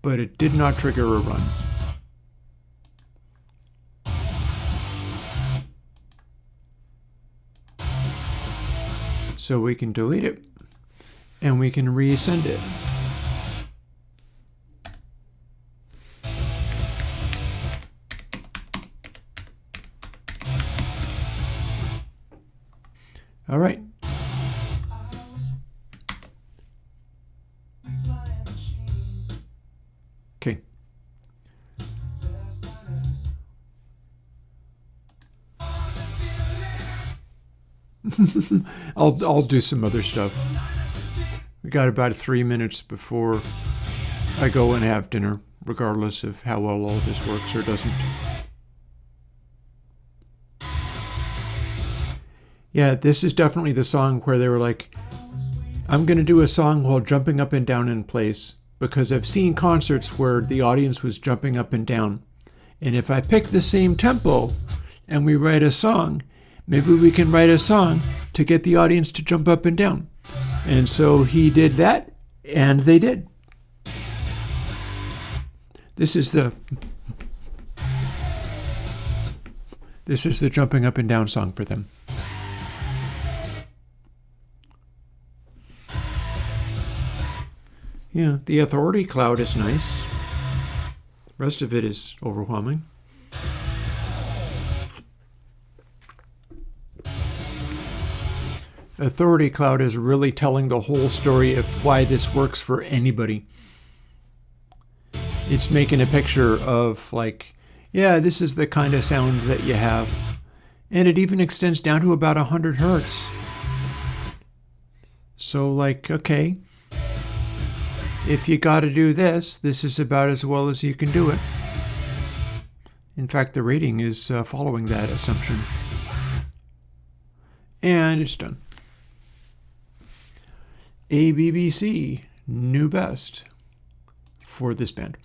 But it did not trigger a run. So we can delete it and we can resend it. All right. Okay. I'll do some other stuff. We got about 3 minutes before I go and have dinner, regardless of how well all this works or doesn't. Yeah, this is definitely the song where they were like, I'm going to do a song while jumping up and down in place, because I've seen concerts where the audience was jumping up and down. And if I pick the same tempo and we write a song, maybe we can write a song to get the audience to jump up and down. And so he did that, and they did. This is the jumping up and down song for them. Yeah, the authority cloud is nice. The rest of it is overwhelming. Authority cloud is really telling the whole story of why this works for anybody. It's making a picture of like, yeah, this is the kind of sound that you have. And it even extends down to about 100 hertz. So like, okay, if you got to do this, this is about as well as you can do it. In fact, the rating is following that assumption. And it's done. ABBC, new best for this band.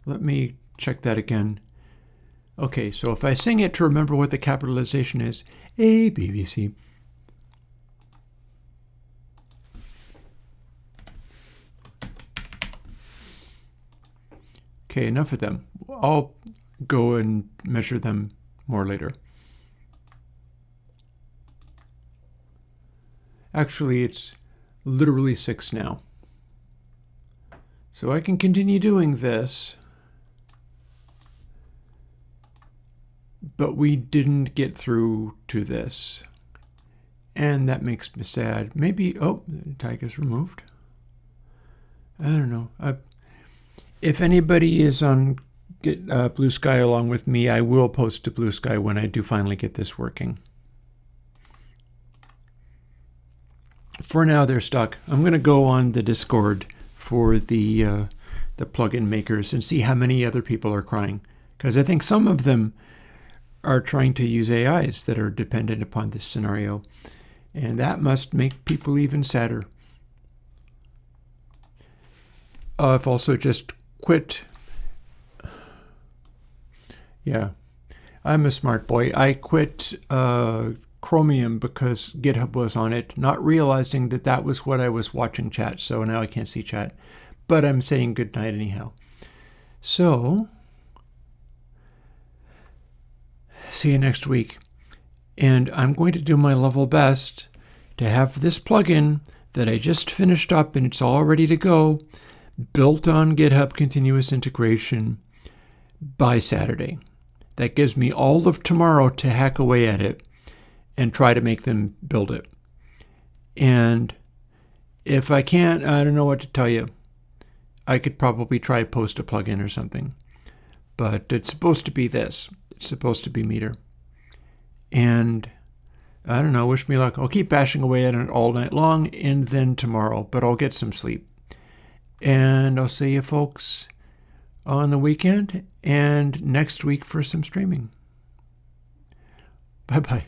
Let me check that again. Okay, so if I sing it to remember what the capitalization is, ABBC. Okay, enough of them. I'll go and measure them more later. Actually, it's literally 6 now. So I can continue doing this, but we didn't get through to this. And that makes me sad. Maybe, oh, the tag is removed. I don't know. If anybody is on Blue Sky along with me, I will post to Blue Sky when I do finally get this working. For now, they're stuck. I'm going to go on the Discord for the plugin makers and see how many other people are crying. Because I think some of them are trying to use AIs that are dependent upon this scenario. And that must make people even sadder. I've also just quit. Yeah, I'm a smart boy. I quit Chromium because GitHub was on it, not realizing that that was what I was watching chat. So now I can't see chat, but I'm saying good night anyhow. So see you next week. And I'm going to do my level best to have this plugin that I just finished up and it's all ready to go, built on GitHub continuous integration by Saturday. That gives me all of tomorrow to hack away at it and try to make them build it. And if I can't, I don't know what to tell you. I could probably try post a plugin or something. But it's supposed to be this. It's supposed to be Meter. And I don't know, wish me luck. I'll keep bashing away at it all night long and then tomorrow, but I'll get some sleep. And I'll see you folks on the weekend and next week for some streaming. Bye-bye.